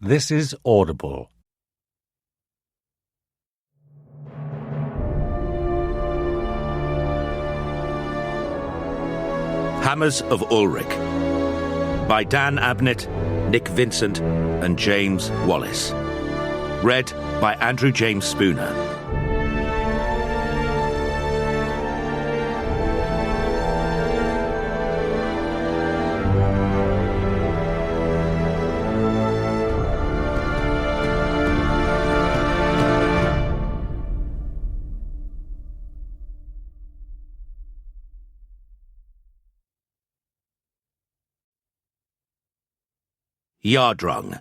This is Audible. Hammers of Ulric by Dan Abnett, Nik Vincent and James Wallis. Read by Andrew James Spooner. Yardrung.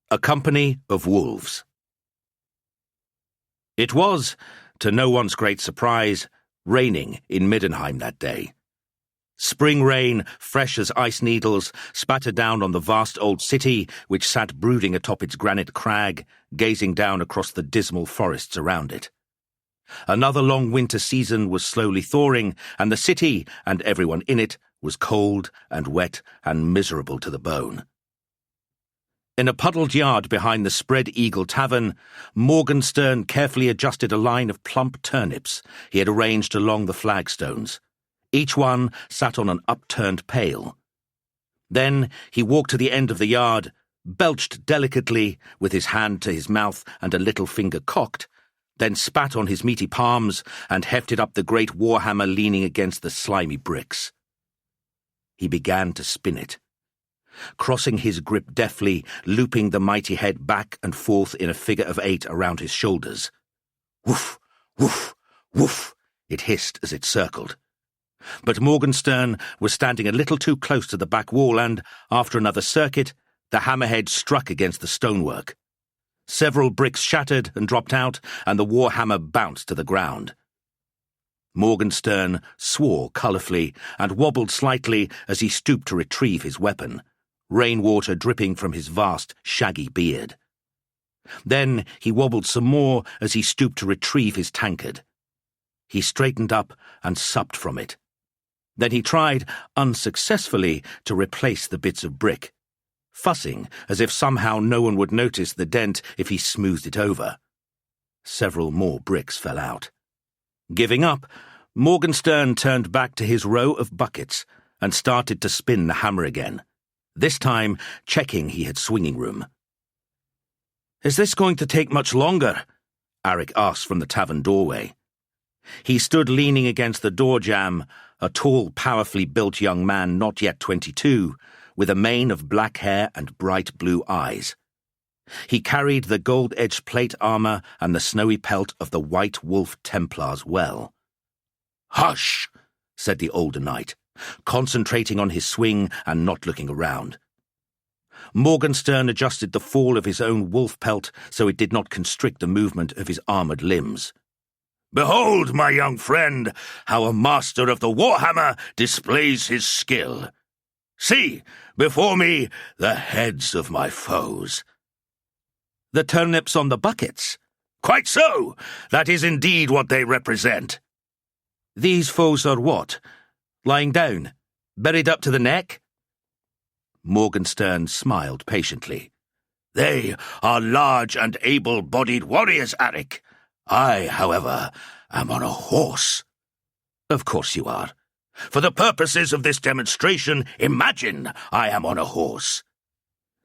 A company of wolves. It was, to no one's great surprise, raining in Middenheim that day. Spring rain, fresh as ice needles, spattered down on the vast old city which sat brooding atop its granite crag, gazing down across the dismal forests around it. Another long winter season was slowly thawing, and the city, and everyone in it, was cold and wet and miserable to the bone. In a puddled yard behind the Spread Eagle Tavern, Morgenstern carefully adjusted a line of plump turnips he had arranged along the flagstones. Each one sat on an upturned pail. Then he walked to the end of the yard, belched delicately, with his hand to his mouth and a little finger cocked, then spat on his meaty palms and hefted up the great warhammer leaning against the slimy bricks. He began to spin it, crossing his grip deftly, looping the mighty head back and forth in a figure of 8 around his shoulders. Woof, woof, woof, it hissed as it circled. But Morgenstern was standing a little too close to the back wall and, after another circuit, the hammerhead struck against the stonework. Several bricks shattered and dropped out, and the warhammer bounced to the ground. Morgenstern swore colourfully and wobbled slightly as he stooped to retrieve his weapon, rainwater dripping from his vast, shaggy beard. Then he wobbled some more as he stooped to retrieve his tankard. He straightened up and supped from it. Then he tried, unsuccessfully, to replace the bits of brick, fussing as if somehow no one would notice the dent if he smoothed it over. Several more bricks fell out. Giving up, Morgenstern turned back to his row of buckets and started to spin the hammer again, this time checking he had swinging room. "Is this going to take much longer?" Ulric asked from the tavern doorway. He stood leaning against the door jamb, a tall, powerfully built young man not yet 22, with a mane of black hair and bright blue eyes. He carried the gold-edged plate armour and the snowy pelt of the White Wolf Templars well. "Hush!" said the older knight, concentrating on his swing and not looking around. Morgenstern adjusted the fall of his own wolf pelt so it did not constrict the movement of his armoured limbs. "Behold, my young friend, how a master of the warhammer displays his skill. See, before me, the heads of my foes." "The turnips on the buckets?" "Quite so. That is indeed what they represent." "These foes are what? Lying down? Buried up to the neck?" Morgenstern smiled patiently. "They are large and able-bodied warriors, Ulric. I, however, am on a horse." "Of course you are. For the purposes of this demonstration, imagine I am on a horse."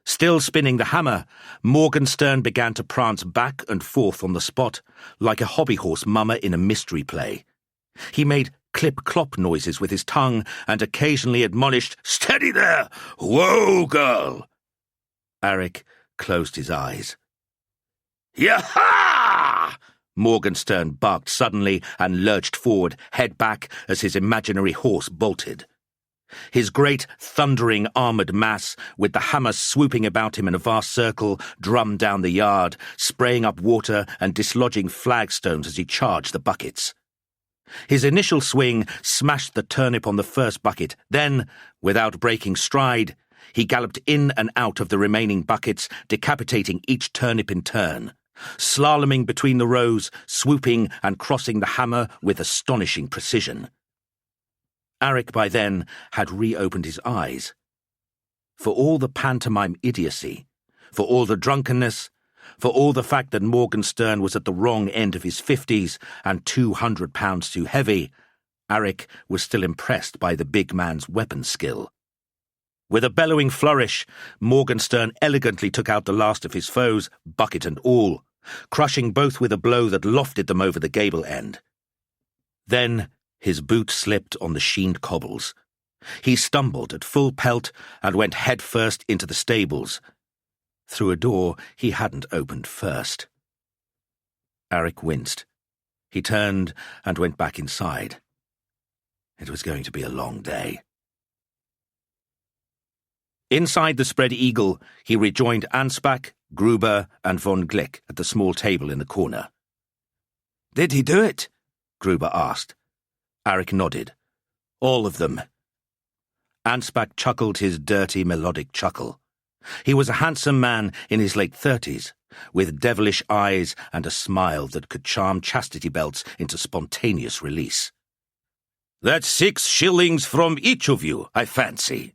Still spinning the hammer, Morgenstern began to prance back and forth on the spot, like a hobby-horse mummer in a mystery play. He made clip-clop noises with his tongue and occasionally admonished, "Steady there! Whoa, girl!" Ulric closed his eyes. "Yaha!" Morgenstern barked suddenly and lurched forward, head back, as his imaginary horse bolted. His great, thundering, armoured mass, with the hammer swooping about him in a vast circle, drummed down the yard, spraying up water and dislodging flagstones as he charged the buckets. His initial swing smashed the turnip on the first bucket, then, without breaking stride, he galloped in and out of the remaining buckets, decapitating each turnip in turn, slaloming between the rows, swooping and crossing the hammer with astonishing precision. Ulric by then had reopened his eyes. For all the pantomime idiocy, for all the drunkenness, for all the fact that Morgenstern was at the wrong end of his 50s and 200 pounds too heavy, Aric was still impressed by the big man's weapon skill. With a bellowing flourish, Morgenstern elegantly took out the last of his foes, bucket and all, crushing both with a blow that lofted them over the gable end. Then his boot slipped on the sheened cobbles. He stumbled at full pelt and went headfirst into the stables, through a door he hadn't opened first. Aric winced. He turned and went back inside. It was going to be a long day. Inside the Spread Eagle, he rejoined Ansbach, Gruber, and von Glick at the small table in the corner. "Did he do it?" Gruber asked. Aric nodded. "All of them." Ansbach chuckled his dirty, melodic chuckle. He was a handsome man in his late 30s, with devilish eyes and a smile that could charm chastity belts into spontaneous release. "That's 6 shillings from each of you, I fancy."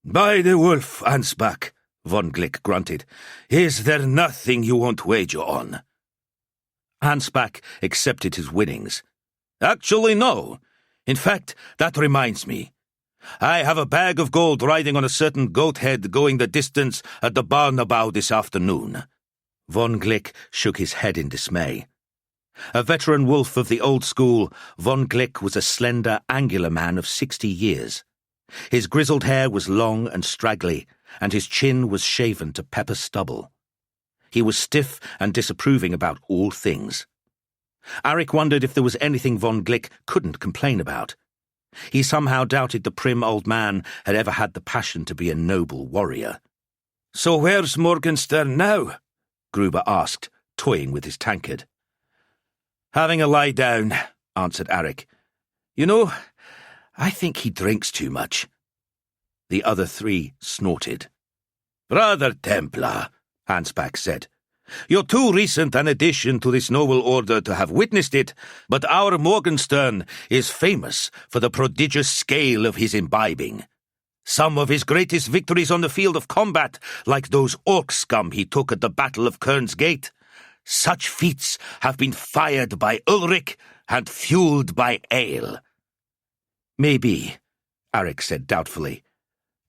"By the wolf, Ansbach," von Glick grunted. "Is there nothing you won't wager on?" Ansbach accepted his winnings. "Actually, no. In fact, that reminds me. I have a bag of gold riding on a certain goat head going the distance at the Barnabow this afternoon." Von Glick shook his head in dismay. A veteran wolf of the old school, von Glick was a slender, angular man of 60 years. His grizzled hair was long and straggly, and his chin was shaven to pepper stubble. He was stiff and disapproving about all things. Aric wondered if there was anything von Glick couldn't complain about. He somehow doubted the prim old man had ever had the passion to be a noble warrior. "So where's Morgenstern now?" Gruber asked, toying with his tankard. "Having a lie down," answered Aric. "You know, I think he drinks too much." The other 3 snorted. "Brother Templar," Ansbach said, "you're too recent an addition to this noble order to have witnessed it, but our Morgenstern is famous for the prodigious scale of his imbibing. Some of his greatest victories on the field of combat, like those orc scum he took at the Battle of Kern's Gate, such feats have been fired by Ulric and fueled by ale." "Maybe," Aric said doubtfully,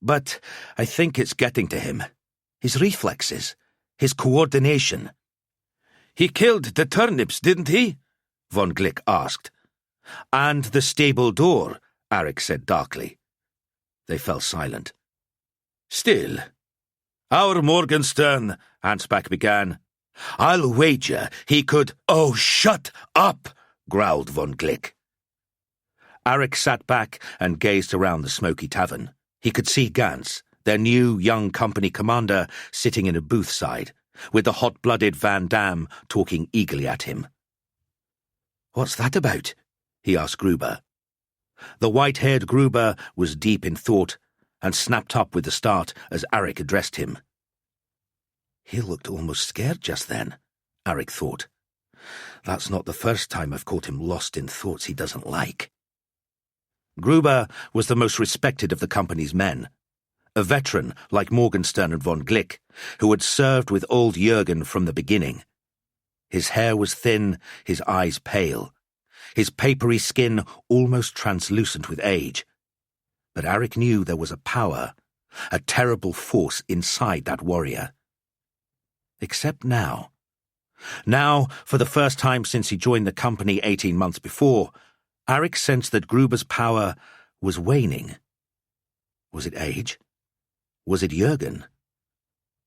"but I think it's getting to him. His reflexes, his coordination." "He killed the turnips, didn't he?" von Glick asked. "And the stable door," Aric said darkly. They fell silent. "Still, our Morgenstern," Ansbach began. "I'll wager he could—" "Oh, shut up!" growled von Glick. Aric sat back and gazed around the smoky tavern. He could see Gans, their new young company commander, sitting in a booth side, with the hot-blooded Van Dam talking eagerly at him. "What's that about?" he asked Gruber. The white-haired Gruber was deep in thought and snapped up with the start as Aric addressed him. He looked almost scared just then, Aric thought. That's not the first time I've caught him lost in thoughts he doesn't like. Gruber was the most respected of the company's men, a veteran like Morgenstern and von Glick, who had served with old Jürgen from the beginning. His hair was thin, his eyes pale, his papery skin almost translucent with age. But Aric knew there was a power, a terrible force inside that warrior. Except now. Now, for the first time since he joined the company 18 months before, Aric sensed that Gruber's power was waning. Was it age? Was it Jürgen?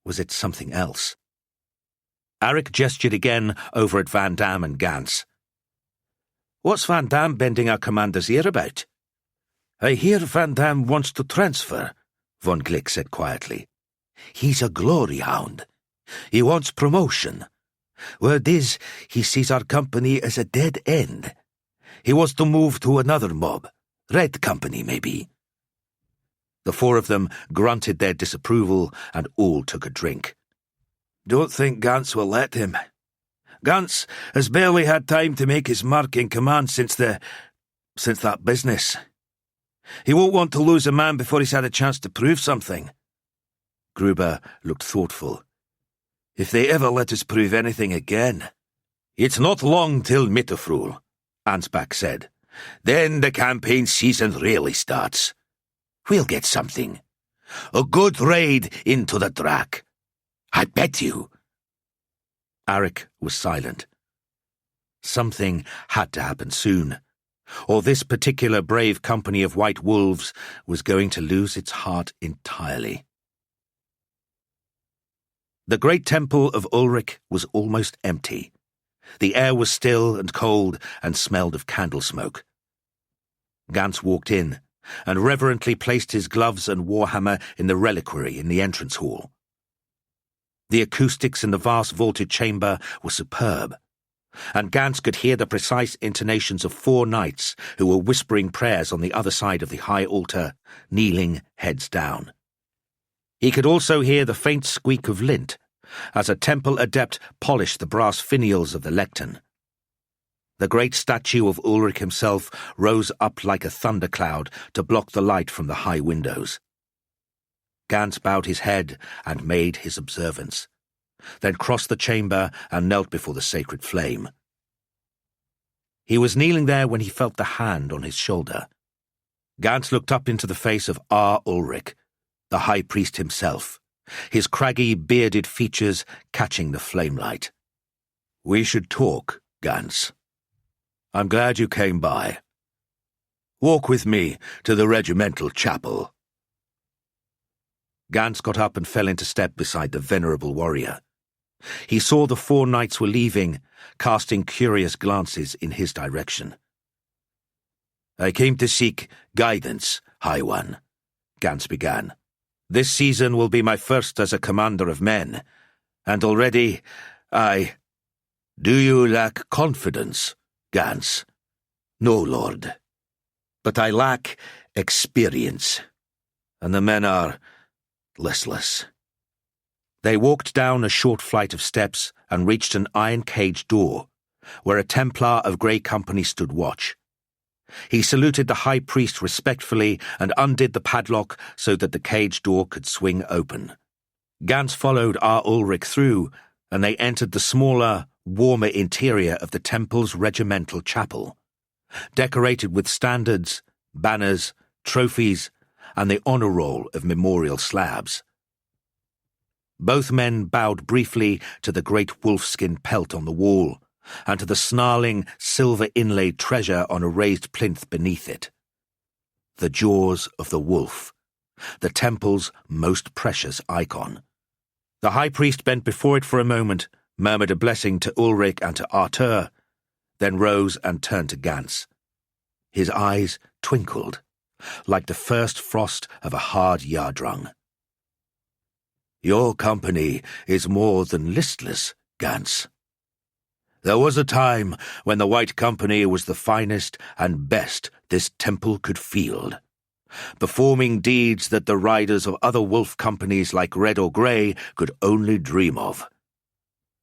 Was it something else? Aric gestured again over at Van Dam and Gans. What's Van Dam bending our commander's ear about? I hear Van Dam wants to transfer, von Glick said quietly. He's a glory hound. He wants promotion. Word is, he sees our company as a dead end. He wants to move to another mob. Red Company, maybe. The four of them grunted their disapproval and all took a drink. Don't think Gans will let him. Gans has barely had time to make his mark in command since that business. He won't want to lose a man before he's had a chance to prove something. Gruber looked thoughtful. "If they ever let us prove anything again." "It's not long till Mitterfrühl," Ansbach said. "Then the campaign season really starts. We'll get something. A good raid into the Drac. I bet you." Arik was silent. Something had to happen soon, or this particular brave company of white wolves was going to lose its heart entirely. The great temple of Ulric was almost empty. The air was still and cold and smelled of candle smoke. Gans walked in and reverently placed his gloves and warhammer in the reliquary in the entrance hall. The acoustics in the vast vaulted chamber were superb, and Gans could hear the precise intonations of 4 knights who were whispering prayers on the other side of the high altar, kneeling heads down. He could also hear the faint squeak of lint as a temple adept polished the brass finials of the lectern. The great statue of Ulric himself rose up like a thundercloud to block the light from the high windows. Gans bowed his head and made his observance, then crossed the chamber and knelt before the sacred flame. He was kneeling there when he felt the hand on his shoulder. Gans looked up into the face of Ulric, the high priest himself, his craggy, bearded features catching the flamelight. "We should talk, Gans. I'm glad you came by. Walk with me to the regimental chapel." Gans got up and fell into step beside the venerable warrior. He saw the 4 knights were leaving, casting curious glances in his direction. "I came to seek guidance, High One," Gans began. "This season will be my first as a commander of men, and already Do you lack confidence, Gans?" "No, Lord. But I lack experience, and the men are listless." They walked down a short flight of steps and reached an iron-caged door, where a Templar of Grey Company stood watch. He saluted the high priest respectfully and undid the padlock so that the cage door could swing open. Gans followed Ulric through, and they entered the smaller, warmer interior of the temple's regimental chapel, decorated with standards, banners, trophies, and the honor roll of memorial slabs. Both men bowed briefly to the great wolfskin pelt on the wall, and to the snarling, silver-inlaid treasure on a raised plinth beneath it. The jaws of the wolf, the temple's most precious icon. The high priest bent before it for a moment, murmured a blessing to Ulric and to Artur, then rose and turned to Gans. His eyes twinkled, like the first frost of a hard yardrung. "Your company is more than listless, Gans. There was a time when the White Company was the finest and best this temple could field, performing deeds that the riders of other wolf companies like Red or Grey could only dream of.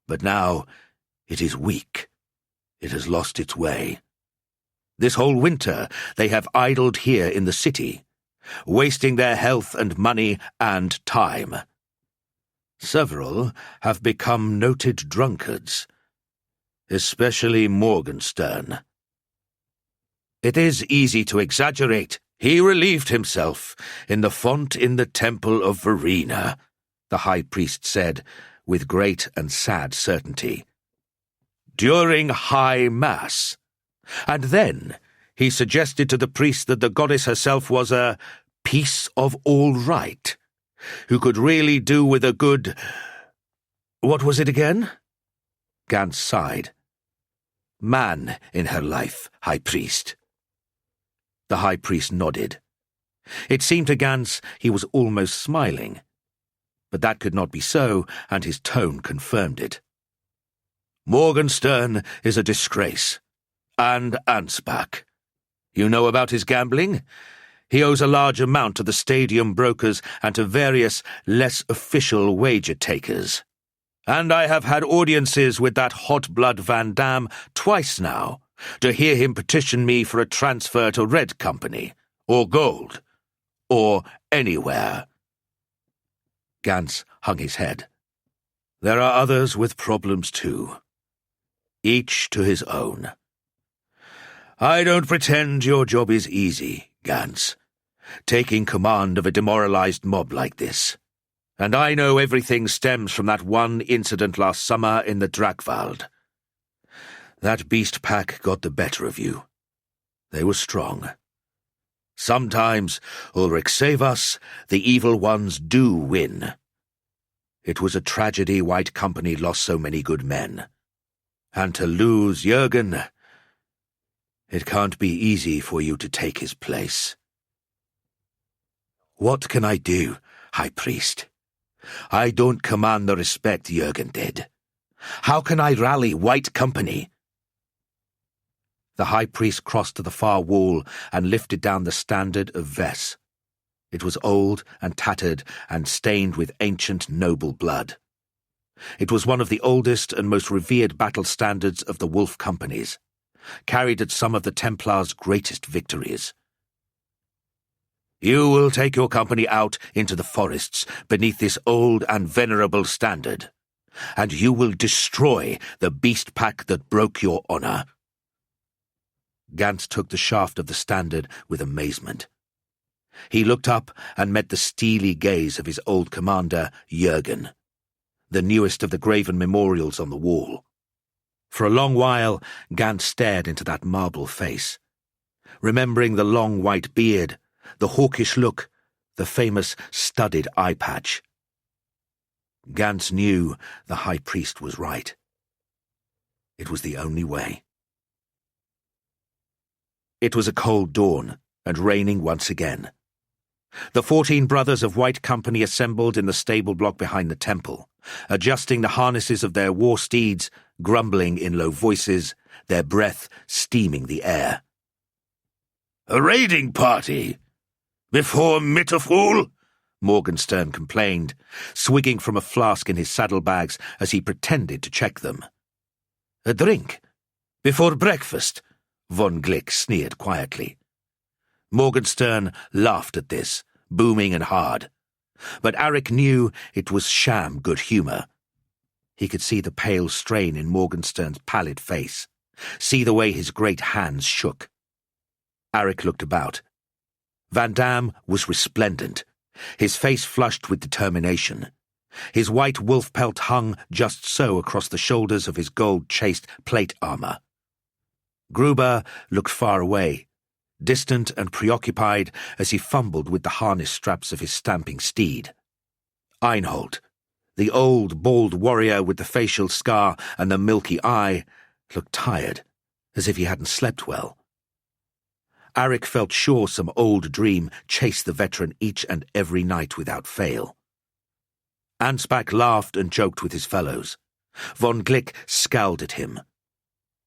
But now it is weak. It has lost its way. This whole winter they have idled here in the city, wasting their health and money and time. Several have become noted drunkards, especially Morgenstern. It is easy to exaggerate. He relieved himself in the font in the temple of Verena," the high priest said, with great and sad certainty. "During High Mass. And then he suggested to the priest that the goddess herself was a piece of all right, who could really do with a good... What was it again?" Gans sighed. "Man in her life, High Priest." The High Priest nodded. It seemed to Gans he was almost smiling, but that could not be so, and his tone confirmed it. "Morgenstern is a disgrace. And Ansbach. You know about his gambling? He owes a large amount to the stadium brokers and to various less official wager-takers. And I have had audiences with that hot-blood Van Damme twice now, to hear him petition me for a transfer to Red Company, or Gold, or anywhere." Gans hung his head. "There are others with problems too. Each to his own. I don't pretend your job is easy, Gans, taking command of a demoralized mob like this. And I know everything stems from that one incident last summer in the Drakvald. That beast pack got the better of you. They were strong. Sometimes, Ulric save us, the evil ones do win. It was a tragedy White Company lost so many good men. And to lose Jürgen, it can't be easy for you to take his place. What can I do, High Priest? I don't command the respect Jürgen did. How can I rally White Company?" The High Priest crossed to the far wall and lifted down the standard of Ves. It was old and tattered and stained with ancient noble blood. It was one of the oldest and most revered battle standards of the Wolf Companies, carried at some of the Templars' greatest victories. You will take your company out into the forests beneath this old and venerable standard, and you will destroy the beast pack that broke your honor. Gans took the shaft of the standard with amazement. He looked up and met the steely gaze of his old commander, Jürgen, the newest of the graven memorials on the wall. For a long while, Gans stared into that marble face, remembering the long white beard, the hawkish look, the famous studded eye patch. Gans knew the High Priest was right. It was the only way. It was a cold dawn, and raining once again. The 14 brothers of White Company assembled in the stable block behind the temple, adjusting the harnesses of their war steeds, grumbling in low voices, their breath steaming the air. "A raiding party? Before Mitterfool?" Morgenstern complained, swigging from a flask in his saddlebags as he pretended to check them. "A drink? Before breakfast?" Von Glick sneered quietly. Morgenstern laughed at this, booming and hard. But Arik knew it was sham good humor. He could see the pale strain in Morgenstern's pallid face, see the way his great hands shook. Arik looked about. Van Damme was resplendent, his face flushed with determination. His white wolf pelt hung just so across the shoulders of his gold-chased plate armor. Gruber looked far away, distant and preoccupied as he fumbled with the harness straps of his stamping steed. Einhold, the old, bald warrior with the facial scar and the milky eye, looked tired, as if he hadn't slept well. Arik felt sure some old dream chased the veteran each and every night without fail. Ansbach laughed and joked with his fellows. Von Glick scowled at him.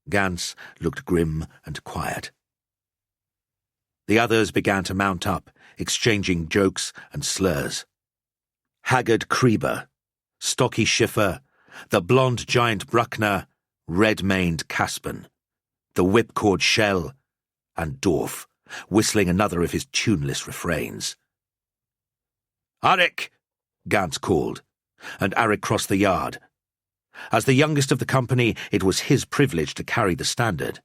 Gans looked grim and quiet. The others began to mount up, exchanging jokes and slurs. Haggard Krieber, stocky Schiffer, the blonde giant Bruckner, red-maned Caspen, the whipcord Shell, and Dorf, whistling another of his tuneless refrains. "Arik!" Gans called, and Arik crossed the yard. As the youngest of the company, it was his privilege to carry the standard.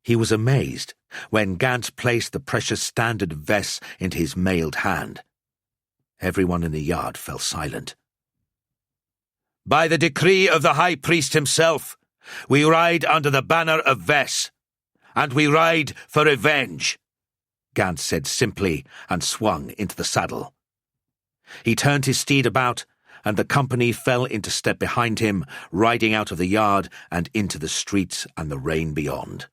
He was amazed when Gans placed the precious standard Ves into his mailed hand. Everyone in the yard fell silent. "By the decree of the High Priest himself, we ride under the banner of Ves, and we ride for revenge," Gans said simply and swung into the saddle. He turned his steed about, and the company fell into step behind him, riding out of the yard and into the streets and the rain beyond.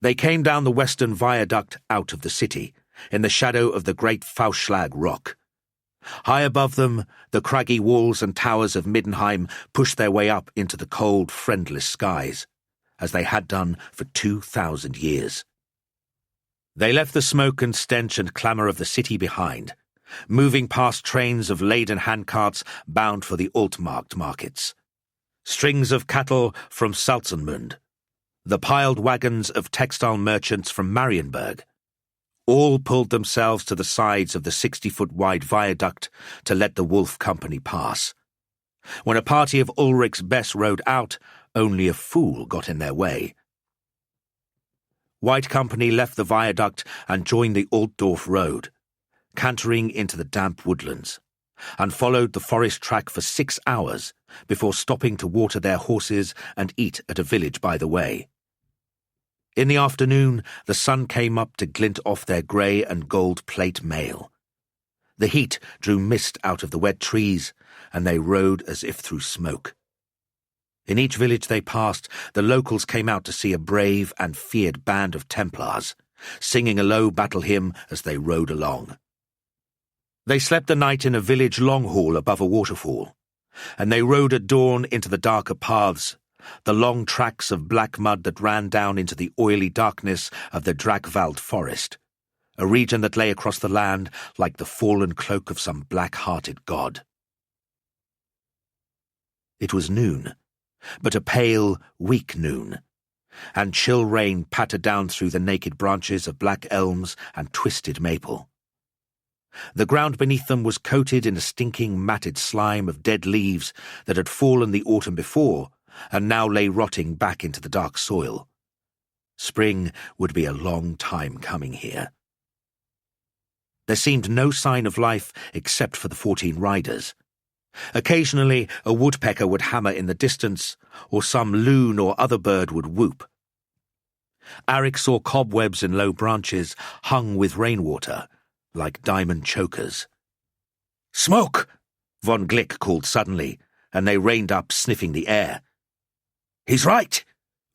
They came down the western viaduct out of the city, in the shadow of the great Faustschlag rock. High above them, the craggy walls and towers of Middenheim pushed their way up into the cold, friendless skies, as they had done for 2,000 years. They left the smoke and stench and clamour of the city behind, moving past trains of laden handcarts bound for the Altmarkt markets, strings of cattle from Salzenmund, the piled wagons of textile merchants from Marienburg, All pulled themselves to the sides of the 60-foot-wide viaduct to let the wolf company pass. When a party of Ulric's best rode out, only a fool got in their way. White Company left the viaduct and joined the Altdorf road, cantering into the damp woodlands, and followed the forest track for 6 hours before stopping to water their horses and eat at a village by the way. In the afternoon, the sun came up to glint off their grey and gold plate mail. The heat drew mist out of the wet trees, and they rode as if through smoke. In each village they passed, the locals came out to see a brave and feared band of Templars, singing a low battle hymn as they rode along. They slept the night in a village long hall above a waterfall, and they rode at dawn into the darker paths, the long tracks of black mud that ran down into the oily darkness of the Dragwald forest, a region that lay across the land like the fallen cloak of some black-hearted god. It was noon, but a pale, weak noon, and chill rain pattered down through the naked branches of black elms and twisted maple. The ground beneath them was coated in a stinking, matted slime of dead leaves that had fallen the autumn before and now lay rotting back into the dark soil. Spring would be a long time coming here. There seemed no sign of life except for the 14 riders. Occasionally a woodpecker would hammer in the distance, or some loon or other bird would whoop. Arik saw cobwebs in low branches hung with rainwater, like diamond chokers. "Smoke!" Von Glick called suddenly, and they reined up, sniffing the air. "He's right,"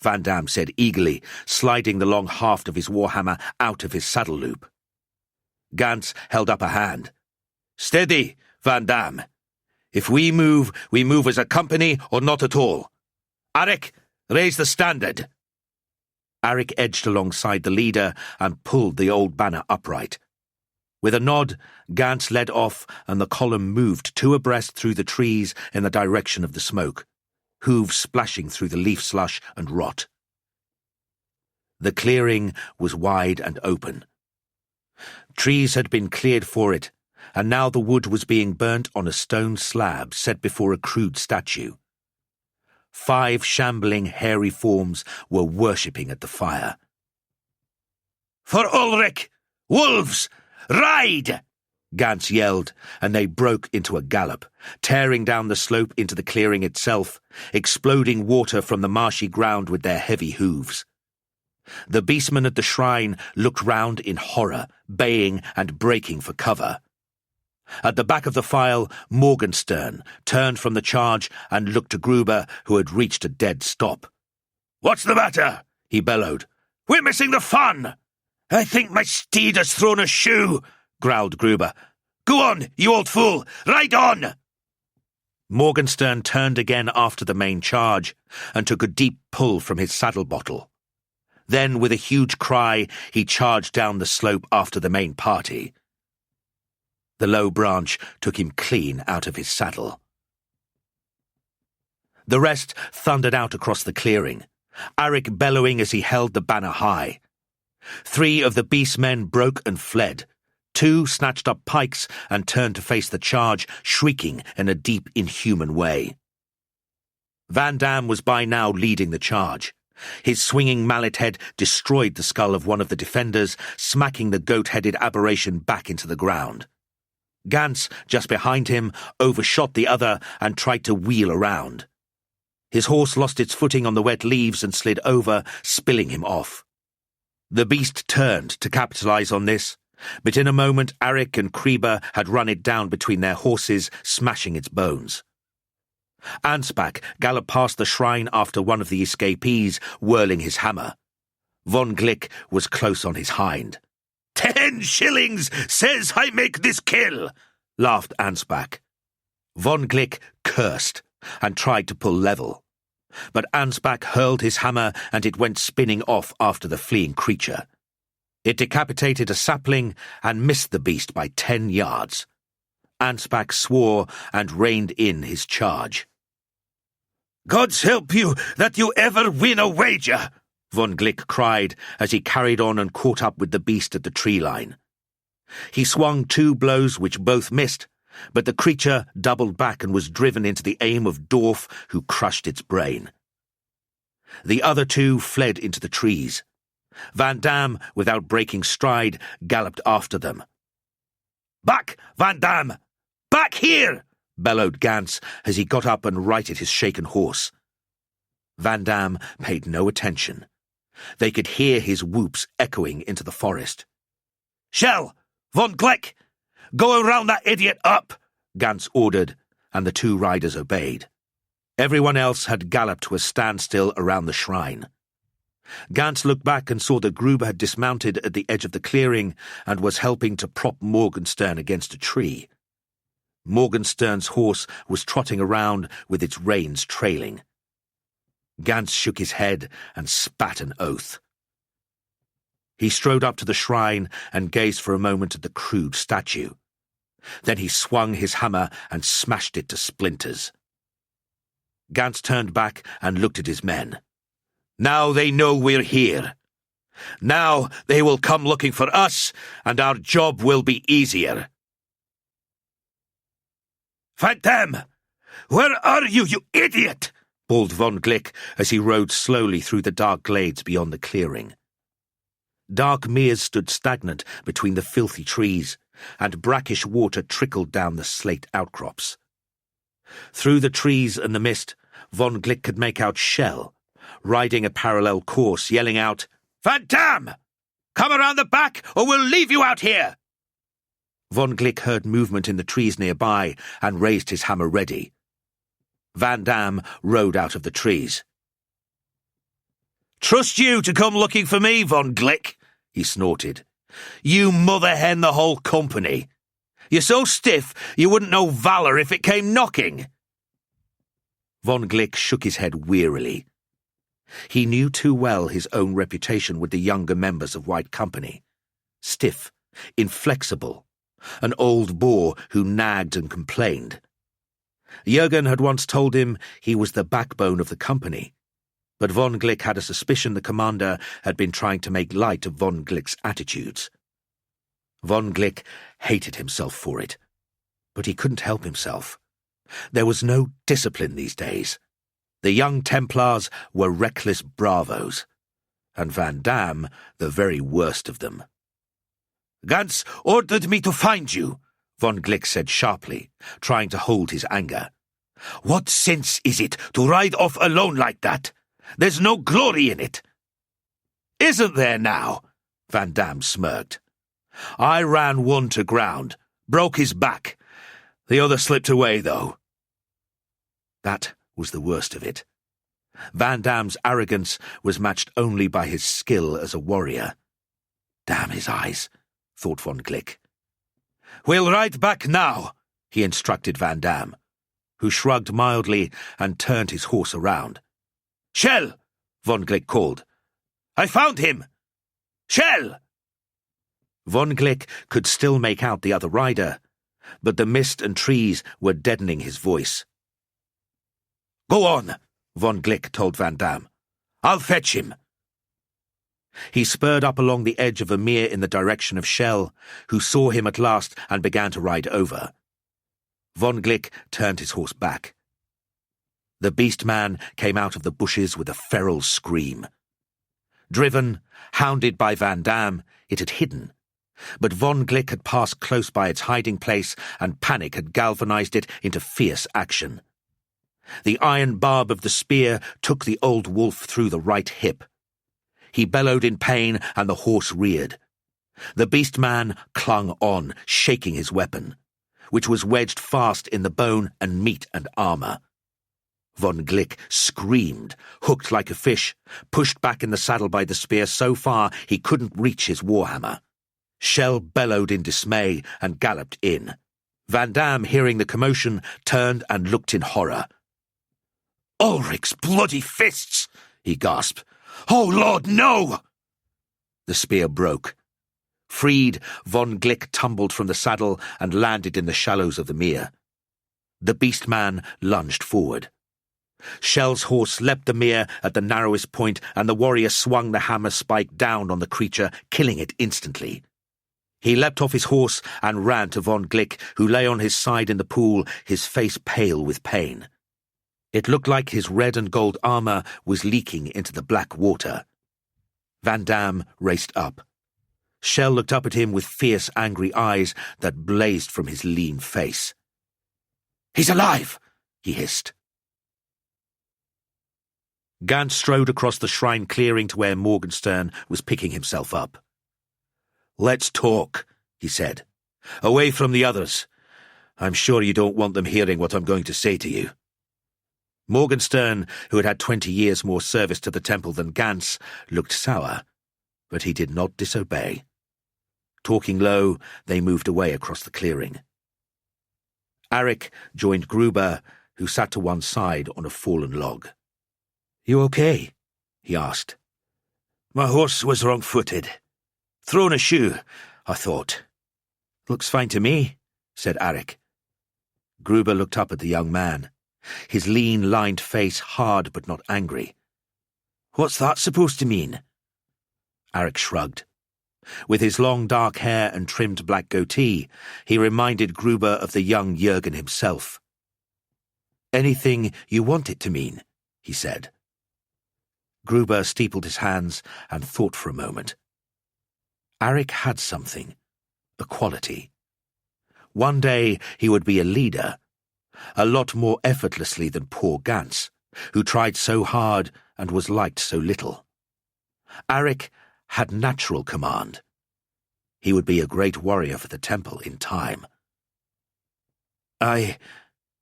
Van Damme said eagerly, sliding the long haft of his warhammer out of his saddle loop. Gantz held up a hand. "Steady, Van Damme. If we move as a company or not at all. Arik, raise the standard." Arik edged alongside the leader and pulled the old banner upright. With a nod, Gantz led off, and the column moved 2 abreast through the trees in the direction of the smoke, hooves splashing through the leaf slush and rot. The clearing was wide and open. Trees had been cleared for it, and now the wood was being burnt on a stone slab set before a crude statue. 5 shambling, hairy forms were worshipping at the fire. "For Ulric! Wolves! Ride!" Gantz yelled, and they broke into a gallop, tearing down the slope into the clearing itself, exploding water from the marshy ground with their heavy hooves. The beastmen at the shrine looked round in horror, baying and breaking for cover. At the back of the file, Morgenstern turned from the charge and looked to Gruber, who had reached a dead stop. "What's the matter?" he bellowed. "We're missing the fun!" "I think my steed has thrown a shoe," growled Gruber. "Go on, you old fool! Ride on!" Morgenstern turned again after the main charge and took a deep pull from his saddle bottle. Then, with a huge cry, he charged down the slope after the main party. The low branch took him clean out of his saddle. The rest thundered out across the clearing, Arik bellowing as he held the banner high. 3 of the beastmen broke and fled. 2 snatched up pikes and turned to face the charge, shrieking in a deep, inhuman way. Van Damme was by now leading the charge. His swinging mallet head destroyed the skull of one of the defenders, smacking the goat-headed aberration back into the ground. Gantz, just behind him, overshot the other and tried to wheel around. His horse lost its footing on the wet leaves and slid over, spilling him off. The beast turned to capitalize on this, but in a moment Arik and Kreber had run it down between their horses, smashing its bones. Ansbach galloped past the shrine after one of the escapees, whirling his hammer. Von Glick was close on his hind. 10 shillings says I make this kill, laughed Ansbach. Von Glick cursed and tried to pull level, but Ansbach hurled his hammer and it went spinning off after the fleeing creature. It decapitated a sapling and missed the beast by 10 yards. Ansbach swore and reined in his charge. "Gods help you that you ever win a wager," Von Glick cried as he carried on and caught up with the beast at the tree line. He swung 2 blows which both missed, but the creature doubled back and was driven into the aim of Dorf, who crushed its brain. The other 2 fled into the trees. Van Dam, without breaking stride, galloped after them. "Back, Van Dam! Back here!" bellowed Gans as he got up and righted his shaken horse. Van Dam paid no attention. They could hear his whoops echoing into the forest. "Shell! Von Glick! Go around that idiot up!" Gans ordered, and the 2 riders obeyed. Everyone else had galloped to a standstill around the shrine. Gans looked back and saw that Gruber had dismounted at the edge of the clearing and was helping to prop Morgenstern against a tree. Morgenstern's horse was trotting around with its reins trailing. Gans shook his head and spat an oath. He strode up to the shrine and gazed for a moment at the crude statue. Then he swung his hammer and smashed it to splinters. Gans turned back and looked at his men. "Now they know we're here. Now they will come looking for us, and our job will be easier." "Van Dam! Where are you, you idiot?" bawled Von Glick as he rode slowly through the dark glades beyond the clearing. Dark meres stood stagnant between the filthy trees, and brackish water trickled down the slate outcrops. Through the trees and the mist, Von Glick could make out Shell, riding a parallel course, yelling out, "Van Dam! Come around the back, or we'll leave you out here!" Von Glick heard movement in the trees nearby and raised his hammer ready. Van Dam rode out of the trees. "Trust you to come looking for me, Von Glick," he snorted. "You mother hen the whole company. You're so stiff you wouldn't know valour if it came knocking." Von Glick shook his head wearily. He knew too well his own reputation with the younger members of White Company. Stiff, inflexible, an old boar who nagged and complained. Jürgen had once told him he was the backbone of the company, but Von Glick had a suspicion the commander had been trying to make light of Von Glick's attitudes. Von Glick hated himself for it, but he couldn't help himself. There was no discipline these days. The young Templars were reckless bravos, and Van Dam the very worst of them. "Gans ordered me to find you," Von Glick said sharply, trying to hold his anger. "What sense is it to ride off alone like that? There's no glory in it." "Isn't there now?" Van Dam smirked. "I ran one to ground, broke his back. The other slipped away, though." That was the worst of it. Van Dam's arrogance was matched only by his skill as a warrior. Damn his eyes, thought Von Glick. "We'll ride back now," he instructed Van Dam, who shrugged mildly and turned his horse around. "Shell!" Von Glick called. "I found him! Shell!" Von Glick could still make out the other rider, but the mist and trees were deadening his voice. "Go on," Von Glick told Van Dam. "I'll fetch him." He spurred up along the edge of a mere in the direction of Shell, who saw him at last and began to ride over. Von Glick turned his horse back. The beast man came out of the bushes with a feral scream. Driven, hounded by Van Dam, it had hidden, but Von Glick had passed close by its hiding place, and panic had galvanized it into fierce action. The iron barb of the spear took the old wolf through the right hip. He bellowed in pain, and the horse reared. The beast man clung on, shaking his weapon, which was wedged fast in the bone and meat and armour. Von Glick screamed, hooked like a fish, pushed back in the saddle by the spear so far he couldn't reach his warhammer. Shell bellowed in dismay and galloped in. Van Dam, hearing the commotion, turned and looked in horror. "Ulric's bloody fists!" he gasped. "Oh, Lord, no!" The spear broke. Freed, Von Glick tumbled from the saddle and landed in the shallows of the mere. The beast man lunged forward. Shell's horse leapt the mere at the narrowest point, and the warrior swung the hammer spike down on the creature, killing it instantly. He leapt off his horse and ran to von Glick, who lay on his side in the pool, his face pale with pain. It looked like his red and gold armour was leaking into the black water. Van Damme raced up. Shell looked up at him with fierce, angry eyes that blazed from his lean face. "He's alive!" he hissed. Gantz strode across the shrine clearing to where Morgenstern was picking himself up. "Let's talk," he said. "Away from the others. I'm sure you don't want them hearing what I'm going to say to you." Morgenstern, who had had 20 years more service to the temple than Gantz, looked sour, but he did not disobey. Talking low, they moved away across the clearing. Arik joined Gruber, who sat to one side on a fallen log. "You okay?" he asked. "My horse was wrong-footed. Thrown a shoe, I thought." "Looks fine to me," said Arik. Gruber looked up at the young man, his lean, lined face hard but not angry. "What's that supposed to mean?" Arik shrugged. With his long dark hair and trimmed black goatee, he reminded Gruber of the young Jürgen himself. "Anything you want it to mean," he said. Gruber steepled his hands and thought for a moment. Arik had something, a quality. One day he would be a leader, a lot more effortlessly than poor Gantz, who tried so hard and was liked so little. Arik had natural command. He would be a great warrior for the temple in time.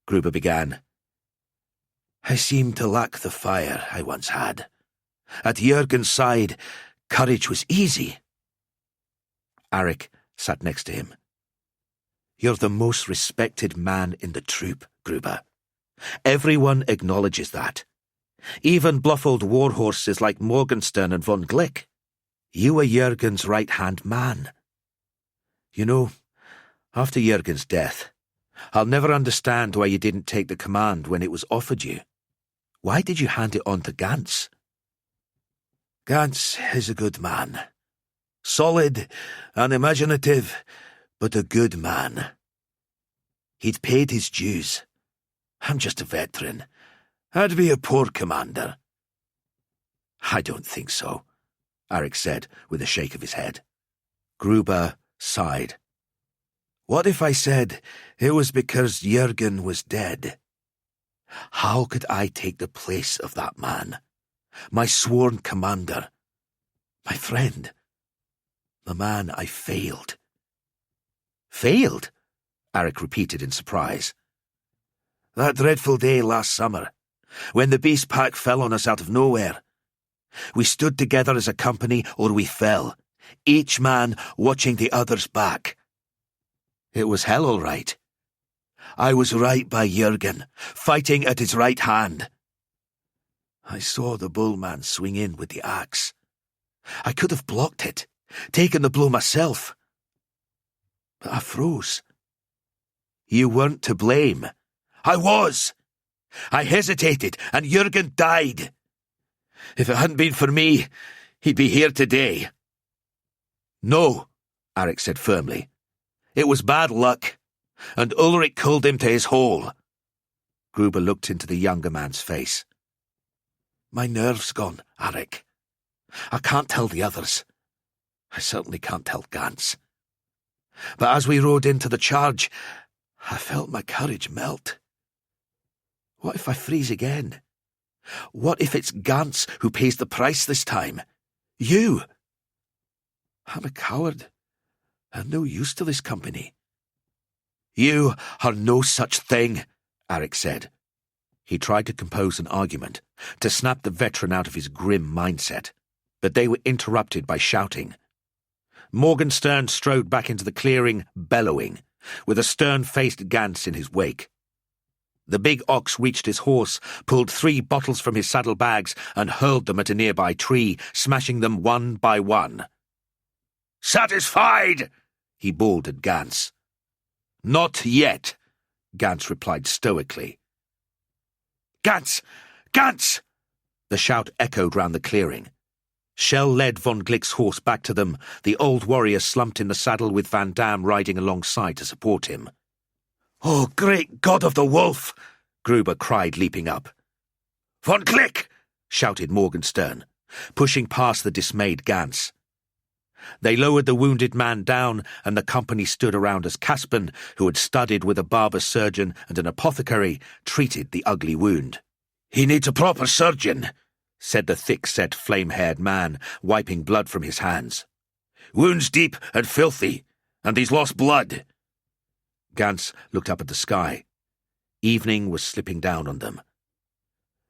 Gruber began. "I seem to lack the fire I once had. At Jürgen's side, courage was easy." Arik sat next to him. "You're the most respected man in the troop, Gruber. Everyone acknowledges that. Even bluff old war horses like Morgenstern and von Glick. You were Jürgen's right-hand man. You know, after Jürgen's death, I'll never understand why you didn't take the command when it was offered you. Why did you hand it on to Gantz?" "Gantz is a good man. Solid, unimaginative, but a good man. He'd paid his dues. I'm just a veteran. I'd be a poor commander." "I don't think so," Arik said with a shake of his head. Gruber sighed. "What if I said it was because Jürgen was dead? How could I take the place of that man? My sworn commander. My friend. The man I failed." "Failed?" Arik repeated in surprise. "That dreadful day last summer, when the beast pack fell on us out of nowhere. We stood together as a company or we fell, each man watching the other's back. It was hell all right. I was right by Jürgen, fighting at his right hand. I saw the bullman swing in with the axe. I could have blocked it, taken the blow myself. But I froze. You weren't to blame. I was. I hesitated, and Jürgen died. If it hadn't been for me, he'd be here today." "No," Arik said firmly. "It was bad luck, and Ulric culled him to his hole." Gruber looked into the younger man's face. "My nerve's gone, Arik. I can't tell the others. I certainly can't tell Gantz. But as we rode into the charge, I felt my courage melt. What if I freeze again? What if it's Gantz who pays the price this time? You? I'm a coward, and no use to this company." "You are no such thing," Arik said. He tried to compose an argument, to snap the veteran out of his grim mindset, but they were interrupted by shouting. Morgenstern strode back into the clearing, bellowing, with a stern-faced Gantz in his wake. The big ox reached his horse, pulled 3 bottles from his saddlebags, and hurled them at a nearby tree, smashing them one by one. "Satisfied?" he bawled at Gantz. "Not yet," Gantz replied stoically. "Gantz, Gans! The shout echoed round the clearing. Shell led von Glick's horse back to them, the old warrior slumped in the saddle with Van Dam riding alongside to support him. "Oh, great God of the Wolf!" Gruber cried, leaping up. "Von Glick!" shouted Morgenstern, pushing past the dismayed Gans. They lowered the wounded man down, and the company stood around as Caspen, who had studied with a barber surgeon and an apothecary, treated the ugly wound. "He needs a proper surgeon," said the thick-set, flame-haired man, wiping blood from his hands. "Wounds deep and filthy, and he's lost blood." Gans looked up at the sky. Evening was slipping down on them.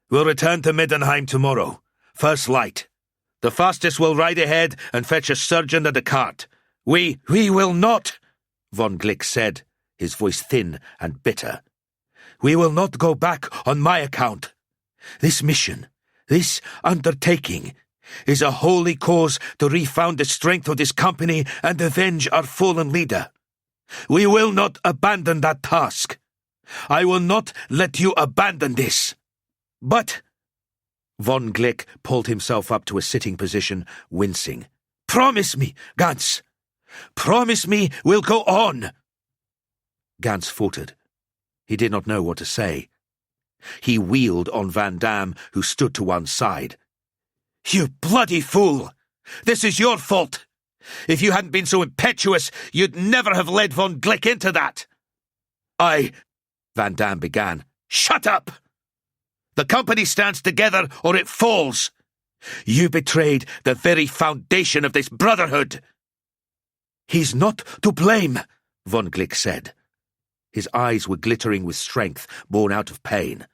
"We'll return to Middenheim tomorrow. First light. The fastest will ride ahead and fetch a surgeon and a cart. We will not," von Glick said, his voice thin and bitter. "We will not go back on my account. This mission, this undertaking, is a holy cause to refound the strength of this company and avenge our fallen leader. We will not abandon that task. I will not let you abandon this. But—" Von Glick pulled himself up to a sitting position, wincing. "Promise me, Gans. Promise me we'll go on." Gans faltered. He did not know what to say. He wheeled on Van Dam, who stood to one side. "You bloody fool! This is your fault! If you hadn't been so impetuous, you'd never have led von Glick into that." Van Dam began. "Shut up! The company stands together or it falls. You betrayed the very foundation of this brotherhood." "He's not to blame," von Glick said. His eyes were glittering with strength born out of pain.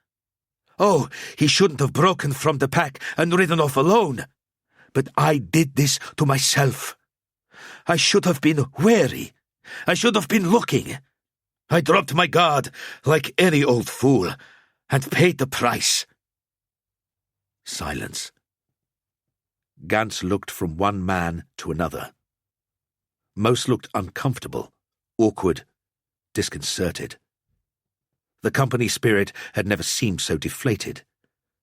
"Oh, he shouldn't have broken from the pack and ridden off alone. But I did this to myself. I should have been wary. I should have been looking. I dropped my guard like any old fool and paid the price." Silence. Gans looked from one man to another. Most looked uncomfortable, awkward, disconcerted. The company spirit had never seemed so deflated,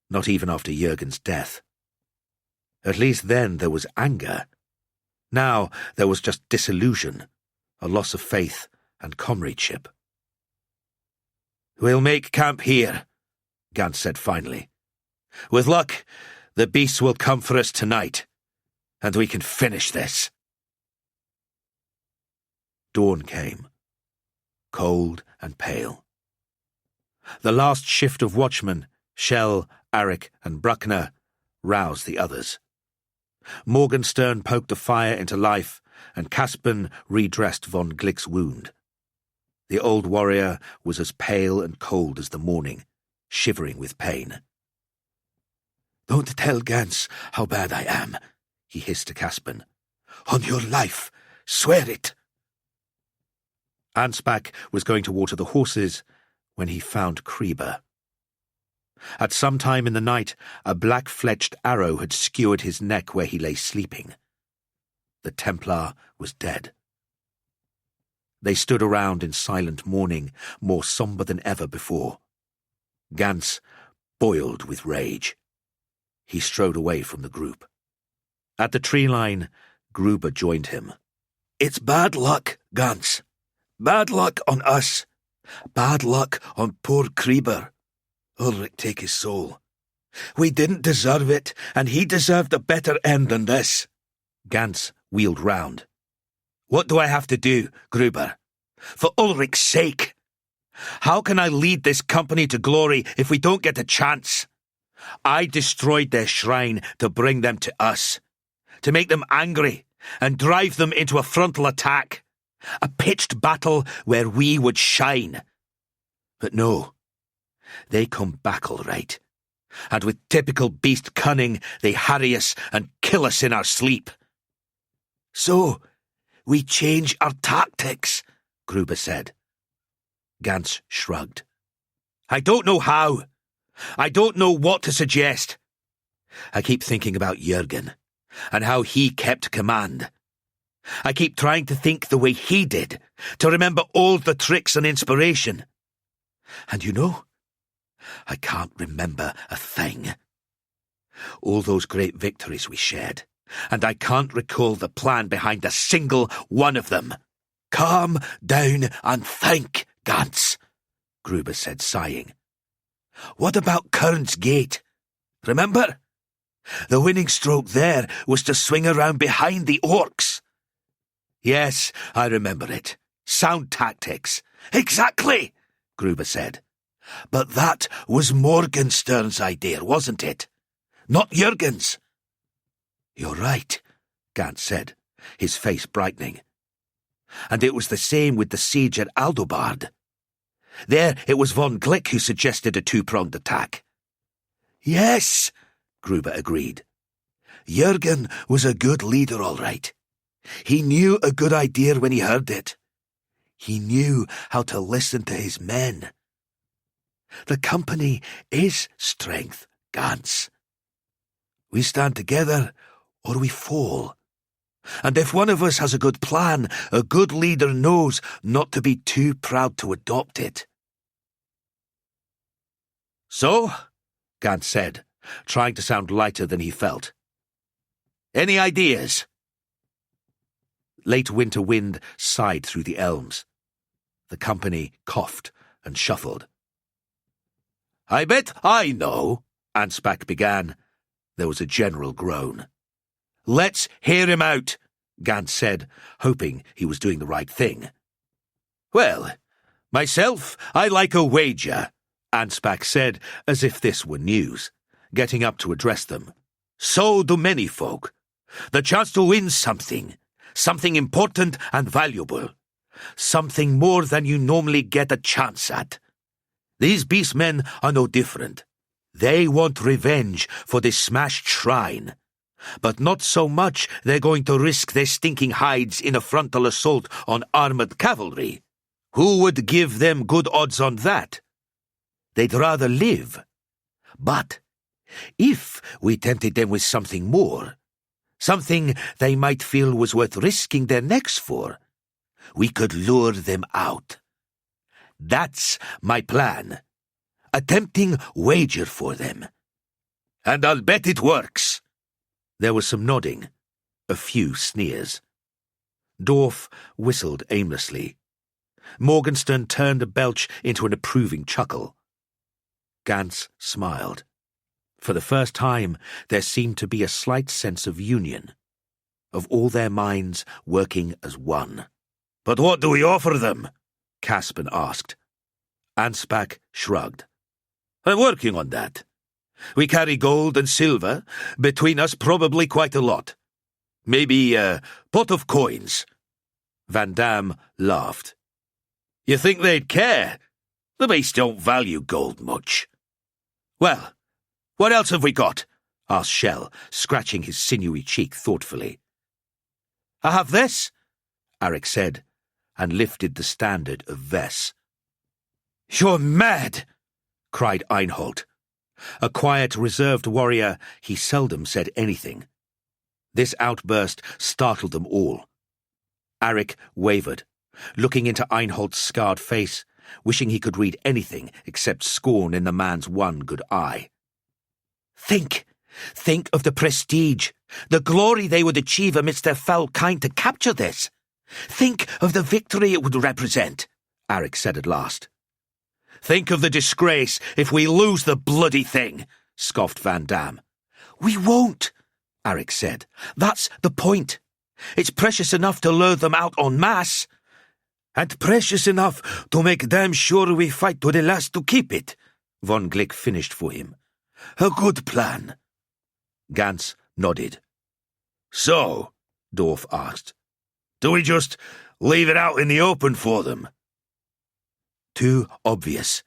not even after Jürgen's death. At least then there was anger. Now there was just disillusion, a loss of faith and comradeship. "We'll make camp here," Gans said finally. "With luck, the beasts will come for us tonight, and we can finish this." Dawn came, cold and pale. The last shift of watchmen, Shell, Aric, and Bruckner, roused the others. Morgenstern poked the fire into life, and Caspen redressed von Glick's wound. The old warrior was as pale and cold as the morning, shivering with pain. "Don't tell Gans how bad I am," he hissed to Caspen. "On your life, swear it." Ansbach was going to water the horses when he found Kreber. At some time in the night, a black-fletched arrow had skewered his neck where he lay sleeping. The Templar was dead. They stood around in silent mourning, more sombre than ever before. Gans boiled with rage. He strode away from the group. At the tree line, Gruber joined him. "It's bad luck, Gans. Bad luck on us. Bad luck on poor Kreber. Ulric take his soul. We didn't deserve it, and he deserved a better end than this." Gans wheeled round. "What do I have to do, Gruber? For Ulric's sake! How can I lead this company to glory if we don't get a chance? I destroyed their shrine to bring them to us, to make them angry and drive them into a frontal attack, a pitched battle where we would shine. But no, they come back all right, and with typical beast cunning they harry us and kill us in our sleep. So, we change our tactics," Gruber said. Gans shrugged. "I don't know how. I don't know what to suggest. I keep thinking about Jürgen, and how he kept command. I keep trying to think the way he did, to remember all the tricks and inspiration. And you know, I can't remember a thing. All those great victories we shared, and I can't recall the plan behind a single one of them. Calm down and think, Gantz, Gruber said, sighing. What about Kern's Gate? Remember? The winning stroke there was to swing around behind the orcs. Yes, I remember it. Sound tactics. Exactly, Gruber said. But that was Morgenstern's idea, wasn't it? Not Jürgen's. You're right, Gantz said, his face brightening. And it was the same with the siege at Aldobard. There it was von Glick who suggested a two-pronged attack. Yes, Gruber agreed. Jürgen was a good leader, all right. He knew a good idea when he heard it. He knew how to listen to his men. The company is strength, Gantz. We stand together, or we fall. And if one of us has a good plan, a good leader knows not to be too proud to adopt it. So, Gantz said, trying to sound lighter than he felt. Any ideas? Late winter wind sighed through the elms. The company coughed and shuffled. I bet I know, Ansbach began. There was a general groan. Let's hear him out, Gantz said, hoping he was doing the right thing. Well, myself, I like a wager, Ansbach said, as if this were news, getting up to address them. So do many folk. The chance to win something important and valuable, something more than you normally get a chance at. These beastmen are no different. They want revenge for this smashed shrine, but not so much they're going to risk their stinking hides in a frontal assault on armored cavalry. Who would give them good odds on that? They'd rather live. But if we tempted them with something more, something they might feel was worth risking their necks for, we could lure them out. That's my plan. A tempting wager for them. And I'll bet it works. There was some nodding, a few sneers. Dorf whistled aimlessly. Morgenstern turned a belch into an approving chuckle. Gantz smiled. For the first time, there seemed to be a slight sense of union, of all their minds working as one. But what do we offer them? Caspin asked. Ansbach shrugged. I'm working on that. We carry gold and silver, between us probably quite a lot. Maybe a pot of coins. Van Damme laughed. You think they'd care? The beasts don't value gold much. Well, what else have we got? Asked Shell, scratching his sinewy cheek thoughtfully. I have this, Arik said, and lifted the standard of Vess. You're mad, cried Einhold. A quiet, reserved warrior, he seldom said anything. This outburst startled them all. Arik wavered, looking into Einhold's scarred face, wishing he could read anything except scorn in the man's one good eye. Think of the prestige, the glory they would achieve amidst their foul kind to capture this. Think of the victory it would represent, Arik said at last. Think of the disgrace if we lose the bloody thing, scoffed Van Damme. We won't, Arik said. That's the point. It's precious enough to lure them out en masse, and precious enough to make damn sure we fight to the last to keep it, von Glick finished for him. A good plan. Gantz nodded. So, Dorf asked, do we just leave it out in the open for them? Too obvious,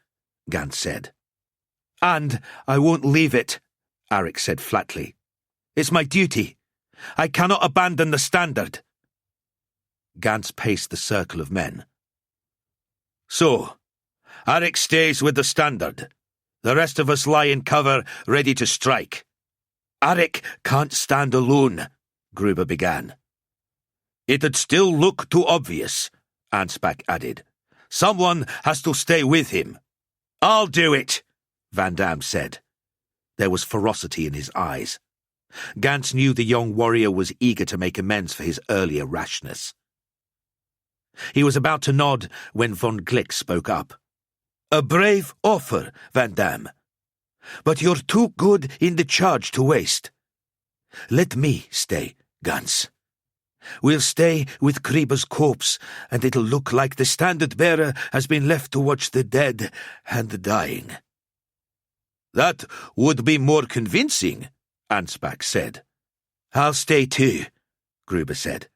Gantz said. And I won't leave it, Arik said flatly. It's my duty. I cannot abandon the standard. Gantz paced the circle of men. So, Arik stays with the standard. The rest of us lie in cover, ready to strike. Arik can't stand alone, Gruber began. It'd still look too obvious, Ansbach added. Someone has to stay with him. I'll do it, Van Dam said. There was ferocity in his eyes. Gans knew the young warrior was eager to make amends for his earlier rashness. He was about to nod when von Glick spoke up. "A brave offer, Van Dam. But you're too good in the charge to waste. Let me stay, Gans. We'll stay with Kriber's corpse, and it'll look like the standard-bearer has been left to watch the dead and the dying." "That would be more convincing," Ansbach said. "I'll stay too," Gruber said.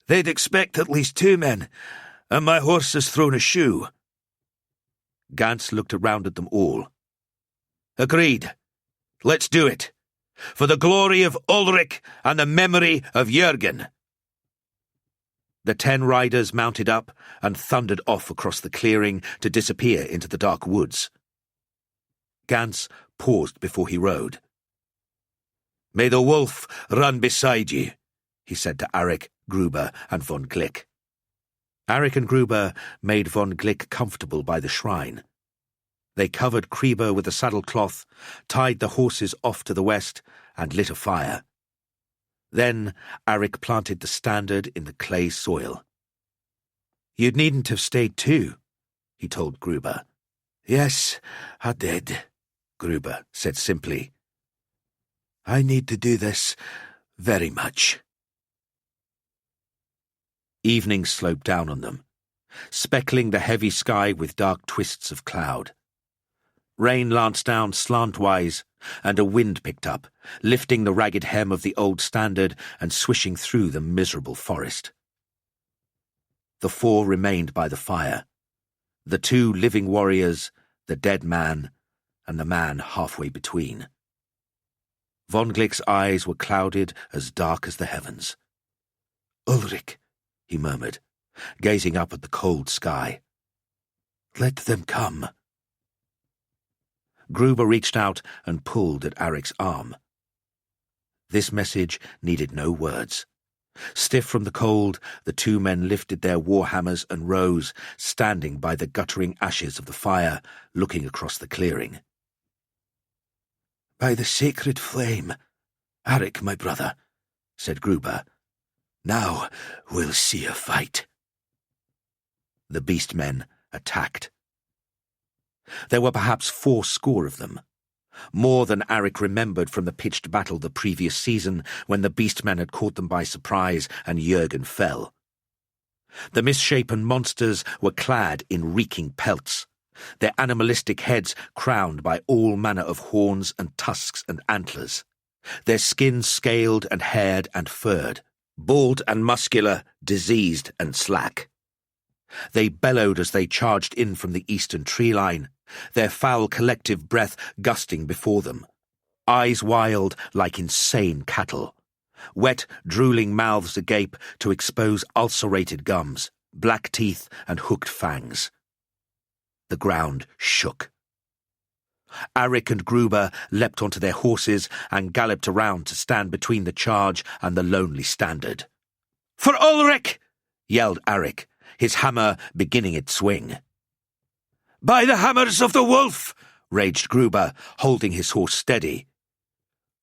"They'd expect at least 2 men, and my horse has thrown a shoe." Gans looked around at them all. "Agreed. Let's do it. For the glory of Ulric and the memory of Jürgen." The 10 riders mounted up and thundered off across the clearing to disappear into the dark woods. Gans paused before he rode. "May the wolf run beside you," he said to Arik, Gruber, and von Glick. Arik and Gruber made von Glick comfortable by the shrine. They covered Kriber with a saddlecloth, tied the horses off to the west, and lit a fire. Then Arik planted the standard in the clay soil. "You needn't have stayed too," he told Gruber. "Yes, I did," Gruber said simply. "I need to do this very much." Evening sloped down on them, speckling the heavy sky with dark twists of cloud. Rain lanced down slantwise, and a wind picked up, lifting the ragged hem of the old standard and swishing through the miserable forest. The 4 remained by the fire, the 2 living warriors, the dead man, and the man halfway between. Von Glick's eyes were clouded as dark as the heavens. "Ulric," he murmured, gazing up at the cold sky. "Let them come." Gruber reached out and pulled at Arik's arm. This message needed no words. Stiff from the cold, the 2 men lifted their warhammers and rose, standing by the guttering ashes of the fire, looking across the clearing. "By the sacred flame, Arik, my brother," said Gruber, "now we'll see a fight." The beastmen attacked. There were perhaps 80 of them, more than Arik remembered from the pitched battle the previous season when the beastmen had caught them by surprise and Jürgen fell. The misshapen monsters were clad in reeking pelts, their animalistic heads crowned by all manner of horns and tusks and antlers, their skins scaled and haired and furred, bald and muscular, diseased and slack. They bellowed as they charged in from the eastern tree line, their foul collective breath gusting before them, eyes wild like insane cattle, wet, drooling mouths agape to expose ulcerated gums, black teeth and hooked fangs. The ground shook. Arik and Gruber leapt onto their horses and galloped around to stand between the charge and the lonely standard. "For Ulric!" yelled Arik, his hammer beginning its swing. "By the hammers of the wolf!" raged Gruber, holding his horse steady.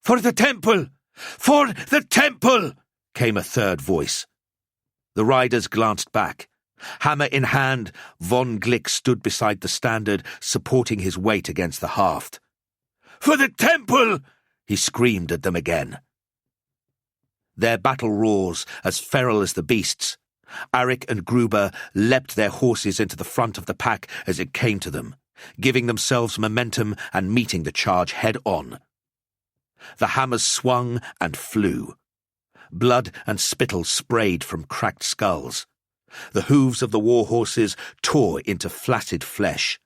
"For the temple! For the temple!" came a third voice. The riders glanced back. Hammer in hand, von Glick stood beside the standard, supporting his weight against the haft. "For the temple!" he screamed at them again. Their battle roars, as feral as the beasts. Arik and Gruber leapt their horses into the front of the pack as it came to them, giving themselves momentum and meeting the charge head-on. The hammers swung and flew. Blood and spittle sprayed from cracked skulls. The hooves of the war horses tore into flaccid flesh.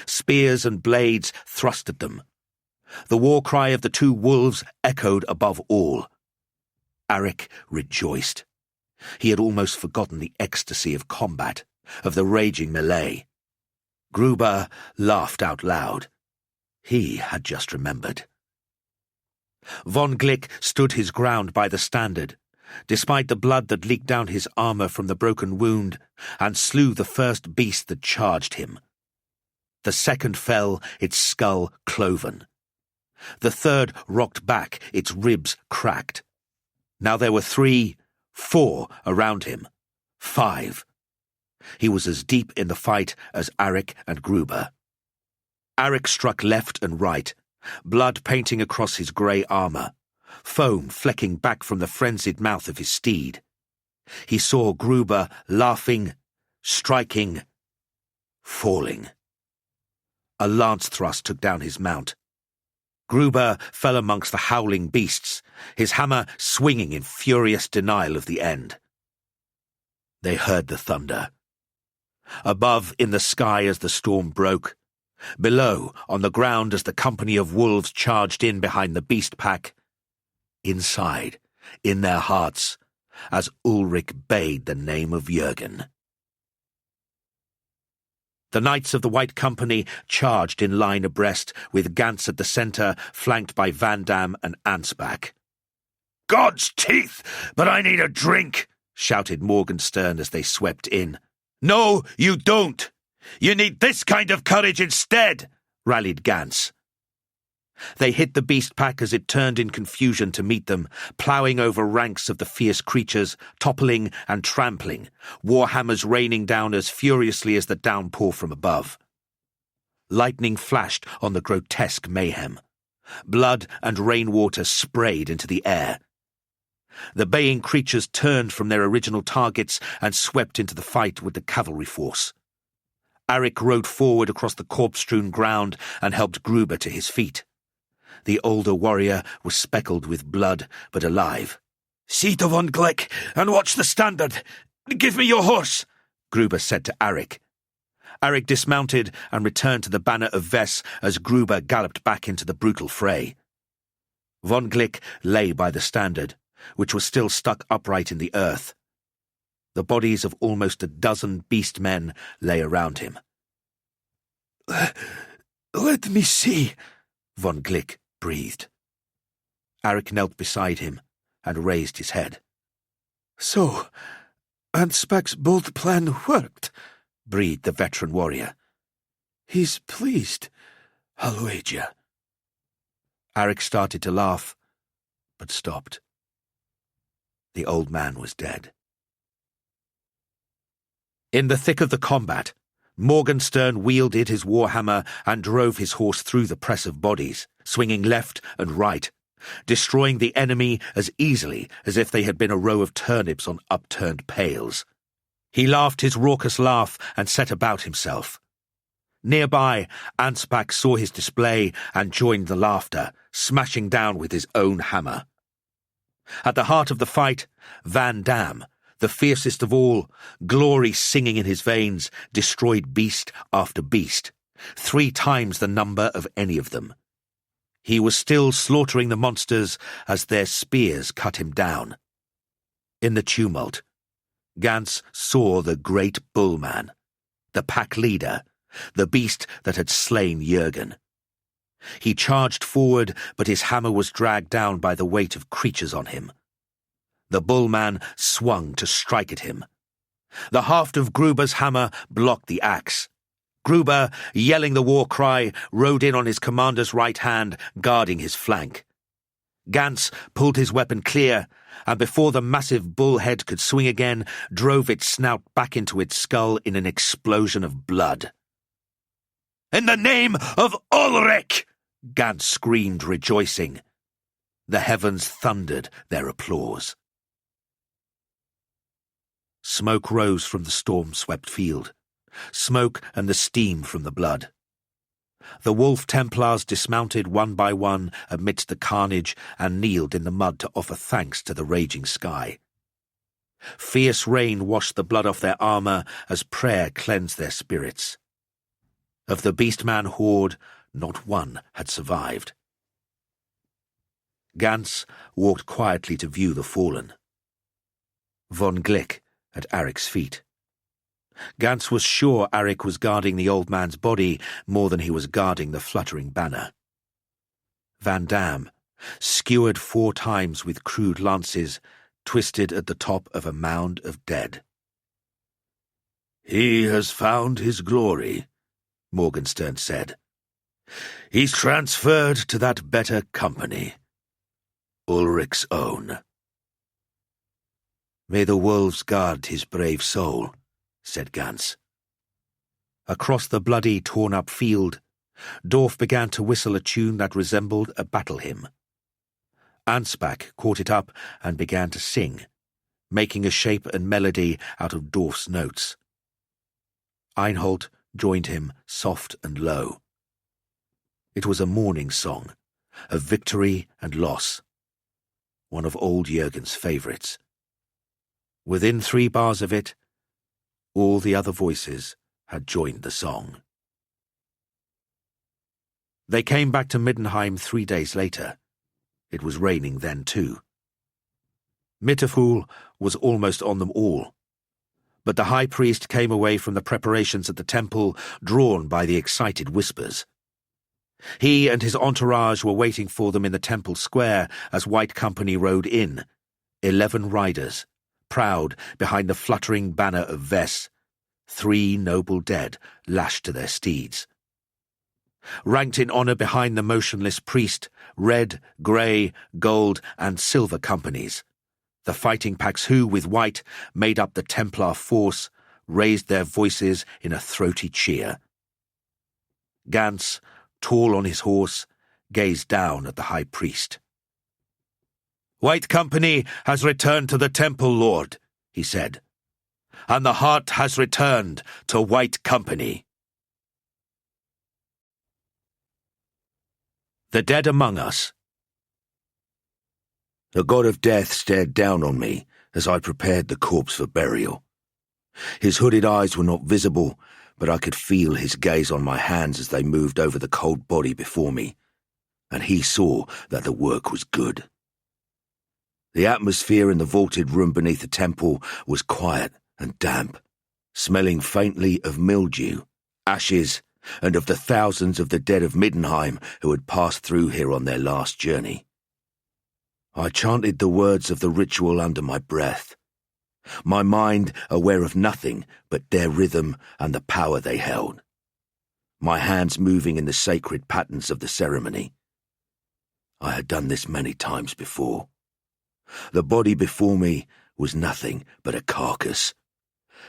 Spears and blades thrust at them. The war cry of the 2 wolves echoed above all. Arik rejoiced. He had almost forgotten the ecstasy of combat, of the raging melee. Gruber laughed out loud. He had just remembered. Von Glick stood his ground by the standard, despite the blood that leaked down his armour from the broken wound, and slew the first beast that charged him. The second fell, its skull cloven. The third rocked back, its ribs cracked. Now there were 3, 4 around him. 5. He was as deep in the fight as Arik and Gruber. Arik struck left and right, blood painting across his grey armour, foam flecking back from the frenzied mouth of his steed. He saw Gruber laughing, striking, falling. A lance thrust took down his mount. Gruber fell amongst the howling beasts, his hammer swinging in furious denial of the end. They heard the thunder. Above in the sky as the storm broke, below on the ground as the company of wolves charged in behind the beast pack, inside, in their hearts, as Ulric bayed the name of Jürgen. The Knights of the White Company charged in line abreast, with Gantz at the centre, flanked by Van Dam and Ansbach. "God's teeth, but I need a drink!" shouted Morgenstern as they swept in. "No, you don't! You need this kind of courage instead!" rallied Gantz. They hit the beast pack as it turned in confusion to meet them, ploughing over ranks of the fierce creatures, toppling and trampling, warhammers raining down as furiously as the downpour from above. Lightning flashed on the grotesque mayhem. Blood and rainwater sprayed into the air. The baying creatures turned from their original targets and swept into the fight with the cavalry force. Arik rode forward across the corpse-strewn ground and helped Gruber to his feet. The older warrior was speckled with blood, but alive. "See to von Glick, and watch the standard. Give me your horse," Gruber said to Arik. Arik dismounted and returned to the banner of Vess as Gruber galloped back into the brutal fray. Von Glick lay by the standard, which was still stuck upright in the earth. The bodies of almost a dozen beast men lay around him. Let me see," von Glick breathed. Arik knelt beside him and raised his head. "So, Ansbach's bold plan worked," breathed the veteran warrior. "He's pleased, I'll wager." Arik started to laugh, but stopped. The old man was dead. In the thick of the combat, Morgenstern wielded his warhammer and drove his horse through the press of bodies, swinging left and right, destroying the enemy as easily as if they had been a row of turnips on upturned pails. He laughed his raucous laugh and set about himself. Nearby, Ansbach saw his display and joined the laughter, smashing down with his own hammer. At the heart of the fight, Van Dam, the fiercest of all, glory singing in his veins, destroyed beast after beast, 3 times the number of any of them. He was still slaughtering the monsters as their spears cut him down. In the tumult, Gantz saw the great bullman, the pack leader, the beast that had slain Jürgen. He charged forward, but his hammer was dragged down by the weight of creatures on him. The bullman swung to strike at him. The haft of Gruber's hammer blocked the axe. Gruber, yelling the war cry, rode in on his commander's right hand, guarding his flank. Gantz pulled his weapon clear, and before the massive bull head could swing again, drove its snout back into its skull in an explosion of blood. "In the name of Ulric!" Gantz screamed, rejoicing. The heavens thundered their applause. Smoke rose from the storm-swept field, smoke and the steam from the blood. The wolf Templars dismounted one by one amidst the carnage and kneeled in the mud to offer thanks to the raging sky. Fierce rain washed the blood off their armour as prayer cleansed their spirits. Of the beastman horde, not one had survived. Gantz walked quietly to view the fallen. Von Glick at Arik's feet. Gantz was sure Arik was guarding the old man's body more than he was guarding the fluttering banner. Van Dam, skewered 4 times with crude lances, twisted at the top of a mound of dead. "He has found his glory," Morgenstern said. He's transferred to that better company. Ulric's own. May the wolves guard his brave soul, said Gans. Across the bloody, torn-up field, Dorf began to whistle a tune that resembled a battle hymn. Ansbach caught it up and began to sing, making a shape and melody out of Dorf's notes. Einhold joined him, soft and low. It was a mourning song, of victory and loss, one of old Jürgen's favourites. Within 3 bars of it, all the other voices had joined the song. They came back to Middenheim 3 days later. It was raining then too. Mitterfuhl was almost on them all, but the high priest came away from the preparations at the temple, drawn by the excited whispers. He and his entourage were waiting for them in the temple square as White Company rode in, 11 riders, proud behind the fluttering banner of Vess, 3 noble dead lashed to their steeds. Ranked in honour behind the motionless priest, red, grey, gold and silver companies, the fighting packs who, with white, made up the Templar force, raised their voices in a throaty cheer. Gans, tall on his horse, gazed down at the high priest. White Company has returned to the temple, Lord, he said, and the heart has returned to White Company. The dead among us. The god of death stared down on me as I prepared the corpse for burial. His hooded eyes were not visible, but I could feel his gaze on my hands as they moved over the cold body before me, and he saw that the work was good. The atmosphere in the vaulted room beneath the temple was quiet and damp, smelling faintly of mildew, ashes, and of the thousands of the dead of Middenheim who had passed through here on their last journey. I chanted the words of the ritual under my breath, my mind aware of nothing but their rhythm and the power they held, my hands moving in the sacred patterns of the ceremony. I had done this many times before. The body before me was nothing but a carcass,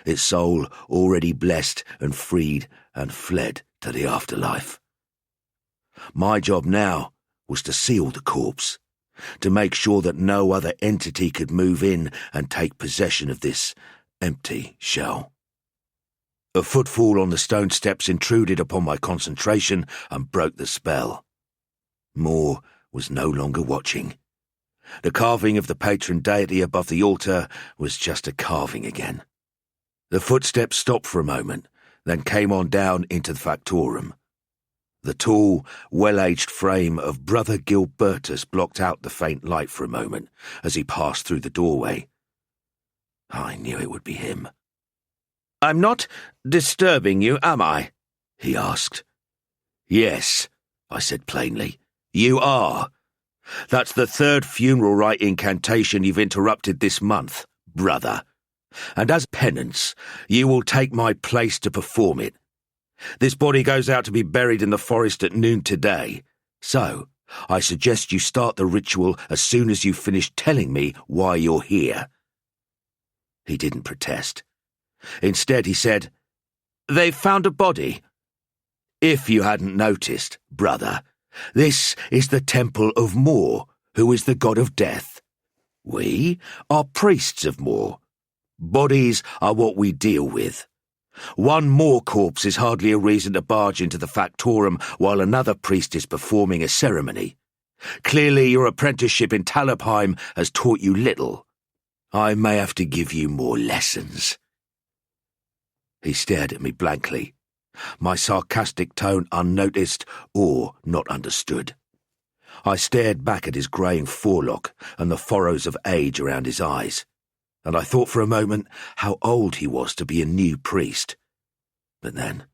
its soul already blessed and freed and fled to the afterlife. My job now was to seal the corpse, to make sure that no other entity could move in and take possession of this empty shell. A footfall on the stone steps intruded upon my concentration and broke the spell. Morr was no longer watching. The carving of the patron deity above the altar was just a carving again. The footsteps stopped for a moment, then came on down into the factorum. The tall, well-aged frame of Brother Gilbertus blocked out the faint light for a moment as he passed through the doorway. I knew it would be him. "I'm not disturbing you, am I?" he asked. "Yes," I said plainly. "You are. That's the 3rd funeral rite incantation you've interrupted this month, brother. And as penance, you will take my place to perform it. This body goes out to be buried in the forest at noon today, so I suggest you start the ritual as soon as you finish telling me why you're here." He didn't protest. Instead, he said, "They've found a body. If you hadn't noticed, brother, this is the temple of Morr, who is the god of death. We are priests of Morr. Bodies are what we deal with. One Morr corpse is hardly a reason to barge into the factorum while another priest is performing a ceremony. Clearly your apprenticeship in Talabheim has taught you little. I may have to give you more lessons." He stared at me blankly, my sarcastic tone unnoticed or not understood. I stared back at his greying forelock and the furrows of age around his eyes, and I thought for a moment how old he was to be a new priest. But then,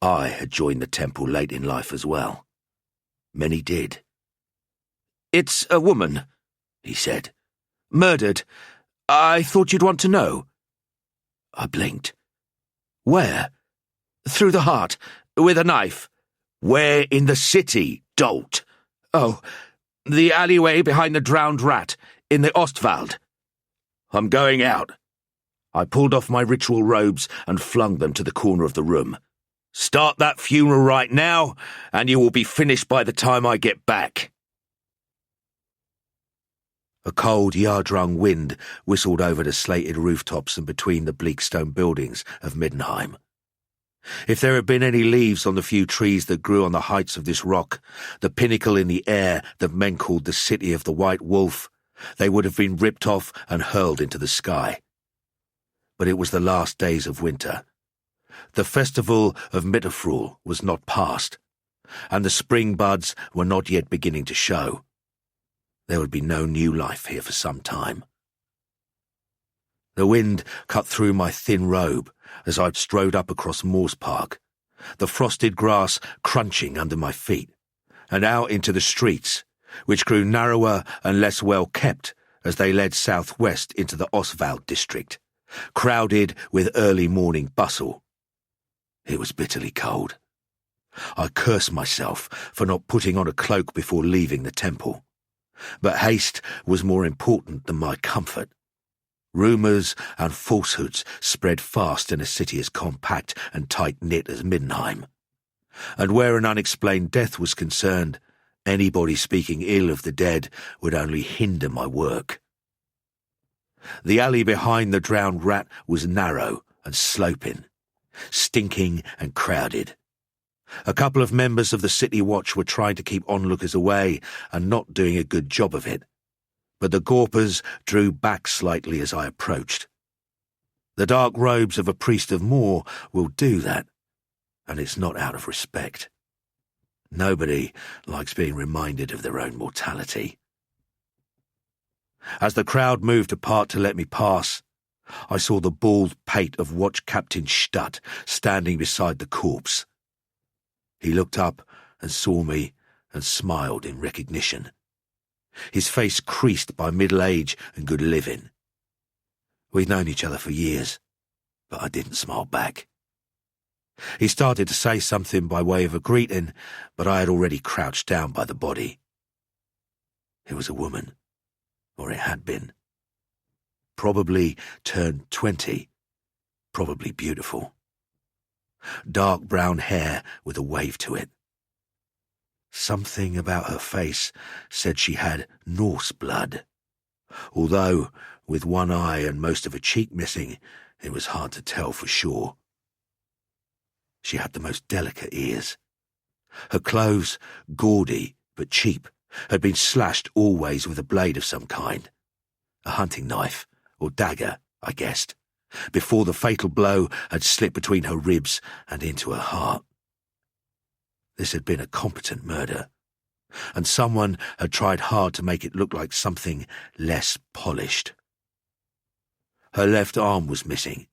I had joined the temple late in life as well. Many did. "It's a woman," he said. "Murdered. I thought you'd want to know." I blinked. "Where?" "Through the heart. With a knife. Where in the city, dolt? Oh, the alleyway behind the drowned rat, in the Ostwald. I'm going out. I pulled off my ritual robes and flung them to the corner of the room. Start that funeral right now, and you will be finished by the time I get back. A cold, yard-rung wind whistled over the slated rooftops and between the bleak stone buildings of Middenheim. If there had been any leaves on the few trees that grew on the heights of this rock, the pinnacle in the air that men called the City of the White Wolf, they would have been ripped off and hurled into the sky. But it was the last days of winter. The festival of Middenheim was not past, and the spring buds were not yet beginning to show. There would be no new life here for some time. The wind cut through my thin robe as I strode up across Morr's Park, the frosted grass crunching under my feet, and out into the streets, which grew narrower and less well kept as they led southwest into the Ostwald district, crowded with early morning bustle. It was bitterly cold. I cursed myself for not putting on a cloak before leaving the temple. But haste was more important than my comfort. Rumours and falsehoods spread fast in a city as compact and tight-knit as Middenheim. And where an unexplained death was concerned, anybody speaking ill of the dead would only hinder my work. The alley behind the drowned rat was narrow and sloping, stinking and crowded. A couple of members of the City Watch were trying to keep onlookers away and not doing a good job of it, but the Gorpers drew back slightly as I approached. The dark robes of a priest of Morr will do that, and it's not out of respect. Nobody likes being reminded of their own mortality. As the crowd moved apart to let me pass, I saw the bald pate of Watch Captain Stutt standing beside the corpse. He looked up and saw me and smiled in recognition. His face creased by middle age and good living. We'd known each other for years, but I didn't smile back. He started to say something by way of a greeting, but I had already crouched down by the body. It was a woman, or it had been. Probably turned 20, probably beautiful. Dark brown hair with a wave to it. Something about her face said she had Norse blood, although, with one eye and most of a cheek missing, it was hard to tell for sure. She had the most delicate ears. Her clothes, gaudy but cheap, had been slashed always with a blade of some kind. A hunting knife, or dagger, I guessed, before the fatal blow had slipped between her ribs and into her heart. This had been a competent murder, and someone had tried hard to make it look like something less polished. Her left arm was missing,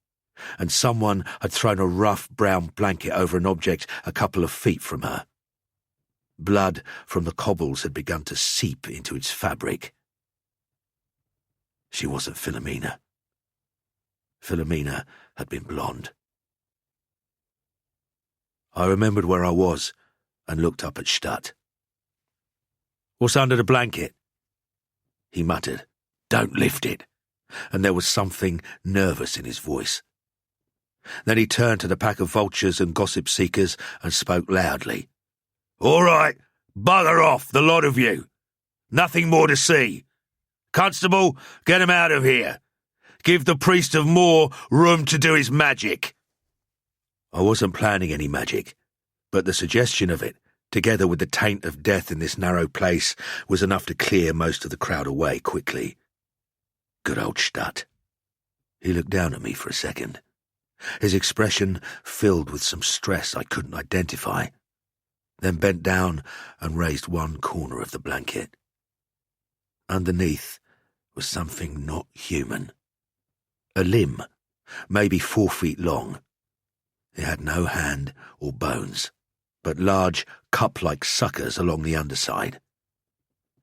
and someone had thrown a rough brown blanket over an object a couple of feet from her. Blood from the cobbles had begun to seep into its fabric. She wasn't Philomena. Philomena had been blonde. I remembered where I was and looked up at Stutt. "What's under the blanket?" He muttered, "Don't lift it," and there was something nervous in his voice. Then he turned to the pack of vultures and gossip seekers and spoke loudly. "All right, bugger off, the lot of you. Nothing more to see. Constable, get him out of here. Give the priest of Morr room to do his magic." I wasn't planning any magic, but the suggestion of it, together with the taint of death in this narrow place, was enough to clear most of the crowd away quickly. Good old Stutt. He looked down at me for a second, his expression filled with some stress I couldn't identify, then bent down and raised one corner of the blanket. Underneath was something not human. A limb, maybe 4 feet long. It had no hand or bones, but large cup-like suckers along the underside.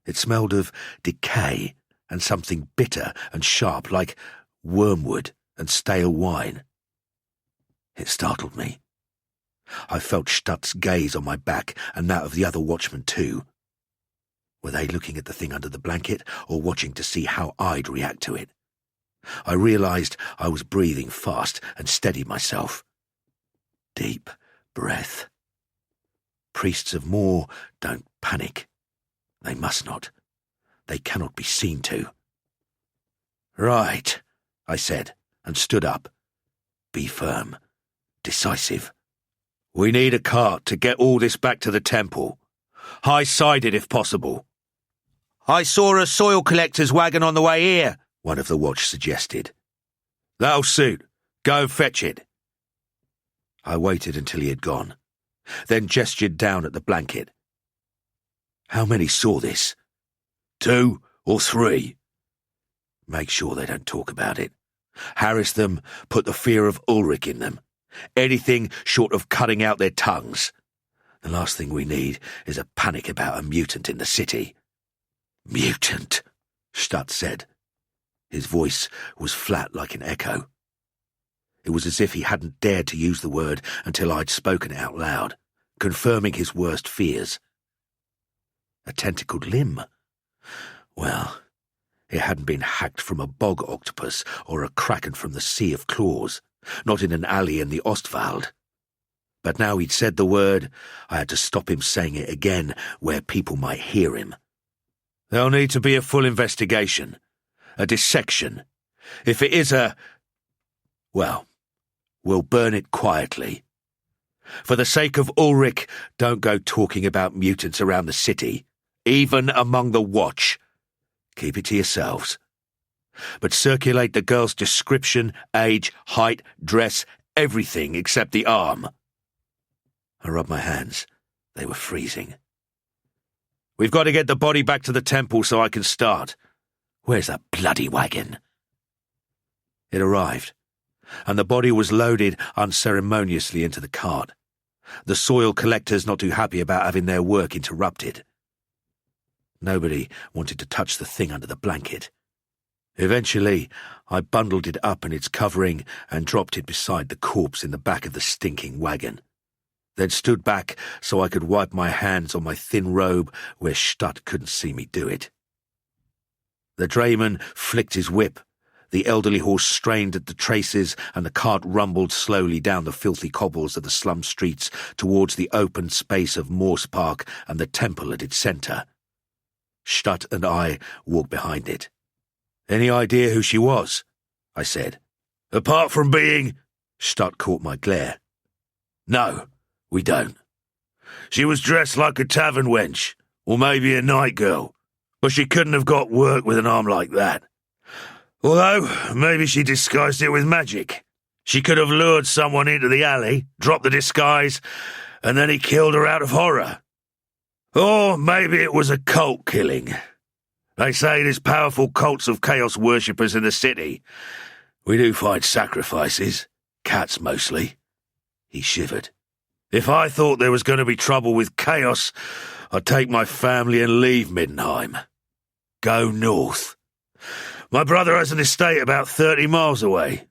It smelled of decay and something bitter and sharp like wormwood and stale wine. It startled me. I felt Stutt's gaze on my back and that of the other watchmen too. Were they looking at the thing under the blanket or watching to see how I'd react to it? I realized I was breathing fast and steadied myself. Deep breath. Priests of Morr don't panic. They must not. They cannot be seen to. Right, I said, and stood up. Be firm. Decisive. We need a cart to get all this back to the temple. High-sided if possible. I saw a soil collector's wagon on the way here, one of the watch suggested. That'll suit. Go and fetch it. I waited until he had gone, then gestured down at the blanket. How many saw this? 2 or 3? Make sure they don't talk about it. Harass them, put the fear of Ulric in them. Anything short of cutting out their tongues. The last thing we need is a panic about a mutant in the city. Mutant, Stutt said. His voice was flat like an echo. It was as if he hadn't dared to use the word until I'd spoken it out loud, confirming his worst fears. A tentacled limb? Well, it hadn't been hacked from a bog octopus or a kraken from the Sea of Claws, not in an alley in the Ostwald. But now he'd said the word, I had to stop him saying it again where people might hear him. There'll need to be a full investigation, a dissection. If it is well, we'll burn it quietly. For the sake of Ulric, don't go talking about mutants around the city, even among the watch. Keep it to yourselves. But circulate the girl's description, age, height, dress, everything except the arm. I rubbed my hands. They were freezing. We've got to get the body back to the temple so I can start. Where's that bloody wagon? It arrived, and the body was loaded unceremoniously into the cart. The soil collectors not too happy about having their work interrupted. Nobody wanted to touch the thing under the blanket. Eventually, I bundled it up in its covering and dropped it beside the corpse in the back of the stinking wagon, then stood back so I could wipe my hands on my thin robe where Stutt couldn't see me do it. The drayman flicked his whip, the elderly horse strained at the traces, and the cart rumbled slowly down the filthy cobbles of the slum streets towards the open space of Morse Park and the temple at its centre. Stutt and I walked behind it. Any idea who she was? I said. Apart from being... Stutt caught my glare. No, we don't. She was dressed like a tavern wench, or maybe a night girl, but she couldn't have got work with an arm like that. Although, maybe she disguised it with magic. She could have lured someone into the alley, dropped the disguise, and then he killed her out of horror. Or maybe it was a cult killing. They say there's powerful cults of chaos worshippers in the city. We do find sacrifices, cats mostly. He shivered. If I thought there was going to be trouble with chaos, I'd take my family and leave Middenheim. Go north. My brother has an estate about 30 miles away.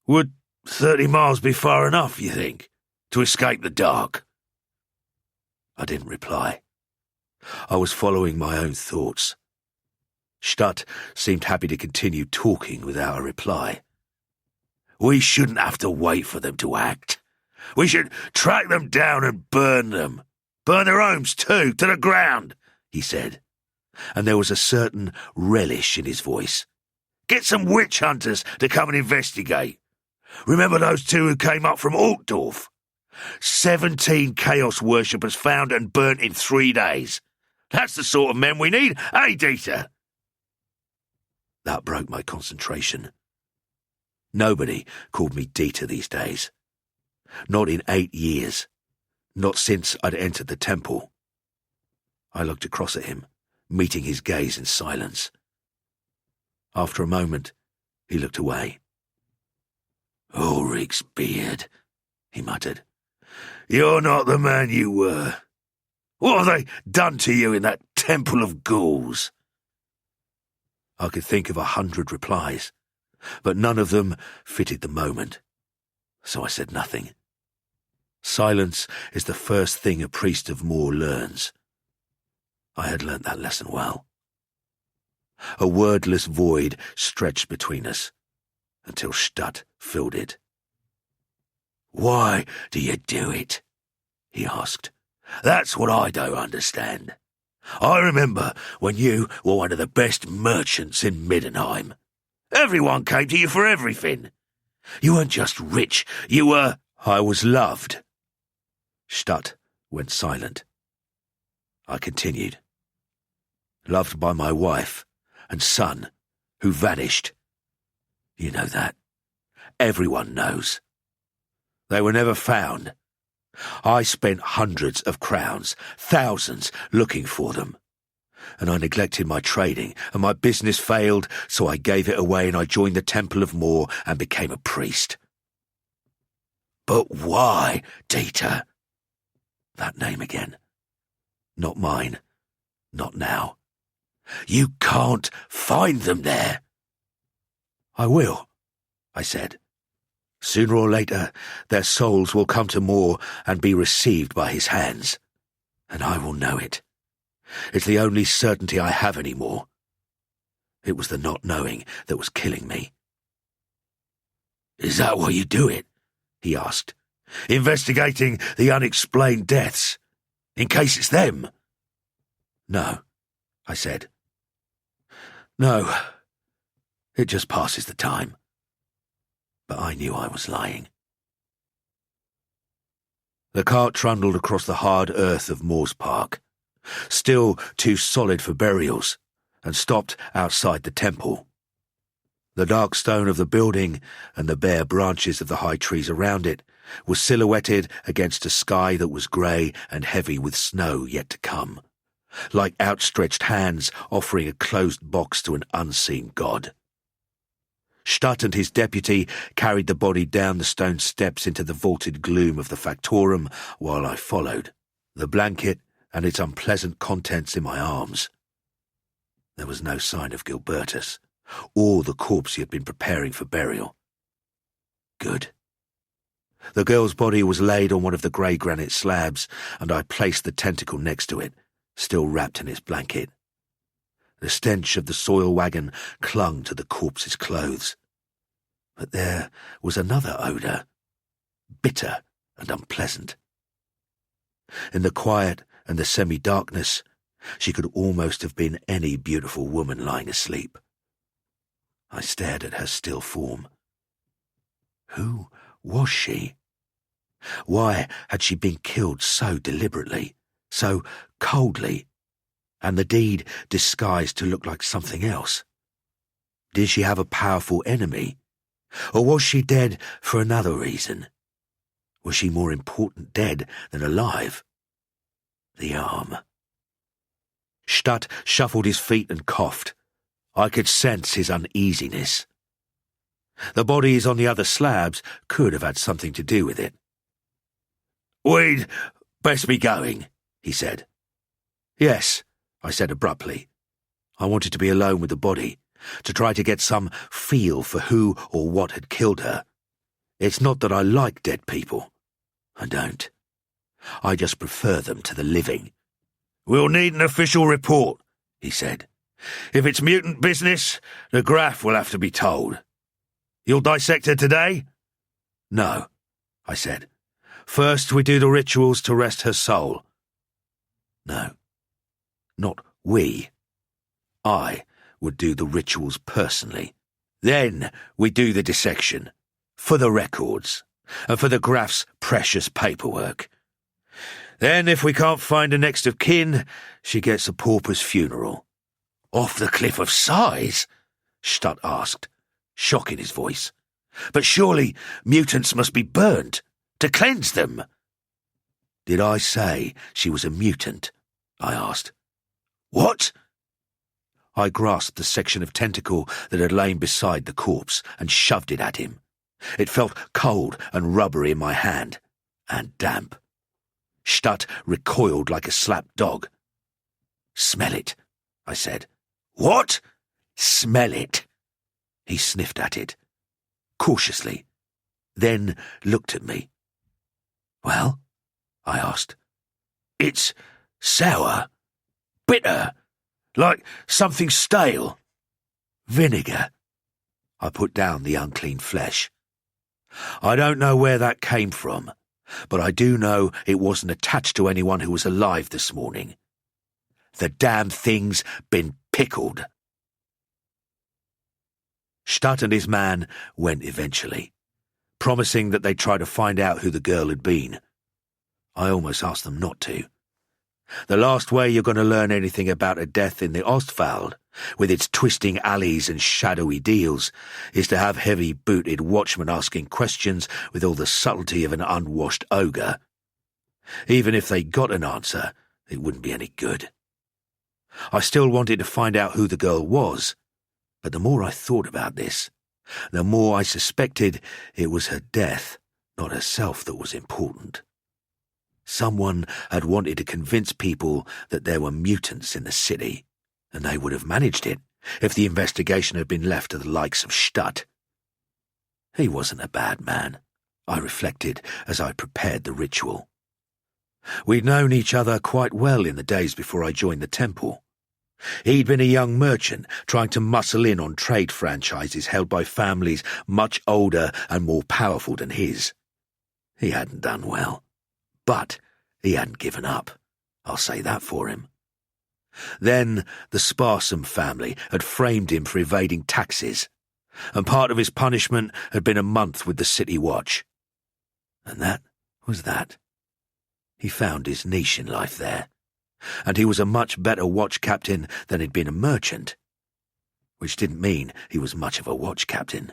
Would 30 miles be far enough, you think, to escape the dark? I didn't reply. I was following my own thoughts. Stutt seemed happy to continue talking without a reply. We shouldn't have to wait for them to act. We should track them down and burn them. Burn their homes, too, to the ground, he said, and there was a certain relish in his voice. Get some witch hunters to come and investigate. Remember those 2 who came up from Altdorf? 17 chaos worshippers found and burnt in 3 days. That's the sort of men we need, eh, Dieter? That broke my concentration. Nobody called me Dieter these days. Not in 8 years. Not since I'd entered the temple. I looked across at him, meeting his gaze in silence. After a moment, he looked away. Ulric's beard, he muttered. You're not the man you were. What have they done to you in that temple of ghouls? I could think of 100 replies, but none of them fitted the moment, so I said nothing. Silence is the first thing a priest of Morr learns. I had learnt that lesson well. A wordless void stretched between us, until Stutt filled it. "Why do you do it?" he asked. "That's what I don't understand. I remember when you were one of the best merchants in Middenheim. Everyone came to you for everything. You weren't just rich, you were—" "I was loved." Stutt went silent. I continued. "Loved by my wife and son, who vanished. You know that. Everyone knows. They were never found. I spent hundreds of crowns, thousands, looking for them. And I neglected my trading, and my business failed, so I gave it away and I joined the Temple of Morr and became a priest." "But why, Dieter?" That name again. Not mine. Not now. "You can't find them there." "I will," I said. "Sooner or later, their souls will come to Morr and be received by his hands. And I will know it. It's the only certainty I have anymore. It was the not knowing that was killing me." "Is that why you do it?" he asked. "Investigating the unexplained deaths, in case it's them?" "No," I said. "No, it just passes the time." But I knew I was lying. The cart trundled across the hard earth of Morr's Park, still too solid for burials, and stopped outside the temple. The dark stone of the building and the bare branches of the high trees around it was silhouetted against a sky that was grey and heavy with snow yet to come, like outstretched hands offering a closed box to an unseen god. Stutt and his deputy carried the body down the stone steps into the vaulted gloom of the factorum while I followed, the blanket and its unpleasant contents in my arms. There was no sign of Gilbertus, or the corpse he had been preparing for burial. Good. The girl's body was laid on one of the grey granite slabs, and I placed the tentacle next to it, still wrapped in its blanket. The stench of the soil wagon clung to the corpse's clothes. But there was another odour, bitter and unpleasant. In the quiet and the semi-darkness, she could almost have been any beautiful woman lying asleep. I stared at her still form. Who was she? Why had she been killed so deliberately, so coldly, and the deed disguised to look like something else? Did she have a powerful enemy? Or was she dead for another reason? Was she more important dead than alive? The arm. Stutt shuffled his feet and coughed. I could sense his uneasiness. The bodies on the other slabs could have had something to do with it. "We'd best be going," he said. "Yes," I said abruptly. I wanted to be alone with the body, to try to get some feel for who or what had killed her. It's not that I like dead people. I don't. I just prefer them to the living. "We'll need an official report," he said. "If it's mutant business, the Graf will have to be told. You'll dissect her today?" "No," I said. "First we do the rituals to rest her soul." No. Not we. I would do the rituals personally. Then we do the dissection, for the records, and for the Graf's precious paperwork. Then, if we can't find a next of kin, she gets a pauper's funeral. "Off the cliff of sighs?" Stutt asked, shock in his voice. "But surely mutants must be burnt, to cleanse them." "Did I say she was a mutant?" I asked. "What?" I grasped the section of tentacle that had lain beside the corpse and shoved it at him. It felt cold and rubbery in my hand, and damp. Stutt recoiled like a slapped dog. "Smell it," I said. "What?" "Smell it." He sniffed at it, cautiously, then looked at me. "Well?" I asked. "It's sour, bitter, like something stale. Vinegar." I put down the unclean flesh. "I don't know where that came from, but I do know it wasn't attached to anyone who was alive this morning. The damn thing's been pickled." Stutt and his man went eventually, promising that they'd try to find out who the girl had been. I almost asked them not to. The last way you're going to learn anything about a death in the Ostwald, with its twisting alleys and shadowy deals, is to have heavy-booted watchmen asking questions with all the subtlety of an unwashed ogre. Even if they got an answer, it wouldn't be any good. I still wanted to find out who the girl was, but the more I thought about this, the more I suspected it was her death, not herself, that was important. Someone had wanted to convince people that there were mutants in the city, and they would have managed it if the investigation had been left to the likes of Stutt. He wasn't a bad man, I reflected as I prepared the ritual. We'd known each other quite well in the days before I joined the temple. He'd been a young merchant trying to muscle in on trade franchises held by families much older and more powerful than his. He hadn't done well, but he hadn't given up. I'll say that for him. Then the Sparsome family had framed him for evading taxes, and part of his punishment had been a month with the city watch. And that was that. He found his niche in life there, and he was a much better watch captain than he'd been a merchant, which didn't mean he was much of a watch captain.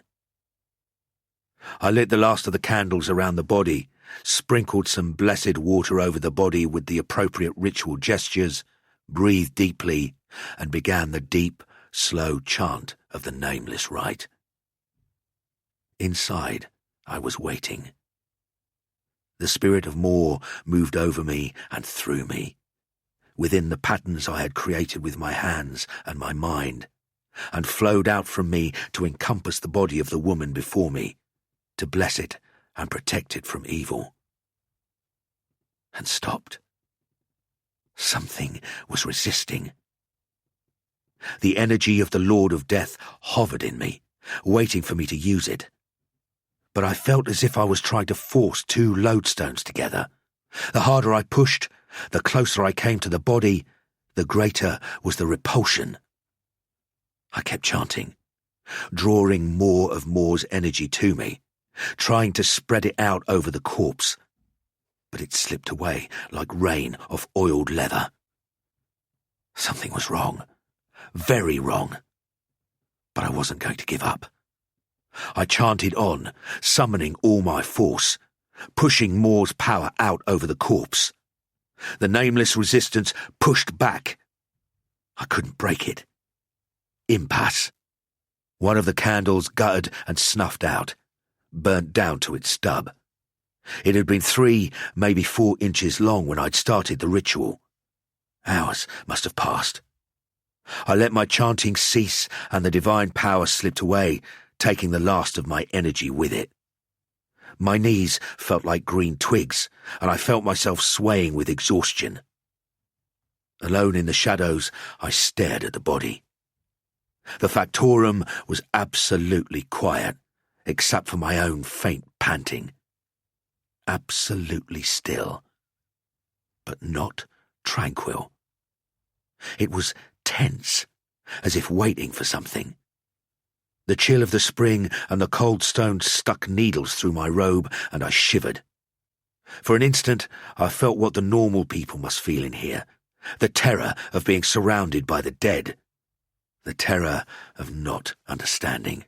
I lit the last of the candles around the body, sprinkled some blessed water over the body with the appropriate ritual gestures, breathed deeply, and began the deep, slow chant of the nameless rite. Inside, I was waiting. The spirit of Morr moved over me and through me, within the patterns I had created with my hands and my mind, and flowed out from me to encompass the body of the woman before me, to bless it and protect it from evil. And stopped. Something was resisting. The energy of the Lord of Death hovered in me, waiting for me to use it. But I felt as if I was trying to force two lodestones together. The harder I pushed, the closer I came to the body, the greater was the repulsion. I kept chanting, drawing more of Morr's energy to me, trying to spread it out over the corpse, but it slipped away like rain off oiled leather. Something was wrong, very wrong, but I wasn't going to give up. I chanted on, summoning all my force, pushing Morr's power out over the corpse. The nameless resistance pushed back. I couldn't break it. Impasse. One of the candles guttered and snuffed out, burnt down to its stub. It had been 3, maybe 4 inches long when I'd started the ritual. Hours must have passed. I let my chanting cease, and the divine power slipped away, taking the last of my energy with it. My knees felt like green twigs, and I felt myself swaying with exhaustion. Alone in the shadows, I stared at the body. The factorum was absolutely quiet, except for my own faint panting. Absolutely still, but not tranquil. It was tense, as if waiting for something. The chill of the spring and the cold stones stuck needles through my robe, and I shivered. For an instant, I felt what the normal people must feel in here, the terror of being surrounded by the dead, the terror of not understanding.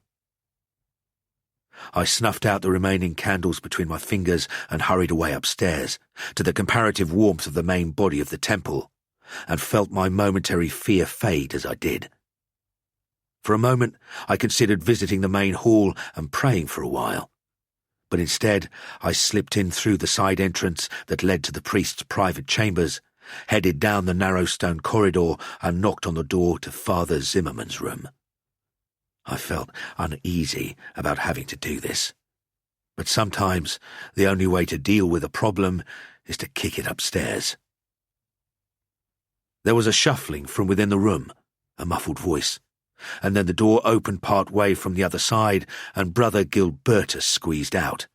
I snuffed out the remaining candles between my fingers and hurried away upstairs, to the comparative warmth of the main body of the temple, and felt my momentary fear fade as I did. For a moment, I considered visiting the main hall and praying for a while, but instead I slipped in through the side entrance that led to the priest's private chambers, headed down the narrow stone corridor, and knocked on the door to Father Zimmerman's room. I felt uneasy about having to do this. But sometimes the only way to deal with a problem is to kick it upstairs. There was a shuffling from within the room, a muffled voice, and then the door opened part way from the other side and Brother Gilbertus squeezed out.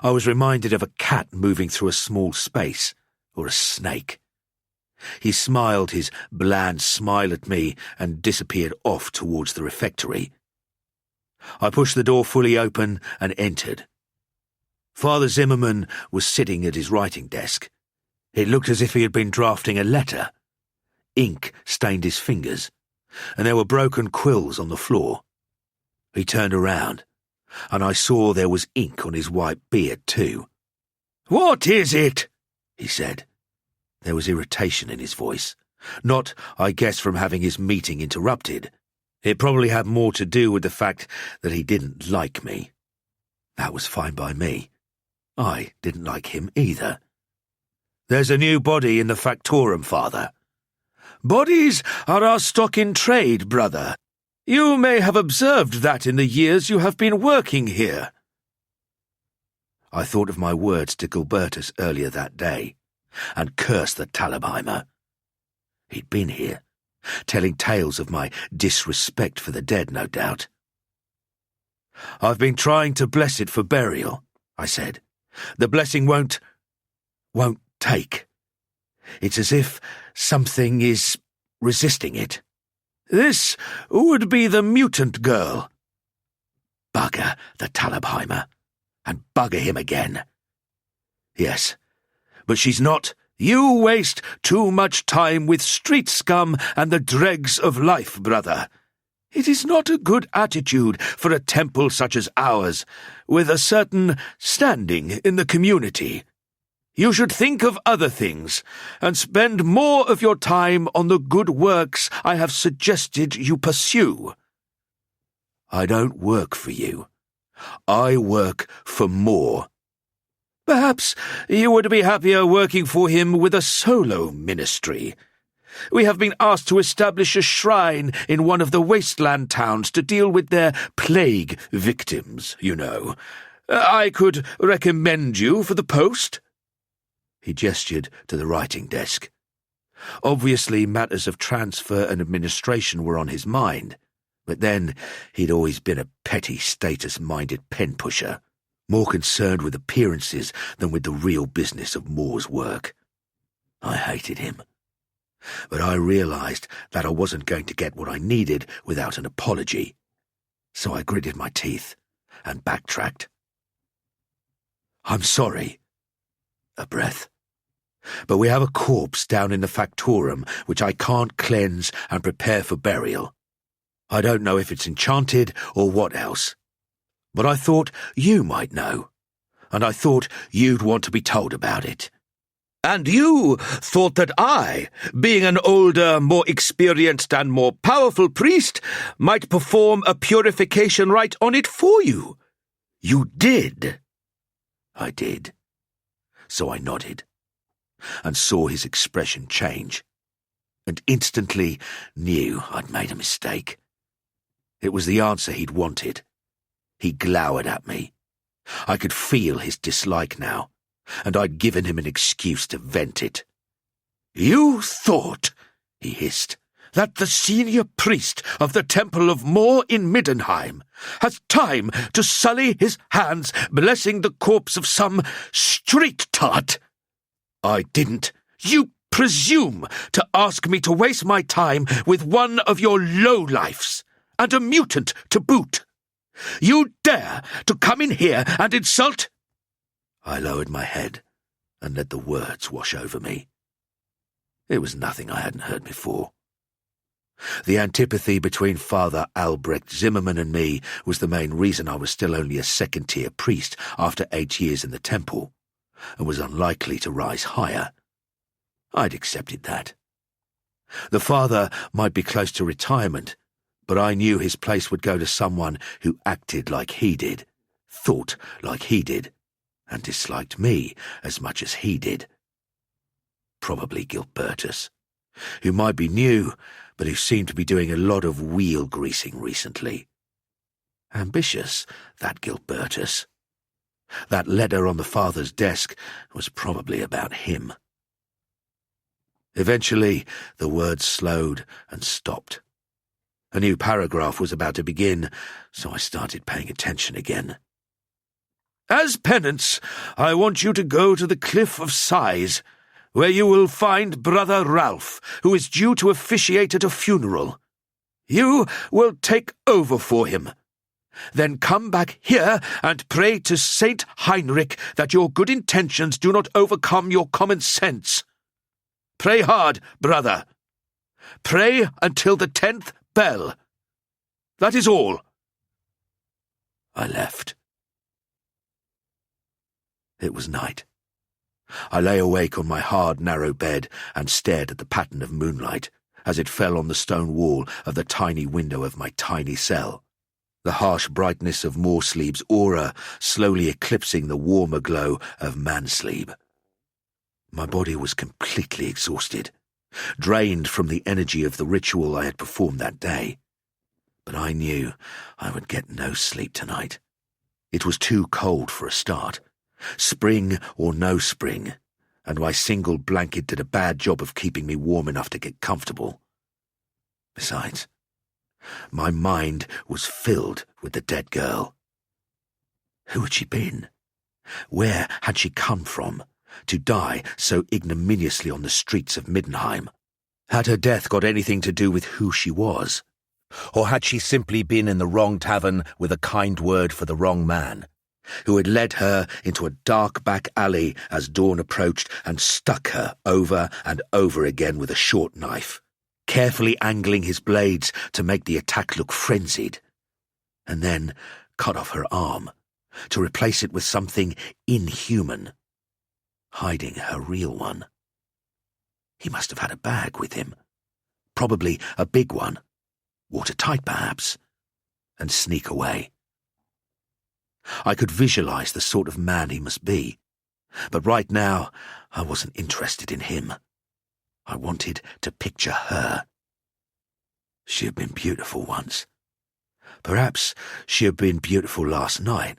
I was reminded of a cat moving through a small space, or a snake. He smiled his bland smile at me and disappeared off towards the refectory. I pushed the door fully open and entered. Father Zimmerman was sitting at his writing desk. It looked as if he had been drafting a letter. Ink stained his fingers, and there were broken quills on the floor. He turned around, and I saw there was ink on his white beard too. "What is it?" he said. There was irritation in his voice, not, I guess, from having his meeting interrupted. It probably had more to do with the fact that he didn't like me. That was fine by me. I didn't like him either. "There's a new body in the factorum, Father." "Bodies are our stock in trade, brother. You may have observed that in the years you have been working here." I thought of my words to Gilbertus earlier that day, and cursed the Talabheimer. He'd been here, telling tales of my disrespect for the dead, no doubt. "I've been trying to bless it for burial," I said. "The blessing won't take. It's as if something is resisting it. This would be the mutant girl." Bugger the Talabheimer, and bugger him again. "Yes, but she's not. You waste too much time with street scum and the dregs of life, brother. It is not a good attitude for a temple such as ours, with a certain standing in the community. You should think of other things, and spend more of your time on the good works I have suggested you pursue." "I don't work for you. I work for Morr." "Perhaps you would be happier working for him with a solo ministry. We have been asked to establish a shrine in one of the wasteland towns to deal with their plague victims, you know. I could recommend you for the post." He gestured to the writing desk. Obviously matters of transfer and administration were on his mind, but then he'd always been a petty, status-minded pen-pusher, more concerned with appearances than with the real business of Morr's work. I hated him. But I realized that I wasn't going to get what I needed without an apology, so I gritted my teeth and backtracked. "I'm sorry." A breath. "But we have a corpse down in the factorum which I can't cleanse and prepare for burial. I don't know if it's enchanted or what else. But I thought you might know, and I thought you'd want to be told about it." "And you thought that I, being an older, more experienced and more powerful priest, might perform a purification rite on it for you. You did." I did. So I nodded, and saw his expression change, and instantly knew I'd made a mistake. It was the answer he'd wanted. He glowered at me. I could feel his dislike now, and I'd given him an excuse to vent it. "You thought," he hissed, "that the senior priest of the Temple of Morr in Middenheim has time to sully his hands blessing the corpse of some street tart? I didn't. You presume to ask me to waste my time with one of your lowlifes, and a mutant to boot. You dare to come in here and insult—" I lowered my head and let the words wash over me. It was nothing I hadn't heard before. The antipathy between Father Albrecht Zimmerman and me was the main reason I was still only a second-tier priest after 8 years in the temple, and was unlikely to rise higher. I'd accepted that. The father might be close to retirement, but I knew his place would go to someone who acted like he did, thought like he did, and disliked me as much as he did. Probably Gilbertus, who might be new, but who seemed to be doing a lot of wheel greasing recently. Ambitious, that Gilbertus. That letter on the father's desk was probably about him. Eventually, the words slowed and stopped. A new paragraph was about to begin, so I started paying attention again. As penance, I want you to go to the Cliff of Sighs, where you will find Brother Ralph, who is due to officiate at a funeral. You will take over for him. Then come back here and pray to Saint Heinrich that your good intentions do not overcome your common sense. Pray hard, brother. Pray until the 10th bell. That is all. I left. It was night. I lay awake on my hard, narrow bed and stared at the pattern of moonlight as it fell on the stone wall of the tiny window of my tiny cell, the harsh brightness of Morrsleeb's aura slowly eclipsing the warmer glow of Mansleeb. My body was completely exhausted, drained from the energy of the ritual I had performed that day. But I knew I would get no sleep tonight. It was too cold for a start. Spring or no spring, and my single blanket did a bad job of keeping me warm enough to get comfortable. Besides, my mind was filled with the dead girl. Who had she been? Where had she come from, to die so ignominiously on the streets of Middenheim? Had her death got anything to do with who she was? Or had she simply been in the wrong tavern with a kind word for the wrong man, who had led her into a dark back alley as dawn approached and stuck her over and over again with a short knife, carefully angling his blades to make the attack look frenzied, and then cut off her arm to replace it with something inhuman, hiding her real one. He must have had a bag with him, probably a big one, watertight perhaps, and sneak away. I could visualize the sort of man he must be, but right now I wasn't interested in him. I wanted to picture her. She had been beautiful once. Perhaps she had been beautiful last night.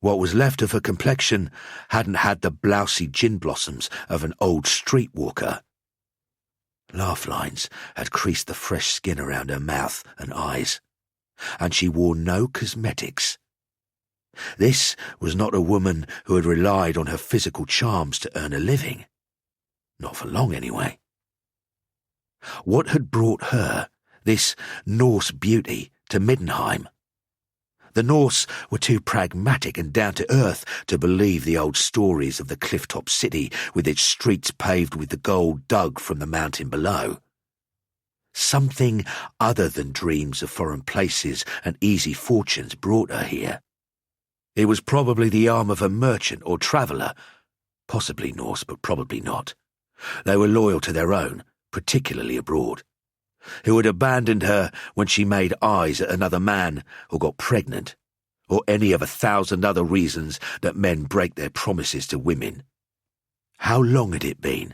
What was left of her complexion hadn't had the blousy gin blossoms of an old streetwalker. Laugh lines had creased the fresh skin around her mouth and eyes, and she wore no cosmetics. This was not a woman who had relied on her physical charms to earn a living. Not for long, anyway. What had brought her, this Norse beauty, to Middenheim? The Norse were too pragmatic and down-to-earth to believe the old stories of the cliff-top city with its streets paved with the gold dug from the mountain below. Something other than dreams of foreign places and easy fortunes brought her here. It was probably the arm of a merchant or traveller, possibly Norse, but probably not. They were loyal to their own, particularly abroad, who had abandoned her when she made eyes at another man or got pregnant, or any of 1,000 other reasons that men break their promises to women. How long had it been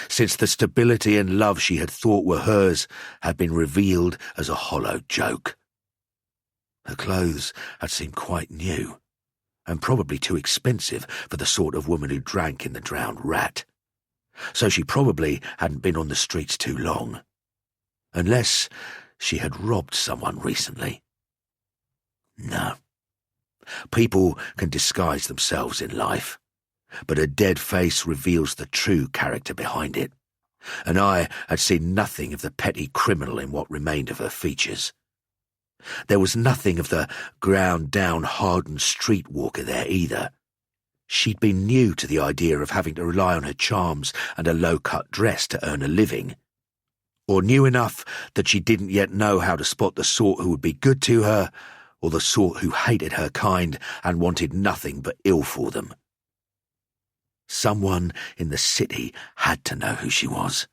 since the stability and love she had thought were hers had been revealed as a hollow joke? Her clothes had seemed quite new, and probably too expensive for the sort of woman who drank in the Drowned Rat. So she probably hadn't been on the streets too long, unless she had robbed someone recently. No. People can disguise themselves in life, but a dead face reveals the true character behind it, and I had seen nothing of the petty criminal in what remained of her features. There was nothing of the ground-down, hardened streetwalker there either. She'd been new to the idea of having to rely on her charms and a low-cut dress to earn a living, or knew enough that she didn't yet know how to spot the sort who would be good to her, or the sort who hated her kind and wanted nothing but ill for them. Someone in the city had to know who she was,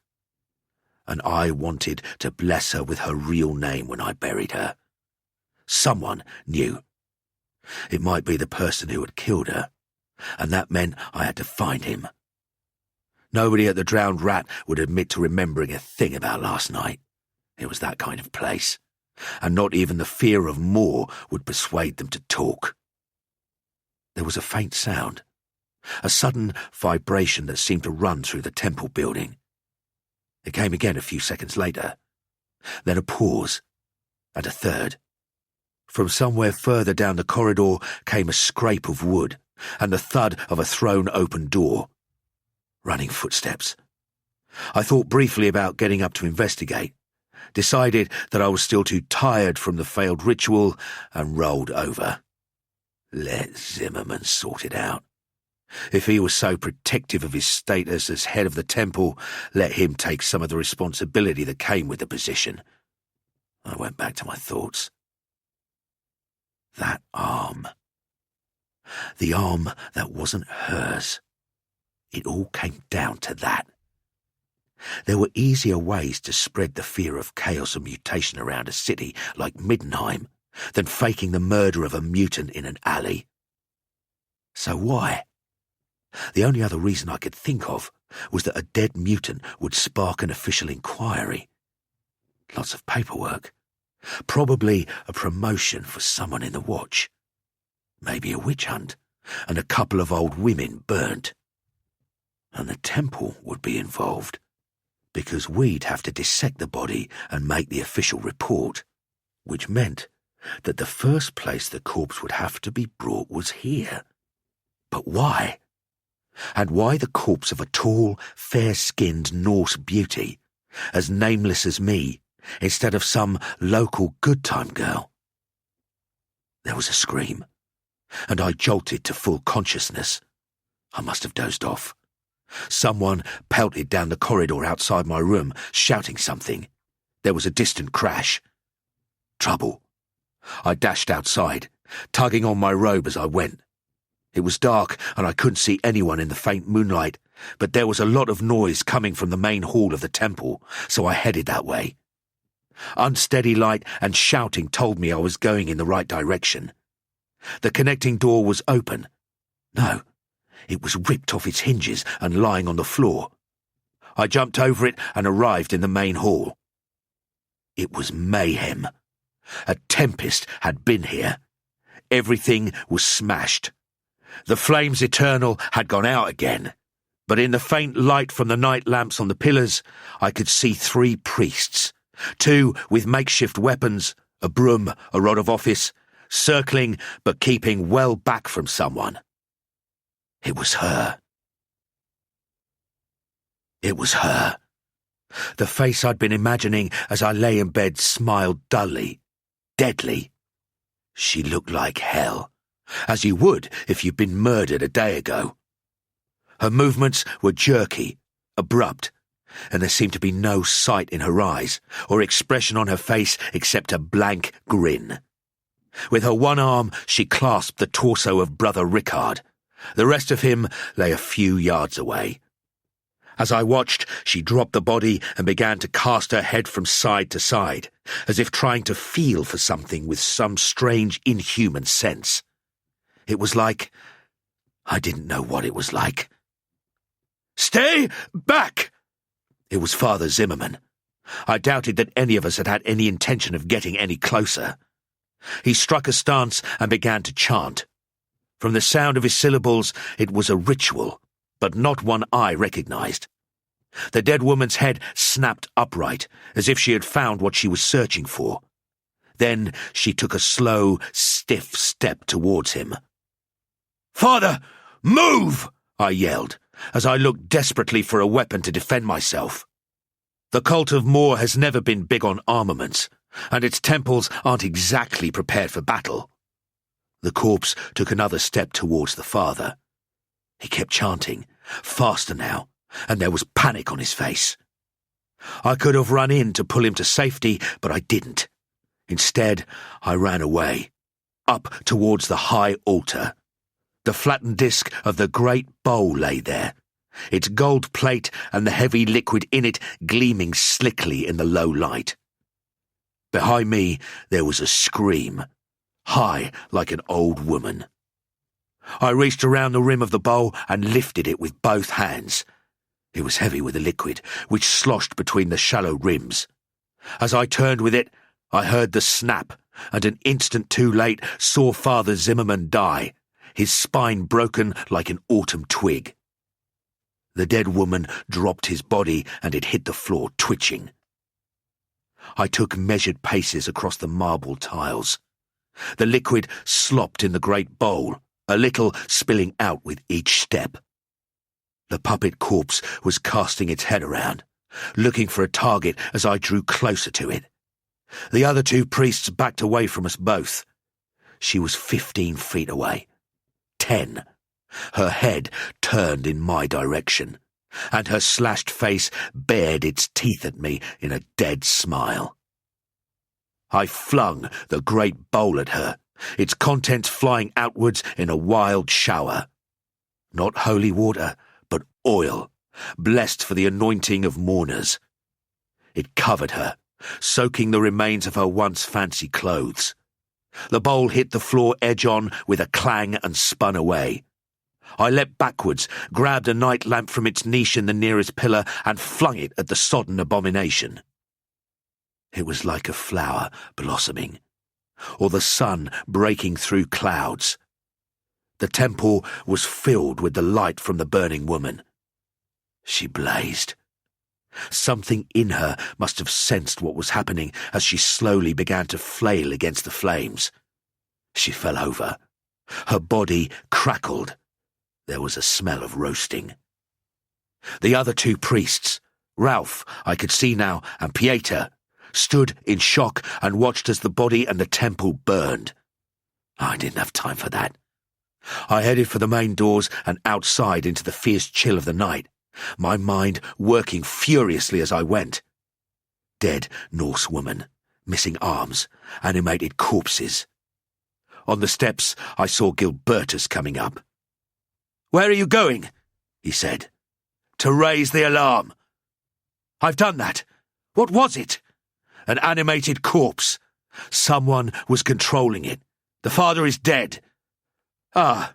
and I wanted to bless her with her real name when I buried her. Someone knew. It might be the person who had killed her, and that meant I had to find him. Nobody at the Drowned Rat would admit to remembering a thing about last night. It was that kind of place, and not even the fear of Morr would persuade them to talk. There was a faint sound, a sudden vibration that seemed to run through the temple building. It came again a few seconds later, then a pause, and a third. From somewhere further down the corridor came a scrape of wood and the thud of a thrown-open door. Running footsteps. I thought briefly about getting up to investigate, decided that I was still too tired from the failed ritual, and rolled over. Let Zimmerman sort it out. If he was so protective of his status as head of the temple, let him take some of the responsibility that came with the position. I went back to my thoughts. That arm. The arm that wasn't hers. It all came down to that. There were easier ways to spread the fear of chaos and mutation around a city like Middenheim than faking the murder of a mutant in an alley. So why? The only other reason I could think of was that a dead mutant would spark an official inquiry. Lots of paperwork. Probably a promotion for someone in the watch. Maybe a witch hunt, and a couple of old women burnt. And the temple would be involved, because we'd have to dissect the body and make the official report, which meant that the first place the corpse would have to be brought was here. But why? And why the corpse of a tall, fair-skinned Norse beauty, as nameless as me, instead of some local good-time girl? There was a scream, and I jolted to full consciousness. I must have dozed off. Someone pelted down the corridor outside my room, shouting something. There was a distant crash. Trouble. I dashed outside, tugging on my robe as I went. It was dark and I couldn't see anyone in the faint moonlight, but there was a lot of noise coming from the main hall of the temple, so I headed that way. Unsteady light and shouting told me I was going in the right direction. The connecting door was open. No, it was ripped off its hinges and lying on the floor. I jumped over it and arrived in the main hall. It was mayhem. A tempest had been here. Everything was smashed. The flames eternal had gone out again, but in the faint light from the night lamps on the pillars, I could see 3 priests, 2 with makeshift weapons, a broom, a rod of office, circling but keeping well back from someone. It was her. It was her. The face I'd been imagining as I lay in bed smiled dully, deadly. She looked like hell, as you would if you'd been murdered a day ago. Her movements were jerky, abrupt, and there seemed to be no sight in her eyes or expression on her face except a blank grin. With her one arm, she clasped the torso of Brother Rickard. The rest of him lay a few yards away. As I watched, she dropped the body and began to cast her head from side to side, as if trying to feel for something with some strange inhuman sense. It was like... I didn't know what it was like. "Stay back!" It was Father Zimmerman. I doubted that any of us had had any intention of getting any closer. He struck a stance and began to chant. From the sound of his syllables, it was a ritual, but not one I recognized. The dead woman's head snapped upright, as if she had found what she was searching for. Then she took a slow, stiff step towards him. "Father, move!" I yelled, as I looked desperately for a weapon to defend myself. The cult of Morr has never been big on armaments, and its temples aren't exactly prepared for battle. The corpse took another step towards the father. He kept chanting, faster now, and there was panic on his face. I could have run in to pull him to safety, but I didn't. Instead, I ran away, up towards the high altar. The flattened disc of the great bowl lay there, its gold plate and the heavy liquid in it gleaming slickly in the low light. Behind me there was a scream, high like an old woman. I reached around the rim of the bowl and lifted it with both hands. It was heavy with the liquid, which sloshed between the shallow rims. As I turned with it, I heard the snap, and an instant too late saw Father Zimmerman die, his spine broken like an autumn twig. The dead woman dropped his body and it hit the floor, twitching. I took measured paces across the marble tiles. The liquid slopped in the great bowl, a little spilling out with each step. The puppet corpse was casting its head around, looking for a target as I drew closer to it. The other two priests backed away from us both. She was 15 feet away. 10. Her head turned in my direction, and her slashed face bared its teeth at me in a dead smile. I flung the great bowl at her, its contents flying outwards in a wild shower. Not holy water, but oil, blessed for the anointing of mourners. It covered her, soaking the remains of her once fancy clothes. The bowl hit the floor edge-on with a clang and spun away. I leapt backwards, grabbed a night lamp from its niche in the nearest pillar, and flung it at the sodden abomination. It was like a flower blossoming, or the sun breaking through clouds. The temple was filled with the light from the burning woman. She blazed. Something in her must have sensed what was happening as she slowly began to flail against the flames. She fell over. Her body crackled. There was a smell of roasting. The other two priests, Ralph, I could see now, and Pieter, stood in shock and watched as the body and the temple burned. I didn't have time for that. I headed for the main doors and outside into the fierce chill of the night, my mind working furiously as I went. Dead Norse woman, missing arms, animated corpses. On the steps I saw Gilbertus coming up. "Where are you going?" he said. "To raise the alarm." "I've done that. What was it?" "An animated corpse. Someone was controlling it. The father is dead." "Ah."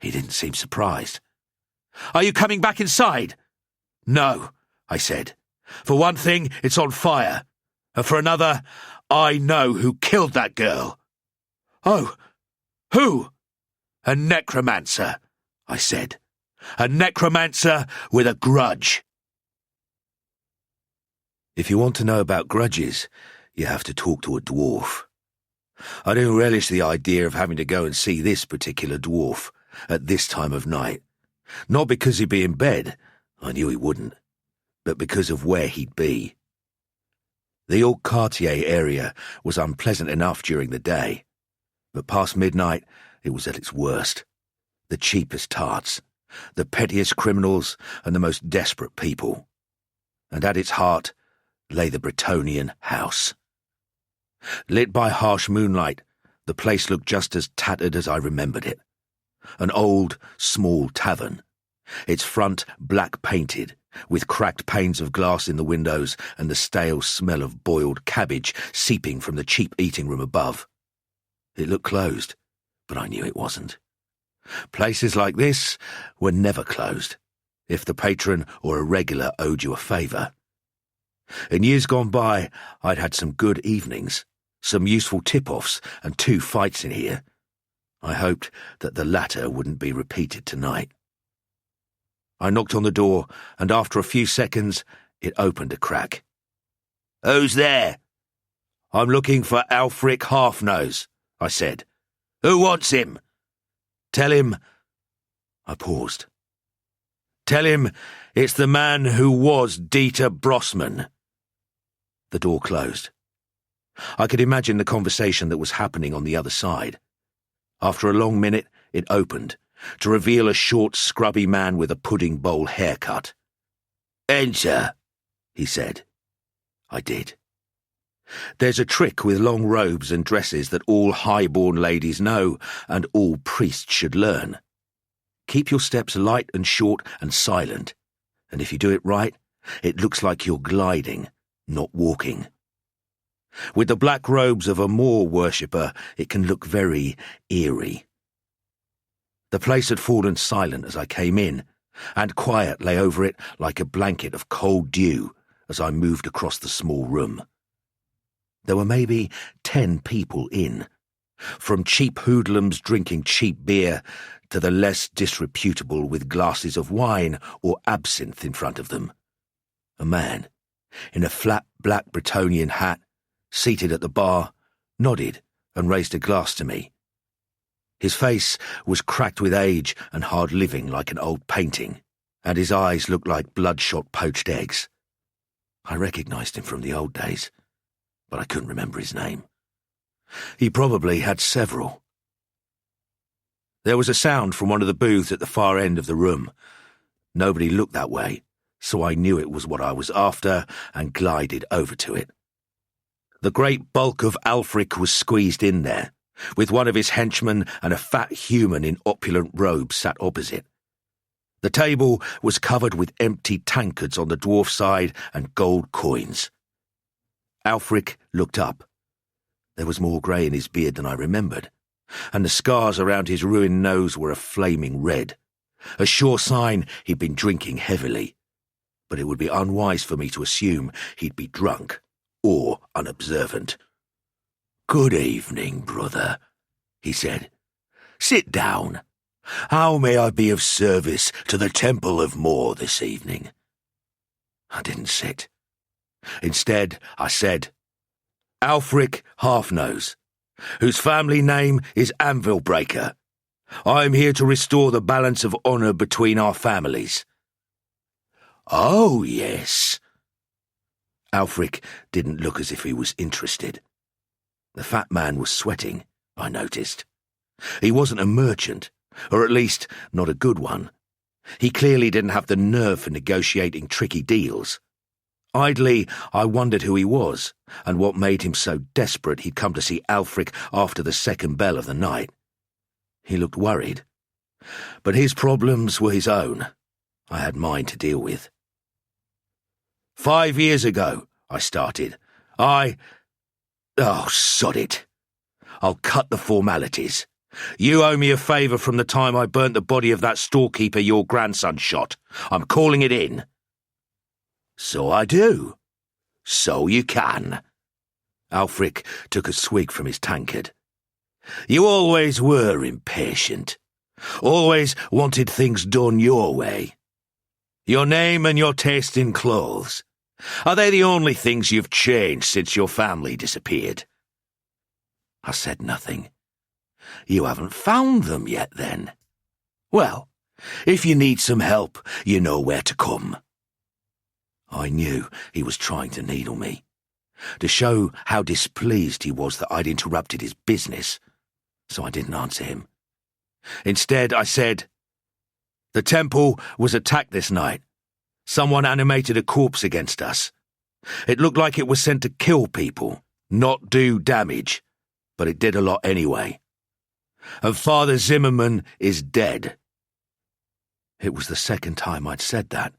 He didn't seem surprised. "Are you coming back inside?" "No," I said. "For one thing, it's on fire. And for another, I know who killed that girl." "Oh, who?" "A necromancer," I said. "A necromancer with a grudge." If you want to know about grudges, you have to talk to a dwarf. I didn't relish the idea of having to go and see this particular dwarf at this time of night. Not because he'd be in bed, I knew he wouldn't, but because of where he'd be. The old Cartier area was unpleasant enough during the day, but past midnight it was at its worst. The cheapest tarts, the pettiest criminals, and the most desperate people. And at its heart lay the Bretonian house. Lit by harsh moonlight, the place looked just as tattered as I remembered it. An old, small tavern, its front black-painted, with cracked panes of glass in the windows and the stale smell of boiled cabbage seeping from the cheap eating room above. It looked closed, but I knew it wasn't. Places like this were never closed, if the patron or a regular owed you a favour. In years gone by, I'd had some good evenings, some useful tip-offs and 2 fights in here. I hoped that the latter wouldn't be repeated tonight. I knocked on the door, and after a few seconds, it opened a crack. "Who's there?" "I'm looking for Ulfric Halfnose," I said. "Who wants him?" "Tell him—" I paused. "Tell him it's the man who was Dieter Brossman." The door closed. I could imagine the conversation that was happening on the other side. After a long minute, it opened, to reveal a short, scrubby man with a pudding bowl haircut. "Enter," he said. I did. There's a trick with long robes and dresses that all high-born ladies know, and all priests should learn. Keep your steps light and short and silent, and if you do it right, it looks like you're gliding, not walking. With the black robes of a Morr worshipper, it can look very eerie. The place had fallen silent as I came in, and quiet lay over it like a blanket of cold dew as I moved across the small room. There were maybe 10 people in, From cheap hoodlums drinking cheap beer to the less disreputable with glasses of wine or absinthe in front of them. A man, in a flat black Bretonian hat, seated at the bar, nodded and raised a glass to me. His face was cracked with age and hard living like an old painting, and his eyes looked like bloodshot poached eggs. I recognized him from the old days, but I couldn't remember his name. He probably had several. There was a sound from one of the booths at the far end of the room. Nobody looked that way, so I knew it was what I was after and glided over to it. The great bulk of Ulric was squeezed in there, with one of his henchmen and a fat human in opulent robes sat opposite. The table was covered with empty tankards on the dwarf side and gold coins. Ulric looked up. There was more grey in his beard than I remembered, and the scars around his ruined nose were a flaming red, a sure sign he'd been drinking heavily. But it would be unwise for me to assume he'd be drunk or unobservant. "Good evening, brother," he said. "Sit down. How may I be of service to the Temple of Morr this evening?" I didn't sit. Instead, I said, "Ulric Halfnose, whose family name is Anvil Breaker. I am here to restore the balance of honour between our families." "Oh, yes." Ulric didn't look as if he was interested. The fat man was sweating, I noticed. He wasn't a merchant, or at least not a good one. He clearly didn't have the nerve for negotiating tricky deals. Idly, I wondered who he was, and what made him so desperate he'd come to see Ulric after the second bell of the night. He looked worried. But his problems were his own. I had mine to deal with. 5 years ago, I started. Oh, sod it. I'll cut the formalities. You owe me a favour from the time I burnt the body of that storekeeper your grandson shot. I'm calling it in. So I do. So you can. Ulric took a swig from his tankard. You always were impatient. Always wanted things done your way. Your name and your taste in clothes. Are they the only things you've changed since your family disappeared? I said nothing. You haven't found them yet, then? Well, if you need some help, you know where to come. I knew he was trying to needle me, to show how displeased he was that I'd interrupted his business, so I didn't answer him. Instead, I said, "The temple was attacked this night. Someone animated a corpse against us. It looked like it was sent to kill people, not do damage, but it did a lot anyway. And Father Zimmerman is dead." It was the second time I'd said that,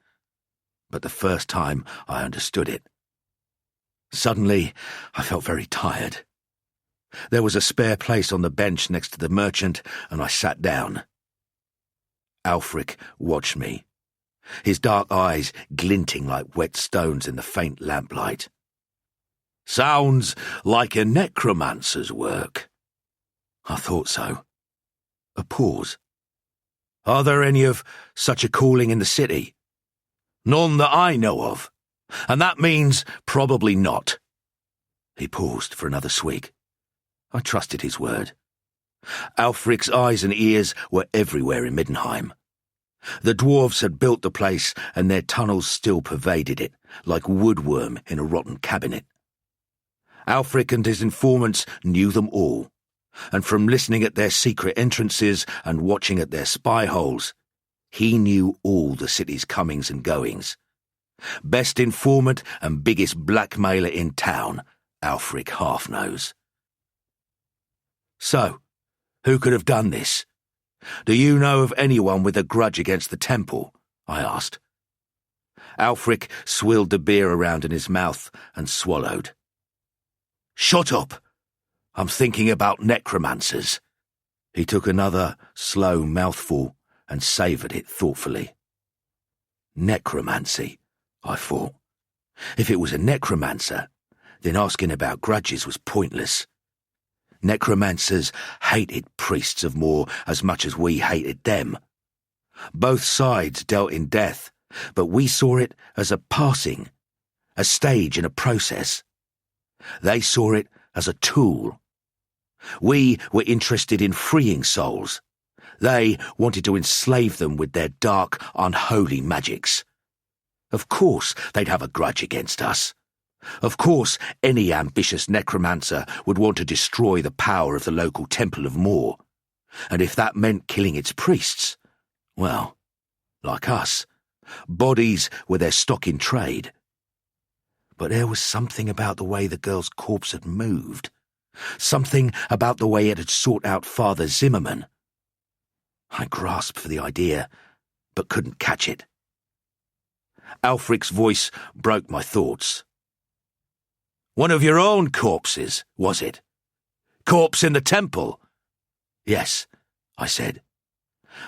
but the first time I understood it. Suddenly, I felt very tired. There was a spare place on the bench next to the merchant, and I sat down. Ulric watched me, his dark eyes glinting like wet stones in the faint lamplight. "Sounds like a necromancer's work." I thought so. A pause. "Are there any of such a calling in the city?" "None that I know of, and that means probably not." He paused for another swig. I trusted his word. Ulric's eyes and ears were everywhere in Middenheim. The dwarves had built the place, and their tunnels still pervaded it, like woodworm in a rotten cabinet. Ulric and his informants knew them all, and from listening at their secret entrances and watching at their spy holes, he knew all the city's comings and goings. Best informant and biggest blackmailer in town, Ulric Halfnose. "So, who could have done this? Do you know of anyone with a grudge against the temple?" I asked. Ulric swilled the beer around in his mouth and swallowed. "Shut up! I'm thinking about necromancers." He took another slow mouthful and savoured it thoughtfully. Necromancy, I thought. If it was a necromancer, then asking about grudges was pointless. Necromancers hated priests of Morr as much as we hated them. Both sides dealt in death, but we saw it as a passing, a stage in a process. They saw it as a tool. We were interested in freeing souls. They wanted to enslave them with their dark, unholy magics. Of course they'd have a grudge against us. Of course any ambitious necromancer would want to destroy the power of the local temple of Morr. And if that meant killing its priests, well, like us, bodies were their stock in trade. But there was something about the way the girl's corpse had moved. Something about the way it had sought out Father Zimmerman. I grasped for the idea, but couldn't catch it. Ulric's voice broke my thoughts. "One of your own corpses, was it? Corpse in the temple?" "Yes," I said.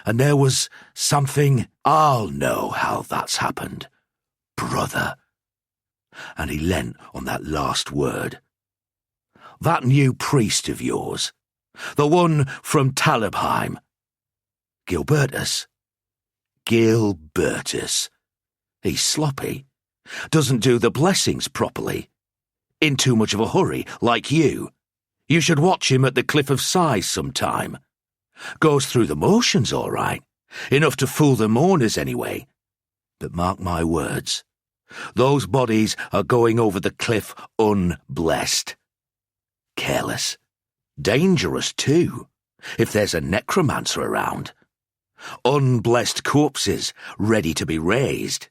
"And there was something—" "I'll know how that's happened, brother." And he leant on that last word. "That new priest of yours, the one from Talabheim, Gilbertus. Gilbertus. He's sloppy. Doesn't do the blessings properly. In too much of a hurry, like you. You should watch him at the Cliff of Sighs sometime. Goes through the motions all right. Enough to fool the mourners anyway. But mark my words. Those bodies are going over the cliff unblessed. Careless. Dangerous, too, if there's a necromancer around. Unblessed corpses ready to be raised.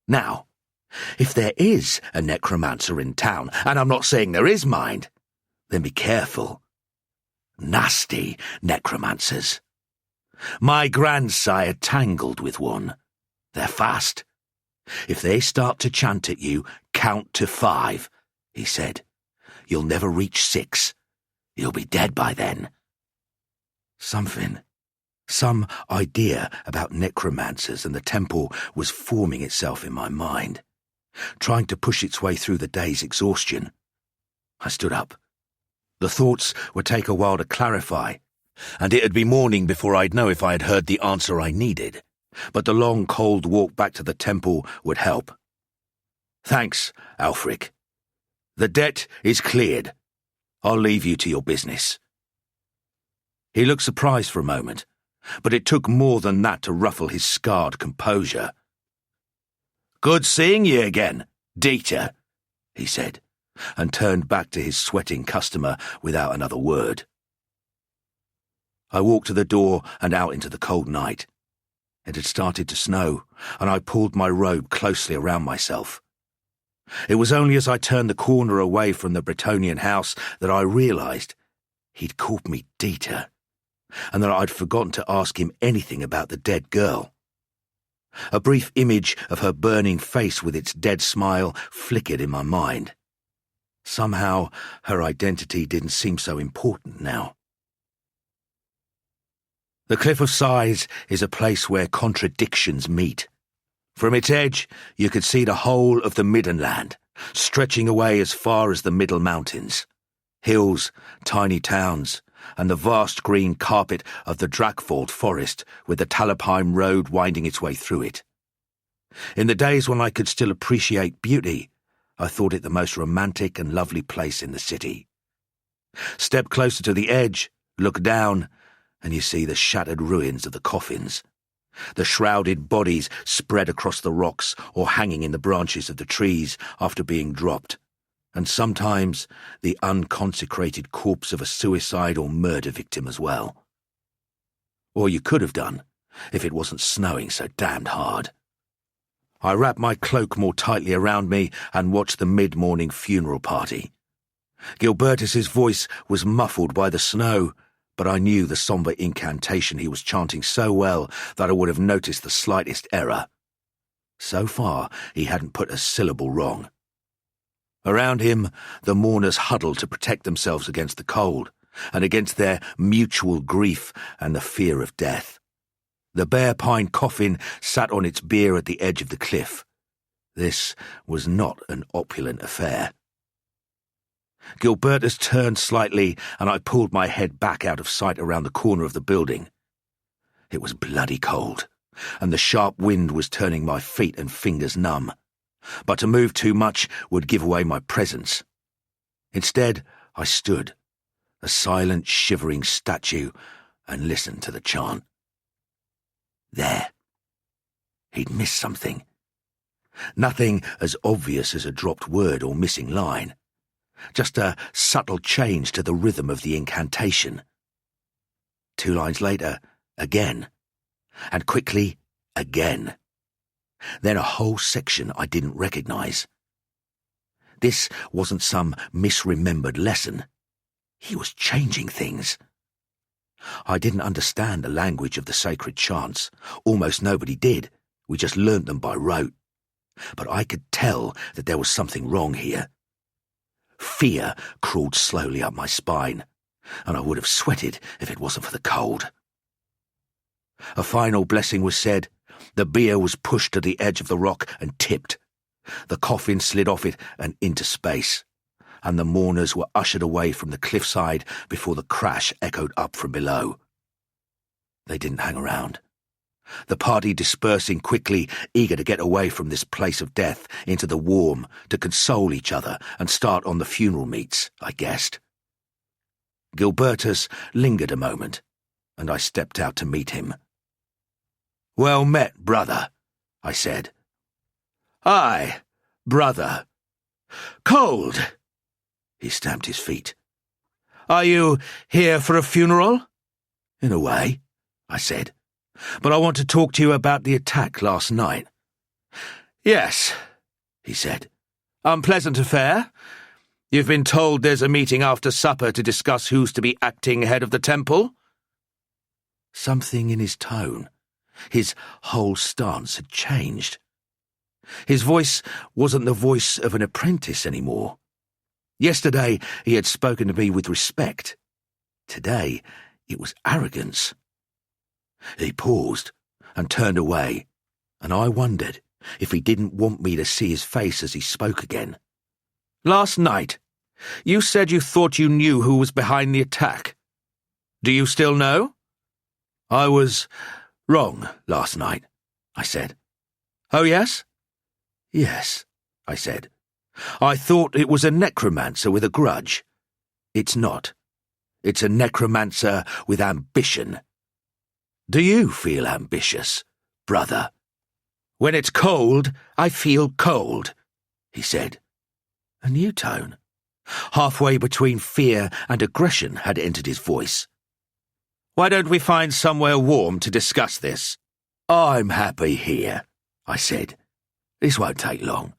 Now, if there is a necromancer in town, and I'm not saying there is, mind, then be careful. Nasty necromancers. My grandsire tangled with one. They're fast. If they start to chant at you, count to 5, he said. You'll never reach 6. You'll be dead by then. Some idea about necromancers and the temple was forming itself in my mind, trying to push its way through the day's exhaustion. I stood up. The thoughts would take a while to clarify, and it'd be morning before I'd know if I had heard the answer I needed, but the long, cold walk back to the temple would help. "Thanks, Ulric. The debt is cleared. I'll leave you to your business." He looked surprised for a moment, but it took more than that to ruffle his scarred composure. "Good seeing ye again, Dieter," he said, and turned back to his sweating customer without another word. I walked to the door and out into the cold night. It had started to snow, and I pulled my robe closely around myself. It was only as I turned the corner away from the Bretonnian house that I realized he'd called me Dieter, and that I'd forgotten to ask him anything about the dead girl. A brief image of her burning face with its dead smile flickered in my mind. Somehow, her identity didn't seem so important now. The Cliff of Sighs is a place where contradictions meet. From its edge, you could see the whole of the Middenland, stretching away as far as the Middle Mountains. Hills, tiny towns, and the vast green carpet of the Drakvold forest with the Talabheim road winding its way through it. In the days when I could still appreciate beauty, I thought it the most romantic and lovely place in the city. Step closer to the edge, look down, and you see the shattered ruins of the coffins, the shrouded bodies spread across the rocks or hanging in the branches of the trees after being dropped, and sometimes the unconsecrated corpse of a suicide or murder victim as well. Or you could have done, if it wasn't snowing so damned hard. I wrapped my cloak more tightly around me and watched the mid-morning funeral party. Gilbertus's voice was muffled by the snow, but I knew the sombre incantation he was chanting so well that I would have noticed the slightest error. So far, he hadn't put a syllable wrong. Around him, the mourners huddled to protect themselves against the cold, and against their mutual grief and the fear of death. The bare pine coffin sat on its bier at the edge of the cliff. This was not an opulent affair. Gilbertus turned slightly, and I pulled my head back out of sight around the corner of the building. It was bloody cold, and the sharp wind was turning my feet and fingers numb. But to move too much would give away my presence. Instead, I stood, a silent, shivering statue, and listened to the chant. There. He'd missed something. Nothing as obvious as a dropped word or missing line. Just a subtle change to the rhythm of the incantation. 2 lines later, again. And quickly, again. Then a whole section I didn't recognize. This wasn't some misremembered lesson. He was changing things. I didn't understand the language of the sacred chants. Almost nobody did. We just learnt them by rote. But I could tell that there was something wrong here. Fear crawled slowly up my spine, and I would have sweated if it wasn't for the cold. A final blessing was said. The bier was pushed to the edge of the rock and tipped. The coffin slid off it and into space, and the mourners were ushered away from the cliffside before the crash echoed up from below. They didn't hang around. The party dispersing quickly, eager to get away from this place of death into the warm, to console each other and start on the funeral meets, I guessed. Gilbertus lingered a moment, and I stepped out to meet him. "Well met, brother," I said. "Aye, brother. Cold." He stamped his feet. "Are you here for a funeral?" "In a way," I said. "But I want to talk to you about the attack last night." "Yes," he said. "Unpleasant affair. You've been told there's a meeting after supper to discuss who's to be acting head of the temple?" Something in his tone, his whole stance had changed. His voice wasn't the voice of an apprentice anymore. Yesterday he had spoken to me with respect. Today it was arrogance. He paused and turned away, and I wondered if he didn't want me to see his face as he spoke again. "Last night, you said you thought you knew who was behind the attack. Do you still know?" "I was wrong last night," I said. "Oh, yes?" "Yes," I said. "I thought it was a necromancer with a grudge. It's not. It's a necromancer with ambition. Do you feel ambitious, brother?" "When it's cold, I feel cold," he said. A new tone, halfway between fear and aggression, had entered his voice. "Why don't we find somewhere warm to discuss this?" "I'm happy here," I said. "This won't take long.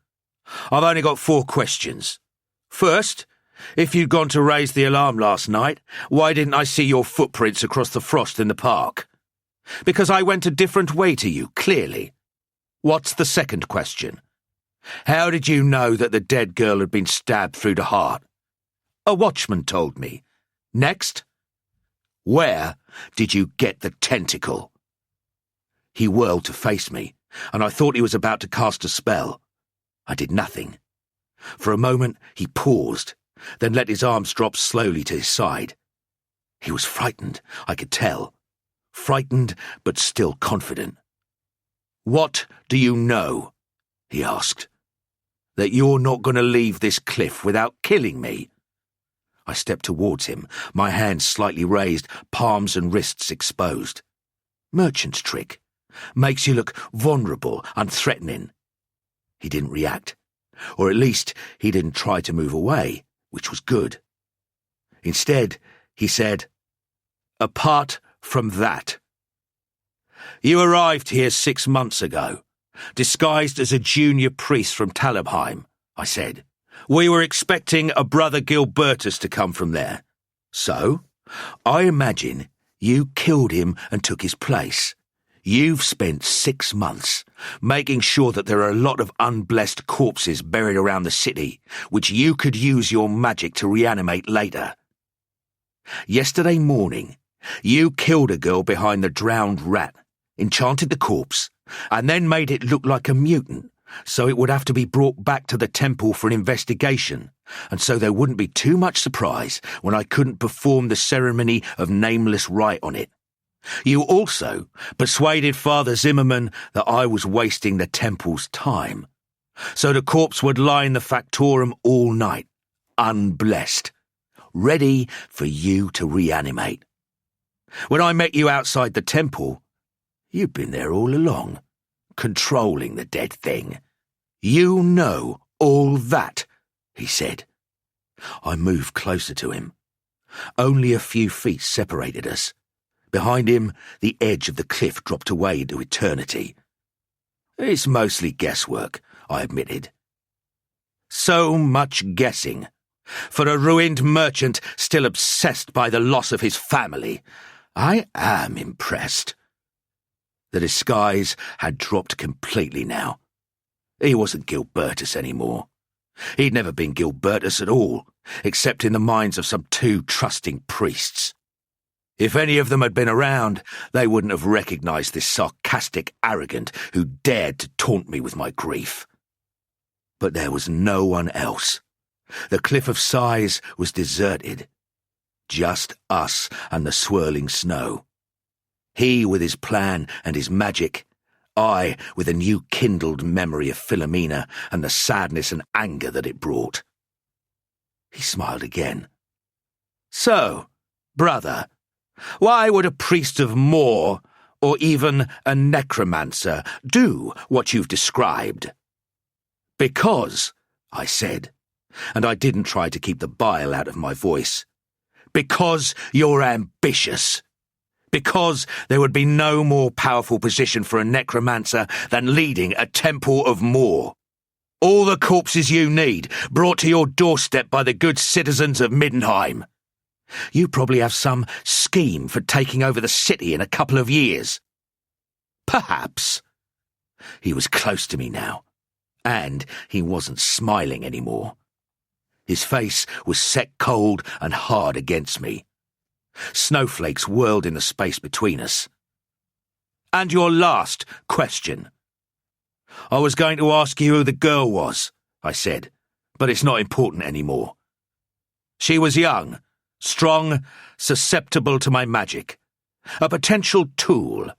I've only got 4 questions. First, if you'd gone to raise the alarm last night, why didn't I see your footprints across the frost in the park? Because I went a different way to you, clearly. What's the second question? How did you know that the dead girl had been stabbed through the heart? A watchman told me. Next, where did you get the tentacle?" He whirled to face me, and I thought he was about to cast a spell. I did nothing. For a moment he paused, then let his arms drop slowly to his side. He was frightened, I could tell. Frightened, but still confident. "What do you know?" he asked. "That you're not going to leave this cliff without killing me?" I stepped towards him, my hands slightly raised, palms and wrists exposed. Merchant's trick. Makes you look vulnerable, unthreatening. He didn't react, or at least he didn't try to move away, which was good. Instead, he said, "Apart from that. You arrived here 6 months ago, disguised as a junior priest from Talabheim," I said. "We were expecting a brother Gilbertus to come from there. So, I imagine you killed him and took his place. You've spent 6 months making sure that there are a lot of unblessed corpses buried around the city, which you could use your magic to reanimate later. Yesterday morning, you killed a girl behind the drowned rat, enchanted the corpse, and then made it look like a mutant so it would have to be brought back to the temple for an investigation, and so there wouldn't be too much surprise when I couldn't perform the ceremony of nameless rite on it. You also persuaded Father Zimmerman that I was wasting the temple's time, so the corpse would lie in the factorum all night, unblessed, ready for you to reanimate. When I met you outside the temple, you'd been there all along, controlling the dead thing. You know all that, he said. I moved closer to him. Only a few feet separated us. Behind him, the edge of the cliff dropped away into eternity. It's mostly guesswork, I admitted. So much guessing. For a ruined merchant still obsessed by the loss of his family, I am impressed. The disguise had dropped completely now. He wasn't Gilbertus anymore. He'd never been Gilbertus at all, except in the minds of some 2 trusting priests. If any of them had been around, they wouldn't have recognized this sarcastic arrogant who dared to taunt me with my grief. But there was no one else. The Cliff of Sighs was deserted. Just us and the swirling snow. He with his plan and his magic, I with a new kindled memory of Philomena and the sadness and anger that it brought. He smiled again. So, brother, why would a priest of Morr, or even a necromancer, do what you've described? Because, I said, and I didn't try to keep the bile out of my voice, because you're ambitious. Because there would be no more powerful position for a necromancer than leading a temple of Morr. All the corpses you need, brought to your doorstep by the good citizens of Middenheim. You probably have some scheme for taking over the city in a couple of years. Perhaps. He was close to me now, and he wasn't smiling anymore. His face was set cold and hard against me. Snowflakes whirled in the space between us. And your last question. I was going to ask you who the girl was, I said, but it's not important anymore. She was young, strong, susceptible to my magic. A potential tool.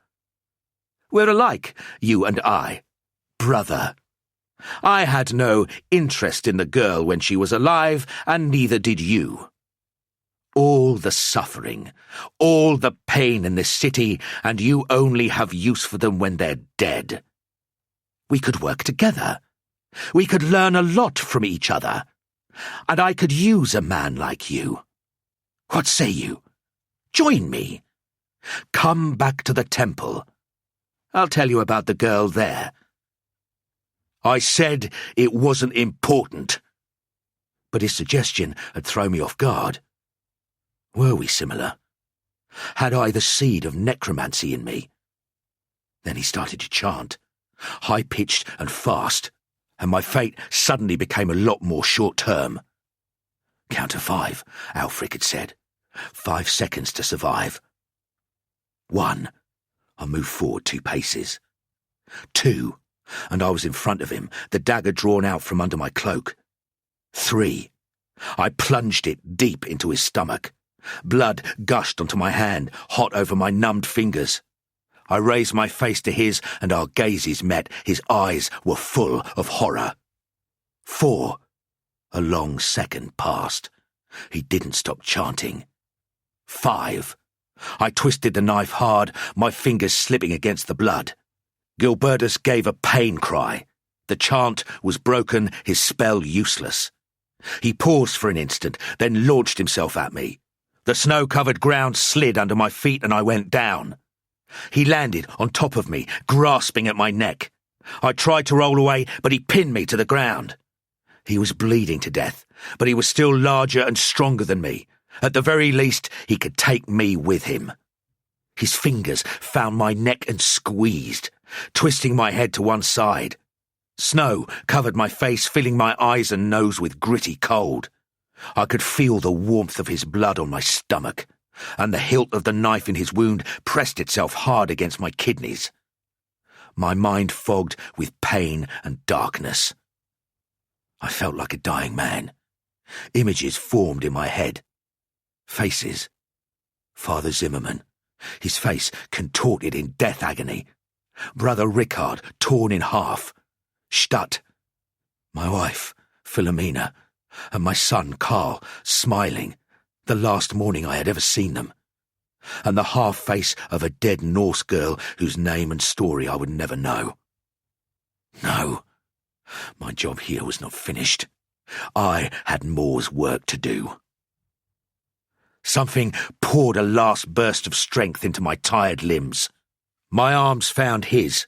We're alike, you and I, brother. I had no interest in the girl when she was alive, and neither did you. All the suffering, all the pain in this city, and you only have use for them when they're dead. We could work together. We could learn a lot from each other. And I could use a man like you. What say you? Join me. Come back to the temple. I'll tell you about the girl there. I said it wasn't important. But his suggestion had thrown me off guard. Were we similar? Had I the seed of necromancy in me? Then he started to chant, high-pitched and fast, and my fate suddenly became a lot more short-term. Count to 5, Ulric had said. 5 seconds to survive. 1. I moved forward 2 paces. 2, and I was in front of him, the dagger drawn out from under my cloak. 3. I plunged it deep into his stomach. Blood gushed onto my hand, hot over my numbed fingers. I raised my face to his, and our gazes met. His eyes were full of horror. 4. A long second passed. He didn't stop chanting. 5. I twisted the knife hard, my fingers slipping against the blood. Gilbertus gave a pain cry. The chant was broken, his spell useless. He paused for an instant, then launched himself at me. The snow-covered ground slid under my feet and I went down. He landed on top of me, grasping at my neck. I tried to roll away, but he pinned me to the ground. He was bleeding to death, but he was still larger and stronger than me. At the very least, he could take me with him. His fingers found my neck and squeezed, twisting my head to one side. Snow covered my face, filling my eyes and nose with gritty cold. I could feel the warmth of his blood on my stomach, and the hilt of the knife in his wound pressed itself hard against my kidneys. my mind fogged with pain and darkness. I felt like a dying man. Images formed in my head. Faces. Father Zimmerman, his face contorted in death agony. Brother Rickard, torn in half. Stutt. My wife, Philomena, and my son, Carl, smiling, the last morning I had ever seen them. And the half-face of a dead Norse girl whose name and story I would never know. No, my job here was not finished. I had Morr's work to do. Something poured a last burst of strength into my tired limbs. My arms found his,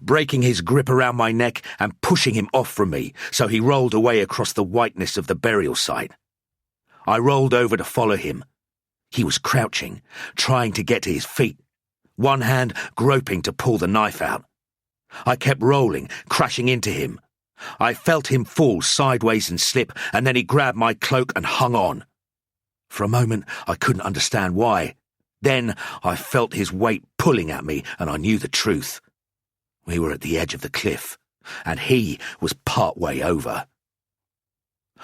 breaking his grip around my neck and pushing him off from me, so he rolled away across the whiteness of the burial site. I rolled over to follow him. He was crouching, trying to get to his feet, one hand groping to pull the knife out. I kept rolling, crashing into him. I felt him fall sideways and slip, and then he grabbed my cloak and hung on. For a moment, I couldn't understand why. Then I felt his weight pulling at me, and I knew the truth. We were at the edge of the cliff, and he was part way over.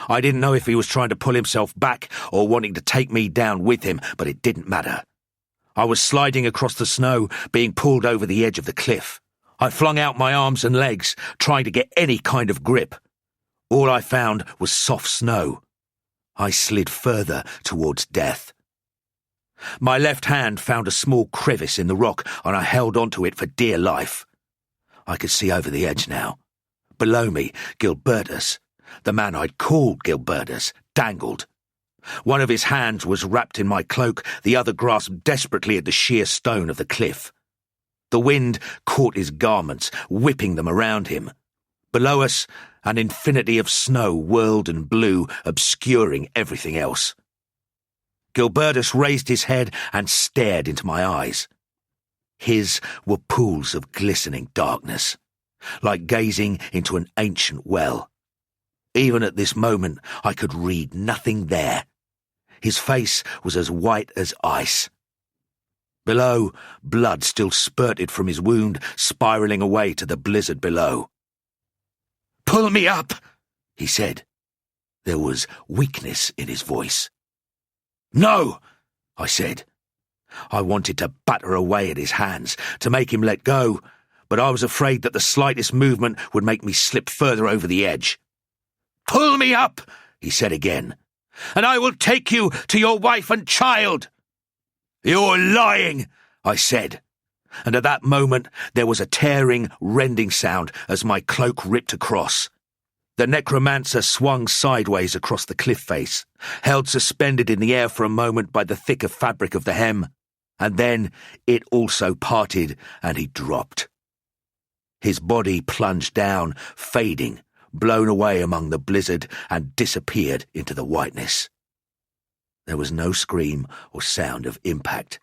I didn't know if he was trying to pull himself back or wanting to take me down with him, but it didn't matter. I was sliding across the snow, being pulled over the edge of the cliff. I flung out my arms and legs, trying to get any kind of grip. All I found was soft snow. I slid further towards death. My left hand found a small crevice in the rock, and I held onto it for dear life. I could see over the edge now. Below me, Gilbertus, the man I'd called Gilbertus, dangled. One of his hands was wrapped in my cloak, the other grasped desperately at the sheer stone of the cliff. The wind caught his garments, whipping them around him. Below us, an infinity of snow whirled and blew, obscuring everything else. Gilbertus raised his head and stared into my eyes. His were pools of glistening darkness, like gazing into an ancient well. Even at this moment, I could read nothing there. His face was as white as ice. Below, blood still spurted from his wound, spiraling away to the blizzard below. "Pull me up," he said. There was weakness in his voice. "No," I said. I wanted to batter away at his hands, to make him let go, but I was afraid that the slightest movement would make me slip further over the edge. "Pull me up," he said again, "and I will take you to your wife and child." "You're lying," I said, and at that moment there was a tearing, rending sound as my cloak ripped across. The necromancer swung sideways across the cliff face, held suspended in the air for a moment by the thicker fabric of the hem, and then it also parted and he dropped. His body plunged down, fading, blown away among the blizzard, and disappeared into the whiteness. There was no scream or sound of impact.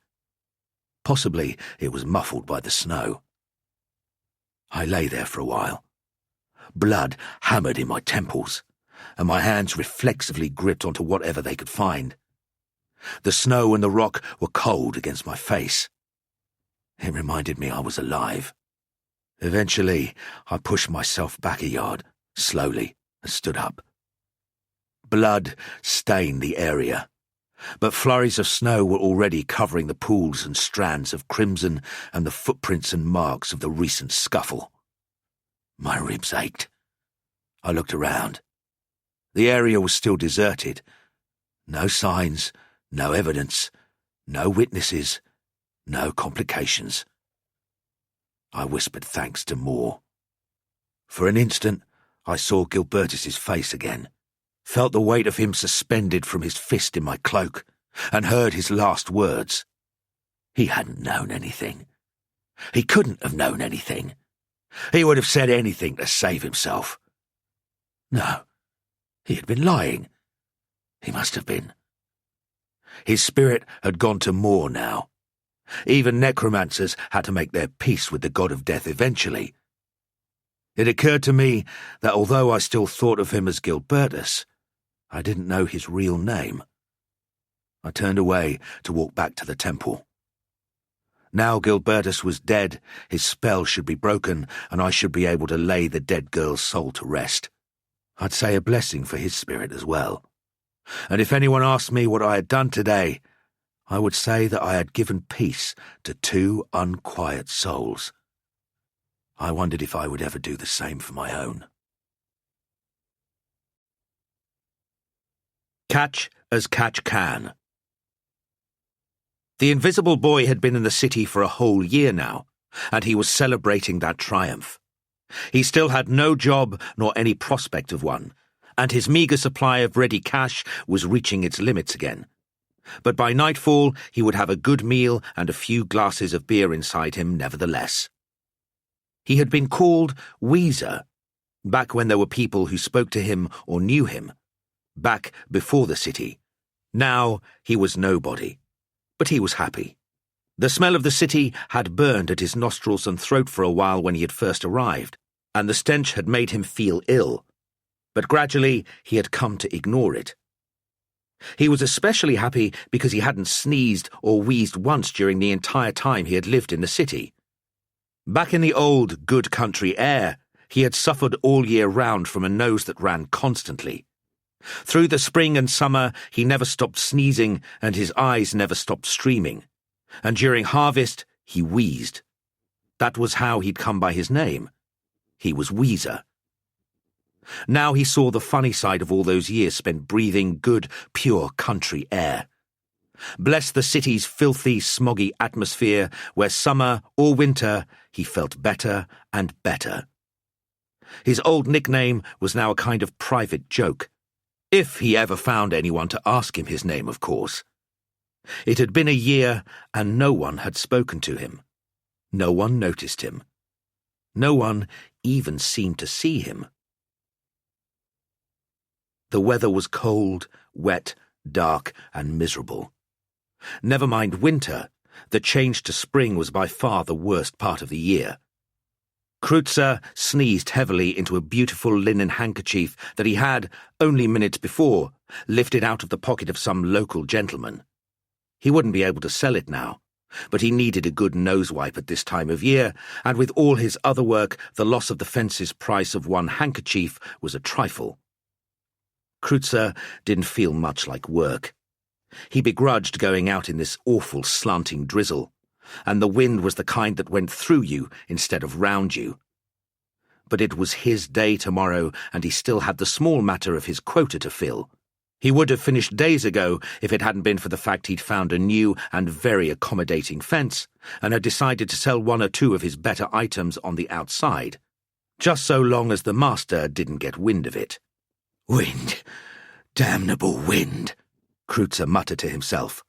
Possibly it was muffled by the snow. I lay there for a while. Blood hammered in my temples, and my hands reflexively gripped onto whatever they could find. The snow and the rock were cold against my face. It reminded me I was alive. Eventually, I pushed myself back a yard, slowly, and stood up. Blood stained the area, but flurries of snow were already covering the pools and strands of crimson and the footprints and marks of the recent scuffle. My ribs ached. I looked around. The area was still deserted. No signs, no evidence, no witnesses, no complications. I whispered thanks to Morr. For an instant, I saw Gilbertus's face again, felt the weight of him suspended from his fist in my cloak, and heard his last words. He hadn't known anything. He couldn't have known anything. He would have said anything to save himself. No, he had been lying. He must have been. His spirit had gone to Morr now. Even necromancers had to make their peace with the god of death eventually. It occurred to me that although I still thought of him as Gilbertus, I didn't know his real name. I turned away to walk back to the temple. Now Gilbertus was dead, his spell should be broken, and I should be able to lay the dead girl's soul to rest. I'd say a blessing for his spirit as well. And if anyone asked me what I had done today, I would say that I had given peace to 2 unquiet souls. I wondered if I would ever do the same for my own. Catch as catch can. The invisible boy had been in the city for a whole year now, and he was celebrating that triumph. He still had no job nor any prospect of one, and his meagre supply of ready cash was reaching its limits again. But by nightfall he would have a good meal and a few glasses of beer inside him nevertheless. He had been called Weezer, back when there were people who spoke to him or knew him, back before the city. Now he was nobody. But he was happy. The smell of the city had burned at his nostrils and throat for a while when he had first arrived, and the stench had made him feel ill. But gradually he had come to ignore it. He was especially happy because he hadn't sneezed or wheezed once during the entire time he had lived in the city. Back in the old, good country air, he had suffered all year round from a nose that ran constantly. Through the spring and summer, he never stopped sneezing and his eyes never stopped streaming. And during harvest, he wheezed. That was how he'd come by his name. He was Weezer. Now he saw the funny side of all those years spent breathing good, pure country air. Bless the city's filthy, smoggy atmosphere, where summer or winter he felt better and better. His old nickname was now a kind of private joke. If he ever found anyone to ask him his name, of course. It had been a year, and no one had spoken to him. No one noticed him. No one even seemed to see him. The weather was cold, wet, dark, and miserable. Never mind winter, the change to spring was by far the worst part of the year. Kreutzer sneezed heavily into a beautiful linen handkerchief that he had, only minutes before, lifted out of the pocket of some local gentleman. He wouldn't be able to sell it now, but he needed a good nosewipe at this time of year, and with all his other work, the loss of the fence's price of one handkerchief was a trifle. Kreutzer didn't feel much like work. He begrudged going out in this awful slanting drizzle, and the wind was the kind that went through you instead of round you. But it was his day tomorrow, and he still had the small matter of his quota to fill. He would have finished days ago if it hadn't been for the fact he'd found a new and very accommodating fence, and had decided to sell 1 or 2 of his better items on the outside, just so long as the master didn't get wind of it. "Wind! Damnable wind!" Kreutzer muttered to himself,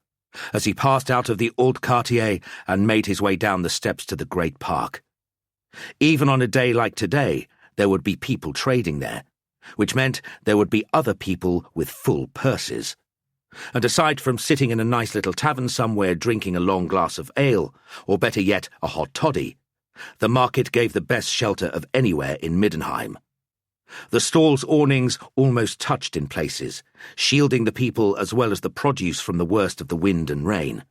as he passed out of the Old Quartier and made his way down the steps to the great park. Even on a day like today, there would be people trading there, which meant there would be other people with full purses. And aside from sitting in a nice little tavern somewhere drinking a long glass of ale, or better yet, a hot toddy, the market gave the best shelter of anywhere in Middenheim. The stall's awnings almost touched in places, shielding the people as well as the produce from the worst of the wind and rain.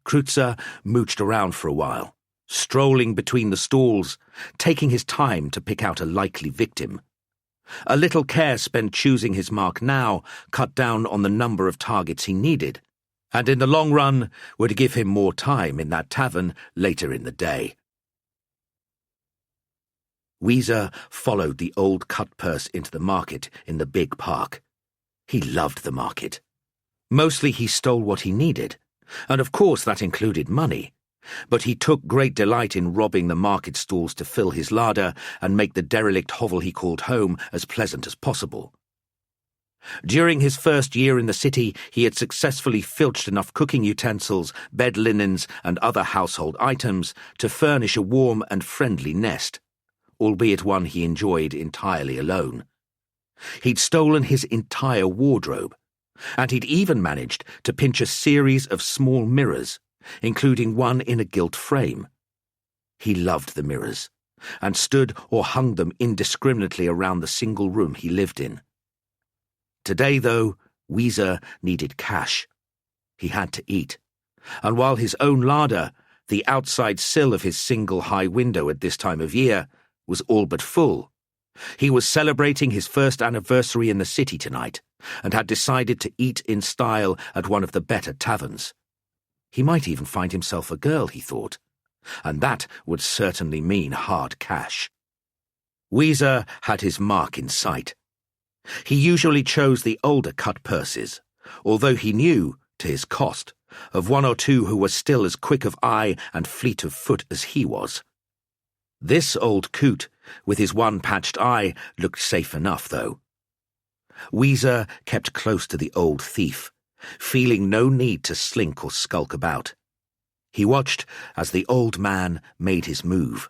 Kreutzer mooched around for a while, strolling between the stalls, taking his time to pick out a likely victim. A little care spent choosing his mark now cut down on the number of targets he needed, and in the long run would give him more time in that tavern later in the day. Weezer followed the old cut-purse into the market in the big park. He loved the market. Mostly he stole what he needed, and of course that included money, but he took great delight in robbing the market stalls to fill his larder and make the derelict hovel he called home as pleasant as possible. During his first year in the city, he had successfully filched enough cooking utensils, bed linens, and other household items to furnish a warm and friendly nest, albeit one he enjoyed entirely alone. He'd stolen his entire wardrobe, and he'd even managed to pinch a series of small mirrors, including one in a gilt frame. He loved the mirrors, and stood or hung them indiscriminately around the single room he lived in. Today, though, Weezer needed cash. He had to eat, and while his own larder, The outside sill of his single high window at this time of year was all but full. He was celebrating his first anniversary in the city tonight, and had decided to eat in style at one of the better taverns. He might even find himself a girl, he thought, and that would certainly mean hard cash. Weezer had his mark in sight. He usually chose the older cut purses, although he knew, to his cost, of one or two who were still as quick of eye and fleet of foot as he was. This old coot, with his one patched eye, looked safe enough, though. Weezer kept close to the old thief, feeling no need to slink or skulk about. He watched as the old man made his move.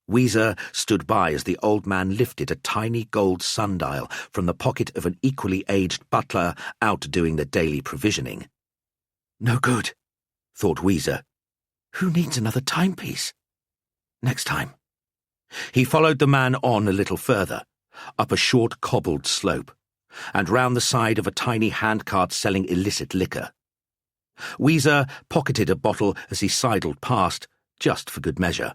Weezer stood by as the old man lifted a tiny gold sundial from the pocket of an equally aged butler out doing the daily provisioning. No good, thought Weezer. Who needs another timepiece? Next time. He followed the man on a little further, up a short cobbled slope, and round the side of a tiny handcart selling illicit liquor. Weezer pocketed a bottle as he sidled past, just for good measure.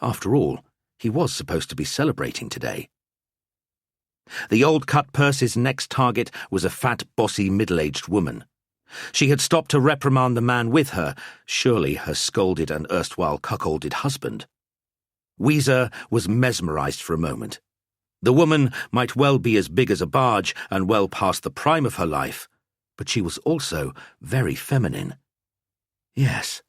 After all, he was supposed to be celebrating today. The old cut purse's next target was a fat, bossy, middle-aged woman. She had stopped to reprimand the man with her, surely her scolded and erstwhile cuckolded husband. Weezer was mesmerized for a moment. The woman might well be as big as a barge and well past the prime of her life, but she was also very feminine. Yes,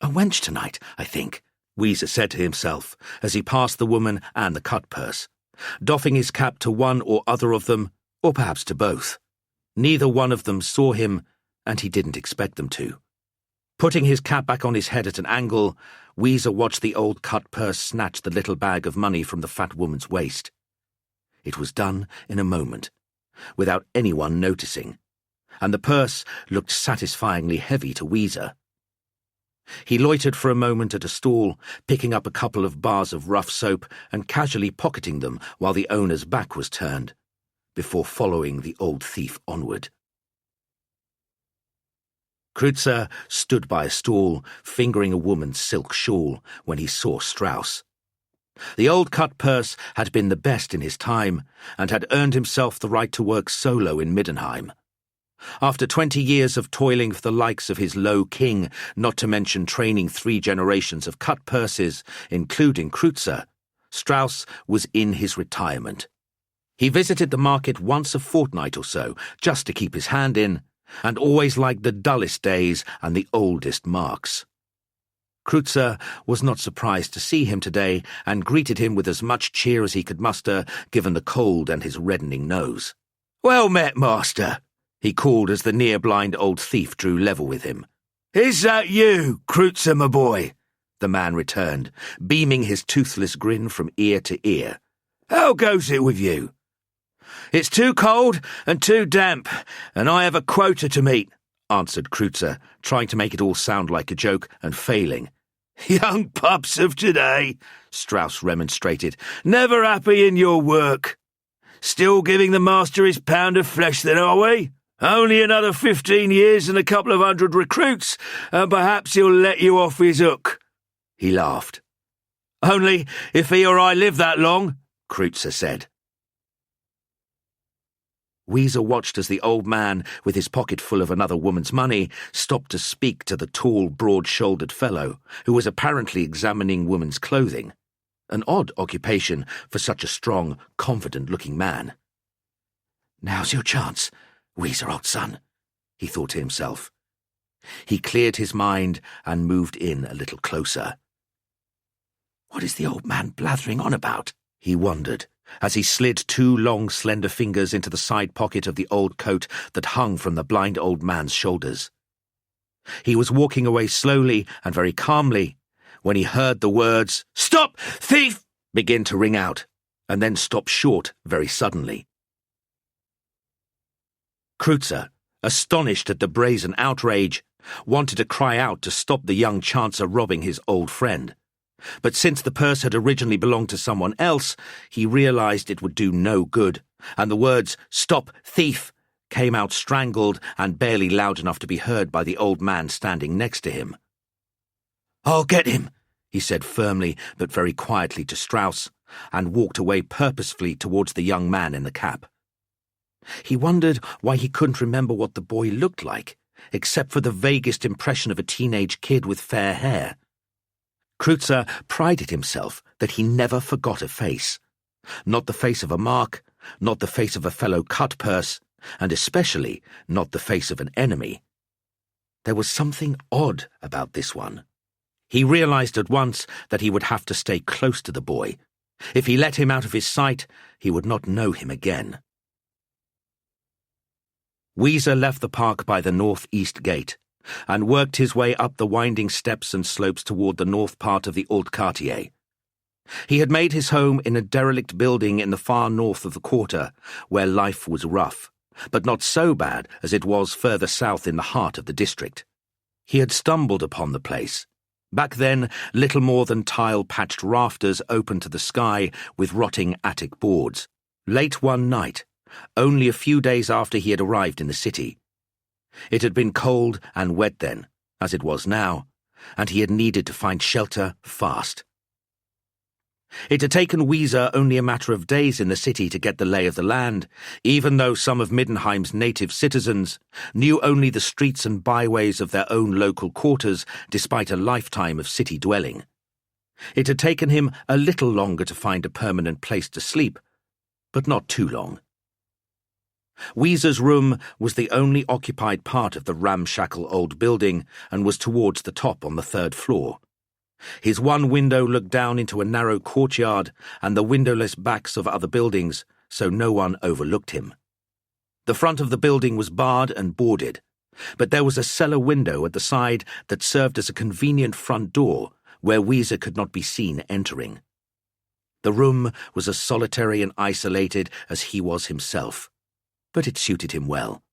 a wench tonight, I think, Weezer said to himself as he passed the woman and the cut purse, doffing his cap to one or other of them, or perhaps to both. Neither one of them saw him, and he didn't expect them to. Putting his cap back on his head at an angle, Weezer watched the old cut purse snatch the little bag of money from the fat woman's waist. It was done in a moment, without anyone noticing, and the purse looked satisfyingly heavy to Weezer. He loitered for a moment at a stall, picking up a couple of bars of rough soap and casually pocketing them while the owner's back was turned, before following the old thief onward. Kreutzer stood by a stall, fingering a woman's silk shawl, when he saw Strauss. The old cut purse had been the best in his time, and had earned himself the right to work solo in Middenheim. After 20 years of toiling for the likes of his low king, not to mention training 3 generations of cut purses, including Kreutzer, Strauss was in his retirement. He visited the market once a fortnight or so, just to keep his hand in, and always liked the dullest days and the oldest marks. Kreutzer was not surprised to see him today, and greeted him with as much cheer as he could muster, given the cold and his reddening nose. "Well met, master," he called as the near-blind old thief drew level with him. "Is that you, Kreutzer, my boy?" the man returned, beaming his toothless grin from ear to ear. "How goes it with you?" "It's too cold and too damp, and I have a quota to meet," answered Kreutzer, trying to make it all sound like a joke and failing. "Young pups of today," Strauss remonstrated, "never happy in your work. Still giving the master his pound of flesh then, are we? Only another 15 years and a couple of 100 recruits, and perhaps he'll let you off his hook." He laughed. "Only if he or I live that long," Kreutzer said. Weezer watched as the old man, with his pocket full of another woman's money, stopped to speak to the tall, broad-shouldered fellow, who was apparently examining women's clothing. An odd occupation for such a strong, confident-looking man. "Now's your chance, Weezer, old son," he thought to himself. He cleared his mind and moved in a little closer. "What is the old man blathering on about?" he wondered, as he slid 2 long, slender fingers into the side pocket of the old coat that hung from the blind old man's shoulders. He was walking away slowly and very calmly when he heard the words, "Stop, thief!" begin to ring out, and then stop short very suddenly. Kreutzer, astonished at the brazen outrage, wanted to cry out to stop the young chancer robbing his old friend. But since the purse had originally belonged to someone else, he realized it would do no good, and the words, "Stop, thief!" came out strangled and barely loud enough to be heard by the old man standing next to him. "I'll get him," he said firmly but very quietly to Strauss, and walked away purposefully towards the young man in the cap. He wondered why he couldn't remember what the boy looked like, except for the vaguest impression of a teenage kid with fair hair. Kreutzer prided himself that he never forgot a face. Not the face of a mark, not the face of a fellow cutpurse, and especially not the face of an enemy. There was something odd about this one. He realized at once that he would have to stay close to the boy. If he let him out of his sight, he would not know him again. Weezer left the park by the northeast gate and worked his way up the winding steps and slopes toward the north part of the Old Quartier. He had made his home in a derelict building in the far north of the quarter, where life was rough, but not so bad as it was further south in the heart of the district. He had stumbled upon the place. Back then, little more than tile-patched rafters open to the sky with rotting attic boards. Late one night, only a few days after he had arrived in the city. It had been cold and wet then, as it was now, and he had needed to find shelter fast. It had taken Weezer only a matter of days in the city to get the lay of the land, even though some of Middenheim's native citizens knew only the streets and byways of their own local quarters despite a lifetime of city dwelling. It had taken him a little longer to find a permanent place to sleep, but not too long. Weezer's room was the only occupied part of the ramshackle old building and was towards the top on the third floor. His one window looked down into a narrow courtyard and the windowless backs of other buildings, so no one overlooked him. The front of the building was barred and boarded, but there was a cellar window at the side that served as a convenient front door where Weezer could not be seen entering. The room was as solitary and isolated as he was himself, but it suited him well,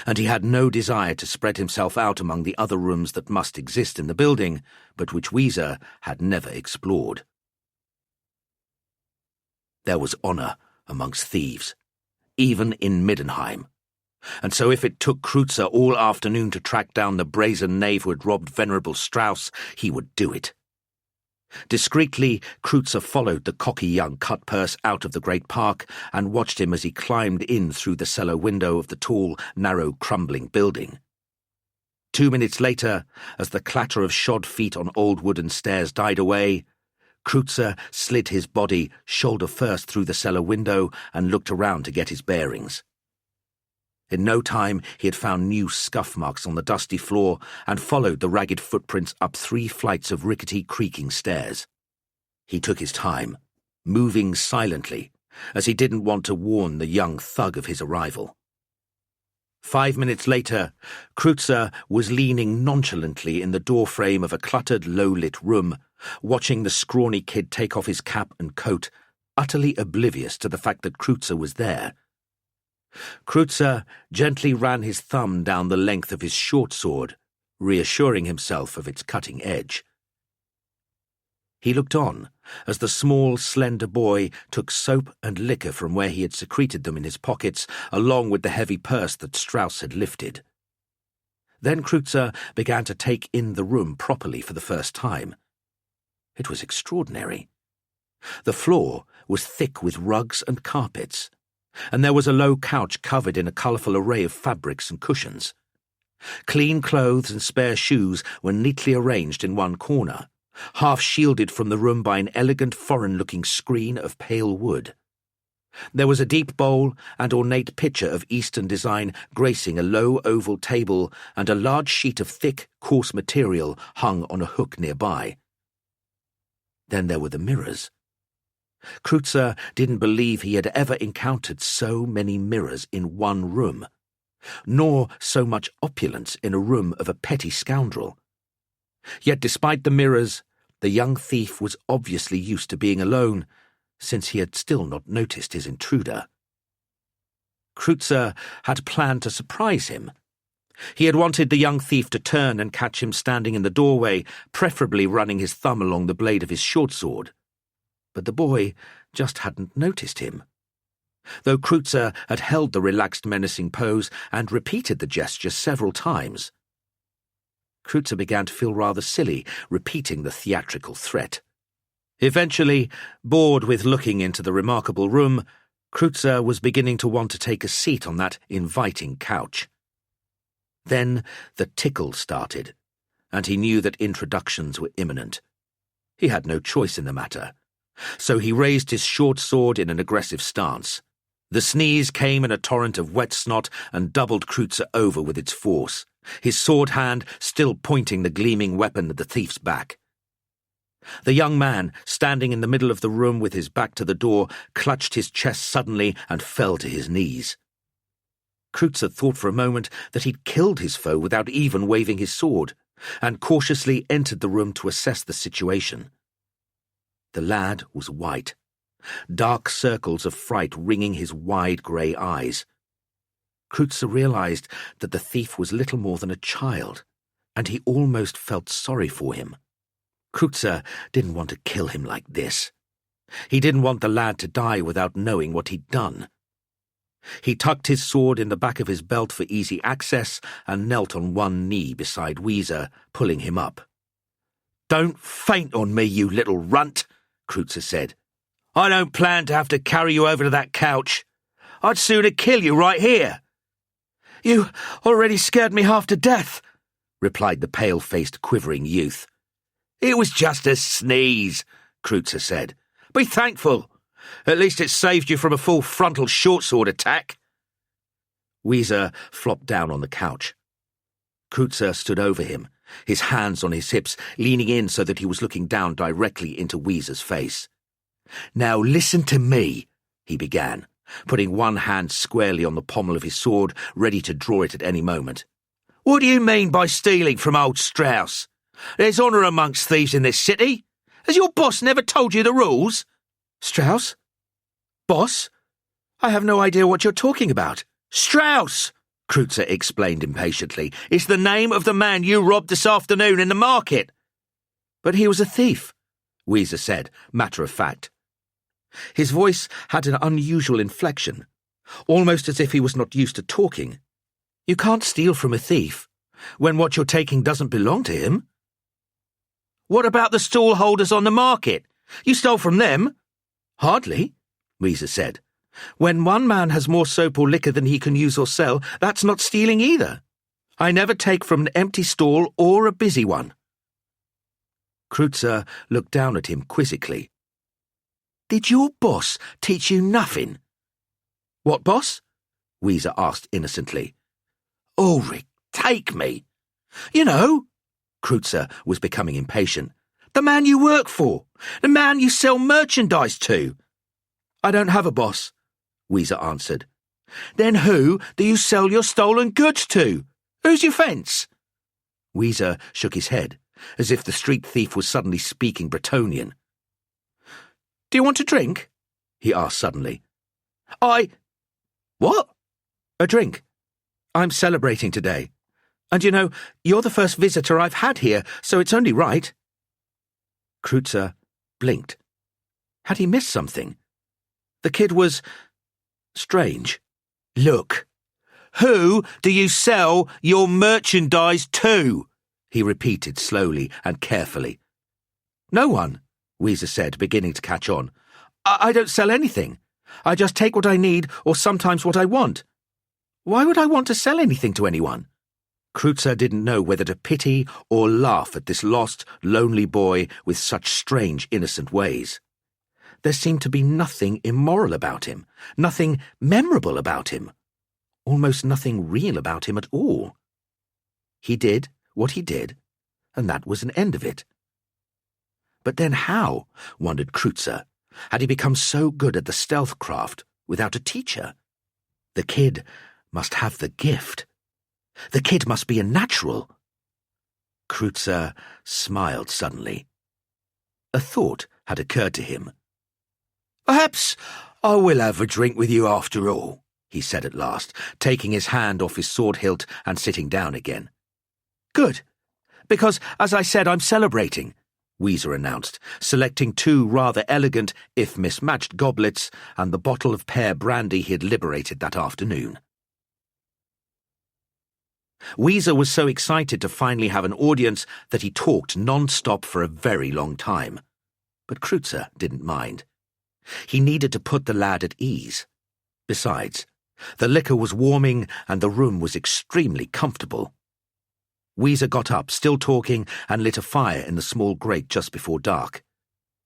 and he had no desire to spread himself out among the other rooms that must exist in the building, but which Weezer had never explored. There was honor amongst thieves, even in Middenheim, and so if it took Kreutzer all afternoon to track down the brazen knave who had robbed venerable Strauss, he would do it. Discreetly, Kreutzer followed the cocky young cutpurse out of the great park and watched him as he climbed in through the cellar window of the tall, narrow, crumbling building. 2 minutes later, as the clatter of shod feet on old wooden stairs died away, Kreutzer slid his body shoulder first through the cellar window and looked around to get his bearings. In no time he had found new scuff marks on the dusty floor and followed the ragged footprints up 3 flights of rickety, creaking stairs. He took his time, moving silently, as he didn't want to warn the young thug of his arrival. 5 minutes later, Kreutzer was leaning nonchalantly in the doorframe of a cluttered, low-lit room, watching the scrawny kid take off his cap and coat, utterly oblivious to the fact that Kreutzer was there. Kreutzer gently ran his thumb down the length of his short sword, reassuring himself of its cutting edge. He looked on as the small, slender boy took soap and liquor from where he had secreted them in his pockets, along with the heavy purse that Strauss had lifted. Then Kreutzer began to take in the room properly for the first time. It was extraordinary. The floor was thick with rugs and carpets, and there was a low couch covered in a colourful array of fabrics and cushions. Clean clothes and spare shoes were neatly arranged in one corner, half shielded from the room by an elegant foreign-looking screen of pale wood. There was a deep bowl and ornate pitcher of Eastern design gracing a low oval table, and a large sheet of thick, coarse material hung on a hook nearby. Then there were the mirrors. Kreutzer didn't believe he had ever encountered so many mirrors in one room, nor so much opulence in a room of a petty scoundrel. Yet despite the mirrors, the young thief was obviously used to being alone, since he had still not noticed his intruder. Kreutzer had planned to surprise him. He had wanted the young thief to turn and catch him standing in the doorway, preferably running his thumb along the blade of his short sword. But the boy just hadn't noticed him, though Kreutzer had held the relaxed, menacing pose and repeated the gesture several times. Kreutzer began to feel rather silly, repeating the theatrical threat. Eventually, bored with looking into the remarkable room, Kreutzer was beginning to want to take a seat on that inviting couch. Then the tickle started, and he knew that introductions were imminent. He had no choice in the matter, so he raised his short sword in an aggressive stance. The sneeze came in a torrent of wet snot and doubled Kreutzer over with its force, his sword hand still pointing the gleaming weapon at the thief's back. The young man, standing in the middle of the room with his back to the door, clutched his chest suddenly and fell to his knees. Kreutzer thought for a moment that he'd killed his foe without even waving his sword, and cautiously entered the room to assess the situation. The lad was white, dark circles of fright ringing his wide grey eyes. Kreutzer realized that the thief was little more than a child, and he almost felt sorry for him. Kreutzer didn't want to kill him like this. He didn't want the lad to die without knowing what he'd done. He tucked his sword in the back of his belt for easy access and knelt on one knee beside Weezer, pulling him up. "Don't faint on me, you little runt," Kreutzer said. "I don't plan to have to carry you over to that couch. I'd sooner kill you right here." "You already scared me half to death," replied the pale-faced, quivering youth. "It was just a sneeze," Kreutzer said. "Be thankful. At least it saved you from a full frontal short-sword attack." Weezer flopped down on the couch. Kreutzer stood over him, his hands on his hips, leaning in so that he was looking down directly into Weezer's face. "Now listen to me," he began, putting one hand squarely on the pommel of his sword, ready to draw it at any moment. "What do you mean by stealing from old Strauss? There's honour amongst thieves in this city. Has your boss never told you the rules?" "Strauss? Boss? I have no idea what you're talking about." "Strauss," Kreutzer explained impatiently. "It's the name of the man you robbed this afternoon in the market." "But he was a thief," Weezer said, matter of fact. His voice had an unusual inflection, almost as if he was not used to talking. "You can't steal from a thief when what you're taking doesn't belong to him." "What about the stall holders on the market? You stole from them?" "Hardly," Weezer said. "When one man has more soap or liquor than he can use or sell, that's not stealing either. I never take from an empty stall or a busy one." Kreutzer looked down at him quizzically. "Did your boss teach you nothing?" "What boss?" Weezer asked innocently. "Ulric, take me. You know," Kreutzer was becoming impatient. "The man you work for. The man you sell merchandise to." "I don't have a boss," Weezer answered. "Then who do you sell your stolen goods to? Who's your fence?" Weezer shook his head, as if the street thief was suddenly speaking Bretonian. "Do you want a drink?" he asked suddenly. "What?" "A drink. I'm celebrating today. And you know, you're the first visitor I've had here, so it's only right." Kreutzer blinked. Had he missed something? The kid was strange. "Look, who do you sell your merchandise to?" he repeated slowly and carefully. "No one," Weezer said, beginning to catch on. I don't sell anything. I just take what I need or sometimes what I want. Why would I want to sell anything to anyone?" Kreutzer didn't know whether to pity or laugh at this lost, lonely boy with such strange, innocent ways. There seemed to be nothing immoral about him, nothing memorable about him, almost nothing real about him at all. He did what he did, and that was an end of it. But then how, wondered Kreutzer, had he become so good at the stealth craft without a teacher? The kid must have the gift. The kid must be a natural. Kreutzer smiled suddenly. A thought had occurred to him. "Perhaps I will have a drink with you after all," he said at last, taking his hand off his sword hilt and sitting down again. "Good, because, as I said, I'm celebrating," Weezer announced, selecting two rather elegant, if mismatched, goblets and the bottle of pear brandy he had liberated that afternoon. Weezer was so excited to finally have an audience that he talked non-stop for a very long time. But Kreutzer didn't mind. He needed to put the lad at ease. Besides, the liquor was warming and the room was extremely comfortable. Weezer got up, still talking, and lit a fire in the small grate just before dark.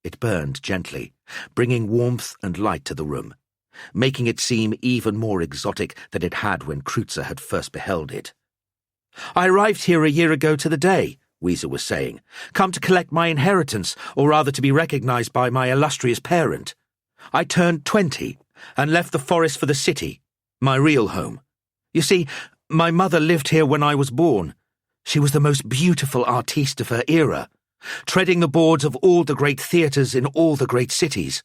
It burned gently, bringing warmth and light to the room, making it seem even more exotic than it had when Kreutzer had first beheld it. "I arrived here a year ago to the day," Weezer was saying, "come to collect my inheritance, or rather to be recognized by my illustrious parent. I turned 20 and left the forest for the city, my real home. You see, my mother lived here when I was born. She was the most beautiful artiste of her era, treading the boards of all the great theatres in all the great cities.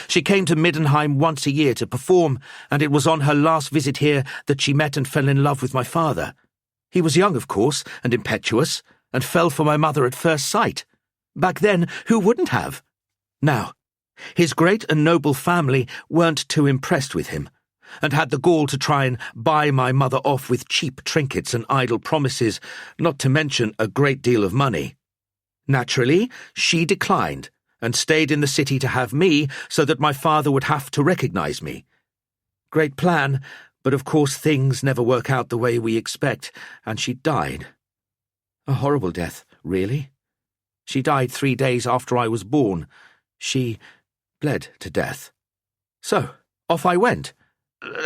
She came to Middenheim once a year to perform, and it was on her last visit here that she met and fell in love with my father. He was young, of course, and impetuous, and fell for my mother at first sight. Back then, who wouldn't have? Now, his great and noble family weren't too impressed with him, and had the gall to try and buy my mother off with cheap trinkets and idle promises, not to mention a great deal of money. Naturally, she declined, and stayed in the city to have me so that my father would have to recognize me. Great plan, but of course things never work out the way we expect, and she died. A horrible death, really. She died 3 days after I was born. She bled to death. So, off I went.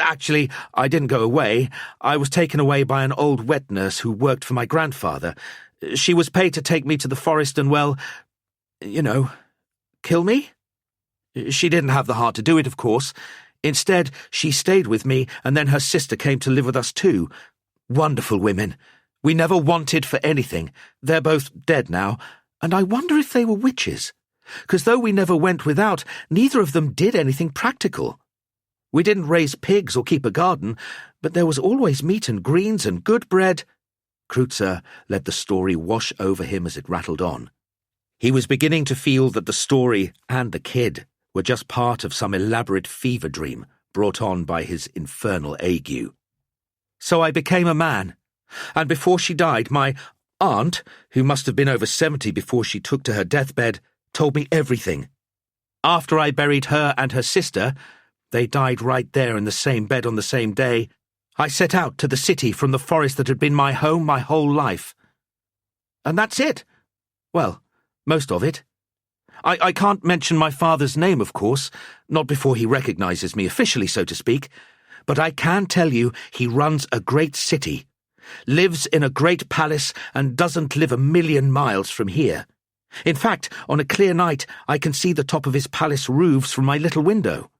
Actually, I didn't go away. I was taken away by an old wet nurse who worked for my grandfather. She was paid to take me to the forest and, well, kill me? She didn't have the heart to do it, of course. Instead, she stayed with me, and then her sister came to live with us too. Wonderful women. We never wanted for anything. They're both dead now, and I wonder if they were witches. 'Cause though we never went without, neither of them did anything practical. We didn't raise pigs or keep a garden, but there was always meat and greens and good bread. Kreutzer let the story wash over him as it rattled on. He was beginning to feel that the story and the kid were just part of some elaborate fever dream brought on by his infernal ague. So I became a man, and before she died, my aunt, who must have been over 70 before she took to her deathbed, told me everything. After I buried her and her sister, they died right there in the same bed on the same day, I set out to the city from the forest that had been my home my whole life. And that's it. Well, most of it. I can't mention my father's name, of course, not before he recognizes me officially, so to speak, but I can tell you he runs a great city, lives in a great palace, and doesn't live 1,000,000 miles from here. In fact, on a clear night, I can see the top of his palace roofs from my little window.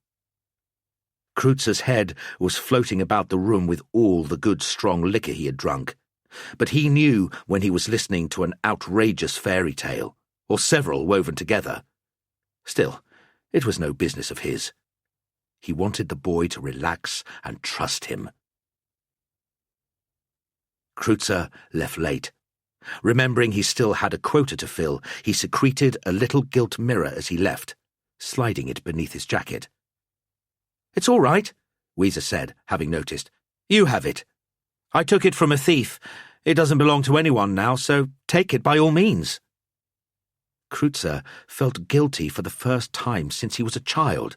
Kreutzer's head was floating about the room with all the good strong liquor he had drunk, but he knew when he was listening to an outrageous fairy tale, or several woven together. Still, it was no business of his. He wanted the boy to relax and trust him. Kreutzer left late. Remembering he still had a quota to fill, he secreted a little gilt mirror as he left, sliding it beneath his jacket. "It's all right," Weezer said, having noticed. "You have it. I took it from a thief. It doesn't belong to anyone now, so take it by all means." Kreutzer felt guilty for the first time since he was a child.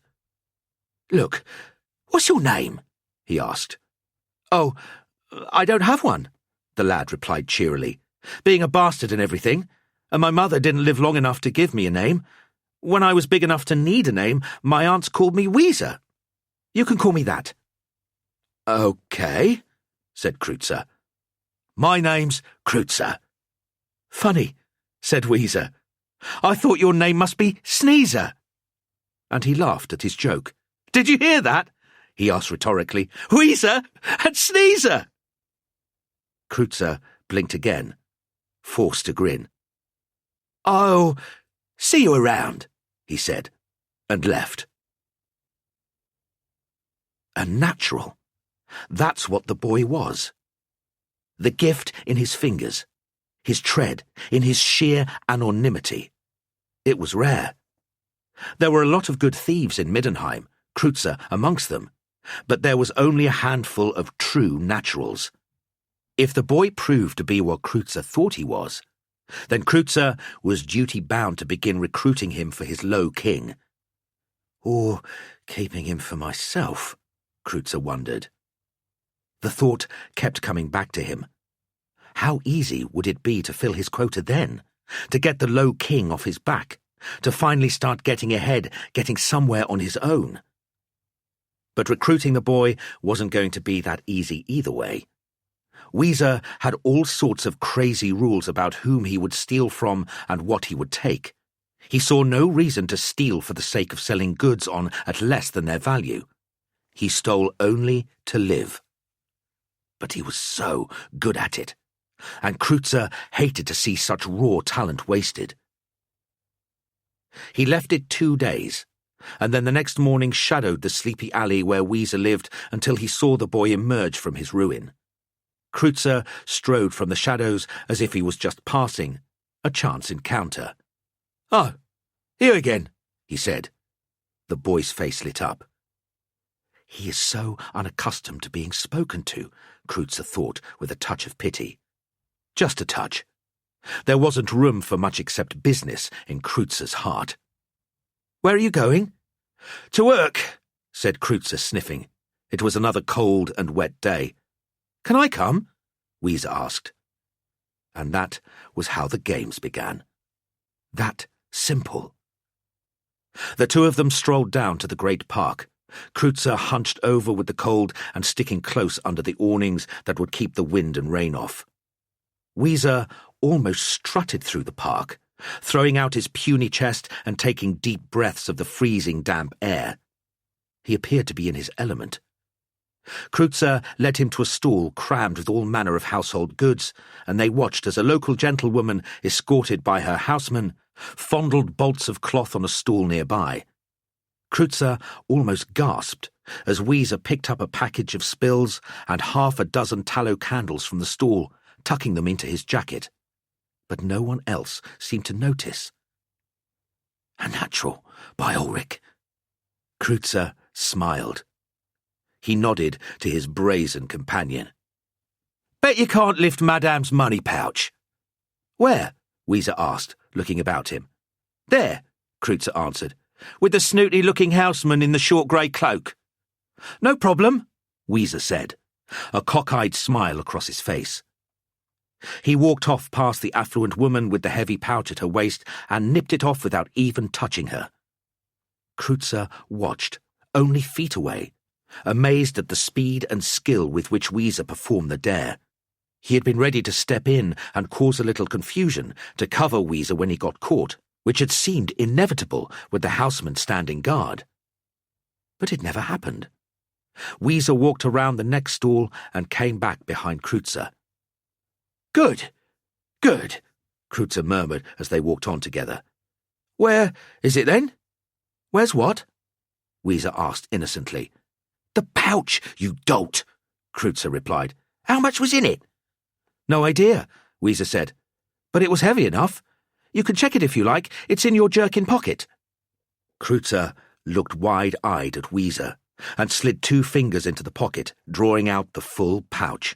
"Look, what's your name?" he asked. "Oh, I don't have one," the lad replied cheerily. "Being a bastard and everything, and my mother didn't live long enough to give me a name. When I was big enough to need a name, my aunts called me Weezer. You can call me that." "Okay," said Kreutzer. "My name's Kreutzer." "Funny," said Weezer. "I thought your name must be Sneezer." And he laughed at his joke. "Did you hear that?" he asked rhetorically. "Weezer and Sneezer!" Kreutzer blinked again, forced a grin. "Oh, see you around," he said, and left. A natural. That's what the boy was. The gift in his fingers, his tread, in his sheer anonymity. It was rare. There were a lot of good thieves in Middenheim, Kreutzer amongst them, but there was only a handful of true naturals. If the boy proved to be what Kreutzer thought he was, then Kreutzer was duty-bound to begin recruiting him for his low king. Or keeping him for myself, Kreutzer wondered. The thought kept coming back to him. How easy would it be to fill his quota then, to get the low king off his back, to finally start getting ahead, getting somewhere on his own? But recruiting the boy wasn't going to be that easy either way. Weezer had all sorts of crazy rules about whom he would steal from and what he would take. He saw no reason to steal for the sake of selling goods on at less than their value. He stole only to live. But he was so good at it, and Kreutzer hated to see such raw talent wasted. He left it 2 days, and then the next morning shadowed the sleepy alley where Weezer lived until he saw the boy emerge from his ruin. Kreutzer strode from the shadows as if he was just passing, a chance encounter. "Oh, here again," he said. The boy's face lit up. He is so unaccustomed to being spoken to, Kreutzer thought with a touch of pity. Just a touch. There wasn't room for much except business in Kreutzer's heart. "Where are you going?" "To work," said Kreutzer, sniffing. It was another cold and wet day. "Can I come?" Weezer asked. And that was how the games began. That simple. The two of them strolled down to the great park, Kreutzer hunched over with the cold and sticking close under the awnings that would keep the wind and rain off. Weezer almost strutted through the park, throwing out his puny chest and taking deep breaths of the freezing damp air. He appeared to be in his element. Kreutzer led him to a stall crammed with all manner of household goods, and they watched as a local gentlewoman, escorted by her houseman, fondled bolts of cloth on a stool nearby. Kreutzer almost gasped as Weezer picked up a package of spills and 6 tallow candles from the stall, tucking them into his jacket. But no one else seemed to notice. "A natural, by Ulric." Kreutzer smiled. He nodded to his brazen companion. "Bet you can't lift Madame's money pouch." "Where?" Weezer asked, looking about him. "There," Kreutzer answered, "with the snooty-looking houseman in the short grey cloak." "No problem," Weezer said, a cockeyed smile across his face. He walked off past the affluent woman with the heavy pouch at her waist and nipped it off without even touching her. Kreutzer watched, only feet away, amazed at the speed and skill with which Weezer performed the dare. He had been ready to step in and cause a little confusion to cover Weezer when he got caught, which had seemed inevitable with the houseman standing guard. But it never happened. Weezer walked around the next stall and came back behind Kreutzer. "Good, good," Kreutzer murmured as they walked on together. "Where is it then?" "Where's what?" Weezer asked innocently. "The pouch, you dolt," Kreutzer replied. "How much was in it?" "No idea," Weezer said. "But it was heavy enough. You can check it if you like. It's in your jerkin pocket." Kreutzer looked wide-eyed at Weezer and slid 2 fingers into the pocket, drawing out the full pouch.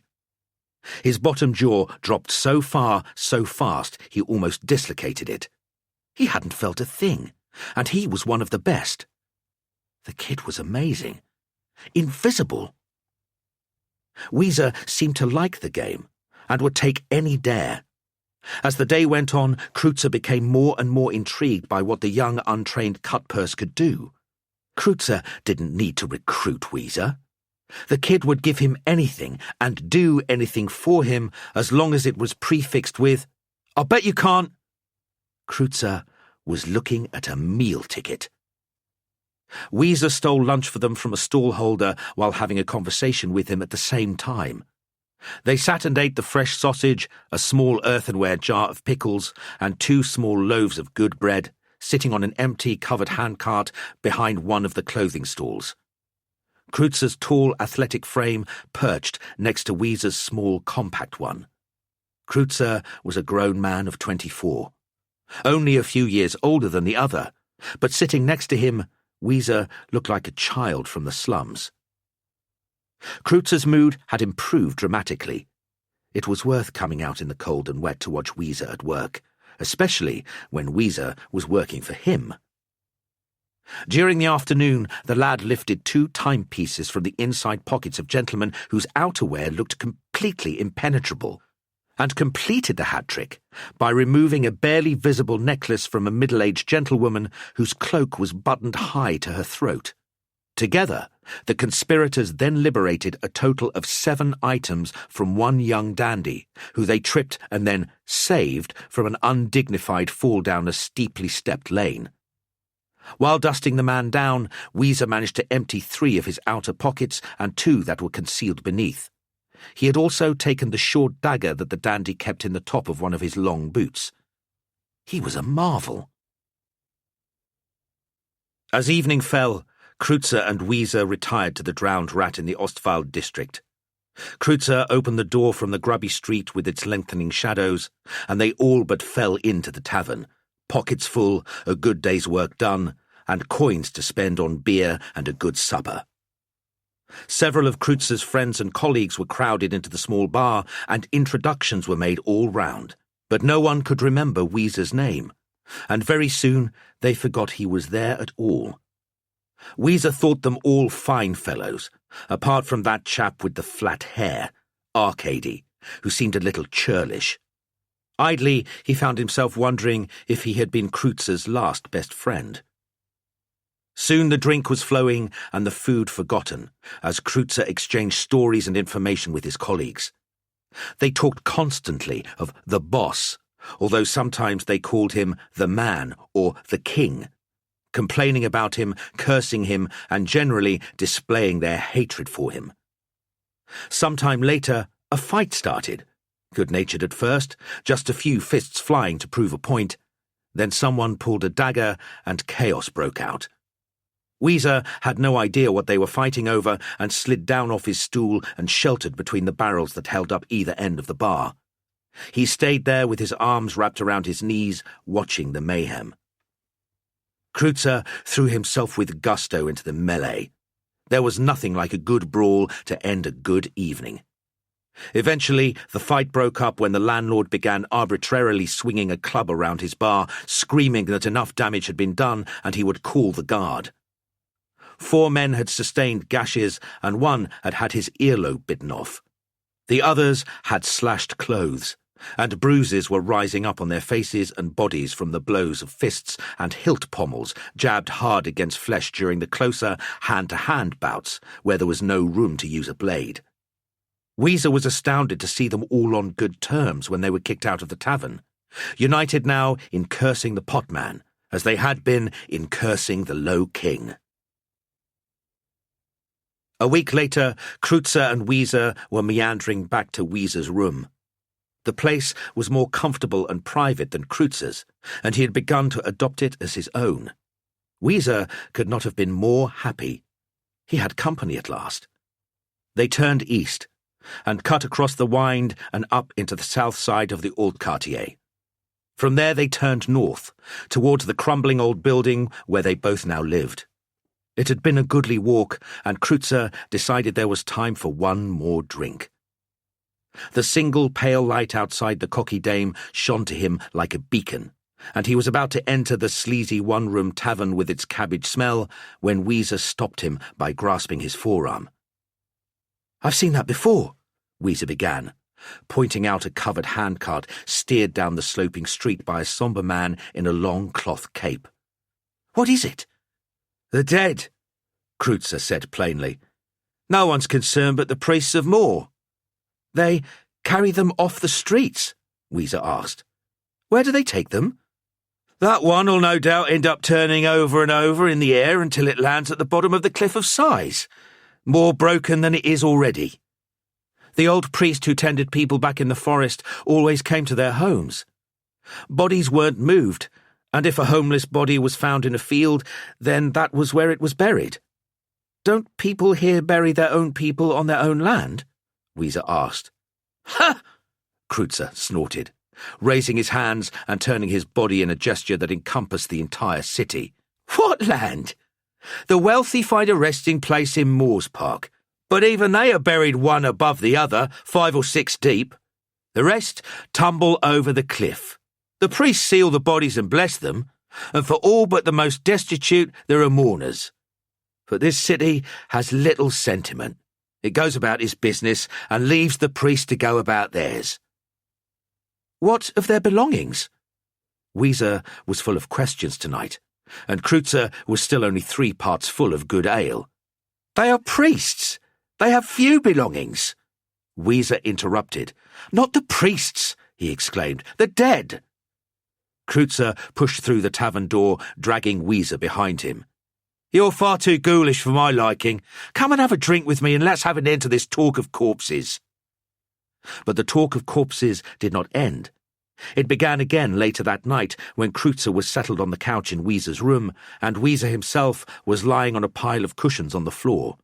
His bottom jaw dropped so far, so fast, he almost dislocated it. He hadn't felt a thing, and he was one of the best. The kid was amazing. Invisible. Weezer seemed to like the game, and would take any dare. As the day went on, Kreutzer became more and more intrigued by what the young, untrained cutpurse could do. Kreutzer didn't need to recruit Weezer. The kid would give him anything and do anything for him as long as it was prefixed with, "I'll bet you can't." Kreutzer was looking at a meal ticket. Weezer stole lunch for them from a stallholder while having a conversation with him at the same time. They sat and ate the fresh sausage, a small earthenware jar of pickles, and 2 small loaves of good bread, sitting on an empty, covered handcart behind one of the clothing stalls. Kreutzer's tall, athletic frame perched next to Weezer's small, compact one. Kreutzer was a grown man of 24, only a few years older than the other, but sitting next to him, Weezer looked like a child from the slums. Kreutzer's mood had improved dramatically. It was worth coming out in the cold and wet to watch Weezer at work, especially when Weezer was working for him. During the afternoon, the lad lifted 2 timepieces from the inside pockets of gentlemen whose outerwear looked completely impenetrable, and completed the hat trick by removing a barely visible necklace from a middle-aged gentlewoman whose cloak was buttoned high to her throat. Together, the conspirators then liberated a total of 7 items from one young dandy, who they tripped and then saved from an undignified fall down a steeply stepped lane. While dusting the man down, Weezer managed to empty 3 of his outer pockets and 2 that were concealed beneath. He had also taken the short dagger that the dandy kept in the top of one of his long boots. He was a marvel. As evening fell, Kreutzer and Weezer retired to the Drowned Rat in the Ostwald district. Kreutzer opened the door from the grubby street with its lengthening shadows, and they all but fell into the tavern, pockets full, a good day's work done, and coins to spend on beer and a good supper. Several of Kreutzer's friends and colleagues were crowded into the small bar, and introductions were made all round, but no one could remember Weezer's name, and very soon they forgot he was there at all. Weezer thought them all fine fellows, apart from that chap with the flat hair, Arcady, who seemed a little churlish. Idly, he found himself wondering if he had been Kreutzer's last best friend. Soon the drink was flowing and the food forgotten, as Kreutzer exchanged stories and information with his colleagues. They talked constantly of the boss, although sometimes they called him the man or the king, complaining about him, cursing him, and generally displaying their hatred for him. Sometime later, a fight started. Good-natured at first, just a few fists flying to prove a point. Then someone pulled a dagger and chaos broke out. Weezer had no idea what they were fighting over and slid down off his stool and sheltered between the barrels that held up either end of the bar. He stayed there with his arms wrapped around his knees, watching the mayhem. Kreutzer threw himself with gusto into the melee. There was nothing like a good brawl to end a good evening. Eventually, the fight broke up when the landlord began arbitrarily swinging a club around his bar, screaming that enough damage had been done and he would call the guard. 4 men had sustained gashes and 1 had had his earlobe bitten off. The others had slashed clothes, and bruises were rising up on their faces and bodies from the blows of fists and hilt pommels jabbed hard against flesh during the closer hand-to-hand bouts where there was no room to use a blade. Weezer was astounded to see them all on good terms when they were kicked out of the tavern, united now in cursing the potman, as they had been in cursing the Low King. A week later, Kreutzer and Weezer were meandering back to Weezer's room. The place was more comfortable and private than Kreutzer's, and he had begun to adopt it as his own. Weezer could not have been more happy. He had company at last. They turned east, and cut across the Wind and up into the south side of the Altquartier. From there they turned north, towards the crumbling old building where they both now lived. It had been a goodly walk, and Kreutzer decided there was time for one more drink. The single pale light outside the Cocky Dame shone to him like a beacon, and he was about to enter the sleazy one-room tavern with its cabbage smell when Weezer stopped him by grasping his forearm. "I've seen that before," Weezer began, pointing out a covered handcart steered down the sloping street by a sombre man in a long cloth cape. "What is it?" "The dead," Kreutzer said plainly. "No one's concerned but the priests of Morr." "They carry them off the streets?" Weezer asked. "Where do they take them?" "That one'll no doubt end up turning over and over in the air until it lands at the bottom of the Cliff of Sighs, more broken than it is already. The old priest who tended people back in the forest always came to their homes. Bodies weren't moved, and if a homeless body was found in a field, then that was where it was buried. Don't people here bury their own people on their own land?" Weezer asked. "Ha!" Kreutzer snorted, raising his hands and turning his body in a gesture that encompassed the entire city. "What land? The wealthy find a resting place in Morr's Park, but even they are buried one above the other, 5 or 6 deep. The rest tumble over the cliff. The priests seal the bodies and bless them, and for all but the most destitute there are mourners. But this city has little sentiment. It goes about its business and leaves the priests to go about theirs. What of their belongings? Weezer was full of questions tonight, and Kreutzer was still only 3 parts full of good ale. They are priests. They have few belongings. Weezer interrupted. Not the priests, he exclaimed. The dead. Kreutzer pushed through the tavern door, dragging Weezer behind him. You're far too ghoulish for my liking. Come and have a drink with me and let's have an end to this talk of corpses. But the talk of corpses did not end. It began again later that night when Kreutzer was settled on the couch in Weezer's room and Weezer himself was lying on a pile of cushions on the floor.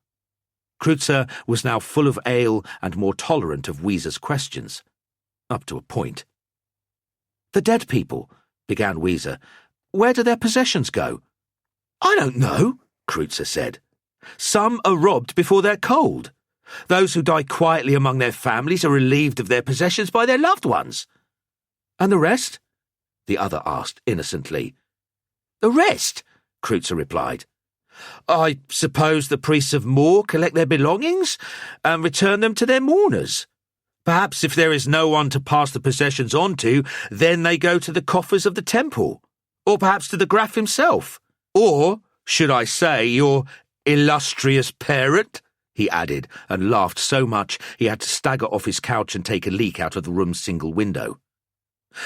Kreutzer was now full of ale and more tolerant of Weezer's questions. Up to a point. The dead people, began Weezer. Where do their possessions go? I don't know, Kreutzer said. Some are robbed before they're cold. Those who die quietly among their families are relieved of their possessions by their loved ones. And the rest? The other asked innocently. The rest, Kreutzer replied. I suppose the priests of Morr collect their belongings and return them to their mourners. Perhaps if there is no one to pass the possessions on to, then they go to the coffers of the temple, or perhaps to the Graf himself. Or, should I say, your illustrious parent? He added, and laughed so much he had to stagger off his couch and take a leak out of the room's single window.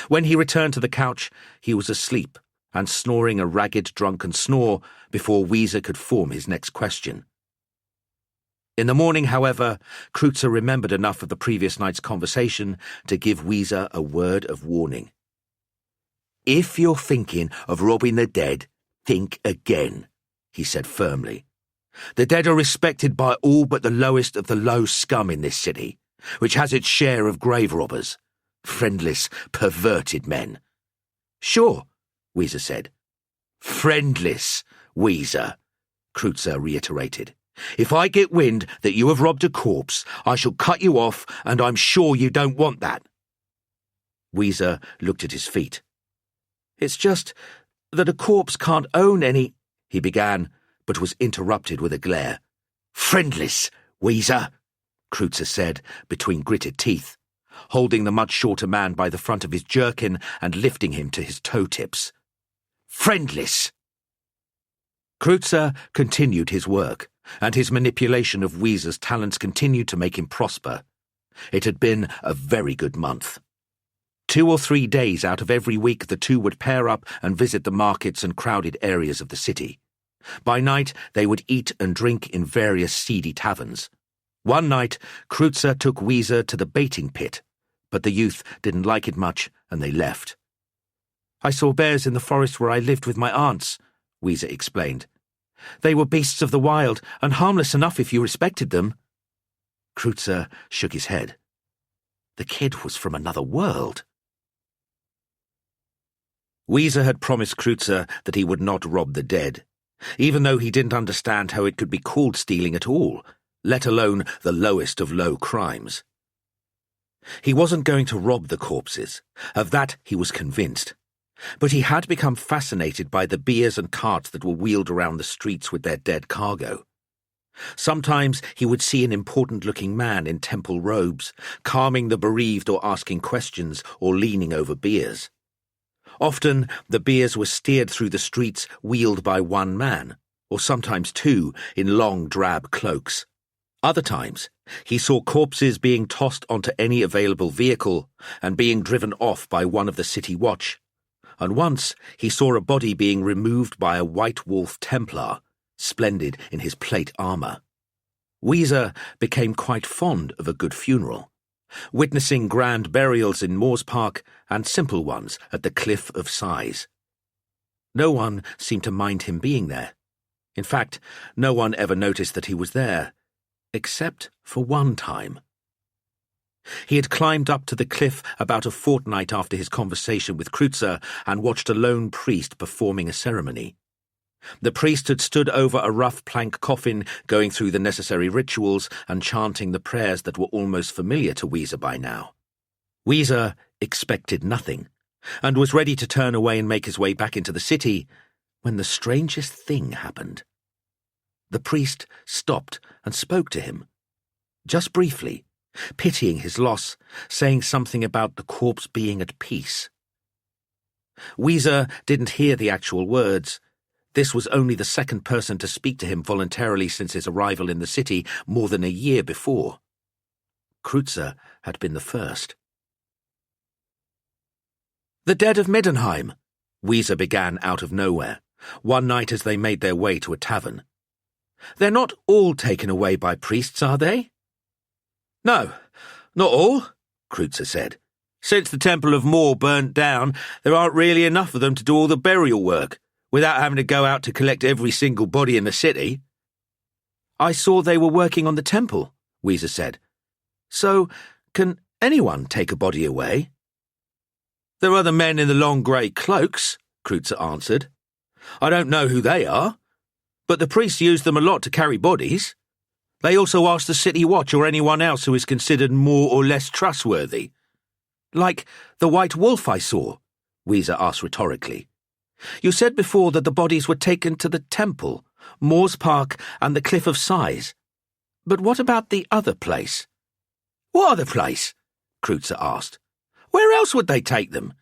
When he returned to the couch, he was asleep and snoring a ragged, drunken snore before Weezer could form his next question. In the morning, however, Kreutzer remembered enough of the previous night's conversation to give Weezer a word of warning. If you're thinking of robbing the dead, think again, he said firmly. The dead are respected by all but the lowest of the low scum in this city, which has its share of grave robbers, friendless, perverted men. Sure, Weezer said. Friendless, Weezer, Kreutzer reiterated. If I get wind that you have robbed a corpse, I shall cut you off, and I'm sure you don't want that. Weezer looked at his feet. It's just that a corpse can't own any, he began, but was interrupted with a glare. Friendless, Weezer, Kreutzer said between gritted teeth, holding the much shorter man by the front of his jerkin and lifting him to his toe tips. Friendless. Kreutzer continued his work, and his manipulation of Weezer's talents continued to make him prosper. It had been a very good month. 2 or 3 days out of every week the two would pair up and visit the markets and crowded areas of the city. By night they would eat and drink in various seedy taverns. One night Kreutzer took Weezer to the baiting pit, but the youth didn't like it much and they left. I saw bears in the forest where I lived with my aunts, Weezer explained. They were beasts of the wild, and harmless enough if you respected them. Kreutzer shook his head. The kid was from another world. Weezer had promised Kreutzer that he would not rob the dead, even though he didn't understand how it could be called stealing at all, let alone the lowest of low crimes. He wasn't going to rob the corpses, of that he was convinced. But he had become fascinated by the biers and carts that were wheeled around the streets with their dead cargo. Sometimes he would see an important-looking man in temple robes, calming the bereaved or asking questions or leaning over biers. Often the biers were steered through the streets wheeled by one man, or sometimes 2 in long drab cloaks. Other times he saw corpses being tossed onto any available vehicle and being driven off by one of the city watch. And once he saw a body being removed by a white wolf Templar, splendid in his plate armour. Weezer became quite fond of a good funeral, witnessing grand burials in Morr's Park and simple ones at the Cliff of Sighs. No one seemed to mind him being there. In fact, no one ever noticed that he was there, except for one time. He had climbed up to the cliff about a fortnight after his conversation with Kreutzer and watched a lone priest performing a ceremony. The priest had stood over a rough plank coffin, going through the necessary rituals and chanting the prayers that were almost familiar to Weezer by now. Weezer expected nothing, and was ready to turn away and make his way back into the city, when the strangest thing happened. The priest stopped and spoke to him, just briefly, pitying his loss, saying something about the corpse being at peace. Weezer didn't hear the actual words. This was only the second person to speak to him voluntarily since his arrival in the city more than a year before. Kreutzer had been the first. "The dead of Middenheim," Weezer began out of nowhere, one night as they made their way to a tavern. "They're not all taken away by priests, are they?" "No, not all," Kreutzer said. "Since the Temple of Morr burnt down, there aren't really enough of them to do all the burial work, without having to go out to collect every single body in the city." "I saw they were working on the temple," Weezer said. "So, can anyone take a body away?" "There are the men in the long grey cloaks," Kreutzer answered. "I don't know who they are, but the priests use them a lot to carry bodies. They also ask the city watch or anyone else who is considered more or less trustworthy." "Like the white wolf I saw?" Weezer asked rhetorically. "You said before that the bodies were taken to the temple, Morr's Park and the Cliff of Sighs. But what about the other place?" "What other place?" Kreutzer asked. "Where else would they take them?"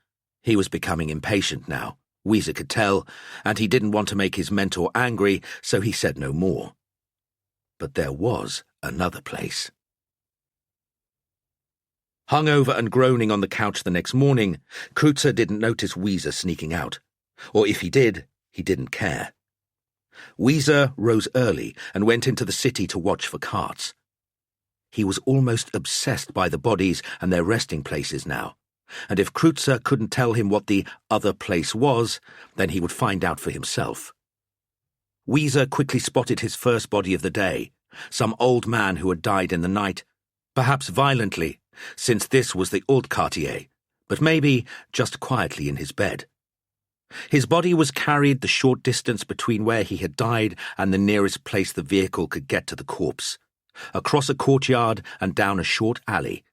He was becoming impatient now, Weezer could tell, and he didn't want to make his mentor angry, so he said no more. But there was another place. Hungover and groaning on the couch the next morning, Kreutzer didn't notice Weezer sneaking out. Or if he did, he didn't care. Weezer rose early and went into the city to watch for carts. He was almost obsessed by the bodies and their resting places now, and if Kreutzer couldn't tell him what the other place was, then he would find out for himself. Weezer quickly spotted his first body of the day, some old man who had died in the night, perhaps violently, since this was the Haute-Quartier, but maybe just quietly in his bed. His body was carried the short distance between where he had died and the nearest place the vehicle could get to the corpse, across a courtyard and down a short alley.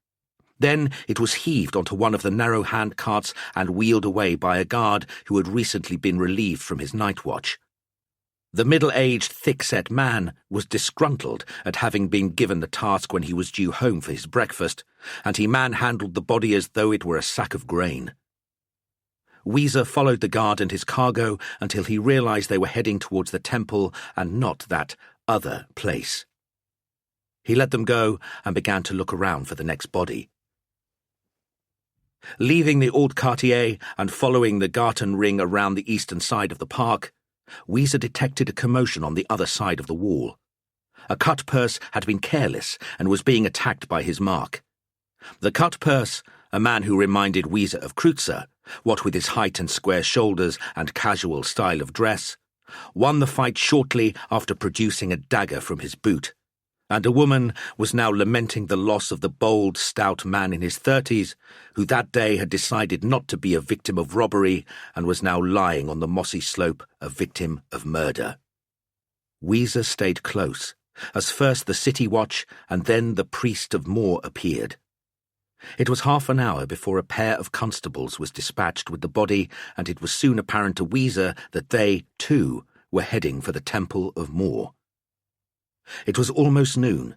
Then it was heaved onto one of the narrow hand carts and wheeled away by a guard who had recently been relieved from his night watch. The middle-aged, thick-set man was disgruntled at having been given the task when he was due home for his breakfast, and he manhandled the body as though it were a sack of grain. Weezer followed the guard and his cargo until he realized they were heading towards the temple and not that other place. He let them go and began to look around for the next body. Leaving the Haute-Quartier and following the Garten Ring around the eastern side of the park, Weezer detected a commotion on the other side of the wall. A cut-purse had been careless and was being attacked by his mark. The cut-purse, a man who reminded Weezer of Kreutzer, what with his height and square shoulders and casual style of dress, won the fight shortly after producing a dagger from his boot, and a woman was now lamenting the loss of the bold, stout man in his 30s, who that day had decided not to be a victim of robbery and was now lying on the mossy slope a victim of murder. Weezer stayed close, as first the city watch and then the priest of Morr appeared. It was half an hour before a pair of constables was dispatched with the body, and it was soon apparent to Weezer that they, too, were heading for the Temple of Morr. It was almost noon,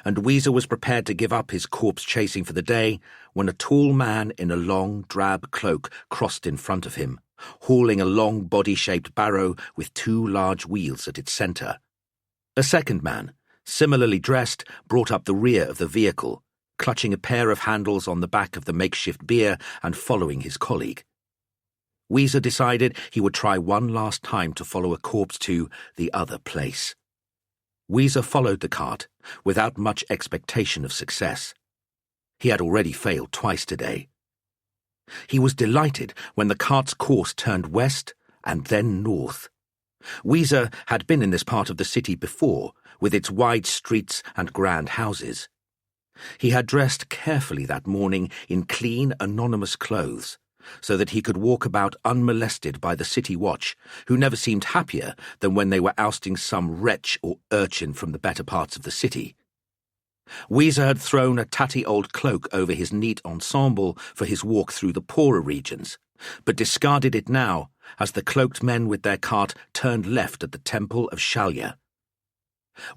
and Weezer was prepared to give up his corpse chasing for the day when a tall man in a long, drab cloak crossed in front of him, hauling a long body-shaped barrow with two large wheels at its centre. A second man, similarly dressed, brought up the rear of the vehicle, clutching a pair of handles on the back of the makeshift bier and following his colleague. Weezer decided he would try one last time to follow a corpse to the other place. Weezer followed the cart, without much expectation of success. He had already failed twice today. He was delighted when the cart's course turned west and then north. Weezer had been in this part of the city before, with its wide streets and grand houses. He had dressed carefully that morning in clean, anonymous clothes, so that he could walk about unmolested by the city watch, who never seemed happier than when they were ousting some wretch or urchin from the better parts of the city. Weezer had thrown a tatty old cloak over his neat ensemble for his walk through the poorer regions, but discarded it now as the cloaked men with their cart turned left at the Temple of Shalya.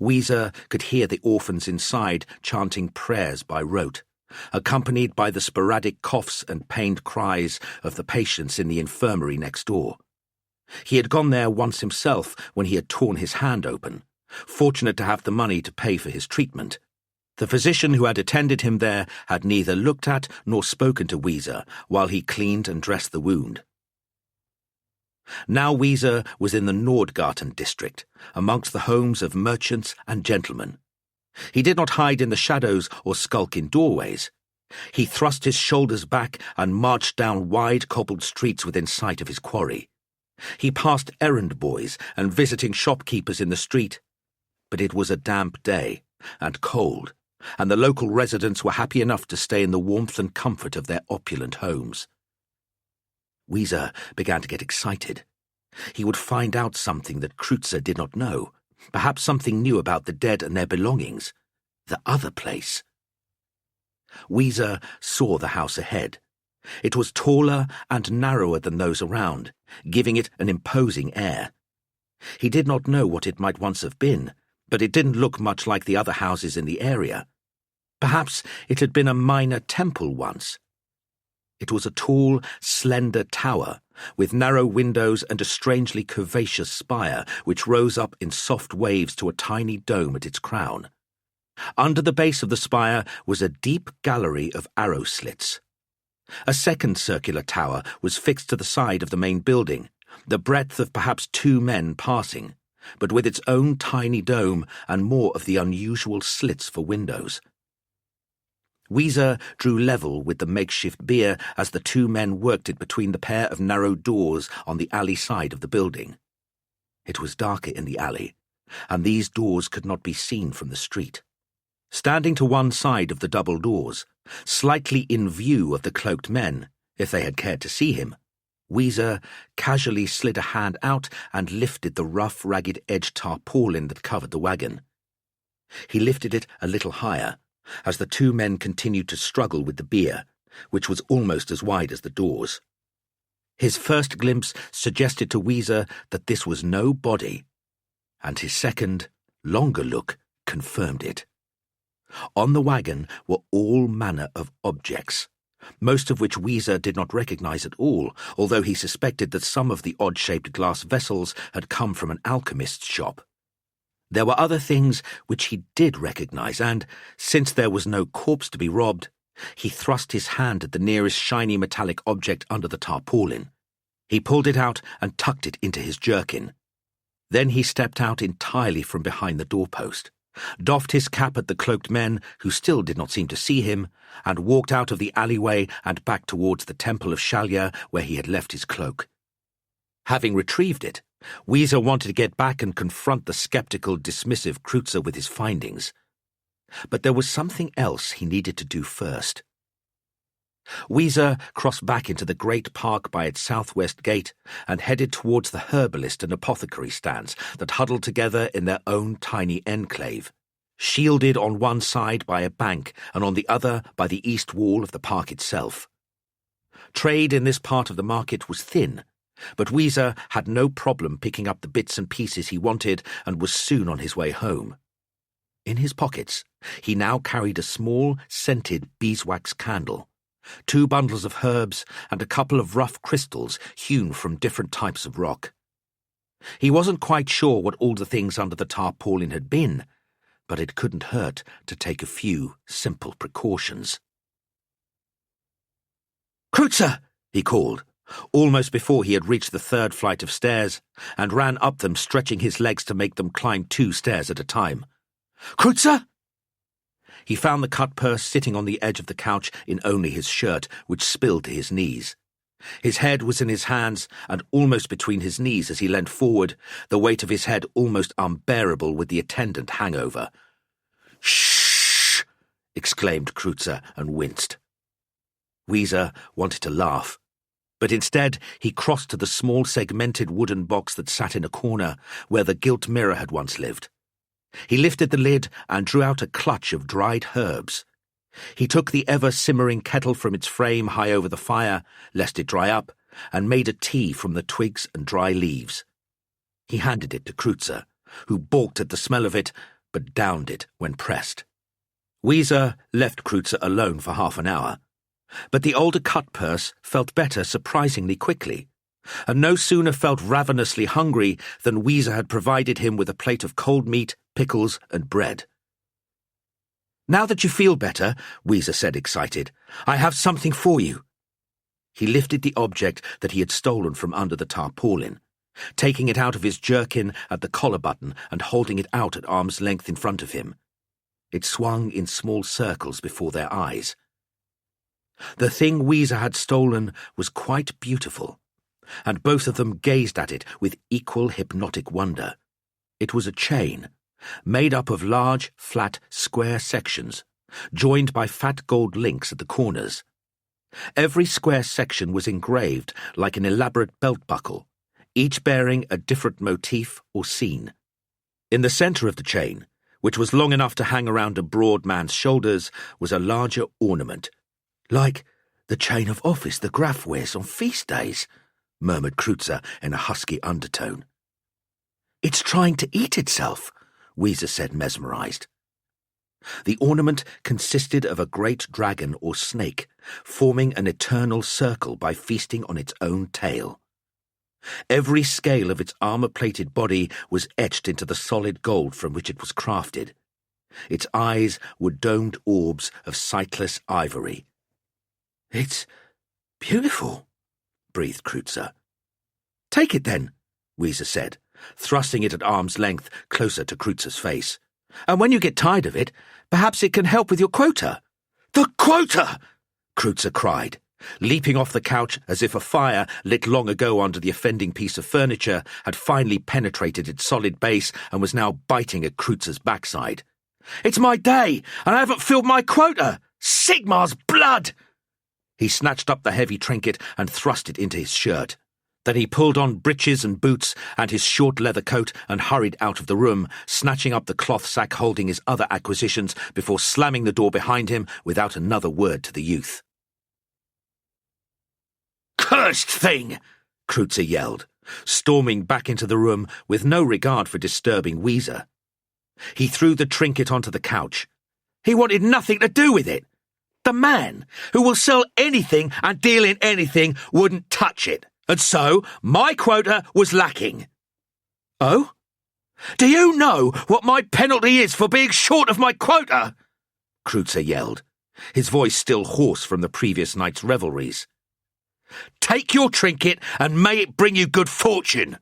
Weezer could hear the orphans inside chanting prayers by rote, accompanied by the sporadic coughs and pained cries of the patients in the infirmary next door. He had gone there once himself when he had torn his hand open, fortunate to have the money to pay for his treatment. The physician who had attended him there had neither looked at nor spoken to Weezer while he cleaned and dressed the wound. Now Weezer was in the Nordgarten district, amongst the homes of merchants and gentlemen. He did not hide in the shadows or skulk in doorways. He thrust his shoulders back and marched down wide cobbled streets within sight of his quarry. He passed errand boys and visiting shopkeepers in the street, but it was a damp day and cold, and the local residents were happy enough to stay in the warmth and comfort of their opulent homes. Weezer began to get excited. He would find out something that Kreutzer did not know, perhaps something new about the dead and their belongings. The other place. Weezer saw the house ahead. It was taller and narrower than those around, giving it an imposing air. He did not know what it might once have been, but it didn't look much like the other houses in the area. Perhaps it had been a minor temple once. It was a tall, slender tower, with narrow windows and a strangely curvaceous spire which rose up in soft waves to a tiny dome at its crown. Under the base of the spire was a deep gallery of arrow slits. A second circular tower was fixed to the side of the main building, the breadth of perhaps 2 men passing, but with its own tiny dome and more of the unusual slits for windows. Weezer drew level with the makeshift bier as the 2 men worked it between the pair of narrow doors on the alley side of the building. It was darker in the alley, and these doors could not be seen from the street. Standing to one side of the double doors, slightly in view of the cloaked men, if they had cared to see him, Weezer casually slid a hand out and lifted the rough, ragged-edged tarpaulin that covered the wagon. He lifted it a little higher, as the 2 men continued to struggle with the bier, which was almost as wide as the doors. His first glimpse suggested to Weezer that this was no body, and his second, longer look confirmed it. On the wagon were all manner of objects, most of which Weezer did not recognize at all, although he suspected that some of the odd-shaped glass vessels had come from an alchemist's shop. There were other things which he did recognize, and, since there was no corpse to be robbed, he thrust his hand at the nearest shiny metallic object under the tarpaulin. He pulled it out and tucked it into his jerkin. Then he stepped out entirely from behind the doorpost, doffed his cap at the cloaked men, who still did not seem to see him, and walked out of the alleyway and back towards the Temple of Shalya, where he had left his cloak. Having retrieved it, Weezer wanted to get back and confront the skeptical, dismissive Kreutzer with his findings. But there was something else he needed to do first. Weezer crossed back into the great park by its southwest gate and headed towards the herbalist and apothecary stands that huddled together in their own tiny enclave, shielded on one side by a bank and on the other by the east wall of the park itself. Trade in this part of the market was thin, but Weezer had no problem picking up the bits and pieces he wanted and was soon on his way home. In his pockets, he now carried a small, scented beeswax candle, 2 bundles of herbs, and a couple of rough crystals hewn from different types of rock. He wasn't quite sure what all the things under the tarpaulin had been, but it couldn't hurt to take a few simple precautions. "Kreutzer!" he called, almost before he had reached the 3rd flight of stairs, and ran up them, stretching his legs to make them climb 2 stairs at a time. "Kreutzer!" He found the cut purse sitting on the edge of the couch in only his shirt, which spilled to his knees. His head was in his hands and almost between his knees as he leant forward, the weight of his head almost unbearable with the attendant hangover. "Shh!" exclaimed Kreutzer and winced. Weezer wanted to laugh, but instead he crossed to the small segmented wooden box that sat in a corner where the gilt mirror had once lived. He lifted the lid and drew out a clutch of dried herbs. He took the ever-simmering kettle from its frame high over the fire, lest it dry up, and made a tea from the twigs and dry leaves. He handed it to Kreutzer, who balked at the smell of it, but downed it when pressed. Weezer left Kreutzer alone for half an hour, but the older cut-purse felt better surprisingly quickly, and no sooner felt ravenously hungry than Weezer had provided him with a plate of cold meat, pickles, and bread. "Now that you feel better," Weezer said, excited, "I have something for you." He lifted the object that he had stolen from under the tarpaulin, taking it out of his jerkin at the collar button and holding it out at arm's length in front of him. It swung in small circles before their eyes. The thing Weezer had stolen was quite beautiful, and both of them gazed at it with equal hypnotic wonder. It was a chain, made up of large, flat, square sections, joined by fat gold links at the corners. Every square section was engraved like an elaborate belt buckle, each bearing a different motif or scene. In the centre of the chain, which was long enough to hang around a broad man's shoulders, was a larger ornament. "Like the chain of office the Graf wears on feast days," murmured Kreutzer in a husky undertone. "It's trying to eat itself," Weezer said, mesmerized. The ornament consisted of a great dragon or snake, forming an eternal circle by feasting on its own tail. Every scale of its armour-plated body was etched into the solid gold from which it was crafted. Its eyes were domed orbs of sightless ivory. "It's beautiful," breathed Kreutzer. "Take it, then," Weezer said, thrusting it at arm's length closer to Kreutzer's face. "And when you get tired of it, perhaps it can help with your quota." "The quota!" Kreutzer cried, leaping off the couch as if a fire lit long ago under the offending piece of furniture had finally penetrated its solid base and was now biting at Kreutzer's backside. "It's my day, and I haven't filled my quota! Sigmar's blood!" He snatched up the heavy trinket and thrust it into his shirt. Then he pulled on breeches and boots and his short leather coat and hurried out of the room, snatching up the cloth sack holding his other acquisitions before slamming the door behind him without another word to the youth. "Cursed thing!" Kreutzer yelled, storming back into the room with no regard for disturbing Weezer. He threw the trinket onto the couch. He wanted nothing to do with it. The man who will sell anything and deal in anything wouldn't touch it, and so my quota was lacking. "Oh? Do you know what my penalty is for being short of my quota?" Kreutzer yelled, his voice still hoarse from the previous night's revelries. "Take your trinket and may it bring you good fortune."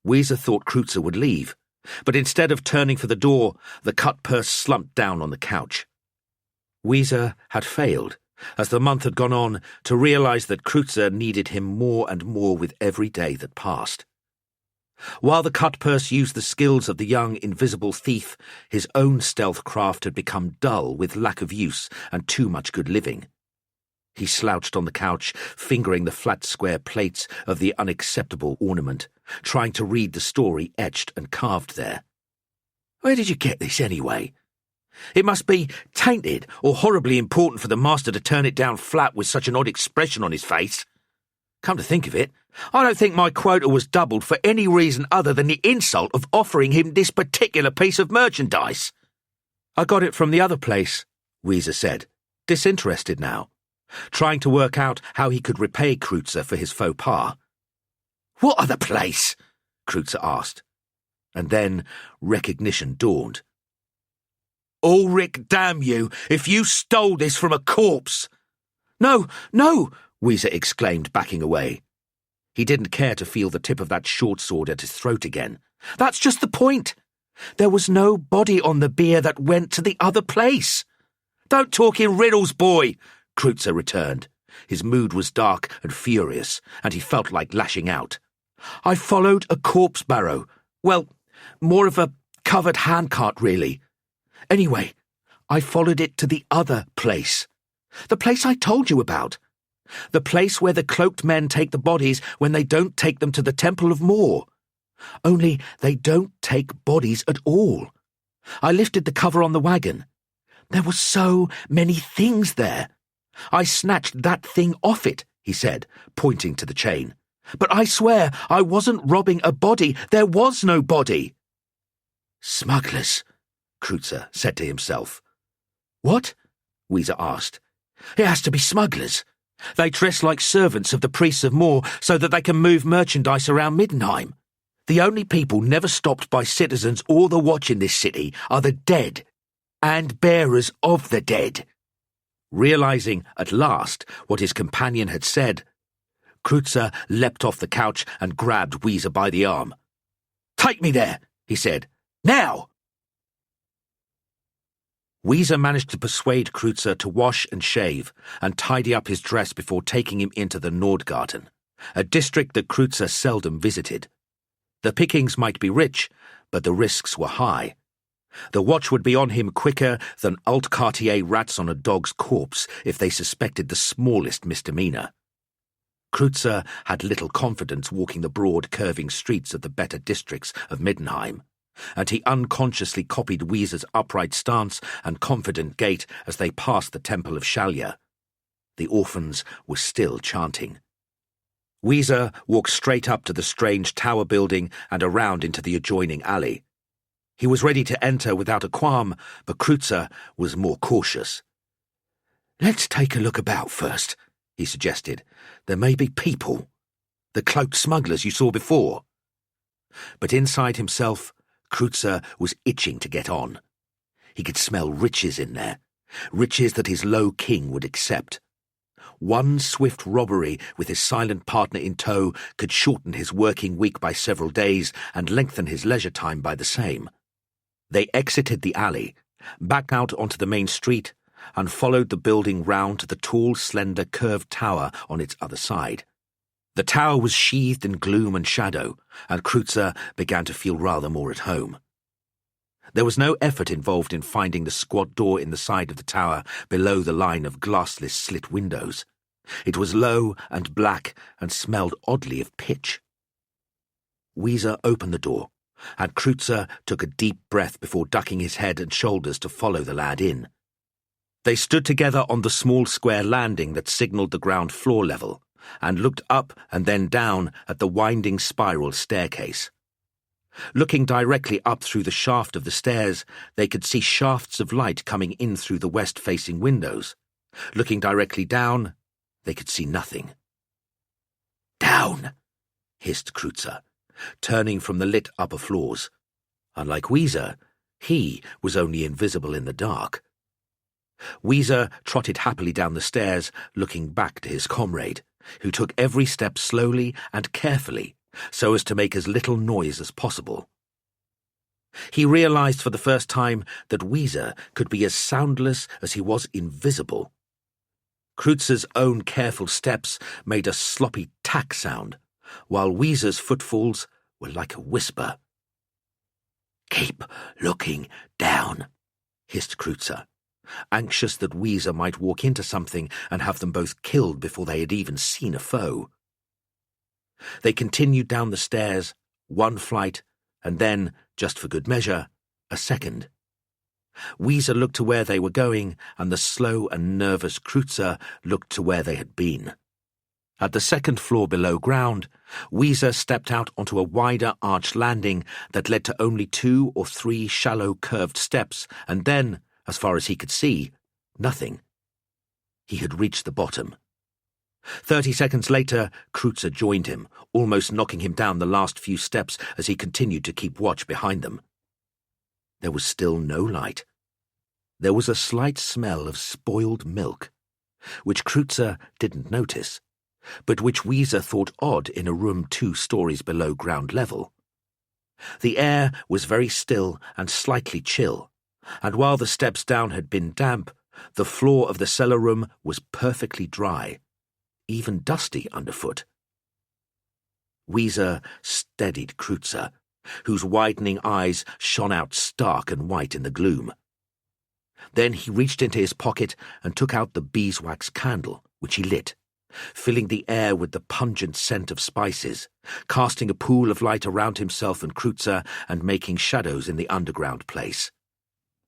Weezer thought Kreutzer would leave, but instead of turning for the door, the cut-purse slumped down on the couch. Weezer had failed, as the month had gone on, to realize that Kreutzer needed him more and more with every day that passed. While the cut-purse used the skills of the young invisible thief, his own stealth craft had become dull with lack of use and too much good living. He slouched on the couch, fingering the flat square plates of the unacceptable ornament, trying to read the story etched and carved there. "Where did you get this, anyway? It must be tainted or horribly important for the master to turn it down flat with such an odd expression on his face. Come to think of it, I don't think my quota was doubled for any reason other than the insult of offering him this particular piece of merchandise." "I got it from the other place," Weezer said, disinterested now, trying to work out how he could repay Kreutzer for his faux pas. "What other place?" Kreutzer asked, and then recognition dawned. "Ulric, damn you, if you stole this from a corpse!" "No, no!" Weezer exclaimed, backing away. He didn't care to feel the tip of that short sword at his throat again. "That's just the point. There was no body on the bier that went to the other place." "Don't talk in riddles, boy," Kreutzer returned. His mood was dark and furious, and he felt like lashing out. "I followed a corpse barrow. Well, more of a covered handcart, really. Anyway, I followed it to the other place. The place I told you about. The place where the cloaked men take the bodies when they don't take them to the Temple of Morr. Only they don't take bodies at all. I lifted the cover on the wagon. There were so many things there. I snatched that thing off it, he said, pointing to the chain. But I swear I wasn't robbing a body. There was no body. Smugglers, Kreutzer said to himself. What? Weezer asked. It has to be smugglers. They dress like servants of the priests of Morr so that they can move merchandise around Middenheim. The only people never stopped by citizens or the watch in this city are the dead, and bearers of the dead. Realizing at last what his companion had said, Kreutzer leapt off the couch and grabbed Weezer by the arm. Take me there, he said. Now! Weezer managed to persuade Kreutzer to wash and shave and tidy up his dress before taking him into the Nordgarten, a district that Kreutzer seldom visited. The pickings might be rich, but the risks were high. The watch would be on him quicker than Alt-Cartier rats on a dog's corpse if they suspected the smallest misdemeanor. Kreutzer had little confidence walking the broad, curving streets of the better districts of Middenheim, and he unconsciously copied Weezer's upright stance and confident gait as they passed the Temple of Shalya. The orphans were still chanting. Weezer walked straight up to the strange tower building and around into the adjoining alley. He was ready to enter without a qualm, but Kreutzer was more cautious. Let's take a look about first, he suggested. There may be people. The cloaked smugglers you saw before. But inside himself, Kreutzer was itching to get on. He could smell riches in there, riches that his low king would accept. One swift robbery with his silent partner in tow could shorten his working week by several days and lengthen his leisure time by the same. They exited the alley, back out onto the main street, and followed the building round to the tall, slender, curved tower on its other side. The tower was sheathed in gloom and shadow, and Kreutzer began to feel rather more at home. There was no effort involved in finding the squat door in the side of the tower below the line of glassless slit windows. It was low and black and smelled oddly of pitch. Weezer opened the door, and Kreutzer took a deep breath before ducking his head and shoulders to follow the lad in. They stood together on the small square landing that signalled the ground floor level, and looked up and then down at the winding spiral staircase. Looking directly up through the shaft of the stairs, they could see shafts of light coming in through the west-facing windows. Looking directly down, they could see nothing. Down, hissed Kreutzer, turning from the lit upper floors. Unlike Weezer, he was only invisible in the dark. Weezer trotted happily down the stairs, looking back to his comrade, who took every step slowly and carefully, so as to make as little noise as possible. He realized for the first time that Weezer could be as soundless as he was invisible. Kreutzer's own careful steps made a sloppy tack sound, while Weezer's footfalls were like a whisper. "Keep looking down," hissed Kreutzer, anxious that Weezer might walk into something and have them both killed before they had even seen a foe. They continued down the stairs, one flight, and then, just for good measure, a second. Weezer looked to where they were going, and the slow and nervous Kreutzer looked to where they had been. At the second floor below ground, Weezer stepped out onto a wider arched landing that led to only 2 or 3 shallow curved steps, and then, as far as he could see, nothing. He had reached the bottom. 30 seconds later, Kreutzer joined him, almost knocking him down the last few steps as he continued to keep watch behind them. There was still no light. There was a slight smell of spoiled milk, which Kreutzer didn't notice, but which Weezer thought odd in a room 2 stories below ground level. The air was very still and slightly chill, and while the steps down had been damp, the floor of the cellar room was perfectly dry, even dusty underfoot. Weezer steadied Kreutzer, whose widening eyes shone out stark and white in the gloom. Then he reached into his pocket and took out the beeswax candle, which he lit, filling the air with the pungent scent of spices, casting a pool of light around himself and Kreutzer and making shadows in the underground place.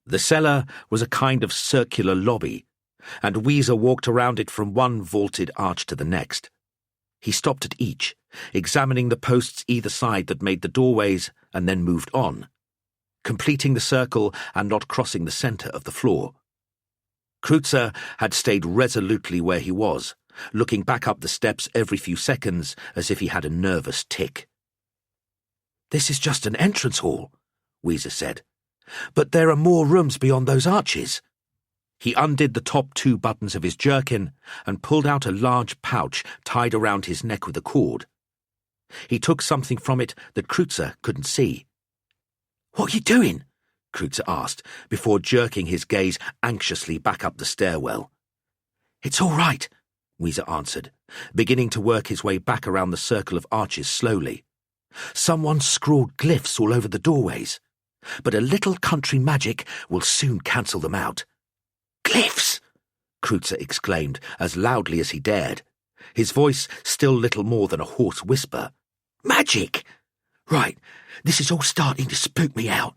The cellar was a kind of circular lobby, and Weezer walked around it from one vaulted arch to the next. He stopped at each, examining the posts either side that made the doorways, and then moved on, completing the circle and not crossing the centre of the floor. Kreutzer had stayed resolutely where he was, looking back up the steps every few seconds as if he had a nervous tic. "This is just an entrance hall," Weezer said, "but there are more rooms beyond those arches." He undid the top 2 buttons of his jerkin and pulled out a large pouch tied around his neck with a cord. He took something from it that Kreutzer couldn't see. "What are you doing?" Kreutzer asked, before jerking his gaze anxiously back up the stairwell. "It's all right," Weezer answered, beginning to work his way back around the circle of arches slowly. "Someone scrawled glyphs all over the doorways, but a little country magic will soon cancel them out." "Glyphs!" Kreutzer exclaimed as loudly as he dared, his voice still little more than a hoarse whisper. "Magic! Right, this is all starting to spook me out.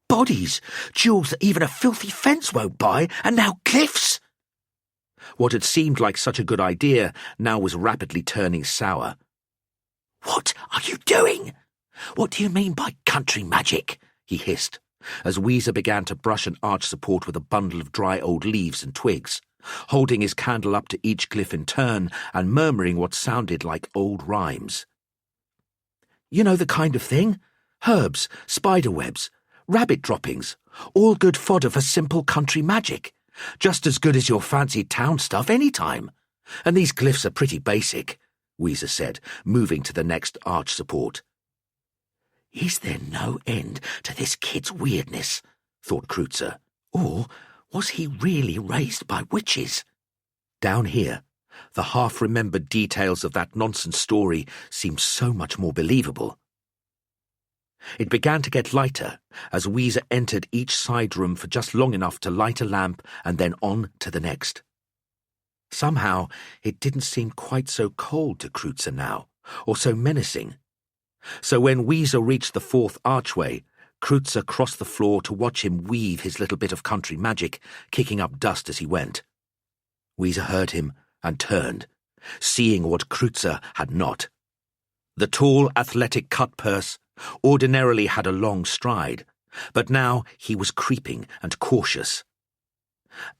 Bodies, jewels that even a filthy fence won't buy, and now glyphs!" What had seemed like such a good idea now was rapidly turning sour. "What are you doing? What do you mean by country magic?" he hissed, as Weezer began to brush an arch support with a bundle of dry old leaves and twigs, holding his candle up to each glyph in turn and murmuring what sounded like old rhymes. "You know the kind of thing? Herbs, spider webs, rabbit droppings, all good fodder for simple country magic. Just as good as your fancy town stuff any time. And these glyphs are pretty basic," Weezer said, moving to the next arch support. "Is there no end to this kid's weirdness?" thought Kreutzer. "Or was he really raised by witches?" Down here, the half-remembered details of that nonsense story seemed so much more believable. It began to get lighter as Weezer entered each side room for just long enough to light a lamp and then on to the next. Somehow, it didn't seem quite so cold to Kreutzer now, or so menacing. So when Weezer reached the 4th archway, Kreutzer crossed the floor to watch him weave his little bit of country magic, kicking up dust as he went. Weezer heard him and turned, seeing what Kreutzer had not. The tall, athletic cut-purse ordinarily had a long stride, but now he was creeping and cautious.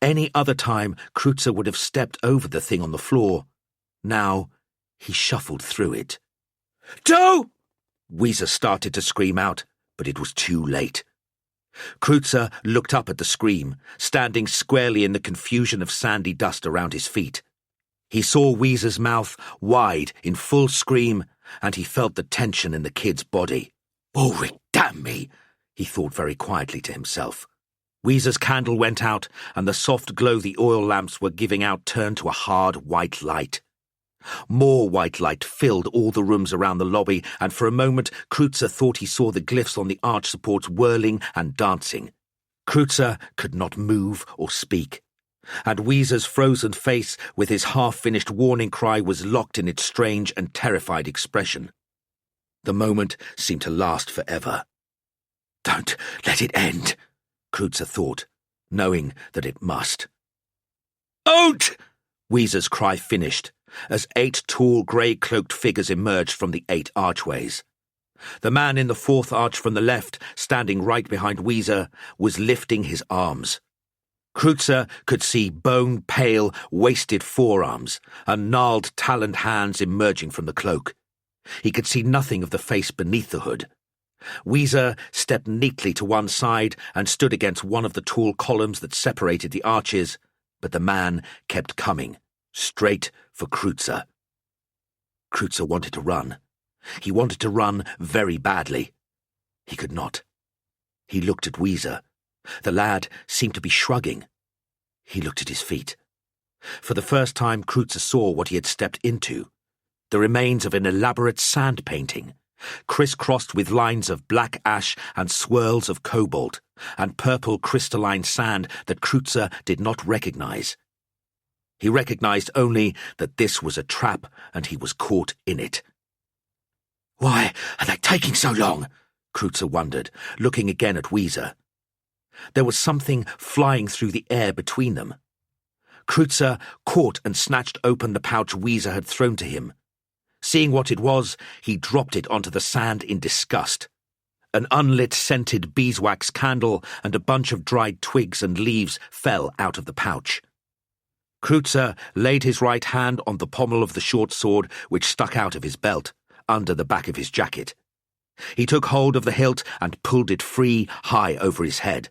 Any other time, Kreutzer would have stepped over the thing on the floor. Now, he shuffled through it. "Do!" Weezer started to scream out, but it was too late. Kreutzer looked up at the scream, standing squarely in the confusion of sandy dust around his feet. He saw Weezer's mouth wide in full scream, and he felt the tension in the kid's body. "Ulric, damn me!" he thought very quietly to himself. Weezer's candle went out, and the soft glow the oil lamps were giving out turned to a hard white light. More white light filled all the rooms around the lobby, and for a moment Kreutzer thought he saw the glyphs on the arch supports whirling and dancing. Kreutzer could not move or speak, and Weezer's frozen face with his half-finished warning cry was locked in its strange and terrified expression. The moment seemed to last forever. "Don't let it end," Kreutzer thought, knowing that it must. "Out!" Weezer's cry finished, as 8 tall grey-cloaked figures emerged from the 8 archways. The man in the 4th arch from the left, standing right behind Weezer, was lifting his arms. Kreutzer could see bone-pale, wasted forearms and gnarled, taloned hands emerging from the cloak. He could see nothing of the face beneath the hood. Weezer stepped neatly to one side and stood against one of the tall columns that separated the arches, but the man kept coming, straight for Kreutzer. Kreutzer wanted to run. He wanted to run very badly. He could not. He looked at Weezer. The lad seemed to be shrugging. He looked at his feet. For the first time, Kreutzer saw what he had stepped into. The remains of an elaborate sand painting, crisscrossed with lines of black ash and swirls of cobalt, and purple crystalline sand that Kreutzer did not recognize. He recognized only that this was a trap and he was caught in it. "Why are they taking so long?" Kreutzer wondered, looking again at Weezer. There was something flying through the air between them. Kreutzer caught and snatched open the pouch Weezer had thrown to him. Seeing what it was, he dropped it onto the sand in disgust. An unlit scented beeswax candle and a bunch of dried twigs and leaves fell out of the pouch. Kreutzer laid his right hand on the pommel of the short sword which stuck out of his belt, under the back of his jacket. He took hold of the hilt and pulled it free high over his head.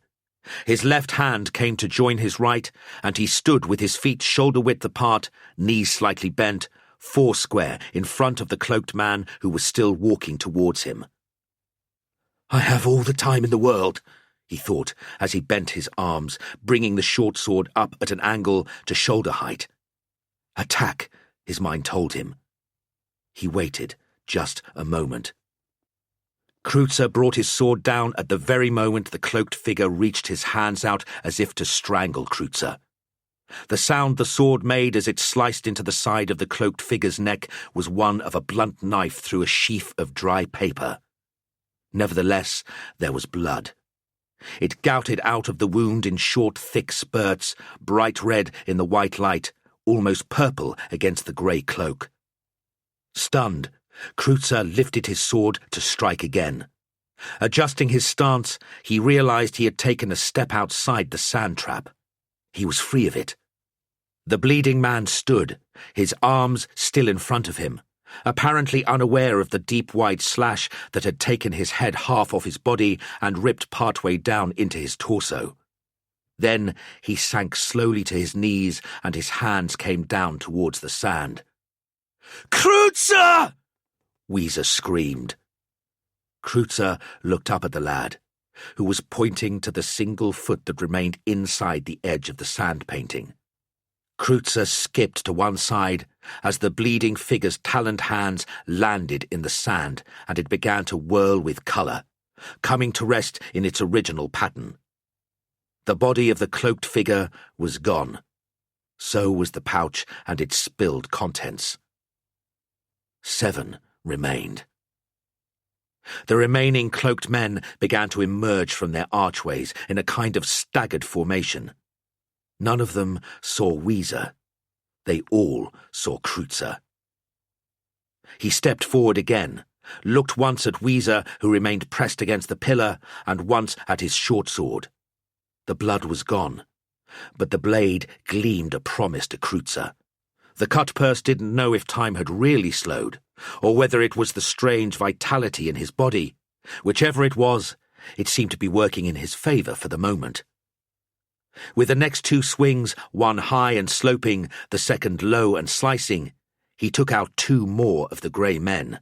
His left hand came to join his right, and he stood with his feet shoulder-width apart, knees slightly bent, foursquare in front of the cloaked man who was still walking towards him. "I have all the time in the world," he thought as he bent his arms, bringing the short sword up at an angle to shoulder height. "Attack," his mind told him. He waited just a moment. Kreutzer brought his sword down at the very moment the cloaked figure reached his hands out as if to strangle Kreutzer. The sound the sword made as it sliced into the side of the cloaked figure's neck was one of a blunt knife through a sheaf of dry paper. Nevertheless, there was blood. It gouted out of the wound in short, thick spurts, bright red in the white light, almost purple against the grey cloak. Stunned, Kreutzer lifted his sword to strike again. Adjusting his stance, he realized he had taken a step outside the sand trap. He was free of it. The bleeding man stood, his arms still in front of him, apparently unaware of the deep wide slash that had taken his head half off his body and ripped partway down into his torso. Then he sank slowly to his knees and his hands came down towards the sand. "Kreutzer!" Weezer screamed. Kreutzer looked up at the lad, who was pointing to the single foot that remained inside the edge of the sand painting. Kreutzer skipped to one side as the bleeding figure's taloned hands landed in the sand and it began to whirl with colour, coming to rest in its original pattern. The body of the cloaked figure was gone. So was the pouch and its spilled contents. 7 remained. The remaining cloaked men began to emerge from their archways in a kind of staggered formation. None of them saw Weezer. They all saw Kreutzer. He stepped forward again, looked once at Weezer, who remained pressed against the pillar, and once at his short sword. The blood was gone, but the blade gleamed a promise to Kreutzer. The cut-purse didn't know if time had really slowed, or whether it was the strange vitality in his body. Whichever it was, it seemed to be working in his favour for the moment. With the next 2 swings, one high and sloping, the second low and slicing, he took out 2 more of the grey men.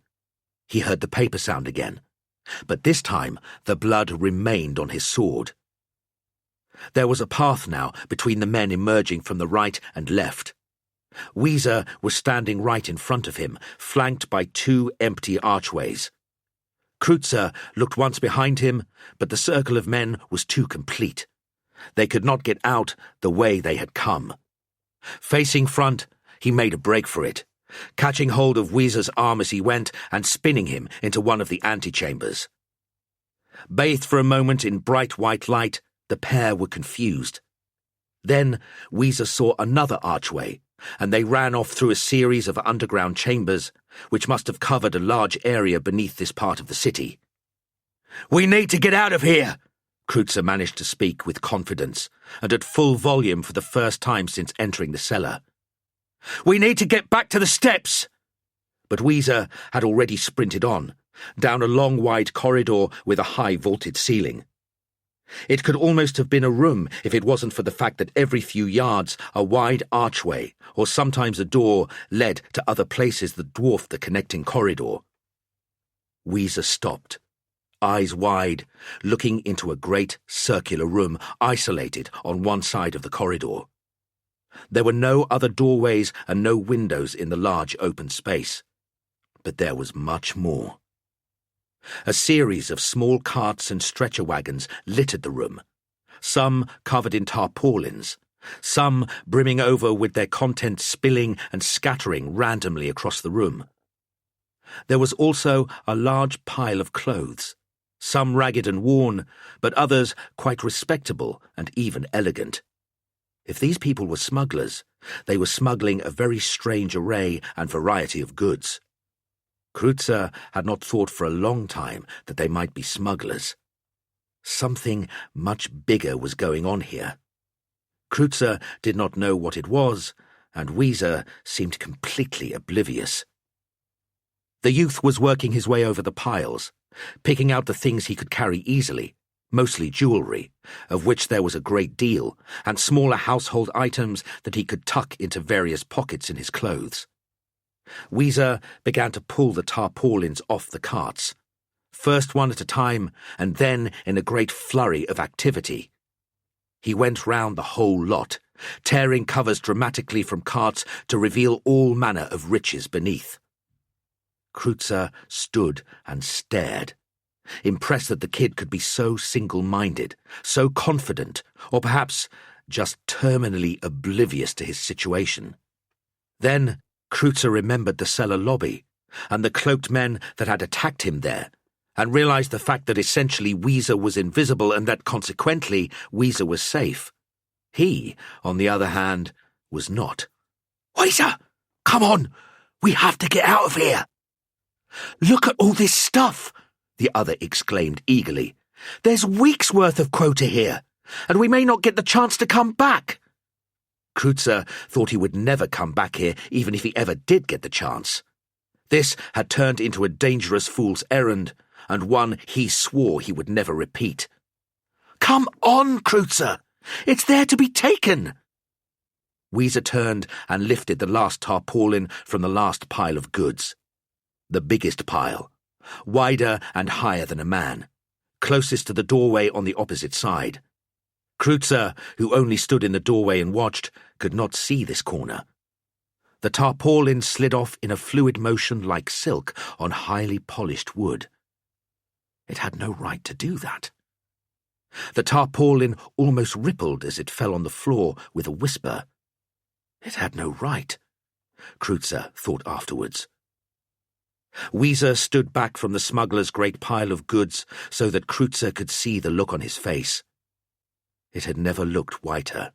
He heard the paper sound again, but this time the blood remained on his sword. There was a path now between the men emerging from the right and left. Weezer was standing right in front of him, flanked by 2 empty archways. Kreutzer looked once behind him, but the circle of men was too complete. They could not get out the way they had come. Facing front, he made a break for it, catching hold of Weezer's arm as he went and spinning him into one of the antechambers. Bathed for a moment in bright white light, the pair were confused. Then Weezer saw another archway, and they ran off through a series of underground chambers, which must have covered a large area beneath this part of the city. "We need to get out of here!" Kreutzer managed to speak with confidence, and at full volume for the first time since entering the cellar. "We need to get back to the steps!" But Weezer had already sprinted on, down a long wide corridor with a high vaulted ceiling. It could almost have been a room if it wasn't for the fact that every few yards a wide archway, or sometimes a door, led to other places that dwarfed the connecting corridor. Weezer stopped, eyes wide, looking into a great circular room isolated on one side of the corridor. There were no other doorways and no windows in the large open space. But there was much more. A series of small carts and stretcher wagons littered the room, some covered in tarpaulins, some brimming over with their contents spilling and scattering randomly across the room. There was also a large pile of clothes, some ragged and worn, but others quite respectable and even elegant. If these people were smugglers, they were smuggling a very strange array and variety of goods. Kreutzer had not thought for a long time that they might be smugglers. Something much bigger was going on here. Kreutzer did not know what it was, and Weezer seemed completely oblivious. The youth was working his way over the piles, picking out the things he could carry easily, mostly jewellery, of which there was a great deal, and smaller household items that he could tuck into various pockets in his clothes. Weezer began to pull the tarpaulins off the carts, first one at a time, and then in a great flurry of activity. He went round the whole lot, tearing covers dramatically from carts to reveal all manner of riches beneath. Kreutzer stood and stared, impressed that the kid could be so single-minded, so confident, or perhaps just terminally oblivious to his situation. Then Kreutzer remembered the cellar lobby and the cloaked men that had attacked him there, and realized the fact that essentially Weezer was invisible and that consequently Weezer was safe. He, on the other hand, was not. "Weezer, come on! We have to get out of here!" "Look at all this stuff!" the other exclaimed eagerly. "There's weeks' worth of quota here, and we may not get the chance to come back." Kreutzer thought he would never come back here even if he ever did get the chance. This had turned into a dangerous fool's errand, and one he swore he would never repeat. "Come on, Kreutzer! It's there to be taken!" Weezer turned and lifted the last tarpaulin from the last pile of goods. The biggest pile, wider and higher than a man, closest to the doorway on the opposite side. Kreutzer, who only stood in the doorway and watched, could not see this corner. The tarpaulin slid off in a fluid motion like silk on highly polished wood. It had no right to do that. The tarpaulin almost rippled as it fell on the floor with a whisper. It had no right, Kreutzer thought afterwards. Weezer stood back from the smuggler's great pile of goods so that Kreutzer could see the look on his face. It had never looked whiter.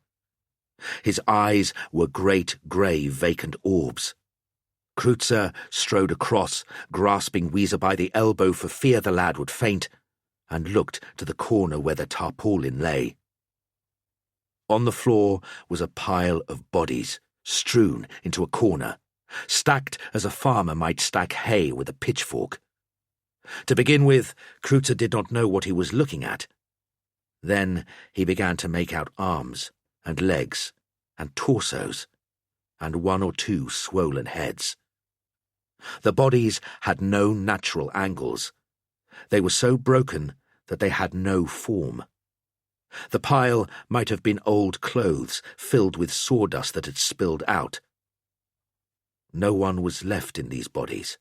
His eyes were great grey vacant orbs. Kreutzer strode across, grasping Weezer by the elbow for fear the lad would faint, and looked to the corner where the tarpaulin lay. On the floor was a pile of bodies, strewn into a corner, stacked as a farmer might stack hay with a pitchfork. To begin with, Kreutzer did not know what he was looking at. Then he began to make out arms and legs and torsos and one or two swollen heads. The bodies had no natural angles. They were so broken that they had no form. The pile might have been old clothes filled with sawdust that had spilled out. No one was left in these bodies.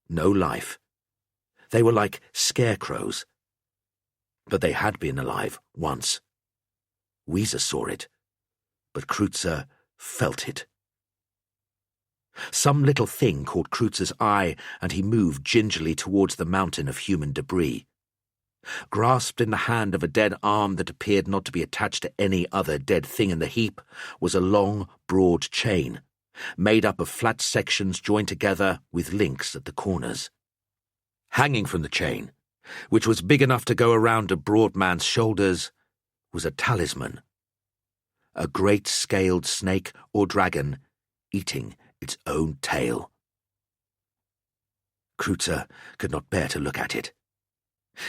No life. They were like scarecrows. But they had been alive once. Weezer saw it, but Kreutzer felt it. Some little thing caught Kreutzer's eye, and he moved gingerly towards the mountain of human debris. Grasped in the hand of a dead arm that appeared not to be attached to any other dead thing in the heap was a long, broad chain, made up of flat sections joined together with links at the corners. Hanging from the chain, which was big enough to go around a broad man's shoulders, was a talisman. A great scaled snake or dragon eating its own tail. Kreutzer could not bear to look at it.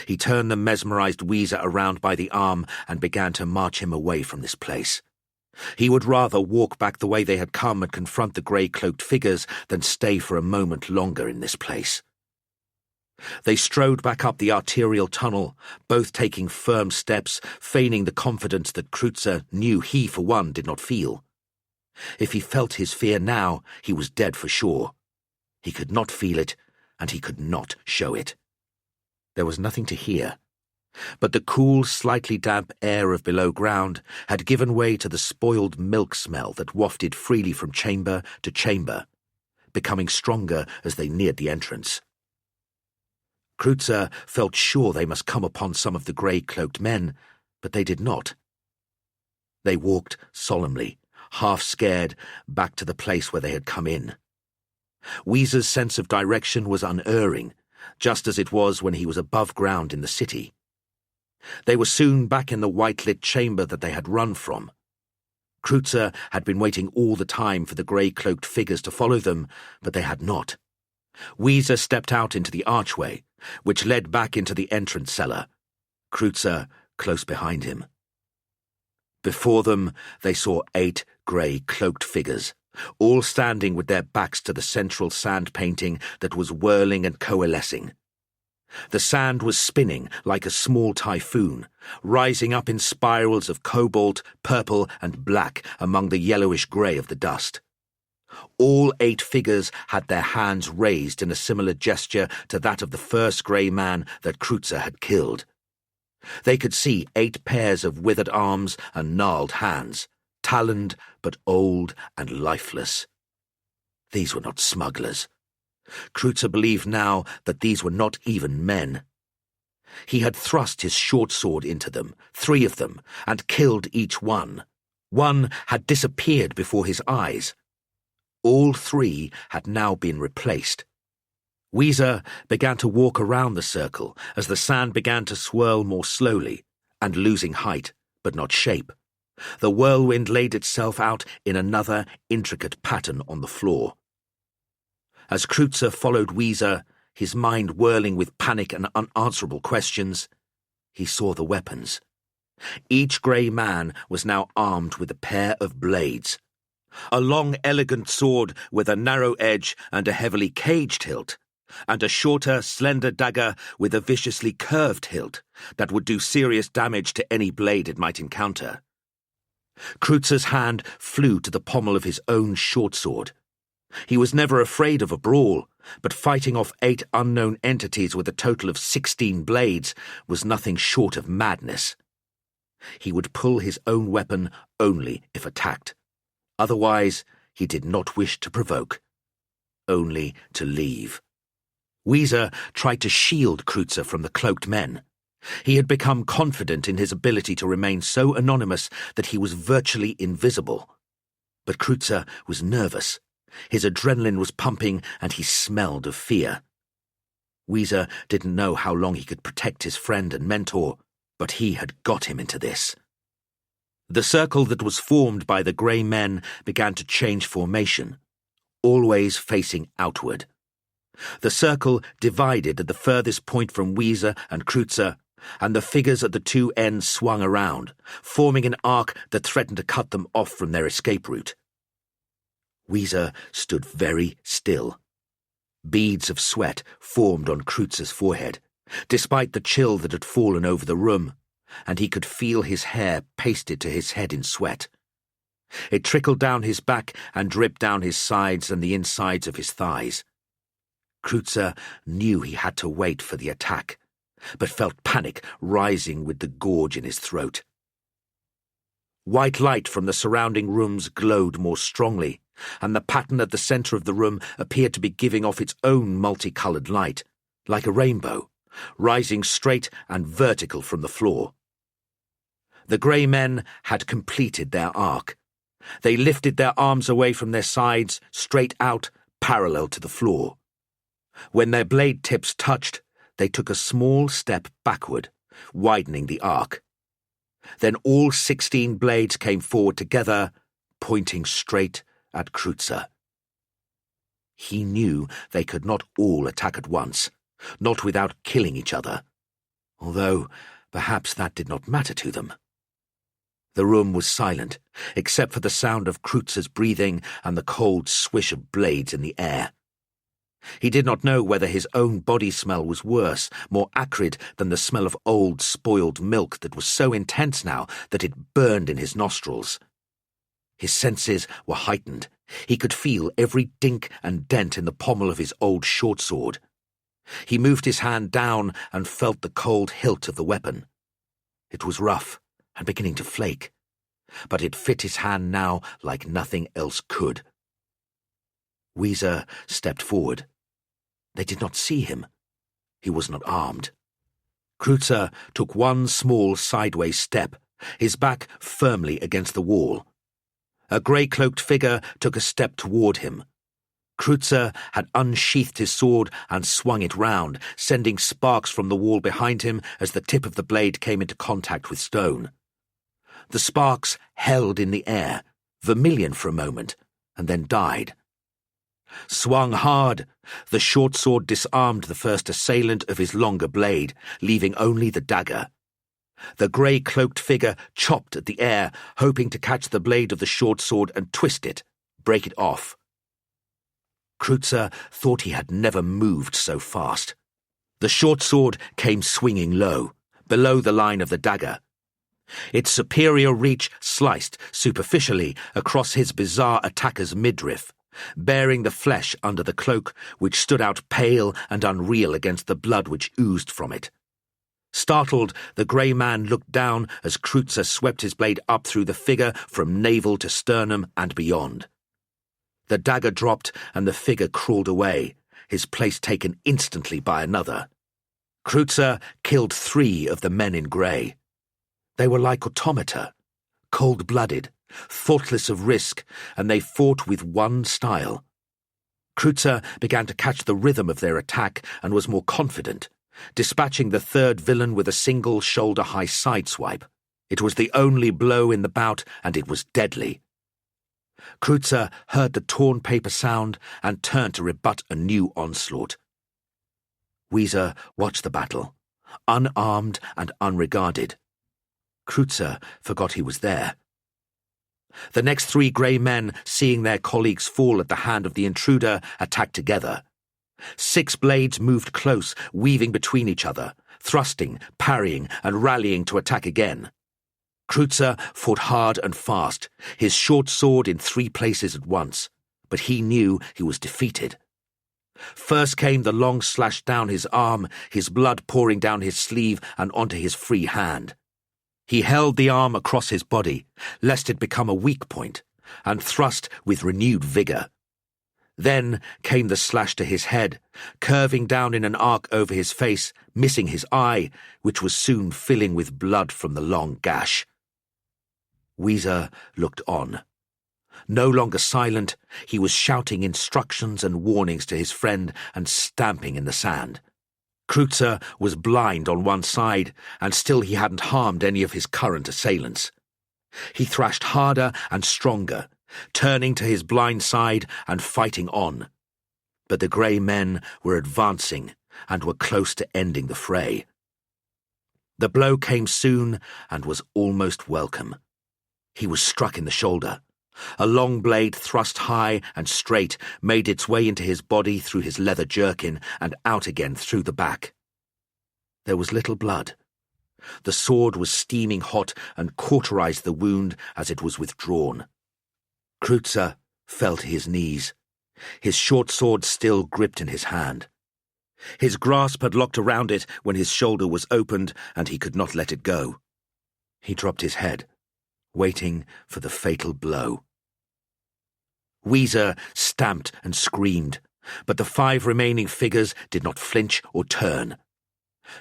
He turned the mesmerized Weezer around by the arm and began to march him away from this place. He would rather walk back the way they had come and confront the grey-cloaked figures than stay for a moment longer in this place. They strode back up the arterial tunnel, both taking firm steps, feigning the confidence that Kreutzer knew he, for one, did not feel. If he felt his fear now, he was dead for sure. He could not feel it, and he could not show it. There was nothing to hear, But the cool, slightly damp air of below ground had given way to the spoiled milk smell that wafted freely from chamber to chamber, becoming stronger as they neared the entrance. Kreutzer felt sure they must come upon some of the grey-cloaked men, but they did not. They walked solemnly, half scared, back to the place where they had come in. Weezer's sense of direction was unerring, just as it was when he was above ground in the city. They were soon back in the white-lit chamber that they had run from. Kreutzer had been waiting all the time for the grey-cloaked figures to follow them, but they had not. Weezer stepped out into the archway, which led back into the entrance cellar, Kreutzer close behind him. Before them they saw 8 grey-cloaked figures, all standing with their backs to the central sand painting that was whirling and coalescing. The sand was spinning like a small typhoon, rising up in spirals of cobalt, purple, and black among the yellowish grey of the dust. All 8 figures had their hands raised in a similar gesture to that of the first grey man that Kreutzer had killed. They could see 8 pairs of withered arms and gnarled hands, taloned but old and lifeless. These were not smugglers. Kreutzer believed now that these were not even men. He had thrust his short sword into them, 3 of them, and killed each one. One had disappeared before his eyes. All 3 had now been replaced. Weezer began to walk around the circle as the sand began to swirl more slowly, and losing height, but not shape. The whirlwind laid itself out in another intricate pattern on the floor. As Kreutzer followed Weezer, his mind whirling with panic and unanswerable questions, he saw the weapons. Each grey man was now armed with a pair of blades. A long, elegant sword with a narrow edge and a heavily caged hilt, and a shorter, slender dagger with a viciously curved hilt that would do serious damage to any blade it might encounter. Kreutzer's hand flew to the pommel of his own short sword. He was never afraid of a brawl, but fighting off 8 unknown entities with a total of 16 blades was nothing short of madness. He would pull his own weapon only if attacked. Otherwise, he did not wish to provoke, only to leave. Weezer tried to shield Kreutzer from the cloaked men. He had become confident in his ability to remain so anonymous that he was virtually invisible. But Kreutzer was nervous. His adrenaline was pumping, and he smelled of fear. Weezer didn't know how long he could protect his friend and mentor, but he had got him into this. The circle that was formed by the grey men began to change formation, always facing outward. The circle divided at the furthest point from Weezer and Kreutzer, and the figures at the 2 ends swung around, forming an arc that threatened to cut them off from their escape route. Weezer stood very still. Beads of sweat formed on Kreutzer's forehead, despite the chill that had fallen over the room, and he could feel his hair pasted to his head in sweat. It trickled down his back and dripped down his sides and the insides of his thighs. Kreutzer knew he had to wait for the attack, but felt panic rising with the gorge in his throat. White light from the surrounding rooms glowed more strongly, and the pattern at the centre of the room appeared to be giving off its own multicoloured light, like a rainbow, rising straight and vertical from the floor. The grey men had completed their arc. They lifted their arms away from their sides, straight out, parallel to the floor. When their blade tips touched, they took a small step backward, widening the arc. Then all 16 blades came forward together, pointing straight at Kreutzer. He knew they could not all attack at once, not without killing each other, although perhaps that did not matter to them. The room was silent, except for the sound of Kreutzer's breathing and the cold swish of blades in the air. He did not know whether his own body smell was worse, more acrid than the smell of old, spoiled milk that was so intense now that it burned in his nostrils. His senses were heightened. He could feel every dink and dent in the pommel of his old short sword. He moved his hand down and felt the cold hilt of the weapon. It was rough and beginning to flake, but it fit his hand now like nothing else could. Weezer stepped forward. They did not see him. He was not armed. Kreutzer took one small sideways step, his back firmly against the wall. A grey-cloaked figure took a step toward him. Kreutzer had unsheathed his sword and swung it round, sending sparks from the wall behind him as the tip of the blade came into contact with stone. The sparks held in the air, vermilion for a moment, and then died. Swung hard, the short sword disarmed the first assailant of his longer blade, leaving only the dagger. The grey-cloaked figure chopped at the air, hoping to catch the blade of the short sword and twist it, break it off. Kreutzer thought he had never moved so fast. The short sword came swinging low, below the line of the dagger. Its superior reach sliced superficially across his bizarre attacker's midriff, bearing the flesh under the cloak, which stood out pale and unreal against the blood which oozed from it. Startled, the grey man looked down as Kreutzer swept his blade up through the figure from navel to sternum and beyond. The dagger dropped and the figure crawled away, his place taken instantly by another. Kreutzer killed 3 of the men in grey. They were like automata, cold-blooded, thoughtless of risk, and they fought with one style. Kreutzer began to catch the rhythm of their attack and was more confident, dispatching the third villain with a single shoulder-high sideswipe. It was the only blow in the bout, and it was deadly. Kreutzer heard the torn paper sound and turned to rebut a new onslaught. Weezer watched the battle, unarmed and unregarded. Kreutzer forgot he was there. The next 3 grey men, seeing their colleagues fall at the hand of the intruder, attacked together. 6 blades moved close, weaving between each other, thrusting, parrying, and rallying to attack again. Kreutzer fought hard and fast, his short sword in 3 places at once, but he knew he was defeated. First came the long slash down his arm, his blood pouring down his sleeve and onto his free hand. He held the arm across his body, lest it become a weak point, and thrust with renewed vigour. Then came the slash to his head, curving down in an arc over his face, missing his eye, which was soon filling with blood from the long gash. Weezer looked on. No longer silent, he was shouting instructions and warnings to his friend and stamping in the sand. Kreutzer was blind on one side, and still he hadn't harmed any of his current assailants. He thrashed harder and stronger, turning to his blind side and fighting on. But the grey men were advancing and were close to ending the fray. The blow came soon and was almost welcome. He was struck in the shoulder. A long blade thrust high and straight made its way into his body through his leather jerkin and out again through the back. There was little blood. The sword was steaming hot and cauterized the wound as it was withdrawn. Kreutzer fell to his knees, his short sword still gripped in his hand. His grasp had locked around it when his shoulder was opened and he could not let it go. He dropped his head, waiting for the fatal blow. Weezer stamped and screamed, but the 5 remaining figures did not flinch or turn.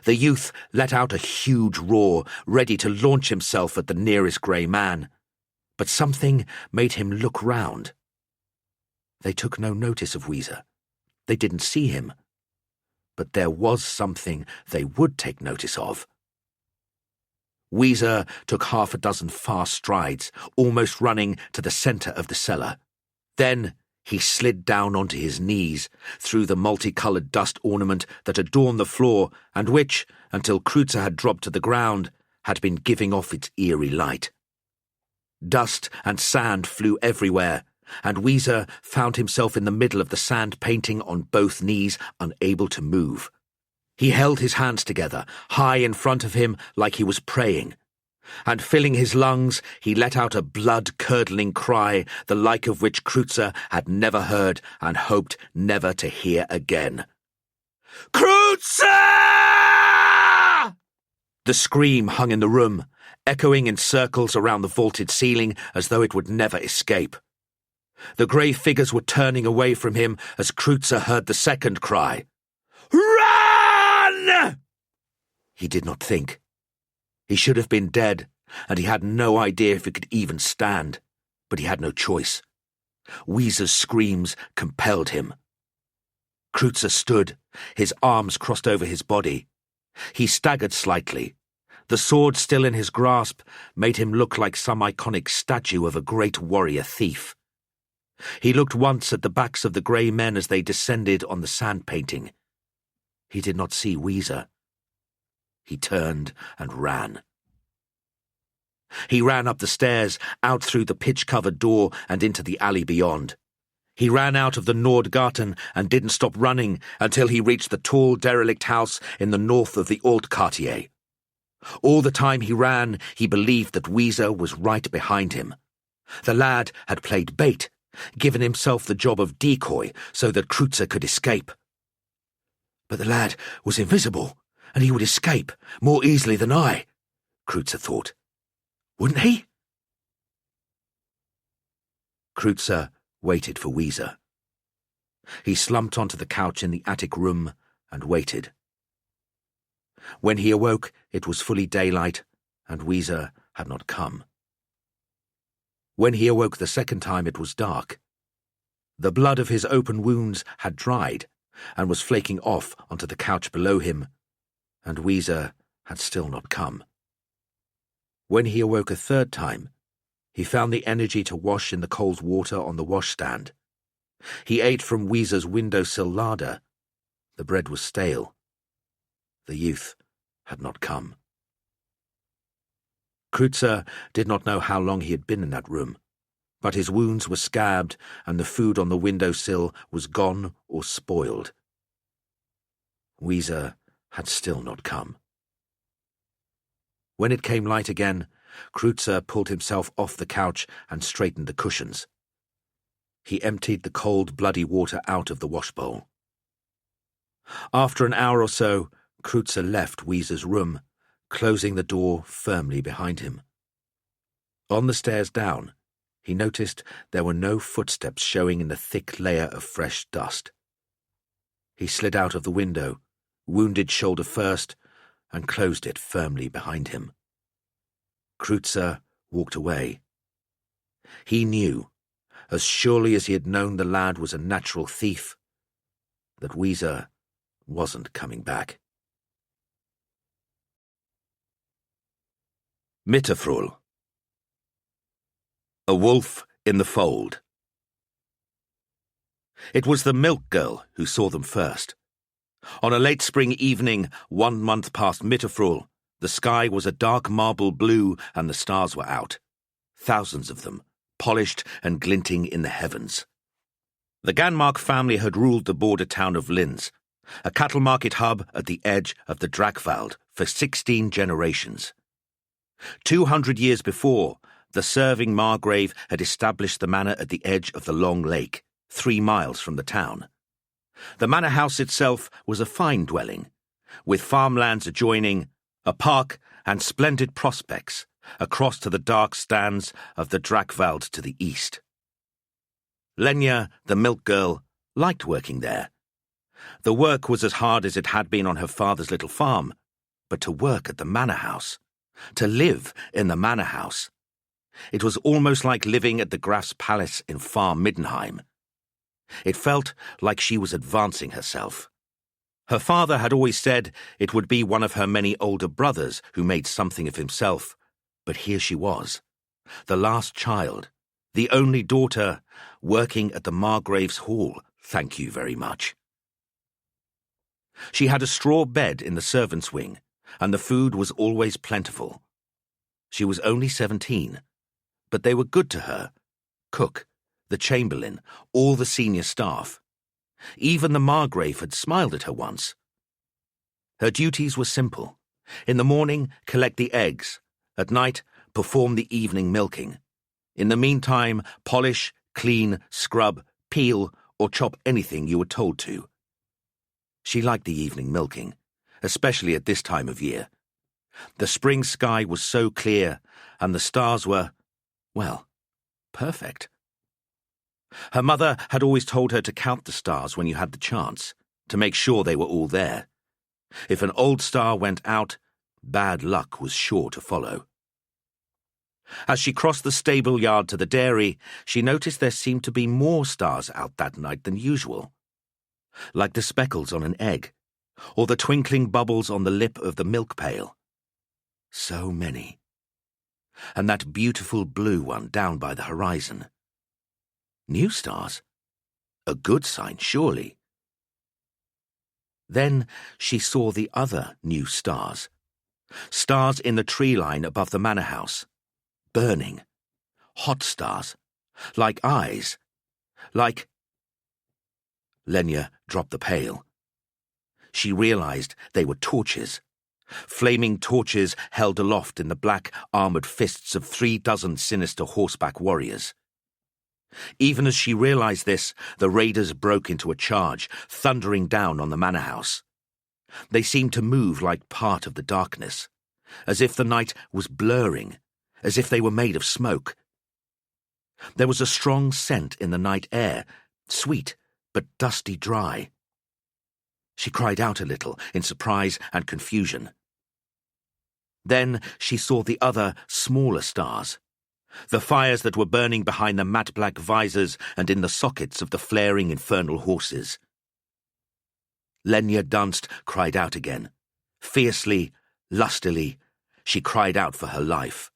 The youth let out a huge roar, ready to launch himself at the nearest grey man, but something made him look round. They took no notice of Weezer. They didn't see him. But there was something they would take notice of. Weezer took 6 fast strides, almost running to the centre of the cellar. Then he slid down onto his knees, through the multicoloured dust ornament that adorned the floor and which, until Kreutzer had dropped to the ground, had been giving off its eerie light. Dust and sand flew everywhere, and Weezer found himself in the middle of the sand painting on both knees, unable to move. He held his hands together, high in front of him like he was praying, and filling his lungs, he let out a blood-curdling cry, the like of which Kreutzer had never heard and hoped never to hear again. Kreutzer! The scream hung in the room, echoing in circles around the vaulted ceiling as though it would never escape. The grey figures were turning away from him as Kreutzer heard the second cry. Run! He did not think. He should have been dead, and he had no idea if he could even stand, but he had no choice. Weezer's screams compelled him. Kreutzer stood, his arms crossed over his body. He staggered slightly. The sword still in his grasp made him look like some iconic statue of a great warrior thief. He looked once at the backs of the grey men as they descended on the sand painting. He did not see Weezer. He turned and ran. He ran up the stairs, out through the pitch-covered door and into the alley beyond. He ran out of the Nordgarten and didn't stop running until he reached the tall derelict house in the north of the Altquartier. All the time he ran, he believed that Weezer was right behind him. The lad had played bait, given himself the job of decoy so that Kreutzer could escape. But the lad was invisible, and he would escape more easily than I, Kreutzer thought. Wouldn't he? Kreutzer waited for Weezer. He slumped onto the couch in the attic room and waited. When he awoke, it was fully daylight, and Weezer had not come. When he awoke the second time, it was dark. The blood of his open wounds had dried and was flaking off onto the couch below him, and Weezer had still not come. When he awoke a third time, he found the energy to wash in the cold water on the washstand. He ate from Weezer's windowsill larder. The bread was stale. The youth had not come. Kreutzer did not know how long he had been in that room, but his wounds were scabbed and the food on the windowsill was gone or spoiled. Weezer had still not come. When it came light again, Kreutzer pulled himself off the couch and straightened the cushions. He emptied the cold, bloody water out of the washbowl. After an hour or so, Kreutzer left Weezer's room, closing the door firmly behind him. On the stairs down, he noticed there were no footsteps showing in the thick layer of fresh dust. He slid out of the window, wounded shoulder first, and closed it firmly behind him. Kreutzer walked away. He knew, as surely as he had known the lad was a natural thief, that Weezer wasn't coming back. Mitterfrühl. A wolf in the fold. It was the milk girl who saw them first. On a late spring evening, 1 month past Mitterfrühl, the sky was a dark marble blue and the stars were out. Thousands of them, polished and glinting in the heavens. The Ganmark family had ruled the border town of Linz, a cattle market hub at the edge of the Drachwald, for 16 generations. 200 years before, the serving Margrave had established the manor at the edge of the Long Lake, 3 miles from the town. The manor house itself was a fine dwelling, with farmlands adjoining, a park and splendid prospects across to the dark stands of the Drachwald to the east. Lenya, the milk girl, liked working there. The work was as hard as it had been on her father's little farm, but to work at the manor house, to live in the manor house, it was almost like living at the Graf's palace in far Middenheim. It felt like she was advancing herself. Her father had always said it would be one of her many older brothers who made something of himself, but here she was, the last child, the only daughter, working at the Margrave's hall, thank you very much. She had a straw bed in the servants' wing, and the food was always plentiful. She was only 17, but they were good to her, cook, the chamberlain, all the senior staff. Even the Margrave had smiled at her once. Her duties were simple. In the morning, collect the eggs. At night, perform the evening milking. In the meantime, polish, clean, scrub, peel, or chop anything you were told to. She liked the evening milking, especially at this time of year. The spring sky was so clear, and the stars were, well, perfect. Her mother had always told her to count the stars when you had the chance, to make sure they were all there. If an old star went out, bad luck was sure to follow. As she crossed the stable yard to the dairy, she noticed there seemed to be more stars out that night than usual, like the speckles on an egg, or the twinkling bubbles on the lip of the milk pail. So many. And that beautiful blue one down by the horizon. New stars? A good sign, surely. Then she saw the other new stars. Stars in the tree line above the manor house. Burning. Hot stars. Like eyes. Like... Lenya dropped the pail. She realized they were torches. Flaming torches held aloft in the black, armored fists of 36 sinister horseback warriors. Even as she realized this, the raiders broke into a charge, thundering down on the manor house. They seemed to move like part of the darkness, as if the night was blurring, as if they were made of smoke. There was a strong scent in the night air, sweet but dusty dry. She cried out a little in surprise and confusion. Then she saw the other, smaller stars, the fires that were burning behind the matte black visors and in the sockets of the flaring infernal horses. Lenya Dunst cried out again. Fiercely, lustily, she cried out for her life.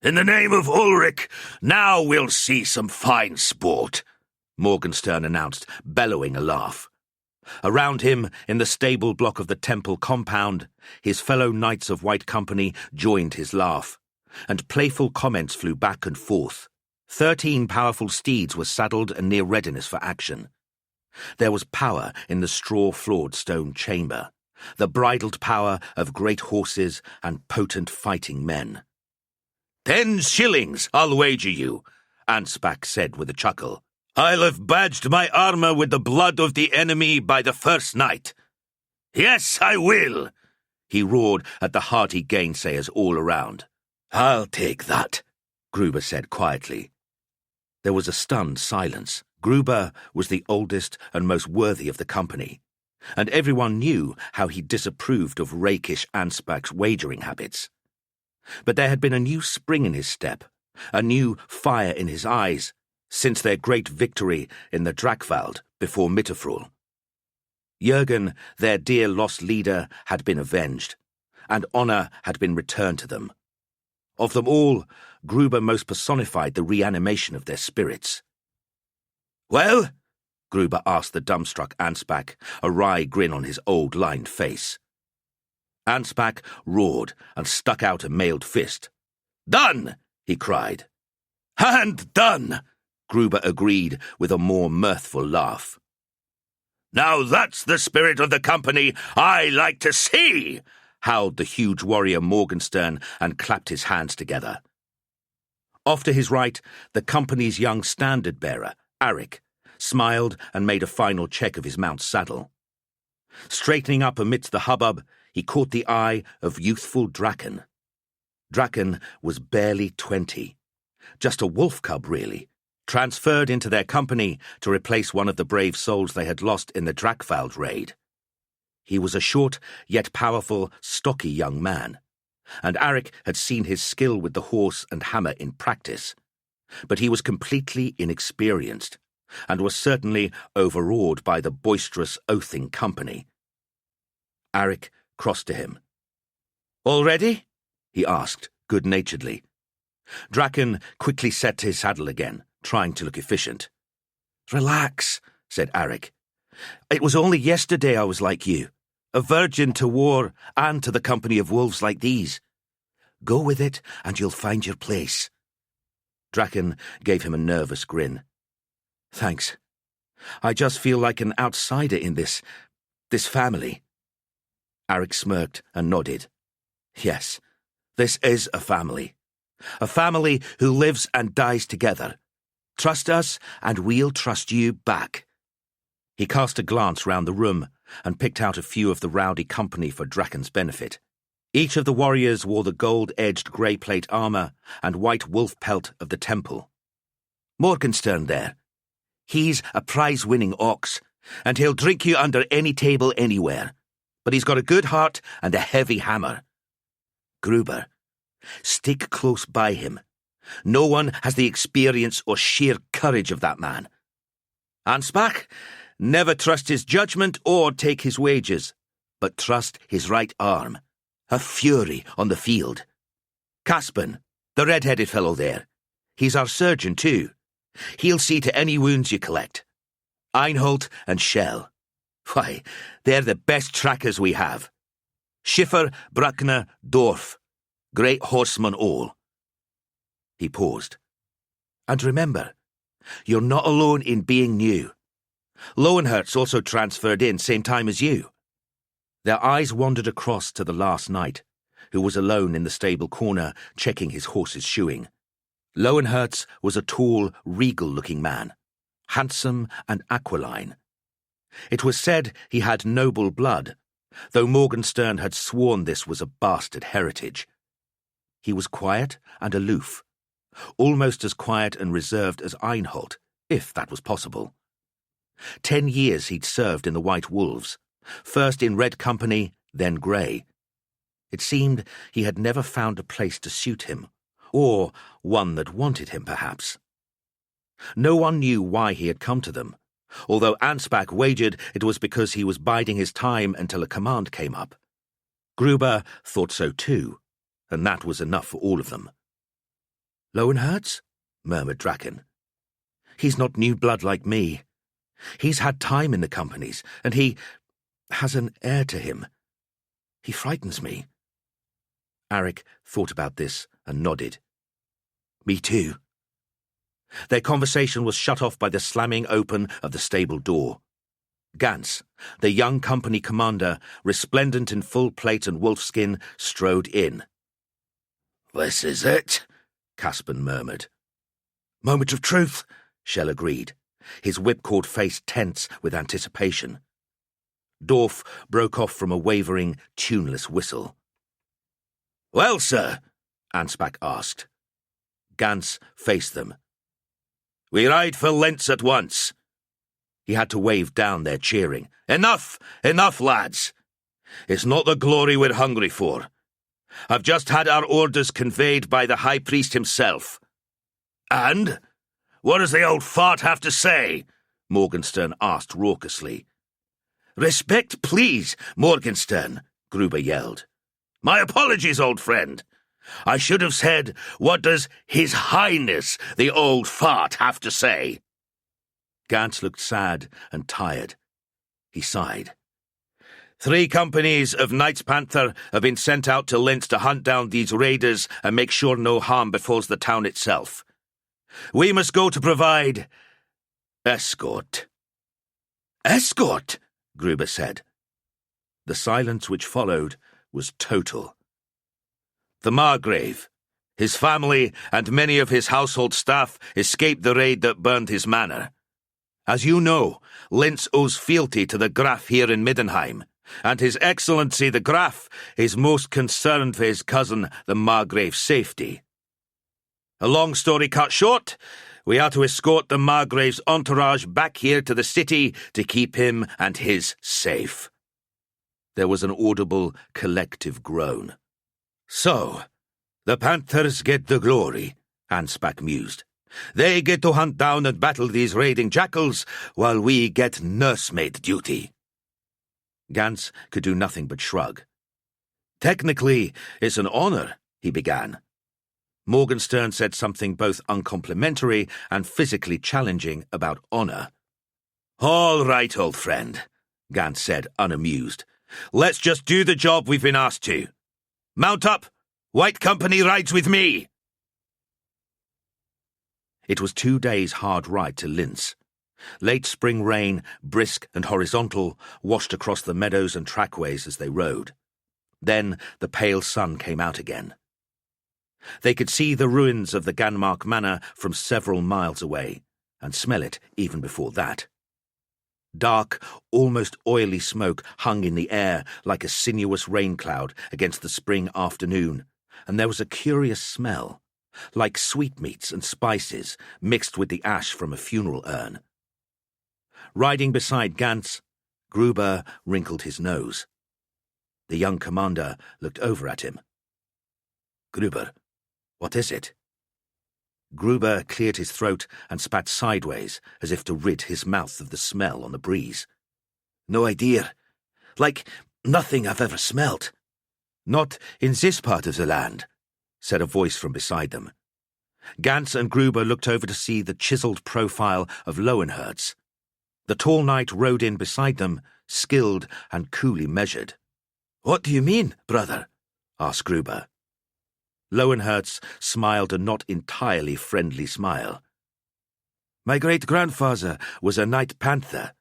"In the name of Ulric, now we'll see some fine sport," Morgenstern announced, bellowing a laugh. Around him, in the stable block of the temple compound, his fellow Knights of White Company joined his laugh, and playful comments flew back and forth. 13 powerful steeds were saddled and near readiness for action. There was power in the straw-floored stone chamber, the bridled power of great horses and potent fighting men. 10 shillings, I'll wager you, Ansbach said with a chuckle. "I'll have badged my armour with the blood of the enemy by the first night." "Yes, I will," he roared at the hearty gainsayers all around. "I'll take that," Gruber said quietly. There was a stunned silence. Gruber was the oldest and most worthy of the company, and everyone knew how he disapproved of rakish Ansbach's wagering habits. But there had been a new spring in his step, a new fire in his eyes, since their great victory in the Drakvald before Mitterfrul. Jürgen, their dear lost leader, had been avenged, and honour had been returned to them. Of them all, Gruber most personified the reanimation of their spirits. "Well?" Gruber asked the dumbstruck Ansbach, a wry grin on his old lined face. Ansbach roared and stuck out a mailed fist. "Done!" he cried. "And done!" Gruber agreed with a more mirthful laugh. "Now that's the spirit of the company I like to see!" howled the huge warrior Morgenstern and clapped his hands together. Off to his right, the company's young standard-bearer, Arik, smiled and made a final check of his mount's saddle. Straightening up amidst the hubbub, he caught the eye of youthful Draken. Draken was barely 20. Just a wolf cub, really, transferred into their company to replace one of the brave souls they had lost in the Drakvald raid. He was a short, yet powerful, stocky young man, and Arik had seen his skill with the horse and hammer in practice. But he was completely inexperienced, and was certainly overawed by the boisterous, oathing company. Arik crossed to him. "All ready?" he asked, good-naturedly. Draken quickly set to his saddle again, trying to look efficient. "Relax," said Arik. "It was only yesterday I was like you, a virgin to war and to the company of wolves like these. Go with it and you'll find your place." Draken gave him a nervous grin. "Thanks. I just feel like an outsider in this family." Arik smirked and nodded. "Yes, this is a family. A family who lives and dies together. Trust us and we'll trust you back." He cast a glance round the room and picked out a few of the rowdy company for Drakken's benefit. Each of the warriors wore the gold-edged grey plate armour and white wolf pelt of the temple. Morgenstern there. He's a prize-winning ox, and he'll drink you under any table anywhere. But he's got a good heart and a heavy hammer. Gruber, stick close by him. No one has the experience or sheer courage of that man. Ansbach, never trust his judgment or take his wages, but trust his right arm. A fury on the field. Caspin, the red-headed fellow there. He's our surgeon, too. He'll see to any wounds you collect. Einholt and Schell. Why, they're the best trackers we have. Schiffer, Bruckner, Dorf. Great horsemen all. He paused. And remember, you're not alone in being new. Lowenhertz also transferred in same time as you. Their eyes wandered across to the last knight, who was alone in the stable corner checking his horse's shoeing. Lowenhertz was a tall, regal-looking man, handsome and aquiline. It was said he had noble blood, though Morgenstern had sworn this was a bastard heritage. He was quiet and aloof, almost as quiet and reserved as Einholt, if that was possible. 10 years he'd served in the White Wolves, first in Red Company, then Grey. It seemed he had never found a place to suit him, or one that wanted him, perhaps. No one knew why he had come to them, although Ansbach wagered it was because he was biding his time until a command came up. Gruber thought so too, and that was enough for all of them. Lowenhertz? Murmured Draken. He's not new blood like me. He's had time in the companies, and he has an air to him. He frightens me. Arik thought about this and nodded. Me too. Their conversation was shut off by the slamming open of the stable door. Gans, the young company commander, resplendent in full plate and wolfskin, strode in. "This is it," Caspin murmured. "Moment of truth," Schell agreed, his whipcord face tense with anticipation. Dorf broke off from a wavering, tuneless whistle. "Well, sir?" Ansbach asked. Gans faced them. "We ride for Linz at once." He had to wave down their cheering. "Enough! Enough, lads! It's not the glory we're hungry for. I've just had our orders conveyed by the High Priest himself." "And? What does the old fart have to say?" Morgenstern asked raucously. "Respect, please, Morgenstern," Gruber yelled. "My apologies, old friend. I should have said, what does His Highness, the old fart, have to say?" Gans looked sad and tired. He sighed. 3 companies of Knights Panther have been sent out to Linz to hunt down these raiders and make sure no harm befalls the town itself. We must go to provide escort. "Escort?" Gruber said. The silence which followed was total. The Margrave, his family, and many of his household staff escaped the raid that burned his manor. As you know, Linz owes fealty to the Graf here in Middenheim, and His Excellency the Graf is most concerned for his cousin the Margrave's safety. A long story cut short, we are to escort the Margrave's entourage back here to the city to keep him and his safe. There was an audible, collective groan. "So, the Panthers get the glory," Ansbach mused. "They get to hunt down and battle these raiding jackals, while we get nursemaid duty." Gans could do nothing but shrug. "Technically, it's an honor," he began. Morgenstern said something both uncomplimentary and physically challenging about honor. "All right, old friend," Gans said, unamused. "Let's just do the job we've been asked to. Mount up! White Company rides with me!" It was 2 days' hard ride to Linz. Late spring rain, brisk and horizontal, washed across the meadows and trackways as they rode. Then the pale sun came out again. They could see the ruins of the Ganmark Manor from several miles away, and smell it even before that. Dark, almost oily smoke hung in the air like a sinuous rain cloud against the spring afternoon, and there was a curious smell, like sweetmeats and spices mixed with the ash from a funeral urn. Riding beside Gantz, Gruber wrinkled his nose. The young commander looked over at him. "Gruber, what is it?" Gruber cleared his throat and spat sideways as if to rid his mouth of the smell on the breeze. "No idea. Like nothing I've ever smelt." "Not in this part of the land," said a voice from beside them. Gantz and Gruber looked over to see the chiselled profile of Lowenherz. The tall knight rode in beside them, skilled and coolly measured. "What do you mean, brother?" asked Gruber. Lowenherz smiled a not entirely friendly smile. "My great-grandfather was a knight panther.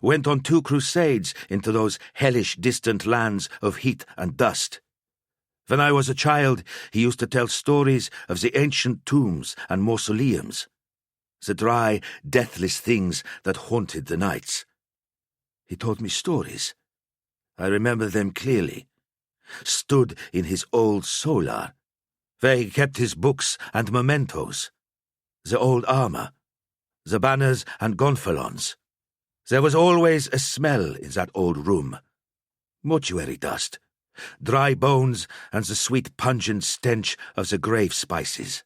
Went on 2 crusades into those hellish distant lands of heat and dust. When I was a child, he used to tell stories of the ancient tombs and mausoleums, the dry, deathless things that haunted the nights. He told me stories. I remember them clearly. Stood in his old solar, where he kept his books and mementos, the old armor, the banners and gonfalons. There was always a smell in that old room. Mortuary dust, dry bones and the sweet pungent stench of the grave spices.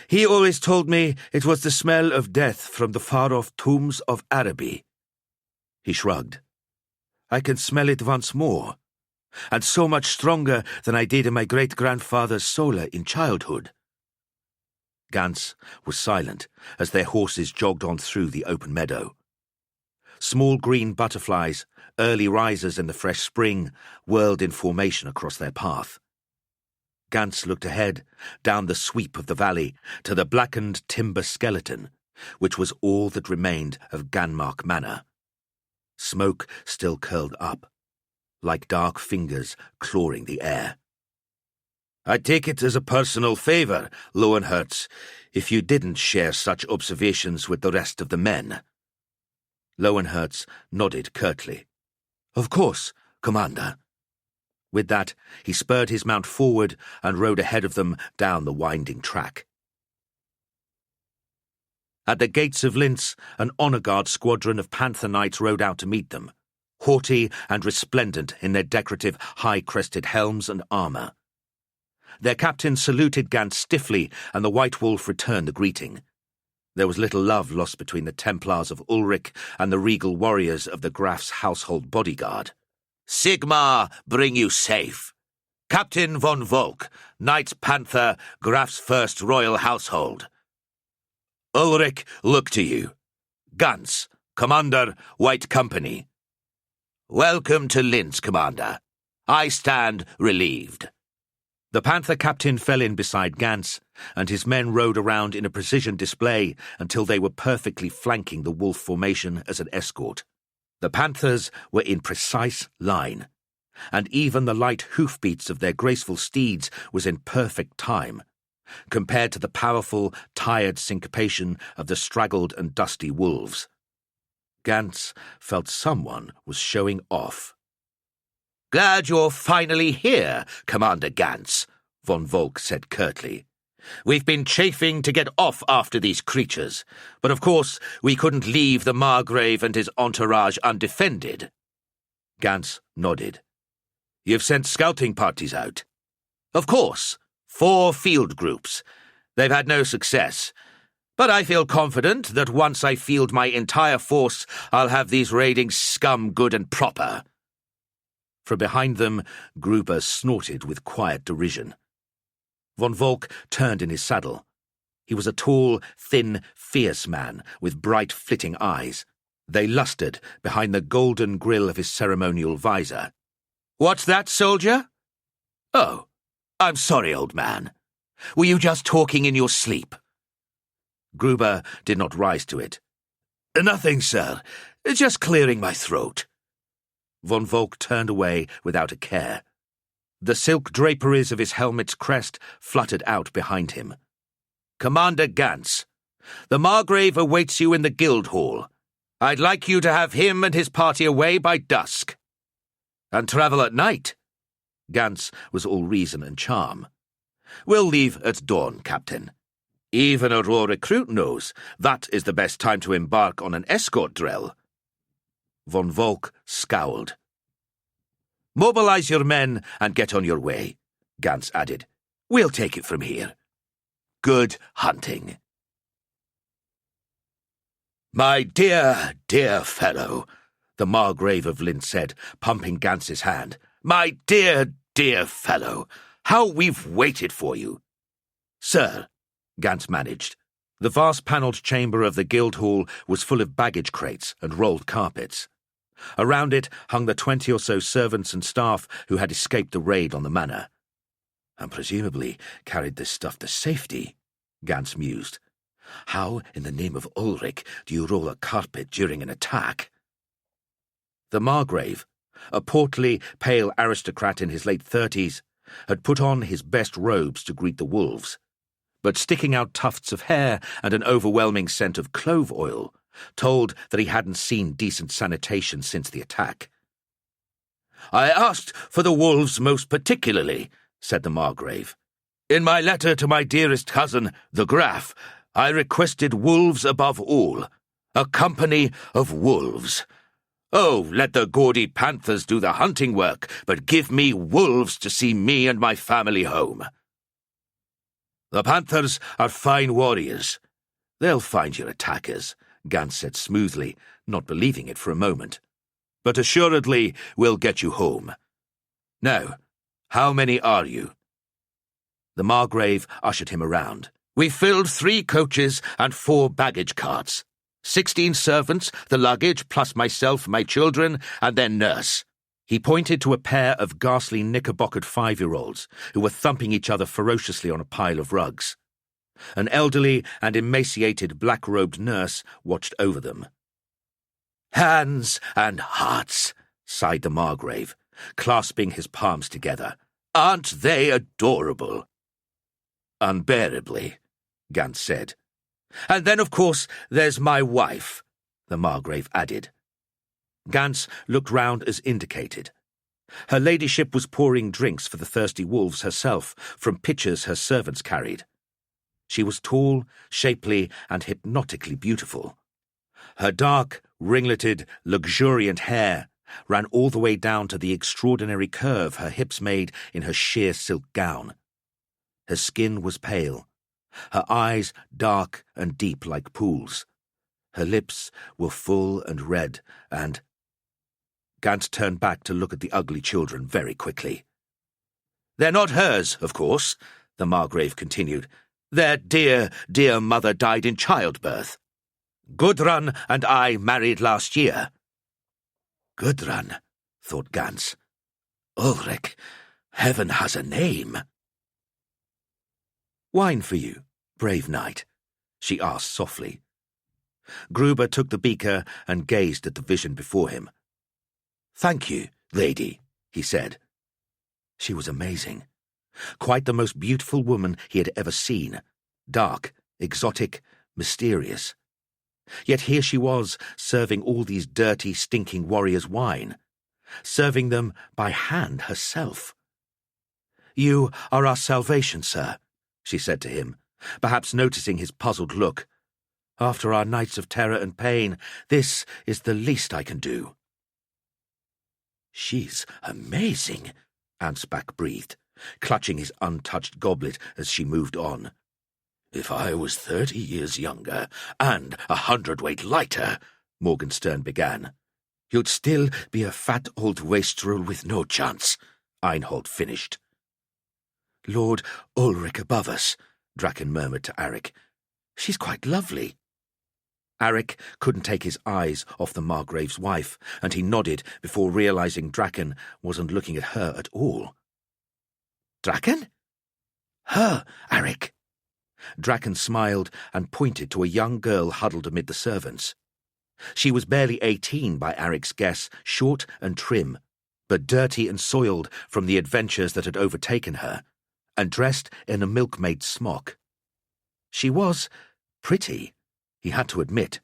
He always told me it was the smell of death from the far-off tombs of Araby." He shrugged. "I can smell it once more, and so much stronger than I did in my great-grandfather's solar in childhood." Gantz was silent as their horses jogged on through the open meadow. Small green butterflies, early risers in the fresh spring, whirled in formation across their path. Gantz looked ahead, down the sweep of the valley, to the blackened timber skeleton, which was all that remained of Ganmark Manor. Smoke still curled up, like dark fingers clawing the air. "I take it as a personal favour, Lowenherz, if you didn't share such observations with the rest of the men." Lowenherz nodded curtly. "Of course, Commander." With that, he spurred his mount forward and rode ahead of them down the winding track. At the gates of Linz, an honour guard squadron of Panther Knights rode out to meet them, haughty and resplendent in their decorative high-crested helms and armour. Their captain saluted Gantz stiffly, and the White Wolf returned the greeting. There was little love lost between the Templars of Ulric and the regal warriors of the Graf's household bodyguard. "Sigmar bring you safe. Captain von Volk, Knight Panther, Graf's first royal household. Ulric, look to you. Gantz, Commander, White Company. Welcome to Linz, Commander. I stand relieved." The Panther captain fell in beside Gantz, and his men rode around in a precision display until they were perfectly flanking the wolf formation as an escort. The Panthers were in precise line, and even the light hoofbeats of their graceful steeds was in perfect time, compared to the powerful, tired syncopation of the straggled and dusty wolves. Gantz felt someone was showing off. "Glad you're finally here, Commander Gantz," von Volk said curtly. "We've been chafing to get off after these creatures, but of course we couldn't leave the Margrave and his entourage undefended." Gantz nodded. "You've sent scouting parties out?" "Of course. 4 field groups. They've had no success. But I feel confident that once I field my entire force, I'll have these raiding scum good and proper." From behind them, Gruber snorted with quiet derision. Von Volk turned in his saddle. He was a tall, thin, fierce man with bright, flitting eyes. They lustered behind the golden grill of his ceremonial visor. "What's that, soldier?" "Oh, I'm sorry, old man. Were you just talking in your sleep?" Gruber did not rise to it. "Nothing, sir. Just clearing my throat." Von Volk turned away without a care. The silk draperies of his helmet's crest fluttered out behind him. "Commander Gantz, the Margrave awaits you in the Guild Hall. I'd like you to have him and his party away by dusk. And travel at night. Gans was all reason and charm. We'll leave at dawn, Captain. Even a raw recruit knows that is the best time to embark on an escort drill. Von Volk scowled. Mobilize your men and get on your way, Gans added. We'll take it from here. Good hunting. My dear, dear fellow, the Margrave of Lint said, pumping Gans's hand. My dear, dear fellow, how we've waited for you. Sir, Gans managed. The vast panelled chamber of the Guildhall was full of baggage crates and rolled carpets. Around it hung the 20 or so servants and staff who had escaped the raid on the manor. And presumably carried this stuff to safety, Gans mused. How, in the name of Ulric, do you roll a carpet during an attack? The Margrave, a portly, pale aristocrat in his late 30s, had put on his best robes to greet the wolves, but sticking out tufts of hair and an overwhelming scent of clove oil told that he hadn't seen decent sanitation since the attack. I asked for the wolves most particularly, said the Margrave. In my letter to my dearest cousin, the Graf, I requested wolves above all, a company of wolves. Oh, let the gaudy panthers do the hunting work, but give me wolves to see me and my family home. The panthers are fine warriors. They'll find your attackers, Gans said smoothly, not believing it for a moment. But assuredly we'll get you home. Now, how many are you? The Margrave ushered him around. We filled 3 coaches and 4 baggage carts. 16 servants, the luggage, plus myself, my children, and their nurse. He pointed to a pair of ghastly knickerbockered 5-year-olds who were thumping each other ferociously on a pile of rugs. An elderly and emaciated black-robed nurse watched over them. Hands and hearts, sighed the Margrave, clasping his palms together. Aren't they adorable? Unbearably, Gans said. And then, of course, there's my wife, the Margrave added. Gans looked round as indicated. Her ladyship was pouring drinks for the thirsty wolves herself from pitchers her servants carried. She was tall, shapely, and hypnotically beautiful. Her dark, ringleted, luxuriant hair ran all the way down to the extraordinary curve her hips made in her sheer silk gown. Her skin was pale, her eyes dark and deep like pools. Her lips were full and red, and... Gans turned back to look at the ugly children very quickly. They're not hers, of course, the Margrave continued. Their dear, dear mother died in childbirth. Gudrun and I married last year. Gudrun, thought Gans. Ulric, heaven has a name. Wine for you, brave knight, she asked softly. Gruber took the beaker and gazed at the vision before him. Thank you, lady, he said. She was amazing. Quite the most beautiful woman he had ever seen. Dark, exotic, mysterious. Yet here she was, serving all these dirty, stinking warriors wine. Serving them by hand herself. You are our salvation, sir, she said to him, perhaps noticing his puzzled look. After our nights of terror and pain, this is the least I can do. She's amazing, Ansbach breathed, clutching his untouched goblet as she moved on. If I was 30 years younger and 100 weight lighter, Morgenstern began. You'd still be a fat old wastrel with no chance, Einhold finished. Lord Ulric above us, Draken murmured to Arik. She's quite lovely. Arik couldn't take his eyes off the Margrave's wife, and he nodded before realizing Draken wasn't looking at her at all. Draken? Her, Arik. Draken smiled and pointed to a young girl huddled amid the servants. She was barely 18 by Arik's guess, short and trim, but dirty and soiled from the adventures that had overtaken her, and dressed in a milkmaid's smock. She was pretty, he had to admit.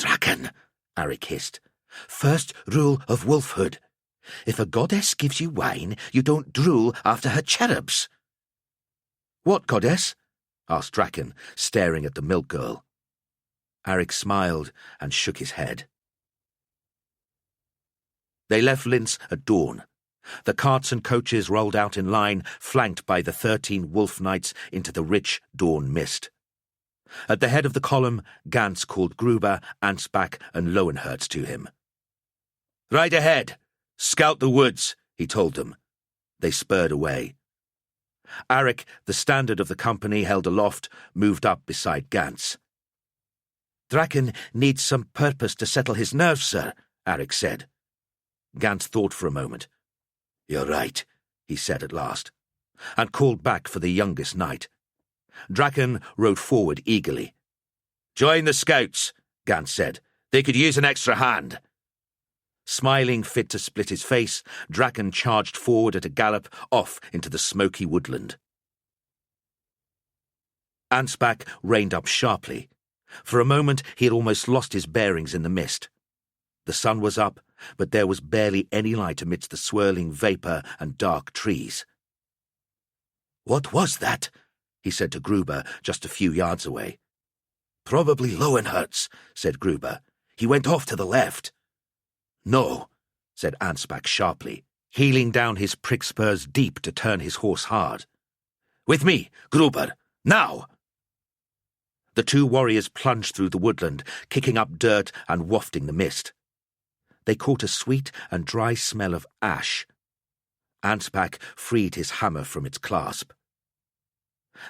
Draken, Arik hissed. First rule of wolfhood. If a goddess gives you wine, you don't drool after her cherubs. What goddess? Asked Draken, staring at the milk girl. Arik smiled and shook his head. They left Linz at dawn. The carts and coaches rolled out in line, flanked by the 13 wolf knights into the rich dawn mist. At the head of the column, Gantz called Gruber, Ansbach, and Lowenherz to him. "Right ahead! Scout the woods," he told them. They spurred away. Arik, the standard of the company held aloft, moved up beside Gantz. "Draken needs some purpose to settle his nerves, sir," Arik said. Gantz thought for a moment. "You're right," he said at last, and called back for the youngest knight. Draken rode forward eagerly. "Join the scouts," Gantz said. "They could use an extra hand." Smiling fit to split his face, Draken charged forward at a gallop off into the smoky woodland. Ansbach reined up sharply. For a moment he had almost lost his bearings in the mist. The sun was up, but there was barely any light amidst the swirling vapour and dark trees. "What was that?" he said to Gruber just a few yards away. "Probably Lowenherz," said Gruber. "He went off to the left." "No," said Ansbach sharply, heeling down his prick spurs deep to turn his horse hard. "With me, Gruber, now!" The two warriors plunged through the woodland, kicking up dirt and wafting the mist. They caught a sweet and dry smell of ash. Ansbach freed his hammer from its clasp.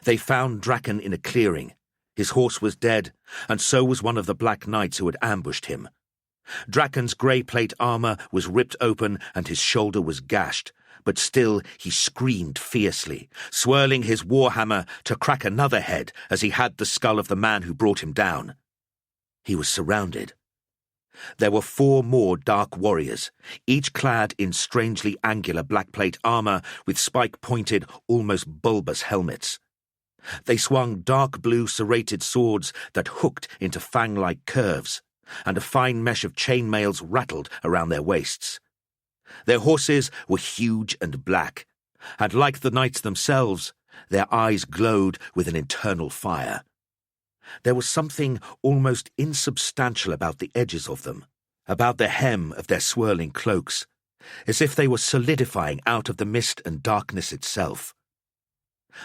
They found Draken in a clearing. His horse was dead, and so was one of the black knights who had ambushed him. Draken's grey plate armour was ripped open and his shoulder was gashed, but still he screamed fiercely, swirling his warhammer to crack another head as he had the skull of the man who brought him down. He was surrounded. There were 4 more dark warriors, each clad in strangely angular black plate armour with spike-pointed, almost bulbous helmets. They swung dark blue serrated swords that hooked into fang-like curves, and a fine mesh of chainmails rattled around their waists. Their horses were huge and black, and like the knights themselves, their eyes glowed with an internal fire. There was something almost insubstantial about the edges of them, about the hem of their swirling cloaks, as if they were solidifying out of the mist and darkness itself.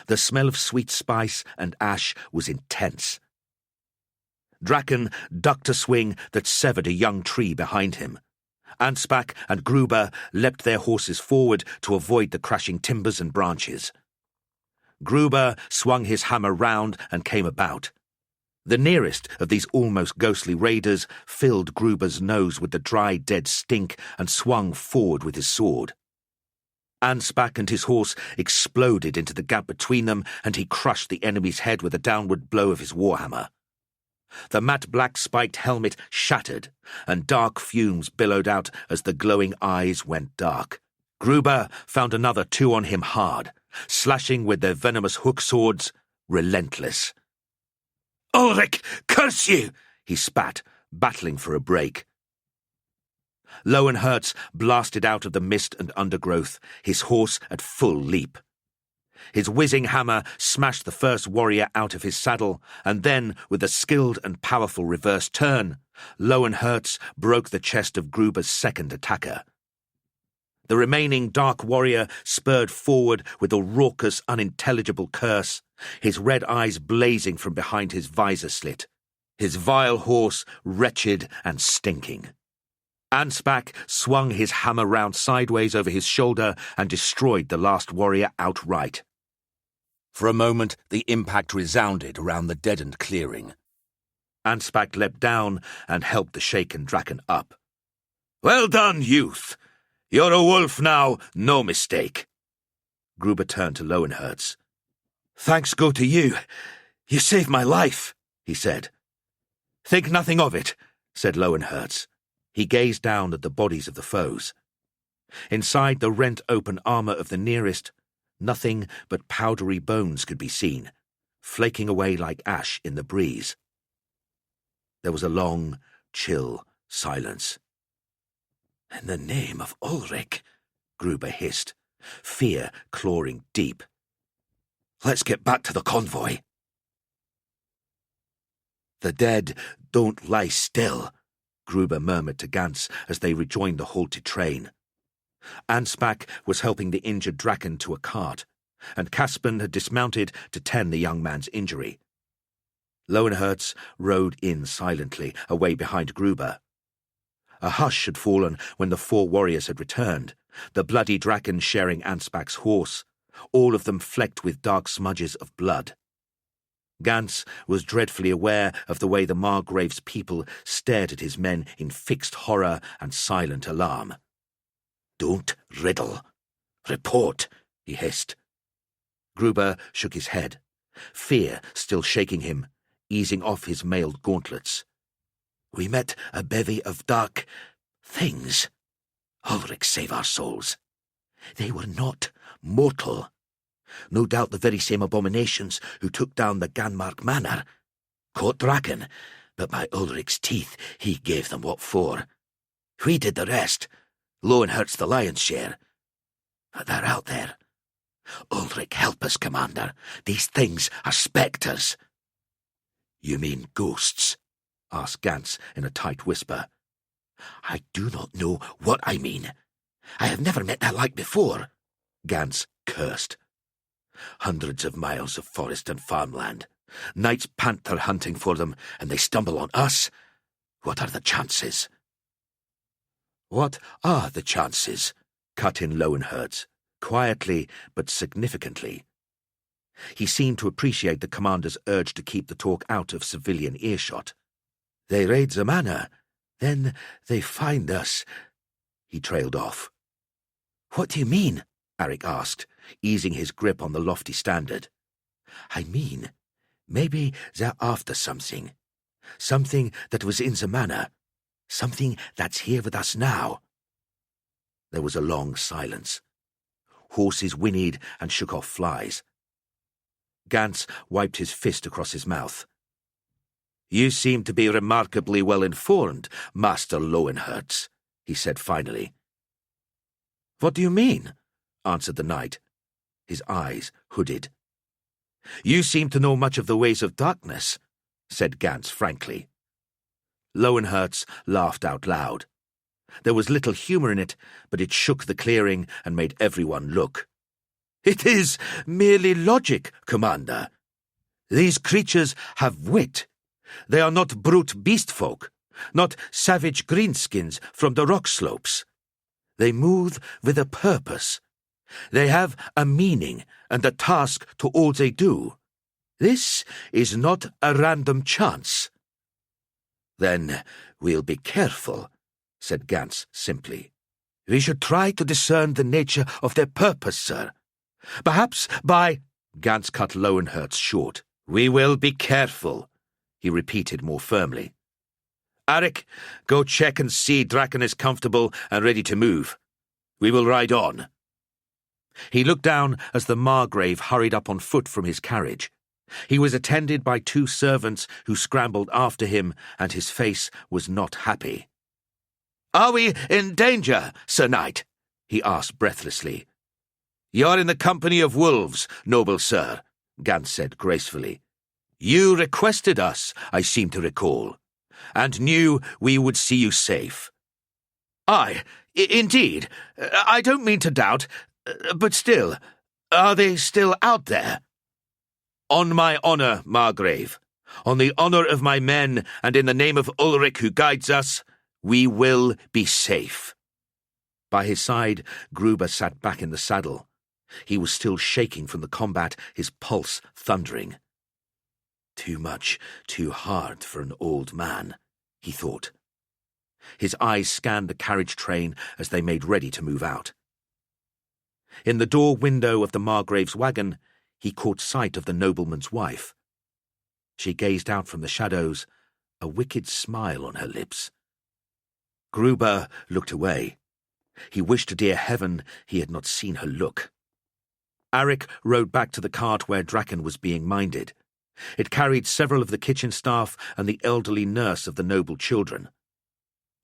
The smell of sweet spice and ash was intense. Draken ducked a swing that severed a young tree behind him. Ansbach and Gruber leapt their horses forward to avoid the crashing timbers and branches. Gruber swung his hammer round and came about. The nearest of these almost ghostly raiders filled Gruber's nose with the dry, dead stink and swung forward with his sword. Ansbach and his horse exploded into the gap between them, and he crushed the enemy's head with a downward blow of his warhammer. The matte black spiked helmet shattered, and dark fumes billowed out as the glowing eyes went dark. Gruber found another 2 on him hard, slashing with their venomous hook swords, relentless. "Ulric, curse you!" he spat, battling for a break. Lowenherz blasted out of the mist and undergrowth, his horse at full leap. His whizzing hammer smashed the first warrior out of his saddle, and then, with a skilled and powerful reverse turn, Lowenherz broke the chest of Gruber's second attacker. The remaining dark warrior spurred forward with a raucous, unintelligible curse, his red eyes blazing from behind his visor slit, his vile horse wretched and stinking. Ansbach swung his hammer round sideways over his shoulder and destroyed the last warrior outright. For a moment, the impact resounded around the deadened clearing. Ansbach leapt down and helped the shaken Draken up. "Well done, youth! You're a wolf now, no mistake." Gruber turned to Lowenherz. "Thanks go to you. You saved my life," he said. "Think nothing of it," said Lowenherz. He gazed down at the bodies of the foes. Inside the rent-open armour of the nearest, nothing but powdery bones could be seen, flaking away like ash in the breeze. There was a long, chill silence. "In the name of Ulric," Gruber hissed, fear clawing deep. "Let's get back to the convoy." "The dead don't lie still," Gruber murmured to Gantz as they rejoined the halted train. Ansbach was helping the injured Draken to a cart, and Caspin had dismounted to tend the young man's injury. Lowenherz rode in silently, away behind Gruber. A hush had fallen when the 4 warriors had returned, the bloody Draken sharing Ansbach's horse, all of them flecked with dark smudges of blood. Gantz was dreadfully aware of the way the Margrave's people stared at his men in fixed horror and silent alarm. "Don't riddle. Report," he hissed. Gruber shook his head, fear still shaking him, easing off his mailed gauntlets. "We met a bevy of dark things. Ulric save our souls. They were not mortal. No doubt the very same abominations who took down the Ganmark Manor. Caught Draken, but by Ulric's teeth he gave them what for. We did the rest. Lowenherz the lion's share. But they're out there. Ulric, help us, Commander. These things are spectres." "You mean ghosts?" asked Gantz in a tight whisper. "I do not know what I mean. I have never met their like before," Gantz cursed. "Hundreds of miles of forest and farmland. Knights panther hunting for them, and they stumble on us. What are the chances?" "What are the chances?" cut in Lowenherz, quietly but significantly. He seemed to appreciate the commander's urge to keep the talk out of civilian earshot. "They raid the manor, then they find us." He trailed off. "What do you mean?" Arik asked, easing his grip on the lofty standard. "I mean, maybe they're after something. Something that was in the manor. Something that's here with us now." There was a long silence. Horses whinnied and shook off flies. Gantz wiped his fist across his mouth. "You seem to be remarkably well informed, Master Lowenherz," he said finally. "What do you mean?" answered the knight, his eyes hooded. "You seem to know much of the ways of darkness," said Gantz frankly. Lowenherz laughed out loud. There was little humour in it, but it shook the clearing and made everyone look. "It is merely logic, Commander. These creatures have wit. They are not brute beast folk, not savage greenskins from the rock slopes. They move with a purpose. They have a meaning and a task to all they do. This is not a random chance." "Then we'll be careful," said Gantz simply. "We should try to discern the nature of their purpose, sir. Perhaps by—" Gantz cut Lowenherz short. "We will be careful," he repeated more firmly. "Arik, go check and see Draken is comfortable and ready to move. We will ride on." He looked down as the Margrave hurried up on foot from his carriage. He was attended by 2 servants who scrambled after him, and his face was not happy. "Are we in danger, Sir Knight?" he asked breathlessly. "You're in the company of wolves, noble sir," Gantz said gracefully. "You requested us, I seem to recall, and knew we would see you safe." "Aye, indeed. I don't mean to doubt, but still, are they still out there?" "On my honour, Margrave, on the honour of my men, and in the name of Ulric who guides us, we will be safe." By his side, Gruber sat back in the saddle. He was still shaking from the combat, his pulse thundering. Too much, too hard for an old man, he thought. His eyes scanned the carriage train as they made ready to move out. In the door window of the Margrave's wagon, he caught sight of the nobleman's wife. She gazed out from the shadows, a wicked smile on her lips. Gruber looked away. He wished to dear heaven he had not seen her look. Arik rode back to the cart where Draken was being minded. It carried several of the kitchen staff and the elderly nurse of the noble children.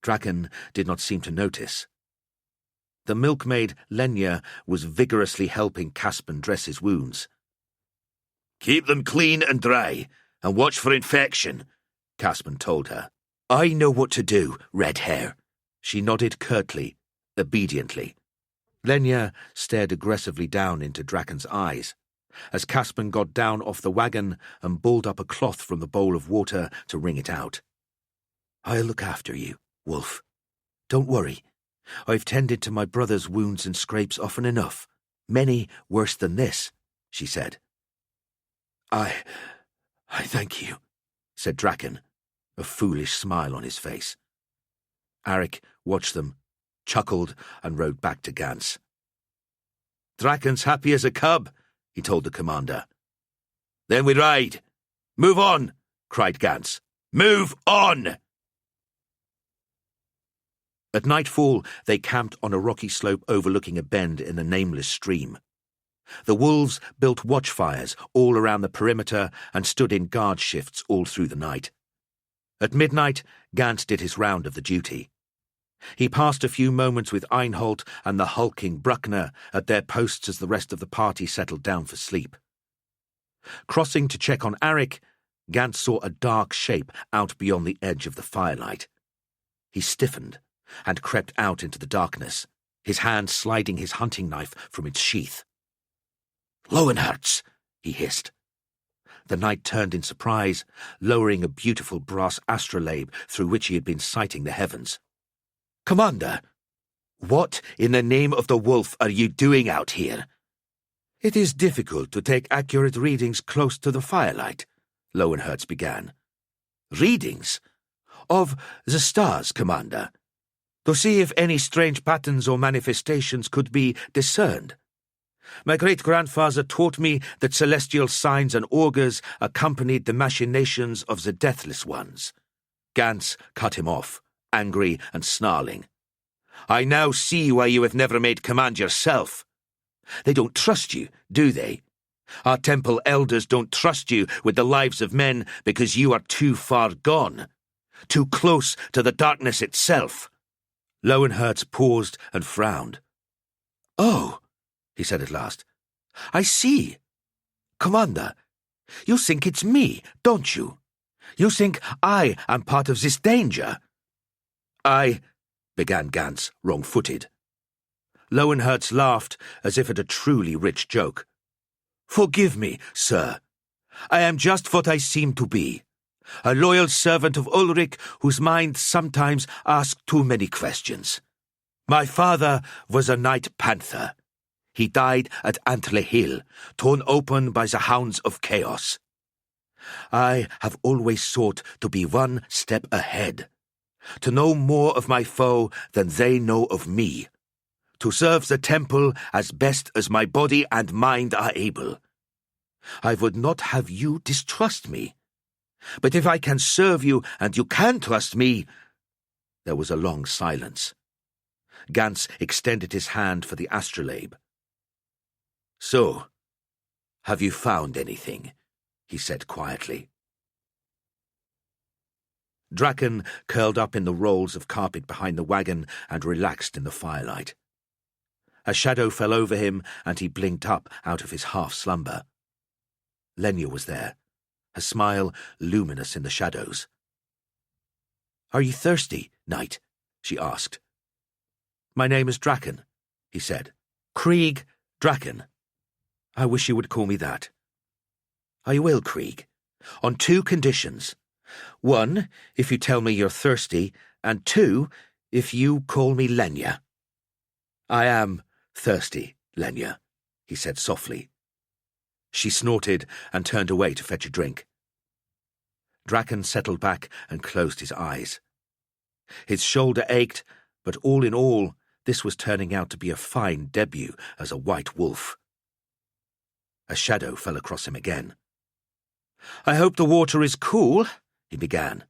Draken did not seem to notice. The milkmaid Lenya was vigorously helping Caspin dress his wounds. "Keep them clean and dry, and watch for infection," Caspin told her. "I know what to do, red hair." She nodded curtly, obediently. Lenya stared aggressively down into Draken's eyes, as Caspin got down off the wagon and balled up a cloth from the bowl of water to wring it out. "I'll look after you, Wolf. Don't worry. I've tended to my brother's wounds and scrapes often enough. Many worse than this," she said. I thank you," said Draken, a foolish smile on his face. Arik watched them, chuckled, and rode back to Gans. "Draken's happy as a cub," he told the commander. "Then we ride. Move on," cried Gans. "Move on!" At nightfall, they camped on a rocky slope overlooking a bend in a nameless stream. The wolves built watchfires all around the perimeter and stood in guard shifts all through the night. At midnight, Gans did his round of the duty. He passed a few moments with Einhold and the hulking Bruckner at their posts as the rest of the party settled down for sleep. Crossing to check on Arik, Gans saw a dark shape out beyond the edge of the firelight. He stiffened and crept out into the darkness, his hand sliding his hunting knife from its sheath. "Lowenherz!" he hissed. The knight turned in surprise, lowering a beautiful brass astrolabe through which he had been sighting the heavens. "Commander, what in the name of the wolf are you doing out here?" "It is difficult to take accurate readings close to the firelight," Lowenherz began. "Readings? Of the stars, Commander, to see if any strange patterns or manifestations could be discerned. My great-grandfather taught me that celestial signs and augurs accompanied the machinations of the deathless ones." Gans cut him off, angry and snarling. "I now see why you have never made command yourself. They don't trust you, do they? Our temple elders don't trust you with the lives of men because you are too far gone, too close to the darkness itself." Lowenherz paused and frowned. "Oh," he said at last, "I see. Commander, you think it's me, don't you? You think I am part of this danger?" began Gans, wrong-footed. Lowenherz laughed as if at a truly rich joke. "Forgive me, sir. I am just what I seem to be. A loyal servant of Ulric whose mind sometimes asks too many questions. My father was a night panther. He died at Antler Hill, torn open by the hounds of chaos. I have always sought to be one step ahead, to know more of my foe than they know of me, to serve the temple as best as my body and mind are able. I would not have you distrust me. But if I can serve you and you can trust me—" There was a long silence. Gans extended his hand for the astrolabe. "So, have you found anything?" he said quietly. Draken curled up in the rolls of carpet behind the wagon and relaxed in the firelight. A shadow fell over him and he blinked up out of his half-slumber. Lenya was there, her smile luminous in the shadows. "Are you thirsty, knight?" she asked. "My name is Draken," he said. "Krieg Draken. I wish you would call me that." "I will, Krieg, on two conditions. One, if you tell me you're thirsty, and two, if you call me Lenya." "I am thirsty, Lenya," he said softly. She snorted and turned away to fetch a drink. Draken settled back and closed his eyes. His shoulder ached, but all in all, this was turning out to be a fine debut as a white wolf. A shadow fell across him again. "I hope the water is cool," he began,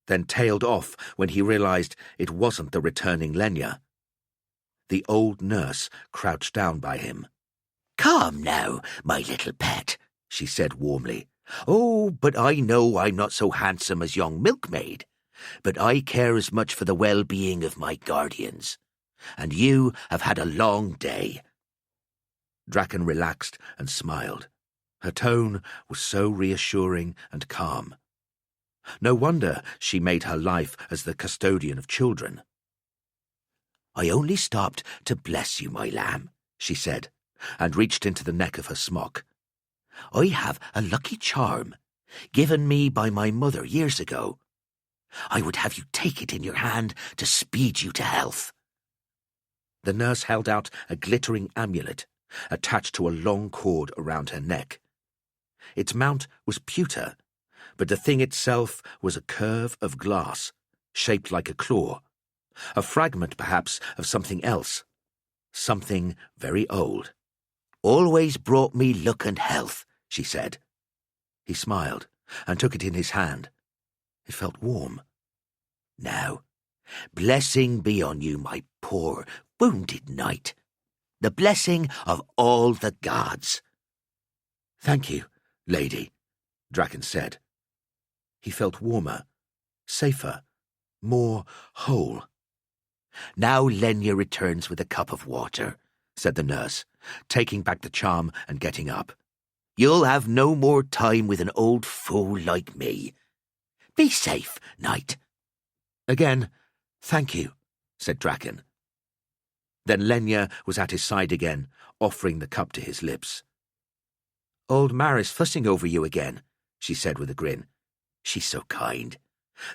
then tailed off when he realized it wasn't the returning Lenya. The old nurse crouched down by him. "Come now, my little pet," she said warmly. "Oh, but I know I'm not so handsome as young Milkmaid. but I care as much for the well-being of my guardians, and you have had a long day." Draken relaxed and smiled. Her tone was so reassuring and calm. No wonder she made her life as the custodian of children. "I only stopped to bless you, my lamb," she said, and reached into the neck of her smock. "I have a lucky charm, given me by my mother years ago. I would have you take it in your hand to speed you to health." The nurse held out a glittering amulet, attached to a long cord around her neck. Its mount was pewter, but the thing itself was a curve of glass, shaped like a claw, a fragment perhaps of something else, something very old. "Always brought me luck and health," she said. He smiled and took it in his hand. It felt warm. "Now, blessing be on you, my poor, wounded knight. The blessing of all the gods." "Thank you, lady," Draken said. He felt warmer, safer, more whole. "Now Lenya returns with a cup of water," said the nurse, taking back the charm and getting up. "You'll have no more time with an old fool like me. Be safe, knight." "Again, thank you," said Draken. Then Lenya was at his side again, offering the cup to his lips. "Old Maris fussing over you again," she said with a grin. "She's so kind.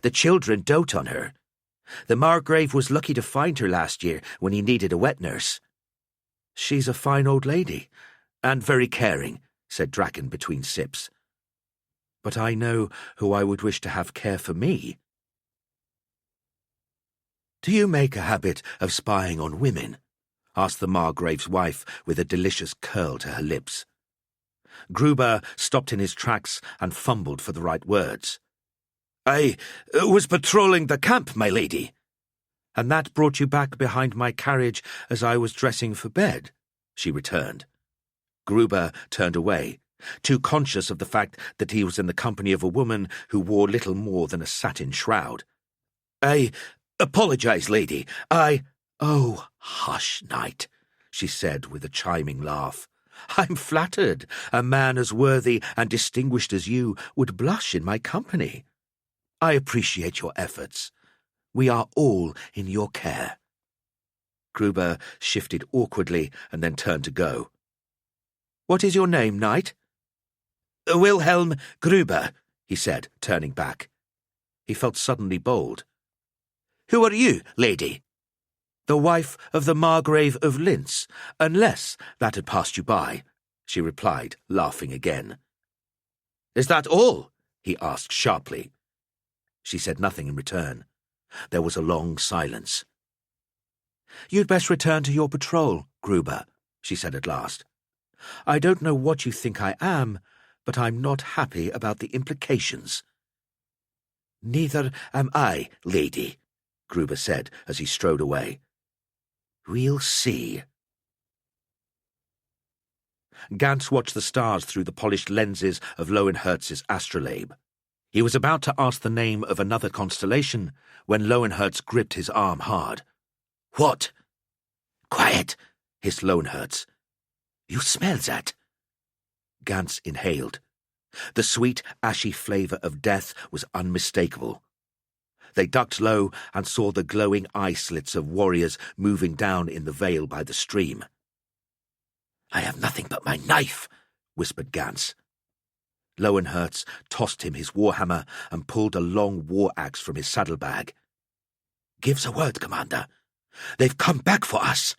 The children dote on her. The Margrave was lucky to find her last year when he needed a wet nurse." "She's a fine old lady, and very caring," said Draken between sips. "But I know who I would wish to have care for me." "Do you make a habit of spying on women?" asked the Margrave's wife with a delicious curl to her lips. Gruber stopped in his tracks and fumbled for the right words. "I was patrolling the camp, my lady." "And that brought you back behind my carriage as I was dressing for bed," she returned. Gruber turned away, too conscious of the fact that he was in the company of a woman who wore little more than a satin shroud. "I apologize, lady. "Oh, hush, knight," she said with a chiming laugh. "I'm flattered. A man as worthy and distinguished as you would blush in my company. I appreciate your efforts. We are all in your care." Gruber shifted awkwardly and then turned to go. "What is your name, knight?" "Wilhelm Gruber," he said, turning back. He felt suddenly bold. "Who are you, lady?" "The wife of the Margrave of Linz, unless that had passed you by," she replied, laughing again. "Is that all?" he asked sharply. She said nothing in return. There was a long silence. "You'd best return to your patrol, Gruber," she said at last. "I don't know what you think I am, but I'm not happy about the implications." "Neither am I, lady," Gruber said as he strode away. "We'll see." Gantz watched the stars through the polished lenses of Lowenhertz's astrolabe. He was about to ask the name of another constellation when Lowenhertz gripped his arm hard. "What?" "Quiet," hissed Lowenhertz. "You smell that?" Gantz inhaled. The sweet, ashy flavour of death was unmistakable. They ducked low and saw the glowing eye slits of warriors moving down in the vale by the stream. "I have nothing but my knife," whispered Gantz. Lowenhertz tossed him his warhammer and pulled a long war axe from his saddlebag. "Give the word, Commander. They've come back for us."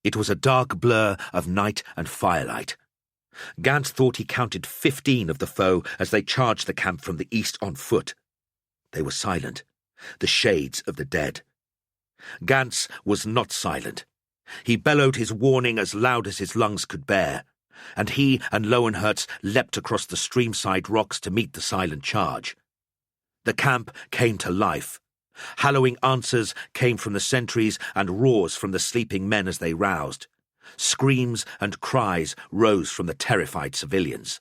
It was a dark blur of night and firelight. Gantz thought he counted 15 of the foe as they charged the camp from the east on foot. They were silent, the shades of the dead. Gantz was not silent. He bellowed his warning as loud as his lungs could bear, and he and Lowenhertz leapt across the streamside rocks to meet the silent charge. The camp came to life. Hallowing answers came from the sentries and roars from the sleeping men as they roused. Screams and cries rose from the terrified civilians.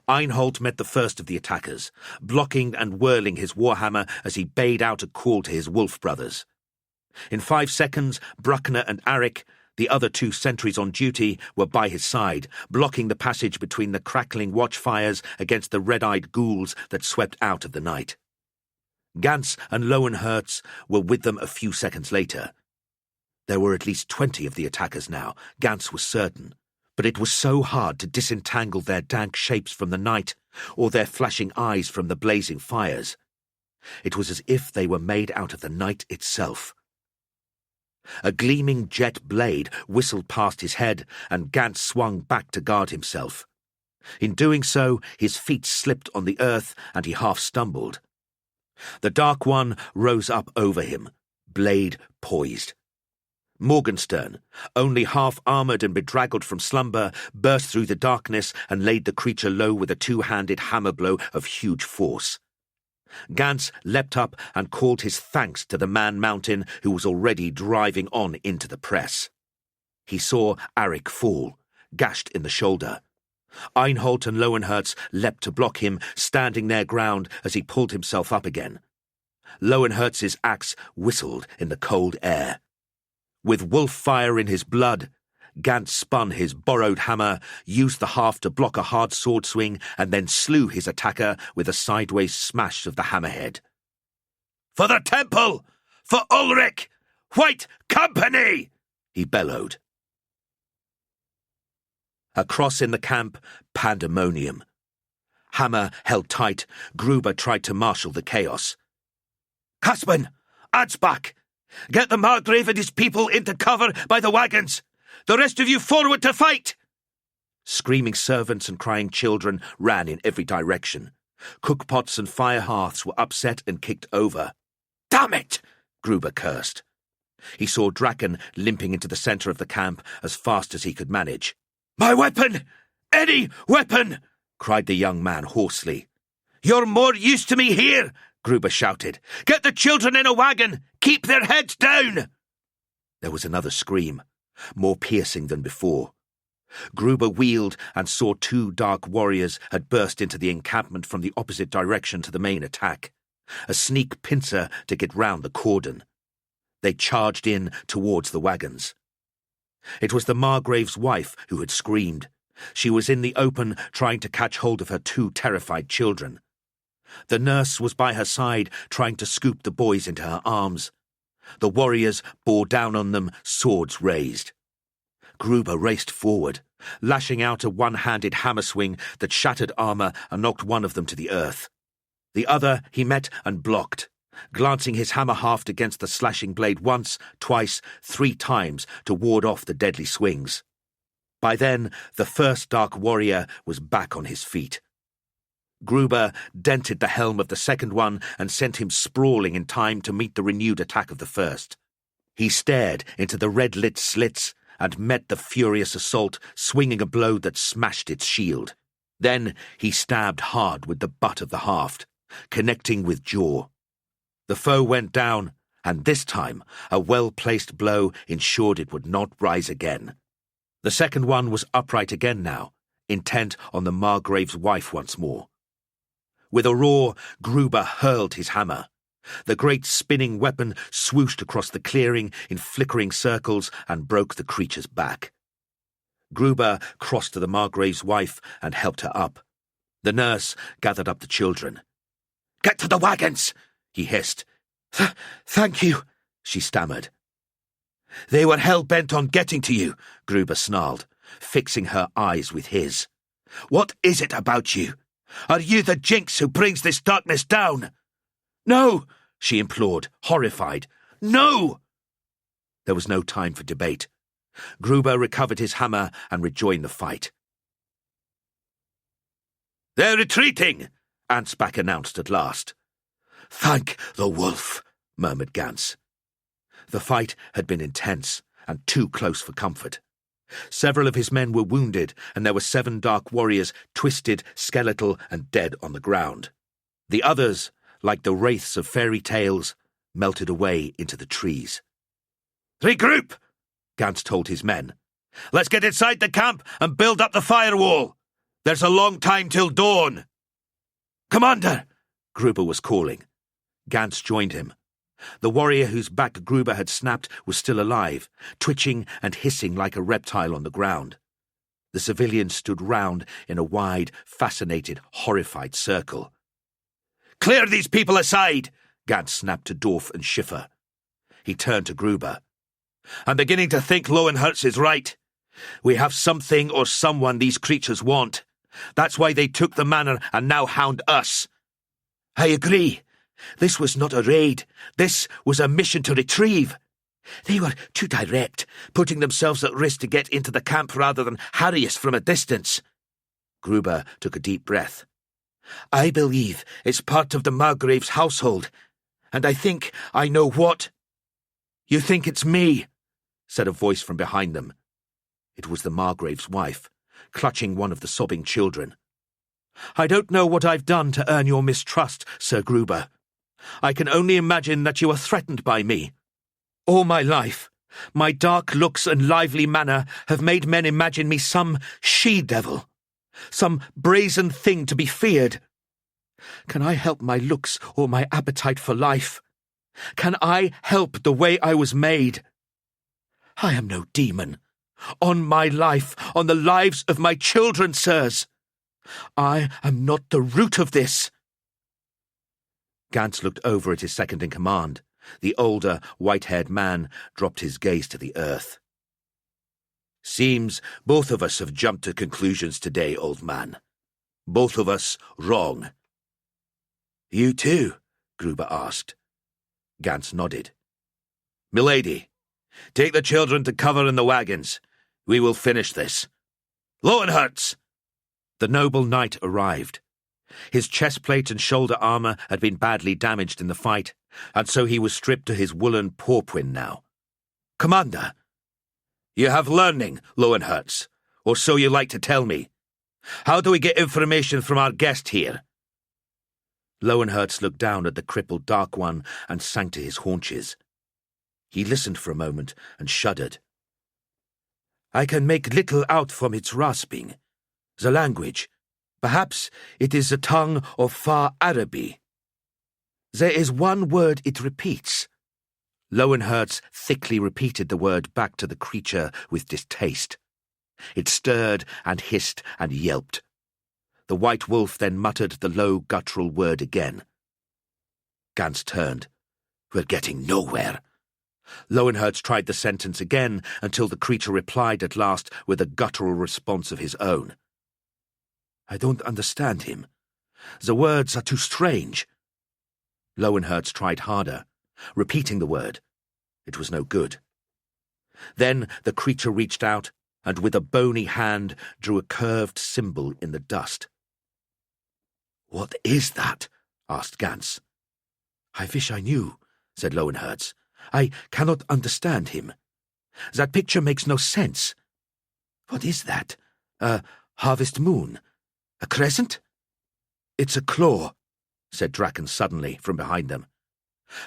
Einhold met the first of the attackers, blocking and whirling his warhammer as he bayed out a call to his wolf brothers. In 5 seconds, Bruckner and Aric, the other 2 sentries on duty, were by his side, blocking the passage between the crackling watchfires against the red-eyed ghouls that swept out of the night. Gans and Lowenherz were with them a few seconds later. There were at least 20 of the attackers now, Gans was certain, but it was so hard to disentangle their dank shapes from the night, or their flashing eyes from the blazing fires. It was as if they were made out of the night itself. A gleaming jet blade whistled past his head, and Gans swung back to guard himself. In doing so, his feet slipped on the earth, and he half stumbled. The Dark One rose up over him, blade poised. Morgenstern, only half-armoured and bedraggled from slumber, burst through the darkness and laid the creature low with a 2-handed hammer blow of huge force. Gans leapt up and called his thanks to the man-mountain who was already driving on into the press. He saw Aric fall, gashed in the shoulder. Einhold and Lowenherz leapt to block him, standing their ground as he pulled himself up again. Lowenherz's axe whistled in the cold air. With wolf fire in his blood, Gans spun his borrowed hammer, used the half to block a hard sword swing, and then slew his attacker with a sideways smash of the hammerhead. "For the temple! For Ulric! White company!" he bellowed. Across in the camp, pandemonium. Hammer held tight, Gruber tried to marshal the chaos. "Caspin! Ansbach! Get the Margrave and his people into cover by the wagons! The rest of you forward to fight!" Screaming servants and crying children ran in every direction. Cookpots and fire hearths were upset and kicked over. "Damn it!" Gruber cursed. He saw Draken limping into the centre of the camp as fast as he could manage. "My weapon! Any weapon!" cried the young man hoarsely. "You're more used to me here!" Gruber shouted. "Get the children in a wagon! Keep their heads down!" There was another scream, more piercing than before. Gruber wheeled and saw 2 dark warriors had burst into the encampment from the opposite direction to the main attack, a sneak pincer to get round the cordon. They charged in towards the wagons. It was the Margrave's wife who had screamed. She was in the open trying to catch hold of her 2 terrified children. The nurse was by her side trying to scoop the boys into her arms. The warriors bore down on them, swords raised. Gruber raced forward, lashing out a 1-handed hammer swing that shattered armour and knocked one of them to the earth. The other he met and blocked, glancing his hammer haft against the slashing blade once, twice, 3 times to ward off the deadly swings. By then, the first dark warrior was back on his feet. Gruber dented the helm of the second one and sent him sprawling in time to meet the renewed attack of the first. He stared into the red-lit slits and met the furious assault, swinging a blow that smashed its shield. Then he stabbed hard with the butt of the haft, connecting with jaw. The foe went down, and this time a well-placed blow ensured it would not rise again. The second one was upright again now, intent on the Margrave's wife once more. With a roar, Gruber hurled his hammer. The great spinning weapon swooshed across the clearing in flickering circles and broke the creature's back. Gruber crossed to the Margrave's wife and helped her up. The nurse gathered up the children. "Get to the wagons!" he hissed. Thank you," she stammered. "They were hell-bent on getting to you," Gruber snarled, fixing her eyes with his. "What is it about you? Are you the jinx who brings this darkness down?" "No," she implored, horrified. "No!" There was no time for debate. Gruber recovered his hammer and rejoined the fight. "They're retreating," Ansbach announced at last. "Thank the wolf," murmured Gans. The fight had been intense and too close for comfort. Several of his men were wounded, and there were 7 dark warriors, twisted, skeletal, and dead on the ground. The others, like the wraiths of fairy tales, melted away into the trees. "Regroup," Gans told his men. "Let's get inside the camp and build up the firewall. There's a long time till dawn. Commander! Gruber was calling. Gantz joined him. The warrior whose back Gruber had snapped was still alive, twitching and hissing like a reptile on the ground. The civilians stood round in a wide, fascinated, horrified circle. "Clear these people aside!" Gantz snapped to Dorf and Schiffer. He turned to Gruber. "I'm beginning to think Lowenherz is right. We have something or someone these creatures want. That's why they took the manor and now hound us." "I agree. This was not a raid. This was a mission to retrieve. They were too direct, putting themselves at risk to get into the camp rather than harry us from a distance." Gruber took a deep breath. "I believe it's part of the Margrave's household, and I think I know what." "You think it's me?" said a voice from behind them. It was the Margrave's wife, clutching one of the sobbing children. "I don't know what I've done to earn your mistrust, Sir Gruber. I can only imagine that you are threatened by me. All my life, my dark looks and lively manner have made men imagine me some she-devil, some brazen thing to be feared. Can I help my looks or my appetite for life? Can I help the way I was made? I am no demon. On my life, on the lives of my children, sirs. I am not the root of this." Gantz looked over at his second-in-command. The older, white-haired man dropped his gaze to the earth. "Seems both of us have jumped to conclusions today, old man. Both of us wrong." "You too?" Gruber asked. Gantz nodded. "Milady, take the children to cover in the wagons. We will finish this. Lowenherz!" The noble knight arrived. His chestplate and shoulder armour had been badly damaged in the fight, and so he was stripped to his woolen pauprine now. "Commander!" "You have learning, Lowenherz, or so you like to tell me. How do we get information from our guest here?" Lowenherz looked down at the crippled Dark One and sank to his haunches. He listened for a moment and shuddered. "I can make little out from its rasping. The language. Perhaps it is the tongue of Far Araby. There is one word it repeats." Lowenherz thickly repeated the word back to the creature with distaste. It stirred and hissed and yelped. The white wolf then muttered the low guttural word again. Gantz turned. "We're getting nowhere." Lowenherz tried the sentence again until the creature replied at last with a guttural response of his own. "I don't understand him. The words are too strange." Lowenherz tried harder, repeating the word. It was no good. Then the creature reached out and with a bony hand drew a curved symbol in the dust. "What is that?" asked Gantz. "I wish I knew," said Lowenherz. "I cannot understand him. That picture makes no sense. What is that? A harvest moon? A crescent?" "It's a claw," said Draken suddenly from behind them.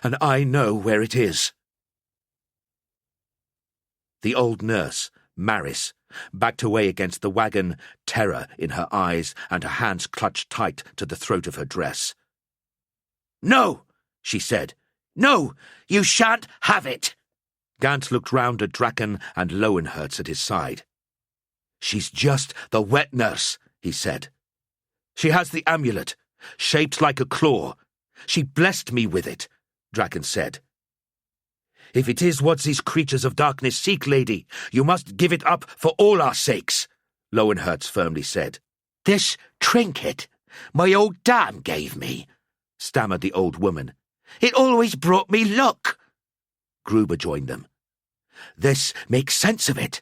"And I know where it is." The old nurse, Maris, backed away against the wagon, terror in her eyes and her hands clutched tight to the throat of her dress. "No," she said. "No, you shan't have it." Gantz looked round at Draken and Lowenherz at his side. "She's just the wet nurse," he said. "She has the amulet, shaped like a claw. She blessed me with it," Draken said. "If it is what these creatures of darkness seek, lady, you must give it up for all our sakes," Lowenherz firmly said. "This trinket my old dam gave me," stammered the old woman. "It always brought me luck." Gruber joined them. "This makes sense of it.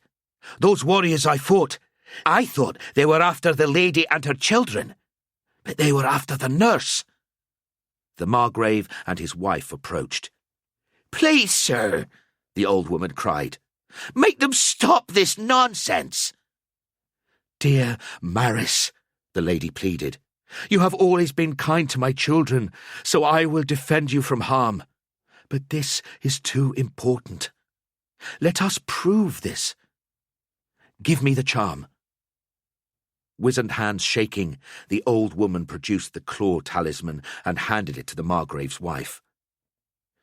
Those warriors I fought, I thought they were after the lady and her children, but they were after the nurse." The Margrave and his wife approached. "Please, sir," the old woman cried, "make them stop this nonsense." "Dear Maris," the lady pleaded, "you have always been kind to my children, so I will defend you from harm. But this is too important. Let us prove this. Give me the charm." Wizened hands shaking, the old woman produced the claw talisman and handed it to the Margrave's wife.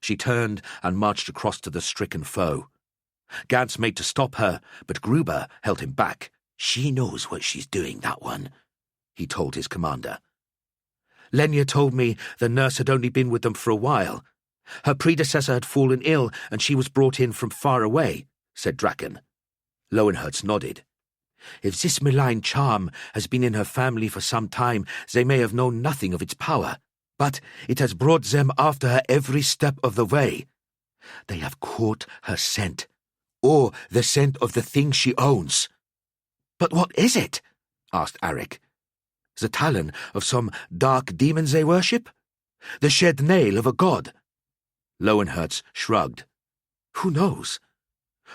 She turned and marched across to the stricken foe. Gantz made to stop her, but Gruber held him back. "She knows what she's doing, that one," he told his commander. "Lenya told me the nurse had only been with them for a while. Her predecessor had fallen ill and she was brought in from far away," said Draken. Lowenherz nodded. "If this malign charm has been in her family for some time, they may have known nothing of its power, but it has brought them after her every step of the way. They have caught her scent, or the scent of the thing she owns." "But what is it?" asked Arik. "The talon of some dark demon they worship? The shed nail of a god?" Lowenherz shrugged. "Who knows?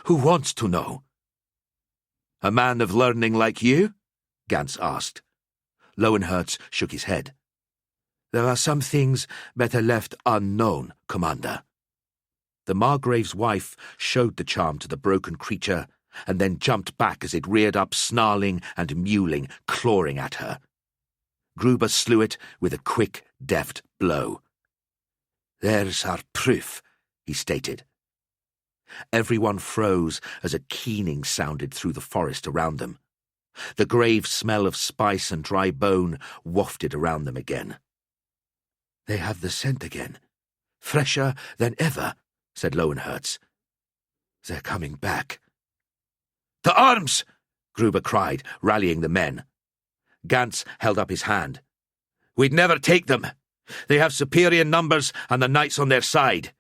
Who wants to know?" "A man of learning like you?" Gantz asked. Lowenherz shook his head. "There are some things better left unknown, Commander." The Margrave's wife showed the charm to the broken creature and then jumped back as it reared up, snarling and mewling, clawing at her. Gruber slew it with a quick, deft blow. "There's our proof," he stated. Everyone froze as a keening sounded through the forest around them. The grave smell of spice and dry bone wafted around them again. "They have the scent again. Fresher than ever," said Lowenherz. "They're coming back." "To arms!" Gruber cried, rallying the men. Gantz held up his hand. "We'd never take them. They have superior numbers and the knights on their side.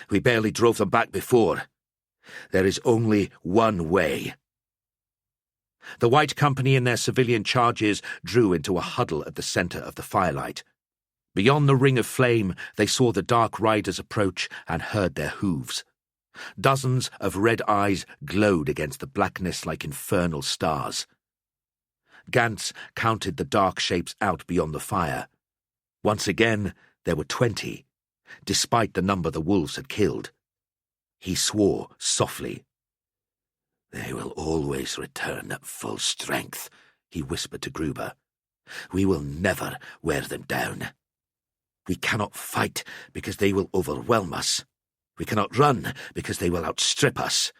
We barely drove them back before. There is only one way." The White Company and their civilian charges drew into a huddle at the centre of the firelight. Beyond the ring of flame, they saw the dark riders approach and heard their hooves. Dozens of red eyes glowed against the blackness like infernal stars. Gantz counted the dark shapes out beyond the fire. Once again, there were 20, despite the number the wolves had killed. He swore softly. "They will always return at full strength," he whispered to Gruber. "We will never wear them down. We cannot fight because they will overwhelm us. We cannot run because they will outstrip us.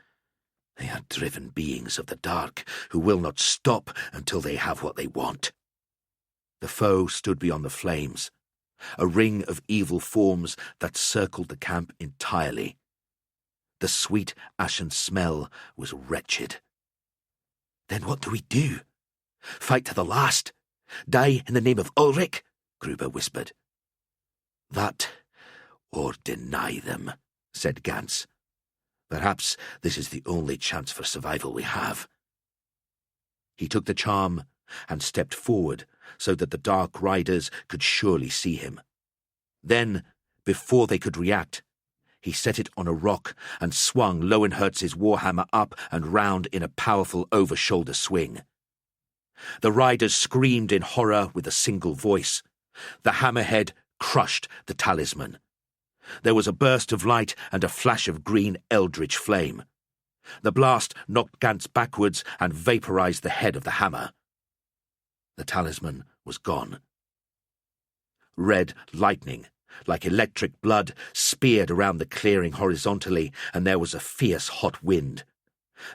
They are driven beings of the dark who will not stop until they have what they want." The foe stood beyond the flames, a ring of evil forms that circled the camp entirely. The sweet ashen smell was wretched. "Then what do we do? Fight to the last? Die in the name of Ulric?" Gruber whispered. "That, or deny them," said Gantz. "Perhaps this is the only chance for survival we have." He took the charm and stepped forward so that the dark riders could surely see him. Then, before they could react, he set it on a rock and swung Lowenhertz's warhammer up and round in a powerful over-shoulder swing. The riders screamed in horror with a single voice. The hammerhead crushed the talisman. There was a burst of light and a flash of green eldritch flame. The blast knocked Gantz backwards and vaporized the head of the hammer. The talisman was gone. Red lightning, like electric blood, speared around the clearing horizontally, and there was a fierce hot wind.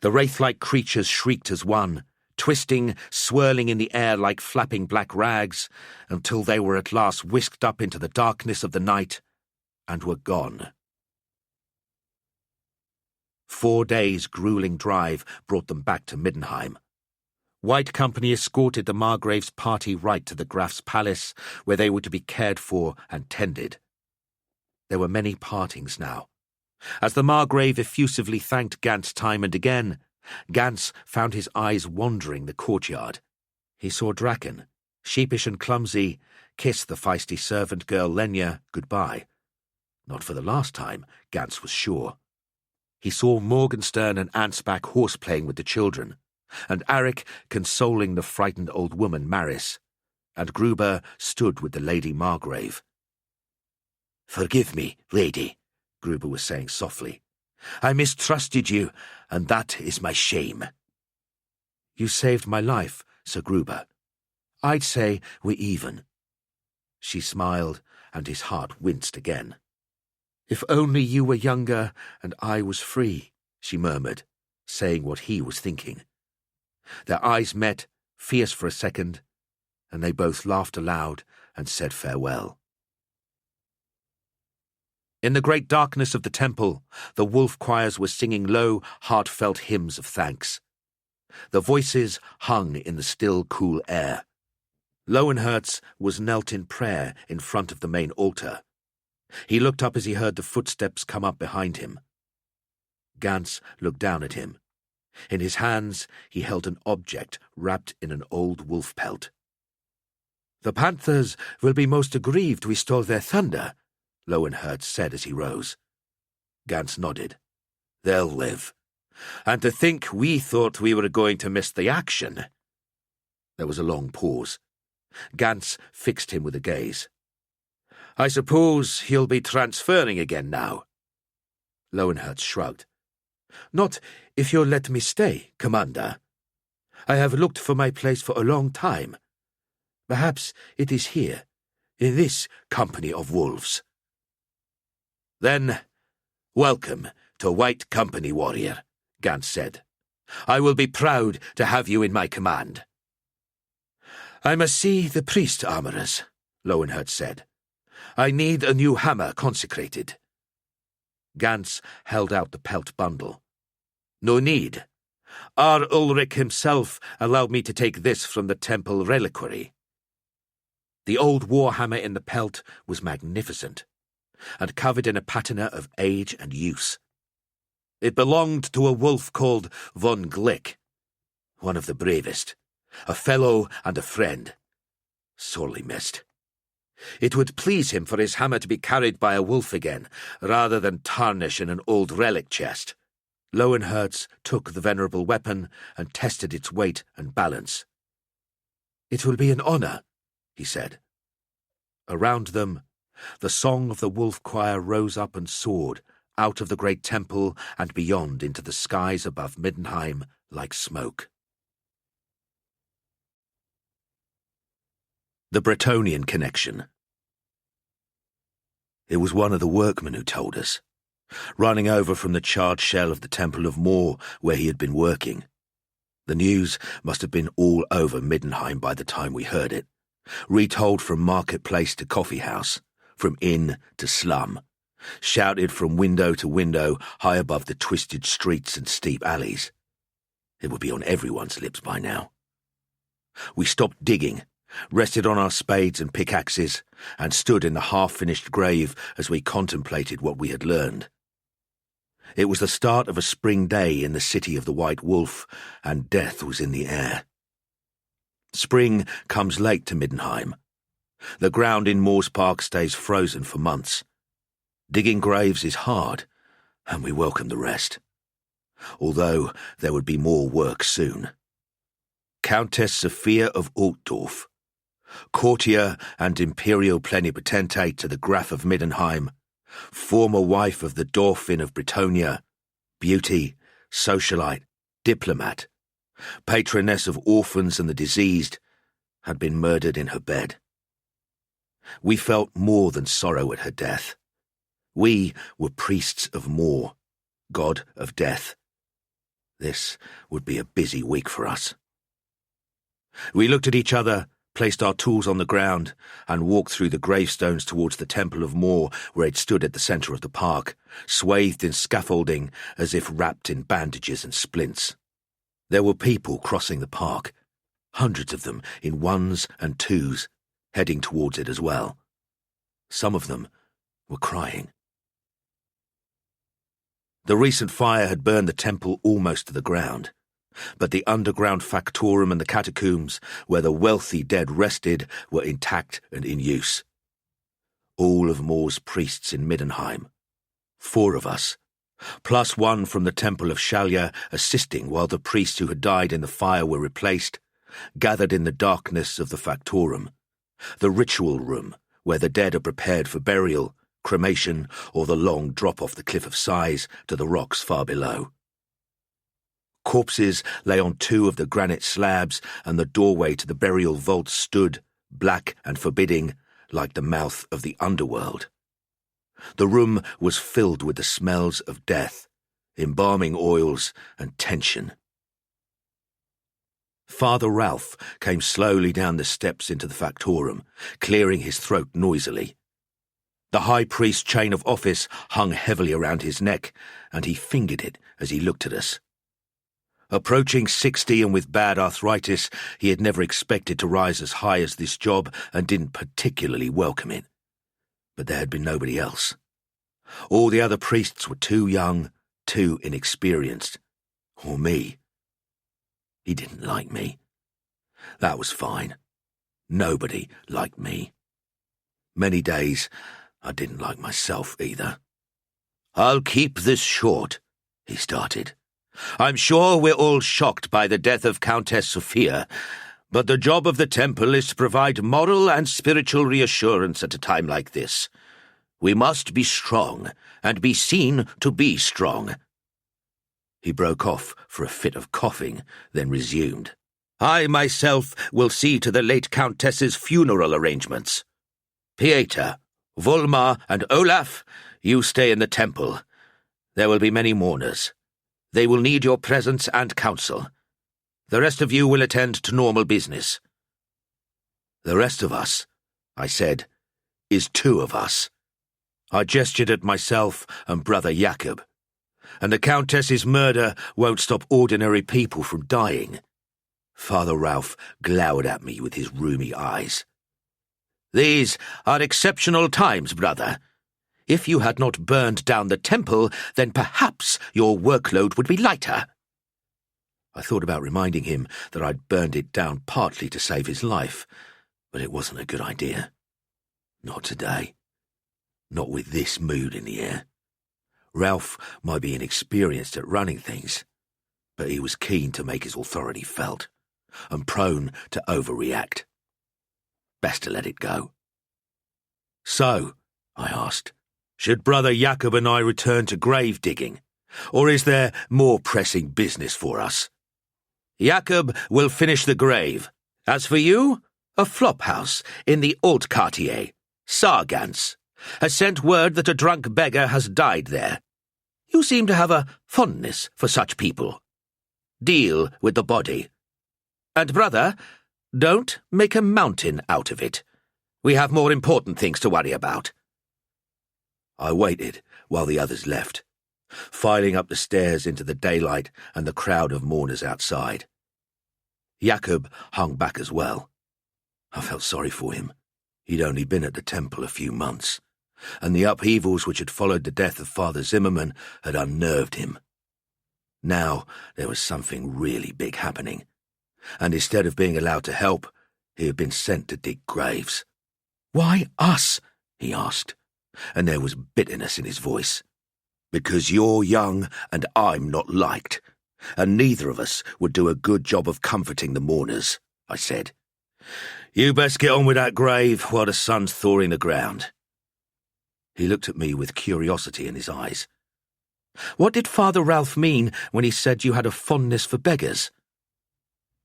The wraith-like creatures shrieked as one, twisting, swirling in the air like flapping black rags, until they were at last whisked up into the darkness of the night and were gone. 4 days' grueling drive brought them back to Middenheim. White Company escorted the Margrave's party right to the Graf's palace, where they were to be cared for and tended. There were many partings now. As the Margrave effusively thanked Gantz time and again, Gantz found his eyes wandering the courtyard. He saw Draken, sheepish and clumsy, kiss the feisty servant girl Lenya goodbye. Not for the last time, Gantz was sure. He saw Morgenstern and Ansbach horseplaying with the children, and Arik consoling the frightened old woman Maris, and Gruber stood with the Lady Margrave. "Forgive me, lady," Gruber was saying softly. "I mistrusted you, and that is my shame." "You saved my life, Sir Gruber," I'd say we're even." She smiled, and his heart winced again. "If only you were younger and I was free," she murmured, saying what he was thinking. Their eyes met, fierce for a second, and they both laughed aloud and said farewell. In the great darkness of the temple, the wolf choirs were singing low, heartfelt hymns of thanks. The voices hung in the still, cool air. Lowenherz was knelt in prayer in front of the main altar. He looked up as he heard the footsteps come up behind him. Gans looked down at him. In his hands he held an object wrapped in an old wolf pelt. "The panthers will be most aggrieved we stole their thunder," Lowenherz said as he rose. Gans nodded. "They'll live. And to think we thought we were going to miss the action." There was a long pause. Gans fixed him with a gaze. "I suppose he'll be transferring again now." Lowenherz shrugged. "Not if you'll let me stay, Commander. I have looked for my place for a long time. Perhaps it is here, in this company of wolves." "Then, welcome to White Company, warrior," Gans said. "I will be proud to have you in my command." "I must see the priest armorers," Lowenherz said. "I need a new hammer consecrated." Gans held out the pelt bundle. "No need. Our Ulric himself allowed me to take this from the temple reliquary." The old warhammer in the pelt was magnificent, and covered in a patina of age and use. It belonged to a wolf called von Glick, one of the bravest, a fellow and a friend. Sorely missed. It would please him for his hammer to be carried by a wolf again, rather than tarnish in an old relic chest. Lowenherz took the venerable weapon and tested its weight and balance. "It will be an honor," he said. Around them, the song of the wolf choir rose up and soared, out of the great temple and beyond into the skies above Middenheim like smoke. The Bretonian Connection. It was one of the workmen who told us, running over from the charred shell of the Temple of Morr where he had been working. The news must have been all over Middenheim by the time we heard it, retold from marketplace to coffee house, from inn to slum, shouted from window to window high above the twisted streets and steep alleys. It would be on everyone's lips by now. We stopped digging, rested on our spades and pickaxes, and stood in the half-finished grave as we contemplated what we had learned. It was the start of a spring day in the city of the White Wolf, and death was in the air. Spring comes late to Middenheim. The ground in Morr's Park stays frozen for months. Digging graves is hard, and we welcome the rest. Although there would be more work soon. Countess Sophia of Altdorf, courtier and imperial plenipotentate to the Graf of Middenheim, former wife of the Dauphin of Bretonia, beauty, socialite, diplomat, patroness of orphans and the diseased, had been murdered in her bed. We felt more than sorrow at her death. We were priests of Morr, god of death. This would be a busy week for us. We looked at each other, placed our tools on the ground, and walked through the gravestones towards the Temple of Morr, where it stood at the centre of the park, swathed in scaffolding as if wrapped in bandages and splints. There were people crossing the park, hundreds of them in ones and twos, heading towards it as well. Some of them were crying. The recent fire had burned the temple almost to the ground, but the underground factorum and the catacombs, where the wealthy dead rested, were intact and in use. All of Morr's priests in Middenheim, 4 of us, plus 1 from the Temple of Shalya assisting while the priests who had died in the fire were replaced, gathered in the darkness of the factorum, the ritual room where the dead are prepared for burial, cremation, or the long drop off the cliff of sighs to the rocks far below. Corpses lay on 2 of the granite slabs, and the doorway to the burial vault stood, black and forbidding, like the mouth of the underworld. The room was filled with the smells of death, embalming oils and tension. Father Ralph came slowly down the steps into the factorum, clearing his throat noisily. The high priest's chain of office hung heavily around his neck, and he fingered it as he looked at us. Approaching 60 and with bad arthritis, he had never expected to rise as high as this job and didn't particularly welcome it. But there had been nobody else. All the other priests were too young, too inexperienced. Or me. He didn't like me. That was fine. Nobody liked me. Many days, I didn't like myself either. "I'll keep this short," he started. "I'm sure we're all shocked by the death of Countess Sophia, but the job of the temple is to provide moral and spiritual reassurance at a time like this. We must be strong, and be seen to be strong." He broke off for a fit of coughing, then resumed. "I myself will see to the late Countess's funeral arrangements. Pieter, Volmar, and Olaf, you stay in the temple. There will be many mourners. They will need your presence and counsel. The rest of you will attend to normal business." "The rest of us," I said, "is 2 of us." I gestured at myself and brother Jakob. "And the Countess's murder won't stop ordinary people from dying." Father Ralph glowered at me with his rheumy eyes. "These are exceptional times, brother. If you had not burned down the temple, then perhaps your workload would be lighter." I thought about reminding him that I'd burned it down partly to save his life, but it wasn't a good idea. Not today. Not with this mood in the air. Ralph might be inexperienced at running things, but he was keen to make his authority felt, and prone to overreact. Best to let it go. "So," I asked, "should Brother Jakob and I return to grave digging, or is there more pressing business for us?" "Jakob will finish the grave. As for you, a flop house in the Altkartier, Sargans, has sent word that a drunk beggar has died there. You seem to have a fondness for such people. Deal with the body. And, brother, don't make a mountain out of it. We have more important things to worry about." I waited while the others left, filing up the stairs into the daylight and the crowd of mourners outside. Jakob hung back as well. I felt sorry for him. He'd only been at the temple a few months, and the upheavals which had followed the death of Father Zimmerman had unnerved him. Now there was something really big happening, and instead of being allowed to help, he had been sent to dig graves. "Why us?" he asked, and there was bitterness in his voice. "Because you're young and I'm not liked, and neither of us would do a good job of comforting the mourners," I said. "You best get on with that grave while the sun's thawing the ground." He looked at me with curiosity in his eyes. "What did Father Ralph mean when he said you had a fondness for beggars?"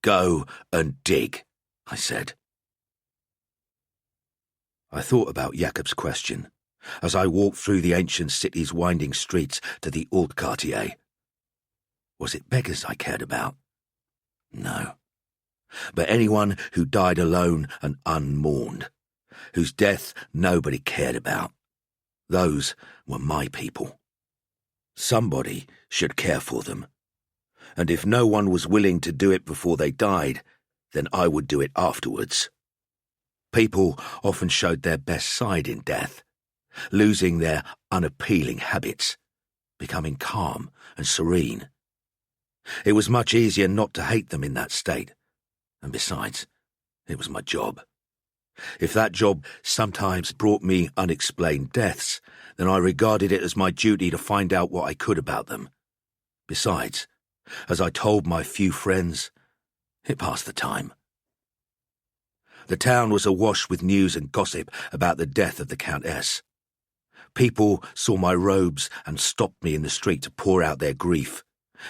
"Go and dig," I said. I thought about Jakob's question as I walked through the ancient city's winding streets to the Altkartier. Was it beggars I cared about? No. But anyone who died alone and unmourned, whose death nobody cared about. Those were my people. Somebody should care for them. And if no one was willing to do it before they died, then I would do it afterwards. People often showed their best side in death, losing their unappealing habits, becoming calm and serene. It was much easier not to hate them in that state, and besides, it was my job. If that job sometimes brought me unexplained deaths, then I regarded it as my duty to find out what I could about them. Besides, as I told my few friends, it passed the time. The town was awash with news and gossip about the death of the Countess. People saw my robes and stopped me in the street to pour out their grief,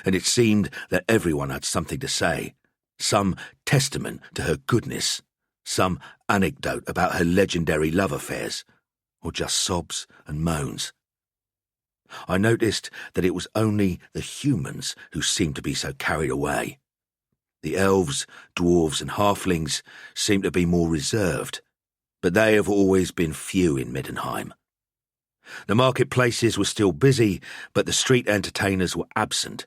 and it seemed that everyone had something to say, some testament to her goodness, some anecdote about her legendary love affairs, or just sobs and moans. I noticed that it was only the humans who seemed to be so carried away. The elves, dwarves and halflings seemed to be more reserved, but they have always been few in Middenheim. The marketplaces were still busy, but the street entertainers were absent.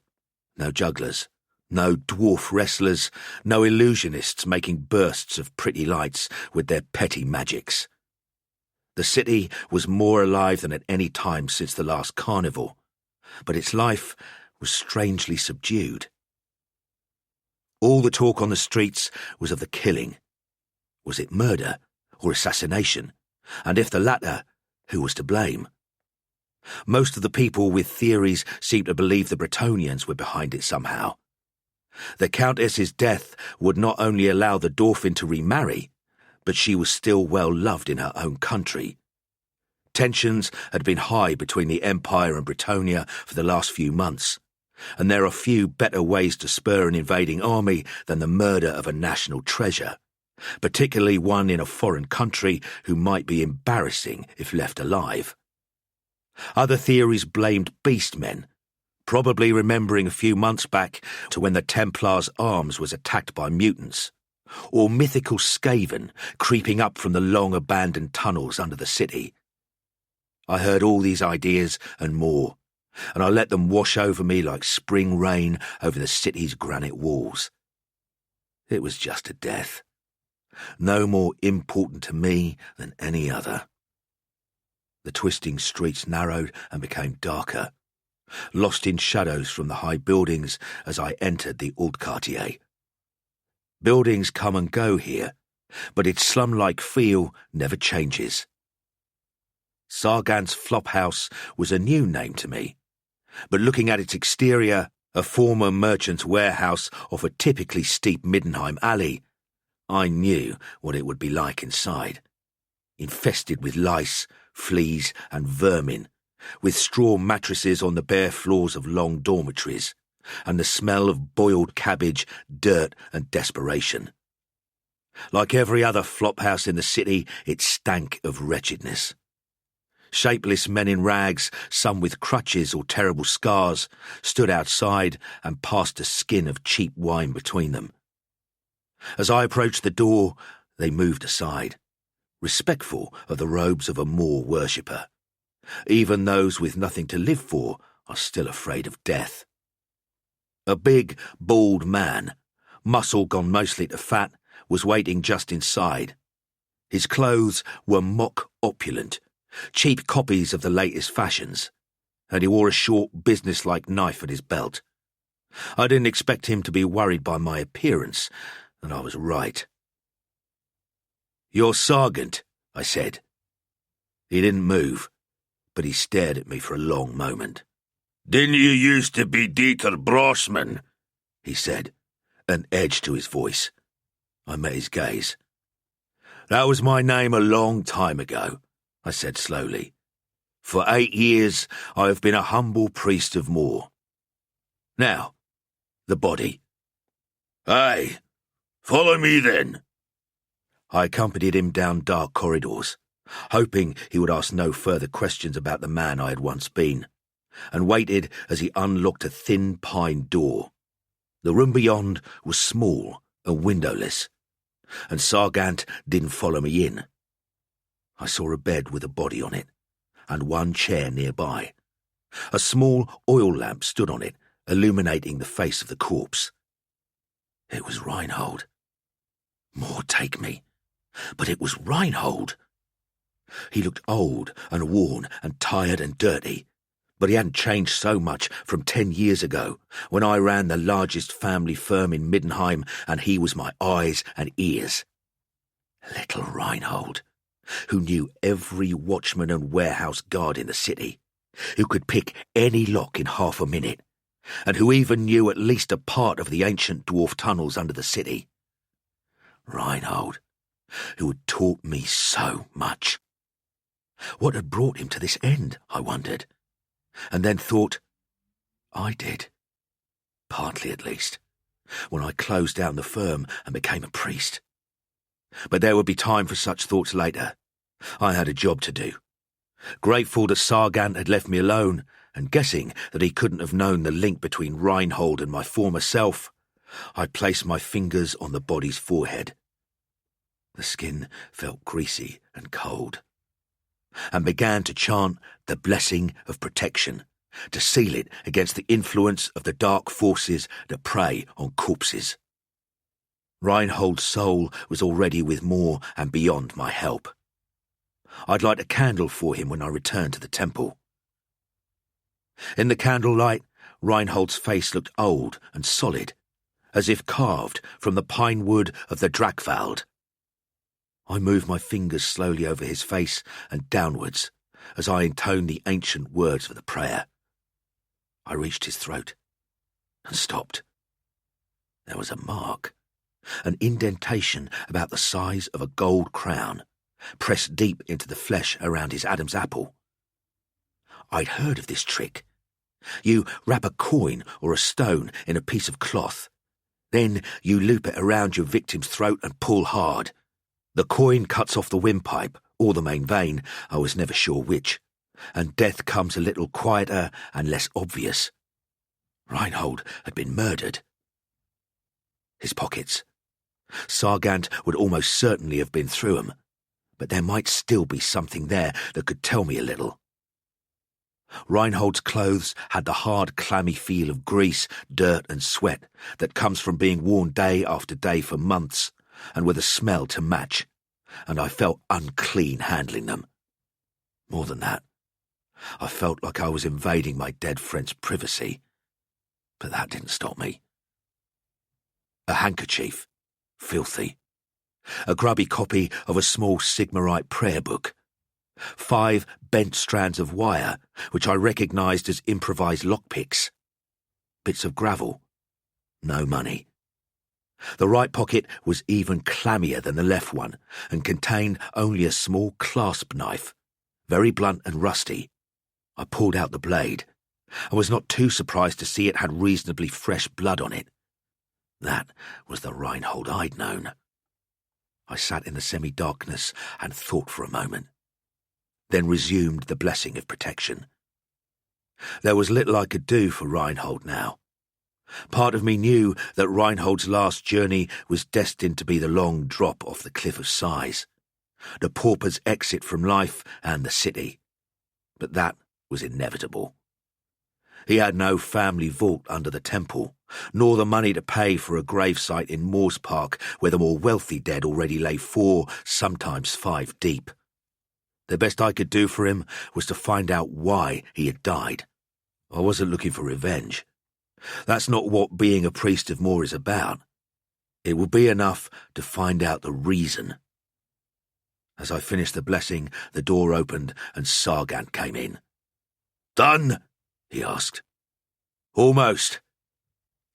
No jugglers, no dwarf wrestlers, no illusionists making bursts of pretty lights with their petty magics. The city was more alive than at any time since the last carnival, but its life was strangely subdued. All the talk on the streets was of the killing. Was it murder or assassination? And if the latter, who was to blame? Most of the people with theories seemed to believe the Bretonnians were behind it somehow. The Countess's death would not only allow the Dauphin to remarry, but she was still well loved in her own country. Tensions had been high between the Empire and Bretonnia for the last few months, and there are few better ways to spur an invading army than the murder of a national treasure, particularly one in a foreign country who might be embarrassing if left alive. Other theories blamed beastmen, probably remembering a few months back to when the Templars' arms was attacked by mutants, or mythical Skaven creeping up from the long-abandoned tunnels under the city. I heard all these ideas and more, and I let them wash over me like spring rain over the city's granite walls. It was just a death, no more important to me than any other. The twisting streets narrowed and became darker, lost in shadows from the high buildings as I entered the Old Quartier. Buildings come and go here, but its slum-like feel never changes. Sargant's Flophouse was a new name to me, but looking at its exterior, a former merchant's warehouse off a typically steep Middenheim alley, I knew what it would be like inside. Infested with lice, fleas and vermin, with straw mattresses on the bare floors of long dormitories, and the smell of boiled cabbage, dirt and desperation. Like every other flophouse in the city, it stank of wretchedness. Shapeless men in rags, some with crutches or terrible scars, stood outside and passed a skin of cheap wine between them. As I approached the door, they moved aside, respectful of the robes of a Morr worshipper. Even those with nothing to live for are still afraid of death. A big, bald man, muscle gone mostly to fat, was waiting just inside. His clothes were mock opulent, cheap copies of the latest fashions, and he wore a short, business-like knife at his belt. I didn't expect him to be worried by my appearance, and I was right. "You're Sargant," I said. He didn't move, but he stared at me for a long moment. "Didn't you used to be Dieter Brossman?" he said, an edge to his voice. I met his gaze. "That was my name a long time ago," I said slowly. "For 8 years I have been a humble priest of Morr. Now, the body." "Aye, follow me then." I accompanied him down dark corridors, hoping he would ask no further questions about the man I had once been, and waited as he unlocked a thin pine door. The room beyond was small and windowless, and Sargant didn't follow me in. I saw a bed with a body on it, and one chair nearby. A small oil lamp stood on it, illuminating the face of the corpse. It was Reinhold. Morr take me, but it was Reinhold. He looked old and worn and tired and dirty, but he hadn't changed so much from 10 years ago, when I ran the largest family firm in Middenheim and he was my eyes and ears. Little Reinhold, who knew every watchman and warehouse guard in the city, who could pick any lock in half a minute, and who even knew at least a part of the ancient dwarf tunnels under the city. Reinhold, who had taught me so much. What had brought him to this end, I wondered, and then thought, I did. partly at least, when I closed down the firm and became a priest. But there would be time for such thoughts later. I had a job to do. Grateful that Sargant had left me alone, and guessing that he couldn't have known the link between Reinhold and my former self, I placed my fingers on the body's forehead. The skin felt greasy and cold, and began to chant the blessing of protection, to seal it against the influence of the dark forces that prey on corpses. Reinhold's soul was already with Morr and beyond my help. I'd light a candle for him when I returned to the temple. In the candlelight, Reinhold's face looked old and solid, as if carved from the pine wood of the Drakvald. I moved my fingers slowly over his face and downwards as I intoned the ancient words of the prayer. I reached his throat and stopped. There was a mark, an indentation about the size of a gold crown, pressed deep into the flesh around his Adam's apple. I'd heard of this trick. You wrap a coin or a stone in a piece of cloth. Then you loop it around your victim's throat and pull hard. The coin cuts off the windpipe, or the main vein, I was never sure which, and death comes a little quieter and less obvious. Reinhold had been murdered. His pockets. Sargant would almost certainly have been through them, but there might still be something there that could tell me a little. Reinhold's clothes had the hard, clammy feel of grease, dirt and sweat that comes from being worn day after day for months, and with a smell to match, and I felt unclean handling them. More than that, I felt like I was invading my dead friend's privacy, but that didn't stop me. A handkerchief, filthy. A grubby copy of a small Sigmarite prayer book. 5 bent strands of wire, which I recognised as improvised lockpicks. Bits of gravel. No money. The right pocket was even clammier than the left one, and contained only a small clasp knife, very blunt and rusty. I pulled out the blade, and was not too surprised to see it had reasonably fresh blood on it. That was the Reinhold I'd known. I sat in the semi-darkness and thought for a moment, then resumed the blessing of protection. There was little I could do for Reinhold now. Part of me knew that Reinhold's last journey was destined to be the long drop off the cliff of sighs, the pauper's exit from life and the city. But that was inevitable. He had no family vault under the temple, nor the money to pay for a gravesite in Morr's Park where the more wealthy dead already lay 4, sometimes 5 deep. The best I could do for him was to find out why he had died. I wasn't looking for revenge. That's not what being a priest of Morr is about. It would be enough to find out the reason. As I finished the blessing, the door opened and Sargant came in. "Done?" he asked. "Almost."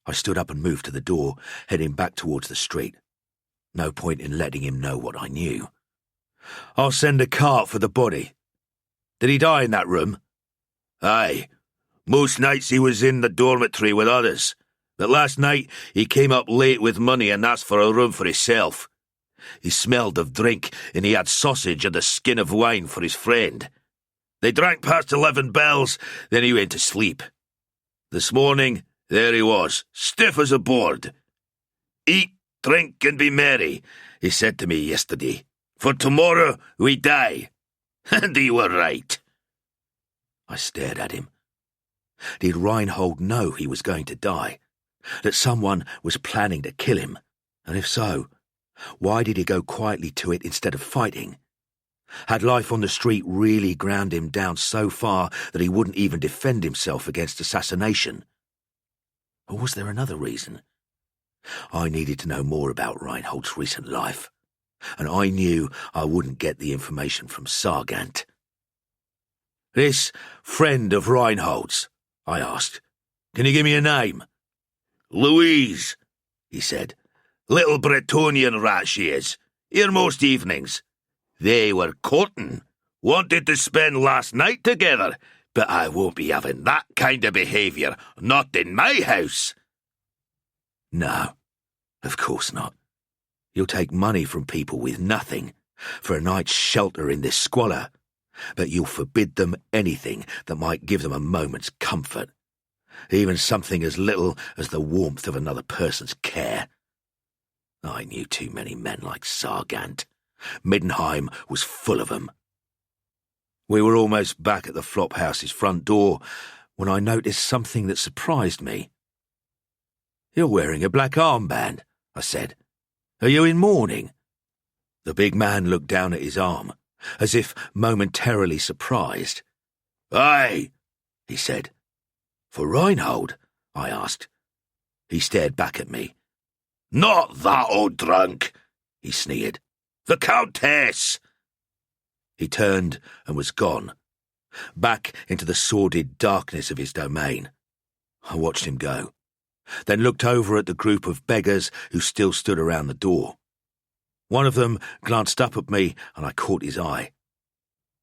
I stood up and moved to the door, heading back towards the street. No point in letting him know what I knew. "I'll send a cart for the body. Did he die in that room?" "Aye. Most nights he was in the dormitory with others, but last night he came up late with money and asked for a room for himself. He smelled of drink, and he had sausage and a skin of wine for his friend. They drank past 11 bells, then he went to sleep. This morning, there he was, stiff as a board. 'Eat, drink, and be merry,' he said to me yesterday, 'for tomorrow we die.' And he were right." I stared at him. Did Reinhold know he was going to die? That someone was planning to kill him? And if so, why did he go quietly to it instead of fighting? Had life on the street really ground him down so far that he wouldn't even defend himself against assassination? Or was there another reason? I needed to know more about Reinhold's recent life, and I knew I wouldn't get the information from Sargant. "This friend of Reinhold's," I asked, "can you give me a name?" "Louise," he said. "Little Bretonian rat she is. Here most evenings. They were courting. Wanted to spend last night together, but I won't be having that kind of behaviour, not in my house." No, of course not. You'll take money from people with nothing for a night's shelter in this squalor, but you'll forbid them anything that might give them a moment's comfort, even something as little as the warmth of another person's care. I knew too many men like Sargant. Middenheim was full of them. We were almost back at the Flophouse's front door when I noticed something that surprised me. "You're wearing a black armband," I said. "Are you in mourning?" The big man looked down at his arm, as if momentarily surprised. "Aye," he said. "For Reinhold?" I asked. He stared back at me. "Not that old drunk," he sneered. "The Countess!" He turned and was gone, back into the sordid darkness of his domain. I watched him go, then looked over at the group of beggars who still stood around the door. One of them glanced up at me, and I caught his eye.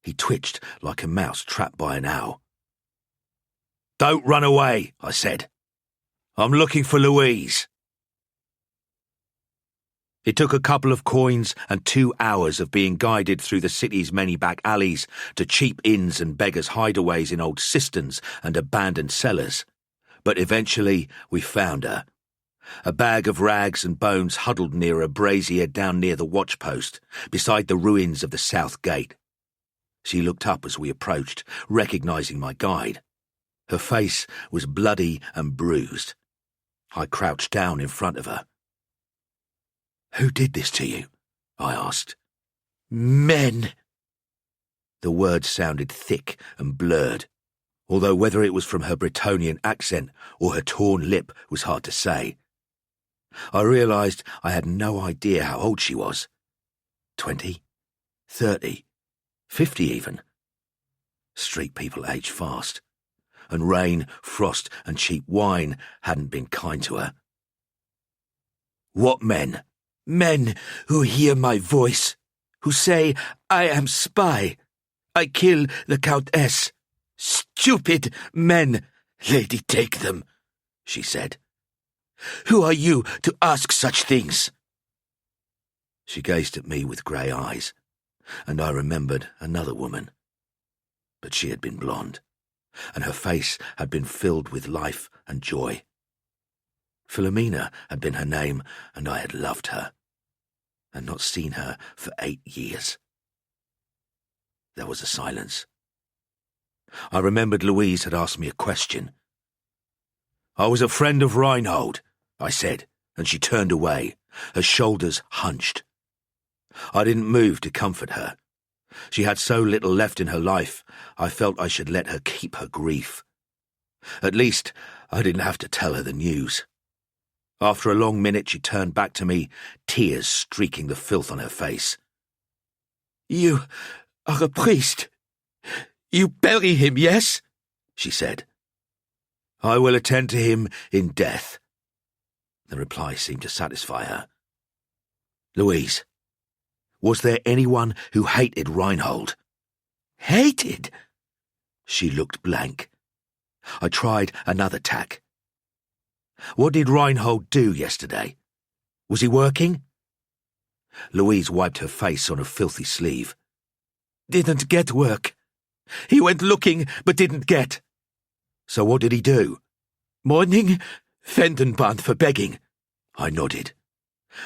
He twitched like a mouse trapped by an owl. "Don't run away," I said. "I'm looking for Louise." It took a couple of coins and 2 hours of being guided through the city's many back alleys to cheap inns and beggars' hideaways in old cisterns and abandoned cellars, but eventually we found her. A bag of rags and bones huddled near a brazier down near the watchpost, beside the ruins of the south gate. She looked up as we approached, recognizing my guide. Her face was bloody and bruised. I crouched down in front of her. "Who did this to you?" I asked. "Men." The words sounded thick and blurred, although whether it was from her Bretonian accent or her torn lip was hard to say. I realized I had no idea how old she was. 20, 30, 50 even. Street people age fast, and rain, frost, and cheap wine hadn't been kind to her. "What men?" "Men who hear my voice, who say I am spy. I kill the Countess. Stupid men, lady, take them," she said. "Who are you to ask such things?" She gazed at me with grey eyes, and I remembered another woman. But she had been blonde, and her face had been filled with life and joy. Philomena had been her name, and I had loved her, and not seen her for 8 years. There was a silence. I remembered Louise had asked me a question. "I was a friend of Reinhold," I said, and she turned away, her shoulders hunched. I didn't move to comfort her. She had so little left in her life, I felt I should let her keep her grief. At least, I didn't have to tell her the news. After a long minute, she turned back to me, tears streaking the filth on her face. "You are a priest. You bury him, yes?" she said. "I will attend to him in death." The reply seemed to satisfy her. "Louise, was there anyone who hated Reinhold?" "Hated?" She looked blank. I tried another tack. "What did Reinhold do yesterday? Was he working?" Louise wiped her face on a filthy sleeve. "Didn't get work. He went looking, but didn't get." "So what did he do?" "Morning, Fendenband for begging." I nodded.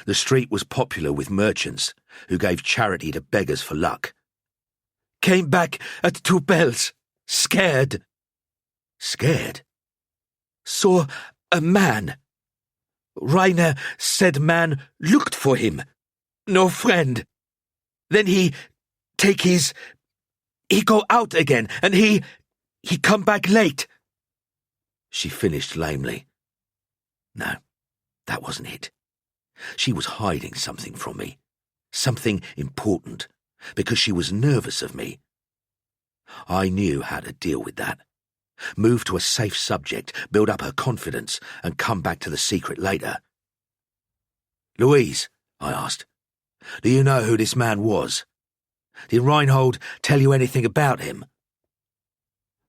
The street was popular with merchants, who gave charity to beggars for luck. "Came back at 2 bells, scared." "Scared?" "Saw a man. Rainer said man looked for him. No friend. Then he go out again, and he come back late." She finished lamely. No, that wasn't it. She was hiding something from me, something important, because she was nervous of me. I knew how to deal with that. Move to a safe subject, build up her confidence, and come back to the secret later. "Louise," I asked, "do you know who this man was? Did Reinhold tell you anything about him?"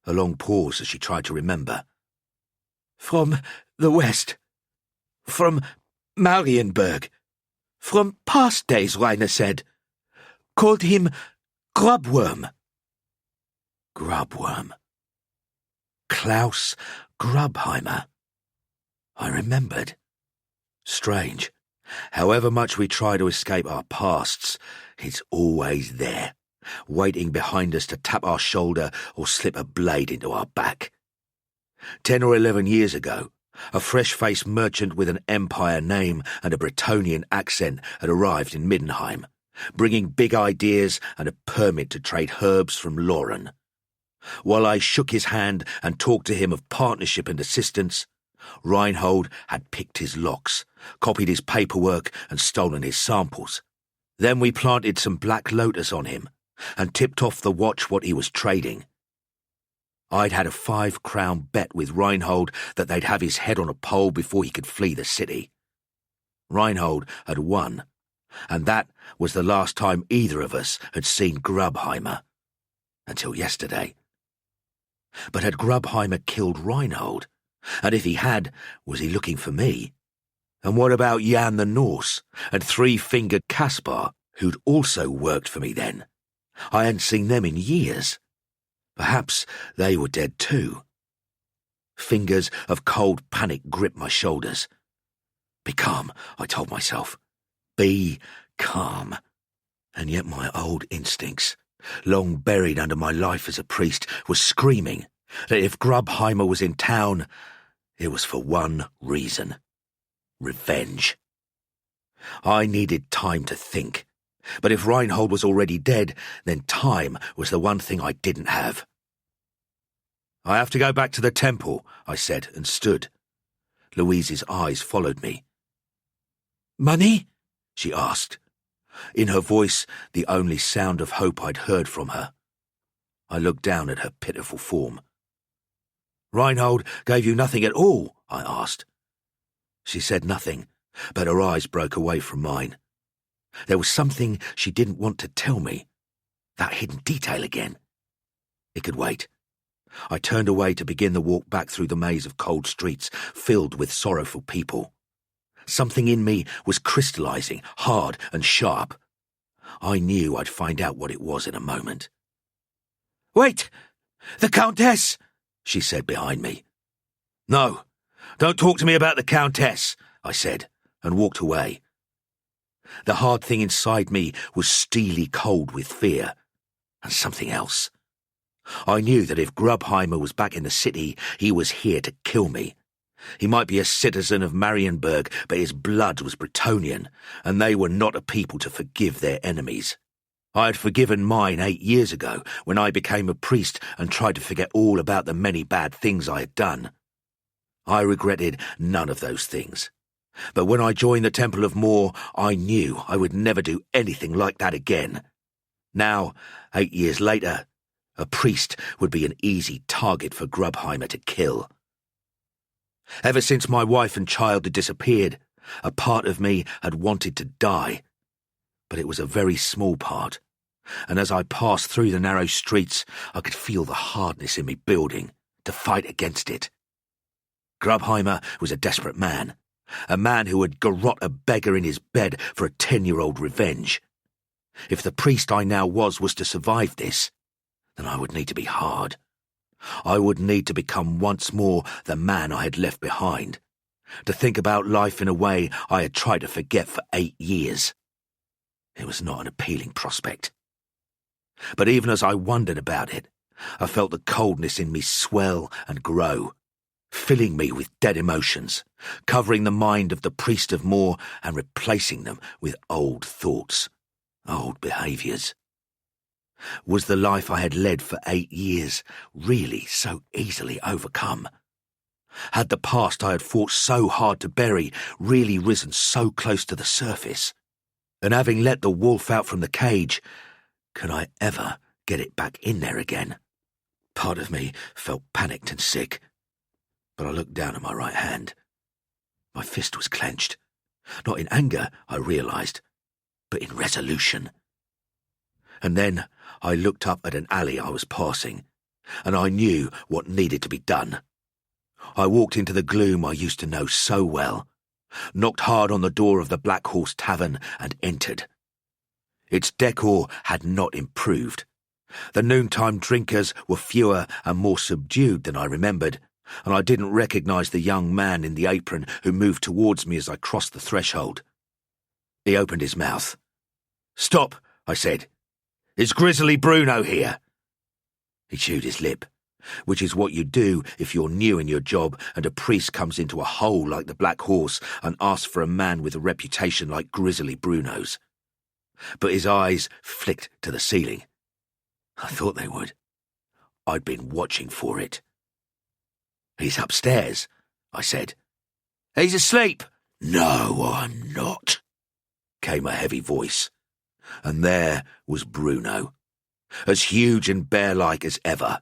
A long pause as she tried to remember. "From the west. From Marienburg. From past days, Rainer said. Called him Grubworm. Grubworm. Klaus Grubheimer. I remembered. Strange. However much we try to escape our pasts, it's always there, waiting behind us to tap our shoulder or slip a blade into our back. 10 or 11 years ago, a fresh-faced merchant with an Empire name and a Bretonnian accent had arrived in Middenheim, bringing big ideas and a permit to trade herbs from Lauren. While I shook his hand and talked to him of partnership and assistance, Reinhold had picked his locks, copied his paperwork and stolen his samples. Then we planted some Black Lotus on him and tipped off the watch what he was trading. I'd had a 5-crown bet with Reinhold that they'd have his head on a pole before he could flee the city. Reinhold had won, and that was the last time either of us had seen Grubheimer. Until yesterday. But had Grubheimer killed Reinhold? And if he had, was he looking for me? And what about Jan the Norse and Three-Fingered Caspar, who'd also worked for me then? I hadn't seen them in years. Perhaps they were dead too. Fingers of cold panic gripped my shoulders. Be calm, I told myself. Be calm. And yet my old instincts, long buried under my life as a priest, was screaming that if Grubheimer was in town, it was for one reason. Revenge. I needed time to think. But if Reinhold was already dead, then time was the one thing I didn't have. I have to go back to the temple, I said, and stood. Louise's eyes followed me. Money? She asked. In her voice, the only sound of hope I'd heard from her. I looked down at her pitiful form. Reinhold gave you nothing at all? I asked. She said nothing, but her eyes broke away from mine. There was something she didn't want to tell me. That hidden detail again. It could wait. I turned away to begin the walk back through the maze of cold streets filled with sorrowful people. Something in me was crystallizing, hard and sharp. I knew I'd find out what it was in a moment. Wait! The Countess! She said behind me. No, don't talk to me about the Countess, I said, and walked away. The hard thing inside me was steely cold with fear, and something else. I knew that if Grubheimer was back in the city, he was here to kill me. He might be a citizen of Marienburg, but his blood was Bretonnian, and they were not a people to forgive their enemies. I had forgiven mine 8 years ago, when I became a priest and tried to forget all about the many bad things I had done. I regretted none of those things. But when I joined the Temple of Morr, I knew I would never do anything like that again. Now, 8 years later, a priest would be an easy target for Grubheimer to kill. Ever since my wife and child had disappeared, a part of me had wanted to die. But it was a very small part, and as I passed through the narrow streets, I could feel the hardness in me building, to fight against it. Grubheimer was a desperate man, a man who had garrote a beggar in his bed for a 10-year-old revenge. If the priest I now was to survive this, then I would need to be hard. I would need to become once more the man I had left behind, to think about life in a way I had tried to forget for 8 years. It was not an appealing prospect. But even as I wondered about it, I felt the coldness in me swell and grow, filling me with dead emotions, covering the mind of the priest of Morr and replacing them with old thoughts, old behaviours. Was the life I had led for 8 years really so easily overcome? Had the past I had fought so hard to bury really risen so close to the surface? And having let the wolf out from the cage, could I ever get it back in there again? Part of me felt panicked and sick, but I looked down at my right hand. My fist was clenched, not in anger, I realised, but in resolution. And then I looked up at an alley I was passing, and I knew what needed to be done. I walked into the gloom I used to know so well, knocked hard on the door of the Black Horse Tavern and entered. Its decor had not improved. The noontime drinkers were fewer and more subdued than I remembered, and I didn't recognise the young man in the apron who moved towards me as I crossed the threshold. He opened his mouth. "Stop," I said. "Is Grizzly Bruno here?" He chewed his lip, which is what you do if you're new in your job and a priest comes into a hole like the Black Horse and asks for a man with a reputation like Grizzly Bruno's. But his eyes flicked to the ceiling. I thought they would. I'd been watching for it. "He's upstairs," I said. "He's asleep." "No, I'm not," came a heavy voice. And there was Bruno, as huge and bear-like as ever.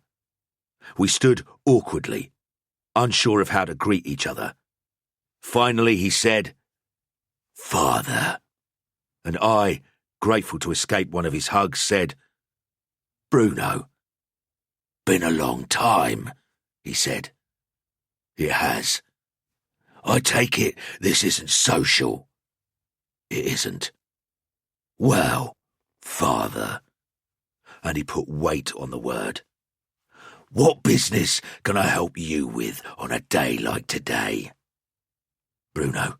We stood awkwardly, unsure of how to greet each other. Finally he said, "Father," and I, grateful to escape one of his hugs, said, "Bruno." "Been a long time," he said. "It has. I take it this isn't social." "It isn't." "Well, Father," and he put weight on the word, "what business can I help you with on a day like today?" "Bruno,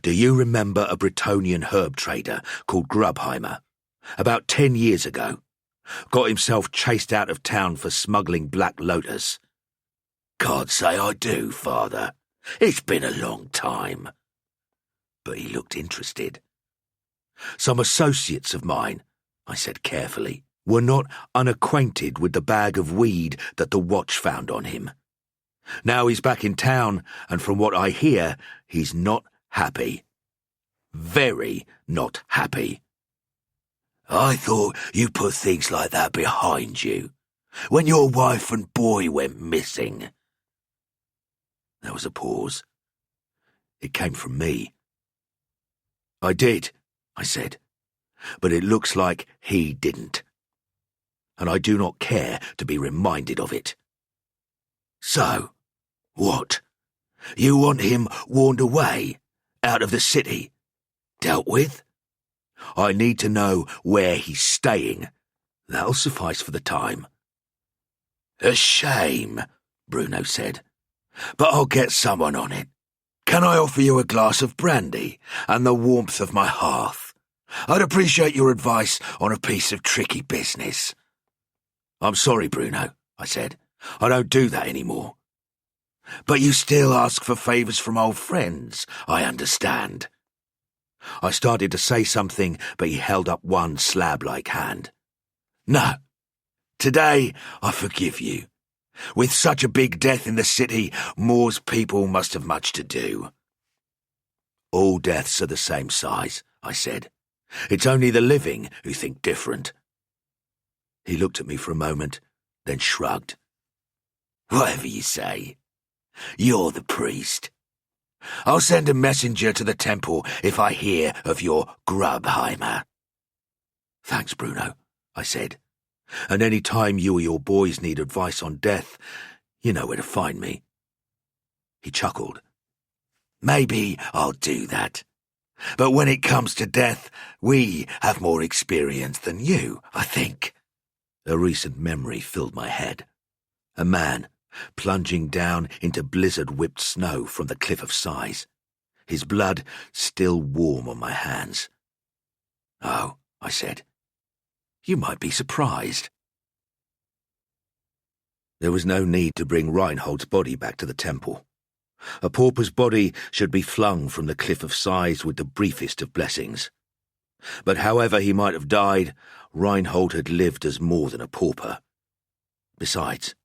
do you remember a Bretonnian herb trader called Grubheimer? About 10 years ago. Got himself chased out of town for smuggling Black Lotus." "Can't say I do, Father. It's been a long time." But he looked interested. "Some associates of mine," I said carefully, "were not unacquainted with the bag of weed that the watch found on him. Now he's back in town, and from what I hear, he's not happy. Very not happy." "I thought you put things like that behind you, when your wife and boy went missing." There was a pause. It came from me. "I did," I said, "but it looks like he didn't. And I do not care to be reminded of it." "So, what? You want him warned away, out of the city, dealt with?" "I need to know where he's staying. That'll suffice for the time." "A shame," Bruno said, "but I'll get someone on it. Can I offer you a glass of brandy and the warmth of my hearth? I'd appreciate your advice on a piece of tricky business." "I'm sorry, Bruno," I said. "I don't do that anymore." "But you still ask for favours from old friends, I understand." I started to say something, but he held up one slab-like hand. "No. Today I forgive you. With such a big death in the city, Morr's people must have much to do." "All deaths are the same size," I said. "It's only the living who think different." He looked at me for a moment, then shrugged. "Whatever you say. You're the priest. I'll send a messenger to the temple if I hear of your Grubheimer." "Thanks, Bruno," I said. "And any time you or your boys need advice on death, you know where to find me." He chuckled. "Maybe I'll do that. But when it comes to death, we have more experience than you, I think." A recent memory filled my head. A man plunging down into blizzard-whipped snow from the Cliff of Sighs, his blood still warm on my hands. "Oh," I said, "you might be surprised." There was no need to bring Reinhold's body back to the temple. A pauper's body should be flung from the Cliff of Sighs with the briefest of blessings. But however he might have died, Reinhold had lived as more than a pauper. Besides,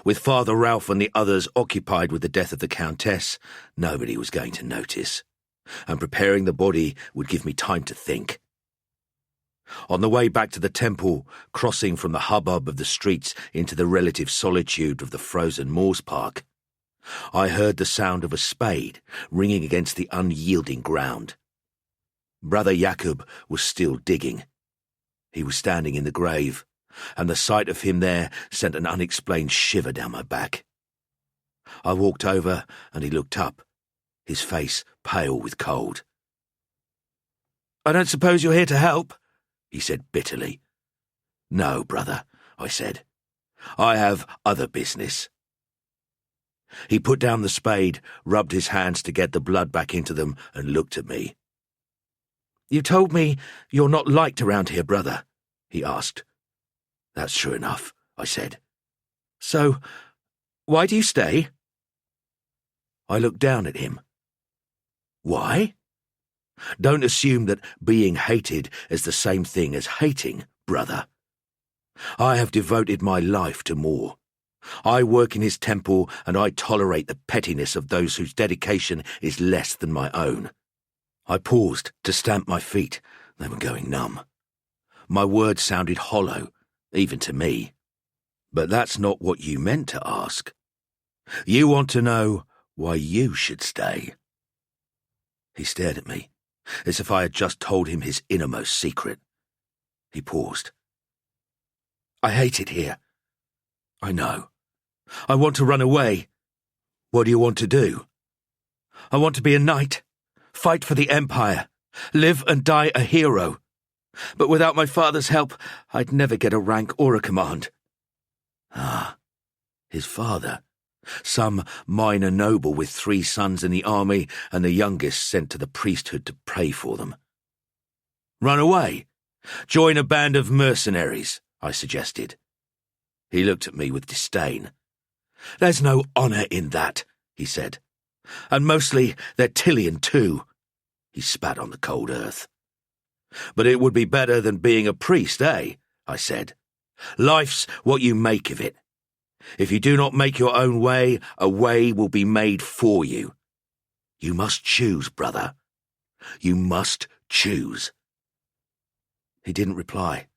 with Father Ralph and the others occupied with the death of the Countess, nobody was going to notice, and preparing the body would give me time to think. On the way back to the temple, crossing from the hubbub of the streets into the relative solitude of the frozen Moors Park, I heard the sound of a spade ringing against the unyielding ground. Brother Jakob was still digging. He was standing in the grave, and the sight of him there sent an unexplained shiver down my back. I walked over, and he looked up. his face pale with cold. "I don't suppose you're here to help?" he said bitterly. "No, brother," I said. "I have other business." He put down the spade, rubbed his hands to get the blood back into them, and looked at me. "You told me you're not liked around here, brother," he asked. "That's true enough," I said. "So, why do you stay?" I looked down at him. "Why? Don't assume that being hated is the same thing as hating, brother. I have devoted my life to Morr. I work in his temple, and I tolerate the pettiness of those whose dedication is less than my own." I paused to stamp my feet. They were going numb. My words sounded hollow, even to me. "But that's not what you meant to ask. You want to know why you should stay." He stared at me, as if I had just told him his innermost secret. He paused. "I hate it here." "I know. I want to run away." "What do you want to do?" "I want to be a knight, fight for the Empire, live and die a hero. But without my father's help, I'd never get a rank or a command." Ah, his father. Some minor noble with 3 sons in the army and the youngest sent to the priesthood to pray for them. "Run away? Join a band of mercenaries," I suggested. He looked at me with disdain. "There's no honour in that," he said. "And mostly they're Tillian too." He spat on the cold earth. "But it would be better than being a priest, eh?" I said. "Life's what you make of it. If you do not make your own way, a way will be made for you. You must choose, brother. You must choose." He didn't reply.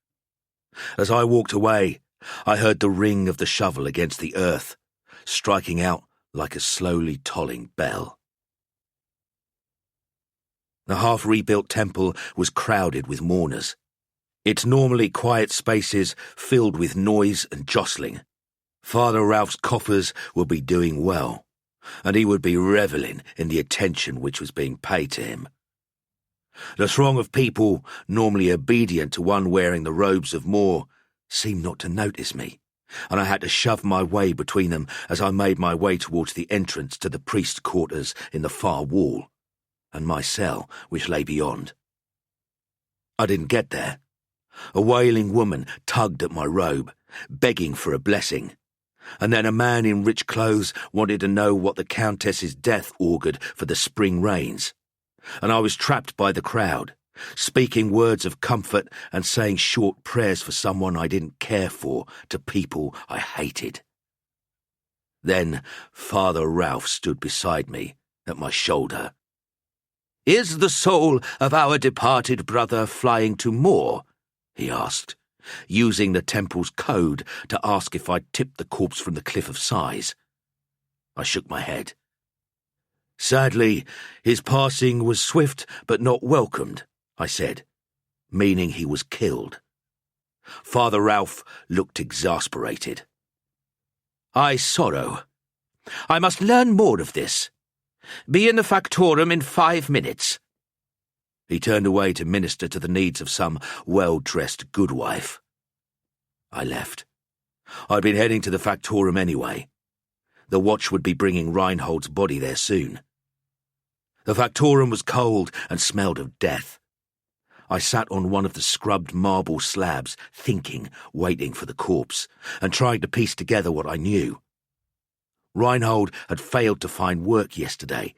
As I walked away, I heard the ring of the shovel against the earth, striking out like a slowly tolling bell. The half-rebuilt temple was crowded with mourners, its normally quiet spaces filled with noise and jostling. Father Ralph's coffers would be doing well, and he would be revelling in the attention which was being paid to him. The throng of people, normally obedient to one wearing the robes of Morr, seemed not to notice me, and I had to shove my way between them as I made my way towards the entrance to the priest's quarters in the far wall, and my cell, which lay beyond. I didn't get there. A wailing woman tugged at my robe, begging for a blessing, and then a man in rich clothes wanted to know what the Countess's death augured for the spring rains, and I was trapped by the crowd, speaking words of comfort and saying short prayers for someone I didn't care for to people I hated. Then Father Ralph stood beside me, at my shoulder. "Is the soul of our departed brother flying to Morr?" he asked, using the temple's code to ask if I'd tipped the corpse from the Cliff of Sighs. I shook my head. "Sadly, his passing was swift but not welcomed," I said, meaning he was killed. Father Ralph looked exasperated. "I sorrow. I must learn more of this. Be in the factorum in 5 minutes." He turned away to minister to the needs of some well-dressed goodwife. I left. I'd been heading to the factorum anyway. The watch would be bringing Reinhold's body there soon. The factorum was cold and smelled of death. I sat on one of the scrubbed marble slabs, thinking, waiting for the corpse, and trying to piece together what I knew. Reinhold had failed to find work yesterday,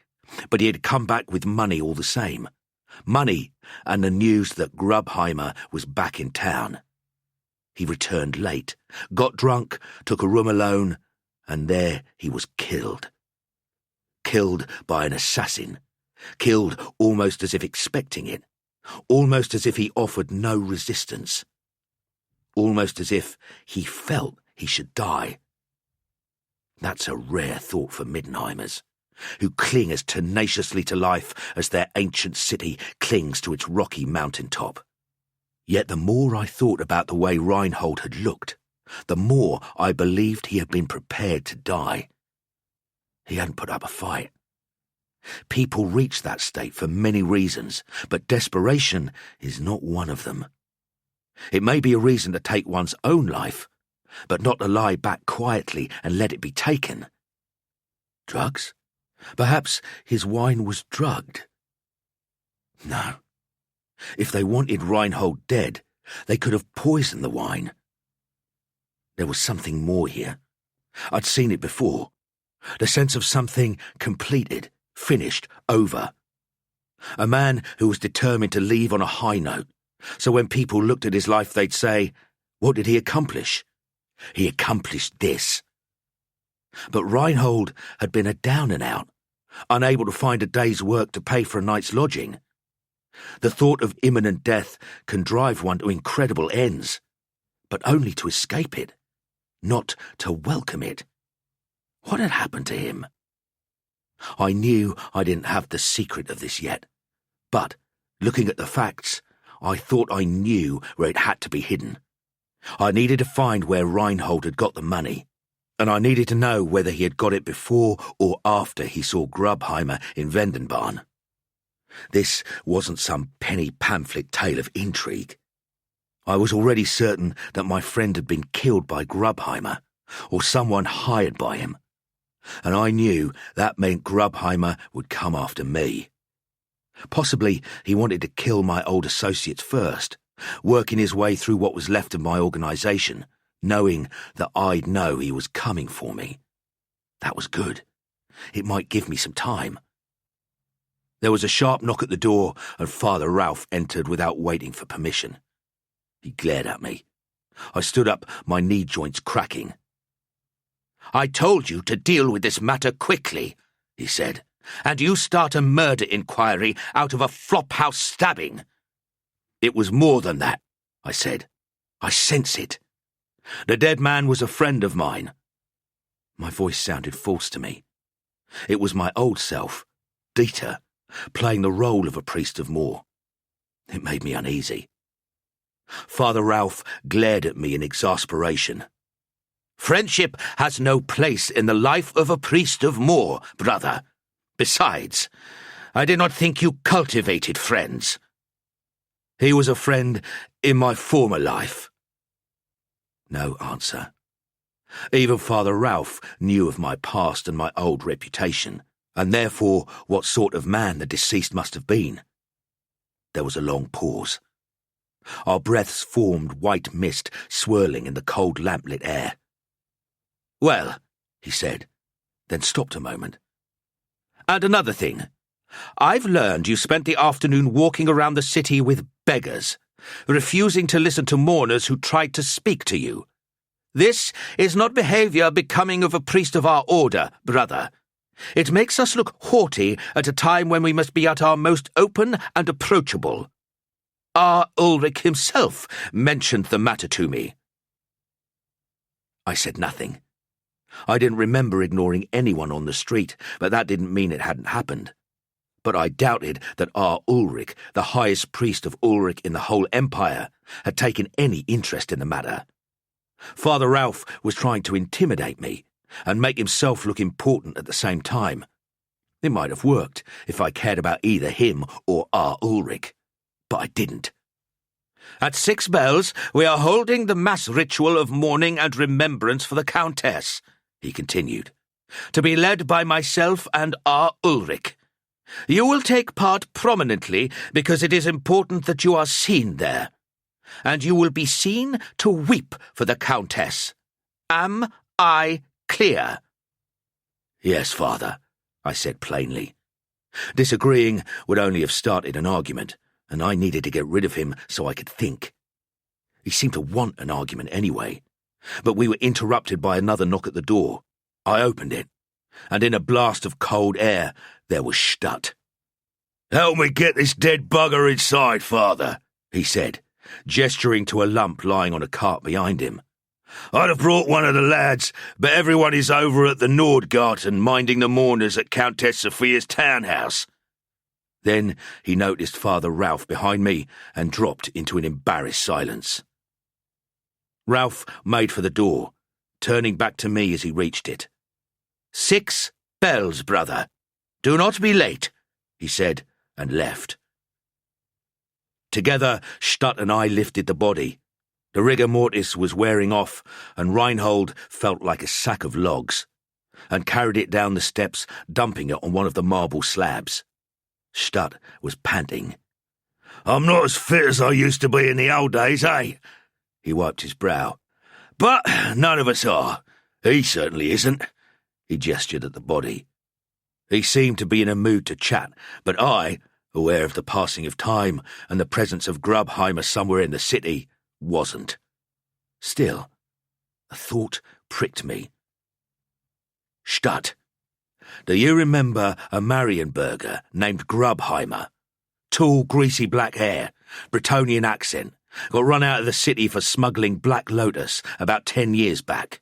but he had come back with money all the same. Money and the news that Grubheimer was back in town. He returned late, got drunk, took a room alone, and there he was killed. Killed by an assassin. Killed almost as if expecting it. Almost as if he offered no resistance. Almost as if he felt he should die. That's a rare thought for Middenheimers, who cling as tenaciously to life as their ancient city clings to its rocky mountaintop. Yet the more I thought about the way Reinhold had looked, the more I believed he had been prepared to die. He hadn't put up a fight. People reach that state for many reasons, but desperation is not one of them. It may be a reason to take one's own life, but not to lie back quietly and let it be taken. Drugs? Perhaps his wine was drugged. No. If they wanted Reinhold dead, they could have poisoned the wine. There was something more here. I'd seen it before. The sense of something completed, finished, over. A man who was determined to leave on a high note, so when people looked at his life they'd say, what did he accomplish? He accomplished this. But Reinhold had been a down and out, unable to find a day's work to pay for a night's lodging. The thought of imminent death can drive one to incredible ends, but only to escape it, not to welcome it. What had happened to him? I knew I didn't have the secret of this yet, but, looking at the facts, I thought I knew where it had to be hidden. I needed to find where Reinhold had got the money, and I needed to know whether he had got it before or after he saw Grubheimer in Vendenbarn. This wasn't some penny pamphlet tale of intrigue. I was already certain that my friend had been killed by Grubheimer, or someone hired by him, and I knew that meant Grubheimer would come after me. Possibly he wanted to kill my old associates first, working his way through what was left of my organisation, knowing that I'd know he was coming for me. That was good. It might give me some time. There was a sharp knock at the door, and Father Ralph entered without waiting for permission. He glared at me. I stood up, my knee joints cracking. "I told you to deal with this matter quickly," he said, "and you start a murder inquiry out of a flophouse stabbing." "It was more than that," I said. "I sense it. The dead man was a friend of mine." My voice sounded false to me. It was my old self, Dieter, playing the role of a priest of Morr. It made me uneasy. Father Ralph glared at me in exasperation. "Friendship has no place in the life of a priest of Morr, brother. Besides, I did not think you cultivated friends." "He was a friend in my former life." No answer. Even Father Ralph knew of my past and my old reputation, and therefore what sort of man the deceased must have been. There was a long pause. Our breaths formed white mist swirling in the cold lamplit air. "Well," he said, then stopped a moment. "And another thing. I've learned you spent the afternoon walking around the city with beggars, refusing to listen to mourners who tried to speak to you. This is not behaviour becoming of a priest of our order, brother. It makes us look haughty at a time when we must be at our most open and approachable. Ulric himself mentioned the matter to me." I said nothing. I didn't remember ignoring anyone on the street, but that didn't mean it hadn't happened. But I doubted that Ulric, the highest priest of Ulric in the whole empire, had taken any interest in the matter. Father Ralph was trying to intimidate me and make himself look important at the same time. It might have worked if I cared about either him or Ulric, but I didn't. "At 6 bells, we are holding the mass ritual of mourning and remembrance for the Countess," he continued, "to be led by myself and Ulric. You will take part prominently because it is important that you are seen there, and you will be seen to weep for the Countess. Am I clear?" "Yes, Father," I said plainly. Disagreeing would only have started an argument, and I needed to get rid of him so I could think. He seemed to want an argument anyway, but we were interrupted by another knock at the door. I opened it, and in a blast of cold air there was Stutt. "Help me get this dead bugger inside, Father," he said, gesturing to a lump lying on a cart behind him. "I'd have brought one of the lads, but everyone is over at the Nordgarten minding the mourners at Countess Sophia's townhouse." Then he noticed Father Ralph behind me and dropped into an embarrassed silence. Ralph made for the door, turning back to me as he reached it. 6 bells, brother," "Do not be late," he said, and left. Together, Stutt and I lifted the body. The rigor mortis was wearing off, and Reinhold felt like a sack of logs, and carried it down the steps, dumping it on one of the marble slabs. Stutt was panting. "I'm not as fit as I used to be in the old days, eh?" He wiped his brow. "But none of us are. He certainly isn't." He gestured at the body. He seemed to be in a mood to chat, but I, aware of the passing of time and the presence of Grubheimer somewhere in the city, wasn't. Still, a thought pricked me. "Stutt, do you remember a Marienburger named Grubheimer? Tall, greasy black hair, Bretonnian accent, got run out of the city for smuggling Black Lotus about 10 years back."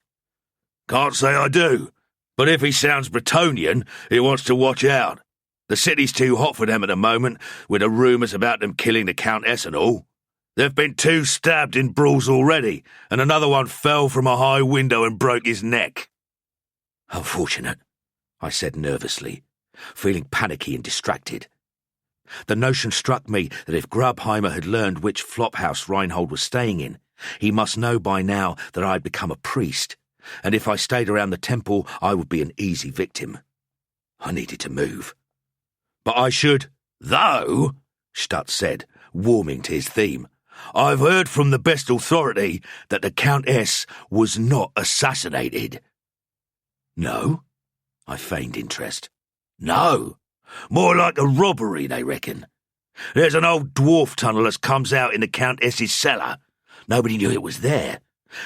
"Can't say I do, but if he sounds Bretonnian, he wants to watch out. The city's too hot for them at the moment, with the rumours about them killing the Countess and all. There've been 2 stabbed in brawls already, and another one fell from a high window and broke his neck." "Unfortunate," I said nervously, feeling panicky and distracted. The notion struck me that if Grubheimer had learned which flophouse Reinhold was staying in, he must know by now that I had become a priest, and if I stayed around the temple, I would be an easy victim. I needed to move. "But I should, though," Stutt said, warming to his theme. "I've heard from the best authority that the Countess was not assassinated." "No?" I feigned interest. "No. More like a robbery, they reckon. There's an old dwarf tunnel as comes out in the Countess's cellar. Nobody knew it was there,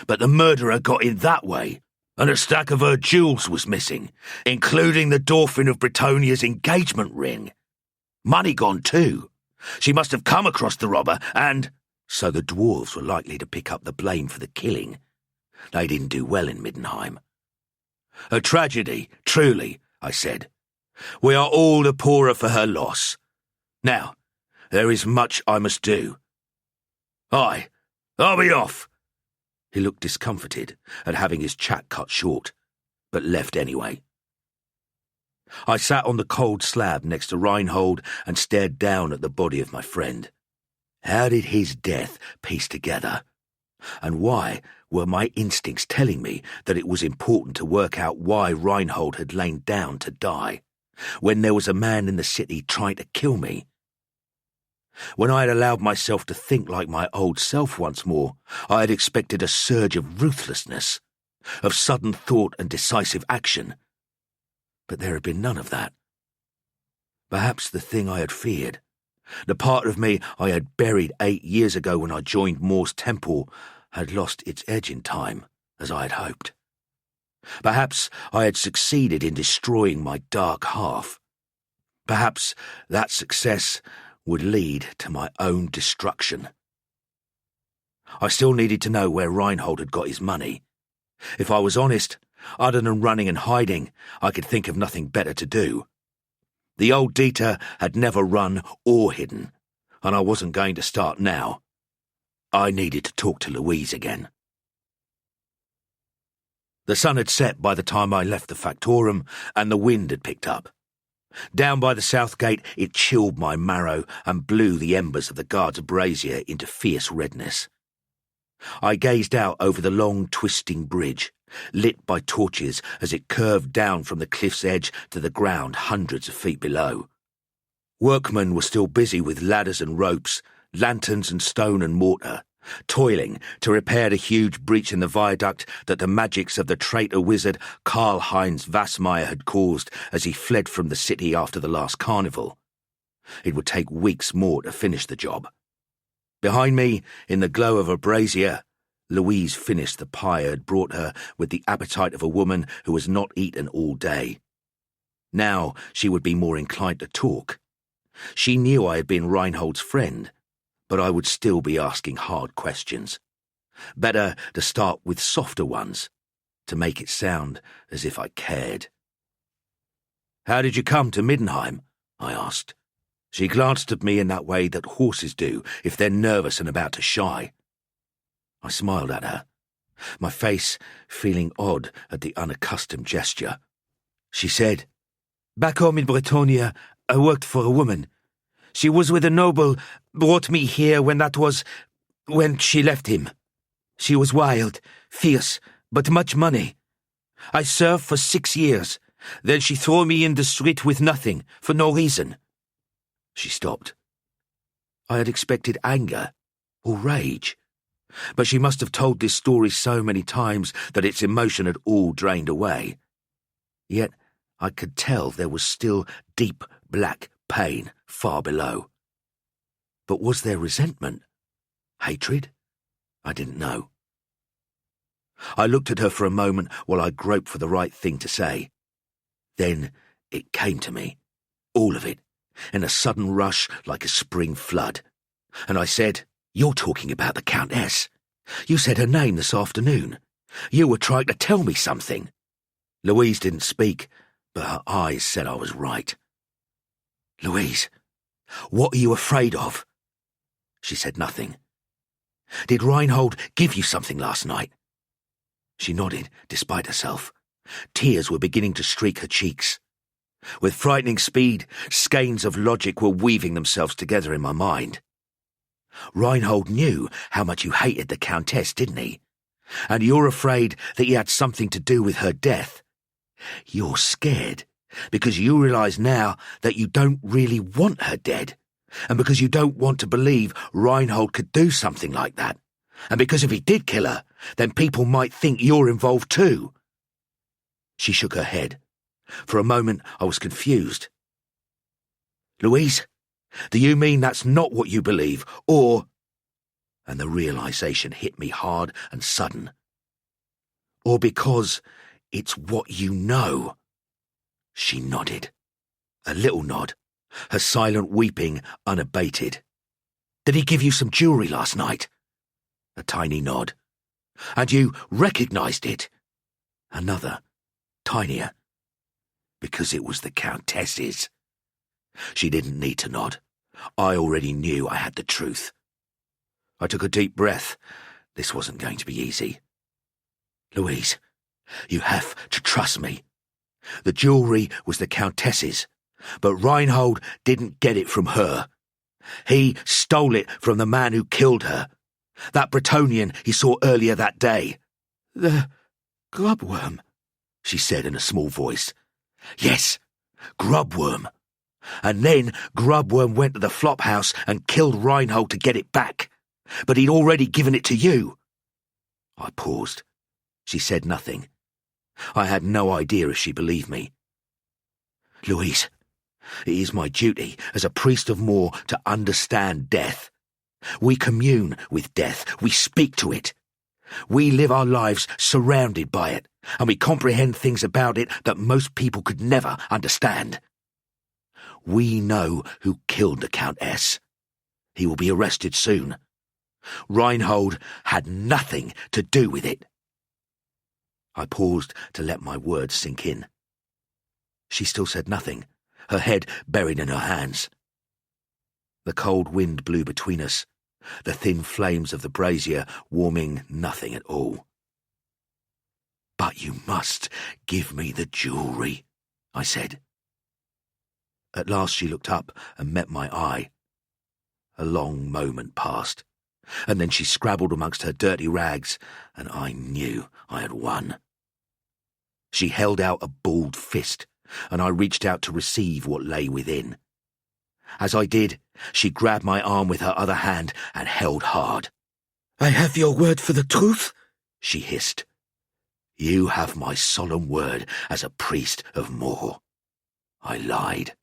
but the murderer got in that way, and a stack of her jewels was missing, including the Dauphin of Bretonia's engagement ring. Money gone too. She must have come across the robber, and so the dwarves were likely to pick up the blame for the killing. They didn't do well in Middenheim." "A tragedy, truly," I said. "We are all the poorer for her loss. Now, there is much I must do. I'll be off." He looked discomfited at having his chat cut short, but left anyway. I sat on the cold slab next to Reinhold and stared down at the body of my friend. How did his death piece together? And why were my instincts telling me that it was important to work out why Reinhold had lain down to die, when there was a man in the city trying to kill me? When I had allowed myself to think like my old self once more, I had expected a surge of ruthlessness, of sudden thought and decisive action. But there had been none of that. Perhaps the thing I had feared, the part of me I had buried 8 years ago when I joined Morr's temple, had lost its edge in time, as I had hoped. Perhaps I had succeeded in destroying my dark half. Perhaps that success would lead to my own destruction. I still needed to know where Reinhold had got his money. If I was honest, other than running and hiding, I could think of nothing better to do. The old Dieter had never run or hidden, and I wasn't going to start now. I needed to talk to Louise again. The sun had set by the time I left the factorum, and the wind had picked up. Down by the south gate it chilled my marrow and blew the embers of the guard's brazier into fierce redness. I gazed out over the long, twisting bridge, lit by torches as it curved down from the cliff's edge to the ground hundreds of feet below. Workmen were still busy with ladders and ropes, lanterns and stone and mortar, toiling to repair the huge breach in the viaduct that the magics of the traitor wizard Karl-Heinz Vassmeyer had caused as he fled from the city after the last carnival. It would take weeks more to finish the job. Behind me, in the glow of a brazier, Louise finished the pie I had brought her with the appetite of a woman who has not eaten all day. Now she would be more inclined to talk. She knew I had been Reinhold's friend, but I would still be asking hard questions. Better to start with softer ones, to make it sound as if I cared. "How did you come to Middenheim?" I asked. She glanced at me in that way that horses do if they're nervous and about to shy. I smiled at her, my face feeling odd at the unaccustomed gesture. She said, Back home in Bretonia, I worked for a woman. She was with a noble, brought me here when she left him. She was wild, fierce, but much money. I served for 6 years. Then she threw me in the street with nothing, for no reason. She stopped. I had expected anger or rage, but she must have told this story so many times that its emotion had all drained away. Yet I could tell there was still deep black pain far below. But was there resentment? Hatred? I didn't know. I looked at her for a moment while I groped for the right thing to say. Then it came to me, all of it, in a sudden rush like a spring flood. And I said, "You're talking about the Countess. You said her name this afternoon. You were trying to tell me something." Louise didn't speak, but her eyes said I was right. "Louise, what are you afraid of?" She said nothing. "Did Reinhold give you something last night?" She nodded, despite herself. Tears were beginning to streak her cheeks. With frightening speed, skeins of logic were weaving themselves together in my mind. "Reinhold knew how much you hated the Countess, didn't he? And you're afraid that he had something to do with her death. You're scared because you realise now that you don't really want her dead, and because you don't want to believe Reinhold could do something like that, and because if he did kill her, then people might think you're involved too." She shook her head. For a moment I was confused. "Louise, do you mean that's not what you believe, or—" And the realisation hit me hard and sudden. "Or because it's what you know?" She nodded. A little nod, her silent weeping unabated. "Did he give you some jewellery last night?" A tiny nod. "And you recognised it?" Another, tinier. "Because it was the Countess's." She didn't need to nod. I already knew I had the truth. I took a deep breath. This wasn't going to be easy. "Louise, you have to trust me. The jewellery was the Countess's, but Reinhold didn't get it from her. He stole it from the man who killed her, that Bretonian he saw earlier that day." "The grubworm," she said in a small voice. "Yes, grubworm. And then grubworm went to the flop house and killed Reinhold to get it back. But he'd already given it to you." I paused. She said nothing. I had no idea if she believed me. "Louise, it is my duty as a priest of Morr to understand death. We commune with death. We speak to it. We live our lives surrounded by it, and we comprehend things about it that most people could never understand. We know who killed the Countess. He will be arrested soon. Reinhold had nothing to do with it." I paused to let my words sink in. She still said nothing, her head buried in her hands. The cold wind blew between us, the thin flames of the brazier warming nothing at all. "But you must give me the jewellery," I said. At last she looked up and met my eye. A long moment passed, and then she scrabbled amongst her dirty rags, and I knew I had won. She held out a balled fist, and I reached out to receive what lay within. As I did, she grabbed my arm with her other hand and held hard. "I have your word for the truth?" she hissed. "You have my solemn word as a priest of Morr." I lied.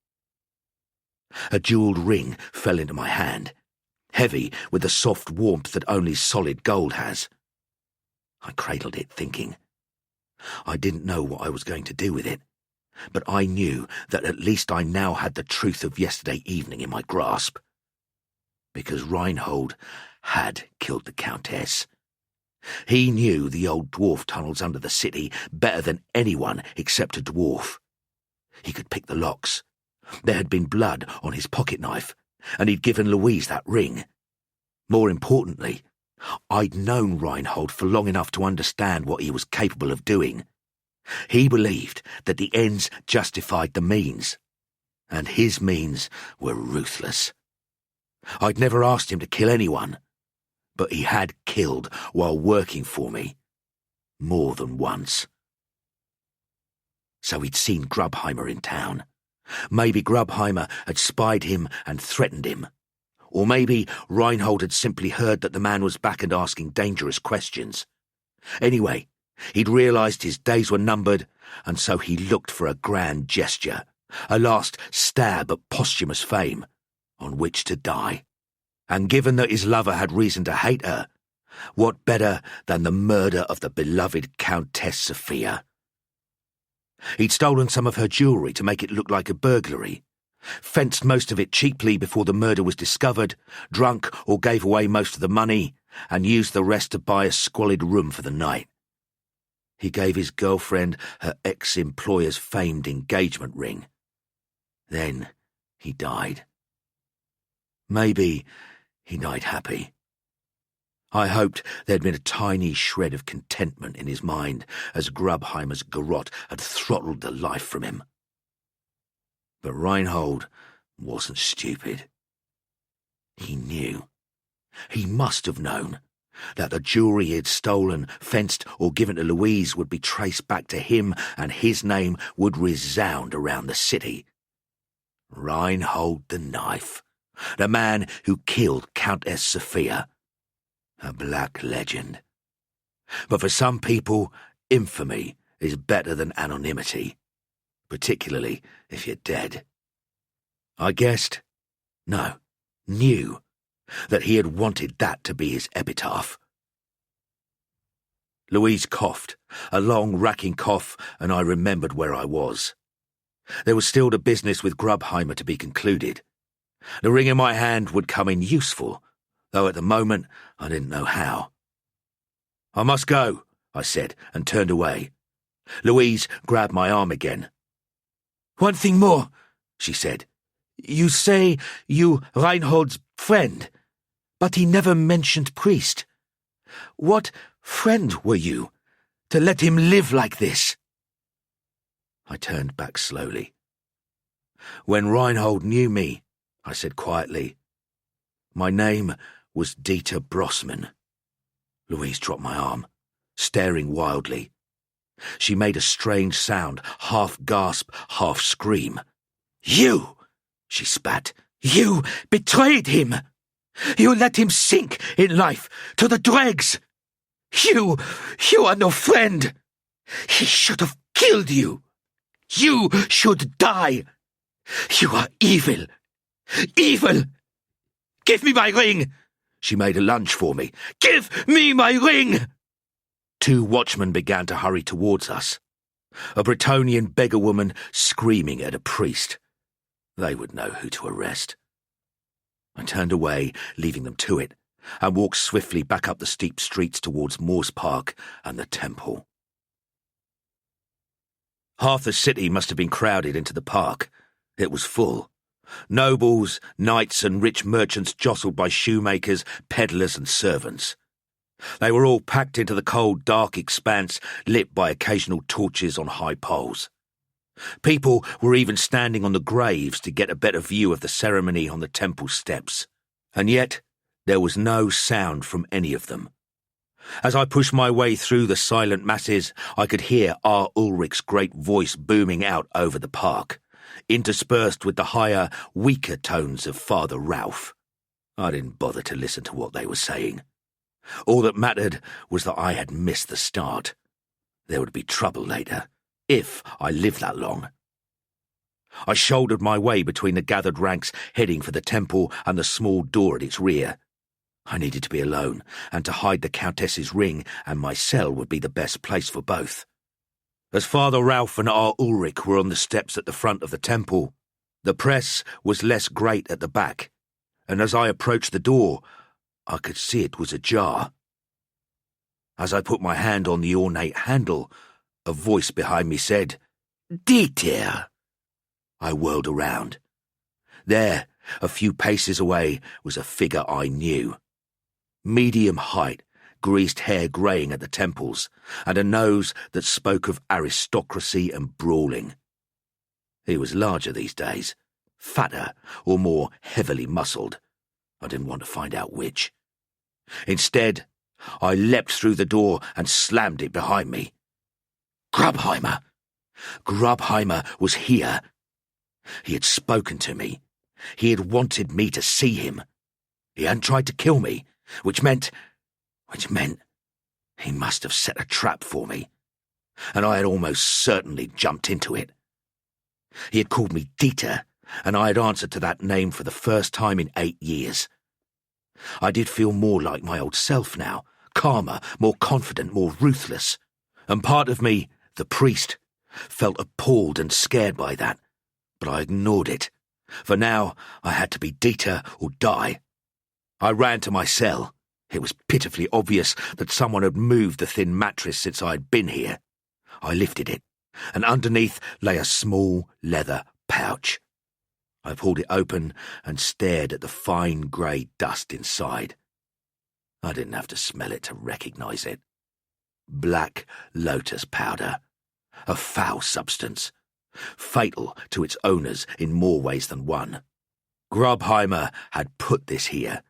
A jewelled ring fell into my hand, heavy with the soft warmth that only solid gold has. I cradled it, thinking. I didn't know what I was going to do with it, but I knew that at least I now had the truth of yesterday evening in my grasp. Because Reinhold had killed the Countess. He knew the old dwarf tunnels under the city better than anyone except a dwarf. He could pick the locks. There had been blood on his pocket knife, and he'd given Louise that ring. More importantly, I'd known Reinhold for long enough to understand what he was capable of doing. He believed that the ends justified the means, and his means were ruthless. I'd never asked him to kill anyone, but he had killed while working for me, more than once. So he'd seen Grubheimer in town. Maybe Grubheimer had spied him and threatened him. Or maybe Reinhold had simply heard that the man was back and asking dangerous questions. Anyway, he'd realised his days were numbered, and so he looked for a grand gesture, a last stab at posthumous fame, on which to die. And given that his lover had reason to hate her, what better than the murder of the beloved Countess Sophia? He'd stolen some of her jewellery to make it look like a burglary, fenced most of it cheaply before the murder was discovered, drunk or gave away most of the money, and used the rest to buy a squalid room for the night. He gave his girlfriend her ex-employer's famed engagement ring. Then he died. Maybe he died happy. I hoped there'd been a tiny shred of contentment in his mind as Grubheimer's garrote had throttled the life from him. But Reinhold wasn't stupid. He knew. He must have known that the jewellery he had stolen, fenced or given to Louise would be traced back to him, and his name would resound around the city. Reinhold the Knife, the man who killed Countess Sophia. A black legend. But for some people, infamy is better than anonymity, particularly if you're dead. I guessed, no, knew, that he had wanted that to be his epitaph. Louise coughed, a long, racking cough, and I remembered where I was. There was still the business with Grubheimer to be concluded. The ring in my hand would come in useful, though at the moment I didn't know how. "I must go," I said, and turned away. Louise grabbed my arm again. "One thing more," she said. "You say you Reinhold's friend, but he never mentioned priest. What friend were you, to let him live like this?" I turned back slowly. "When Reinhold knew me," I said quietly, "my name was Dieter Brossman." Louise dropped my arm, staring wildly. She made a strange sound, half gasp, half scream. "You!" she spat. "You betrayed him! You let him sink in life to the dregs! You are no friend! He should have killed you! You should die! You are evil! Evil! Give me my ring!" She made a lunge for me. "Give me my ring!" Two watchmen began to hurry towards us. A Bretonnian beggar woman screaming at a priest. They would know who to arrest. I turned away, leaving them to it, and walked swiftly back up the steep streets towards Morr's Park and the temple. Half the city must have been crowded into the park. It was full. Nobles, knights and rich merchants jostled by shoemakers, peddlers and servants. They were all packed into the cold, dark expanse lit by occasional torches on high poles. People were even standing on the graves to get a better view of the ceremony on the temple steps. And yet there was no sound from any of them. As I pushed my way through the silent masses, I could hear R. Ulric's great voice booming out over the park, interspersed with the higher, weaker tones of Father Ralph. I didn't bother to listen to what they were saying. All that mattered was that I had missed the start. There would be trouble later, if I lived that long. I shouldered my way between the gathered ranks, heading for the temple and the small door at its rear. I needed to be alone, and to hide the Countess's ring, and my cell would be the best place for both. As Father Ralph and R. Ulric were on the steps at the front of the temple, the press was less great at the back, and as I approached the door, I could see it was ajar. As I put my hand on the ornate handle, a voice behind me said, "Dieter." I whirled around. There, a few paces away, was a figure I knew. Medium height, greased hair greying at the temples, and a nose that spoke of aristocracy and brawling. He was larger these days, fatter or more heavily muscled. I didn't want to find out which. Instead, I leapt through the door and slammed it behind me. Grubheimer! Grubheimer was here. He had spoken to me. He had wanted me to see him. He hadn't tried to kill me, which meant he must have set a trap for me, and I had almost certainly jumped into it. He had called me Dieter, and I had answered to that name for the first time in 8 years. I did feel more like my old self now, calmer, more confident, more ruthless, and part of me, the priest, felt appalled and scared by that, but I ignored it, for now I had to be Dieter or die. I ran to my cell. It was pitifully obvious that someone had moved the thin mattress since I had been here. I lifted it, and underneath lay a small leather pouch. I pulled it open and stared at the fine grey dust inside. I didn't have to smell it to recognise it. Black lotus powder, a foul substance, fatal to its owners in more ways than one. Grubheimer had put this here.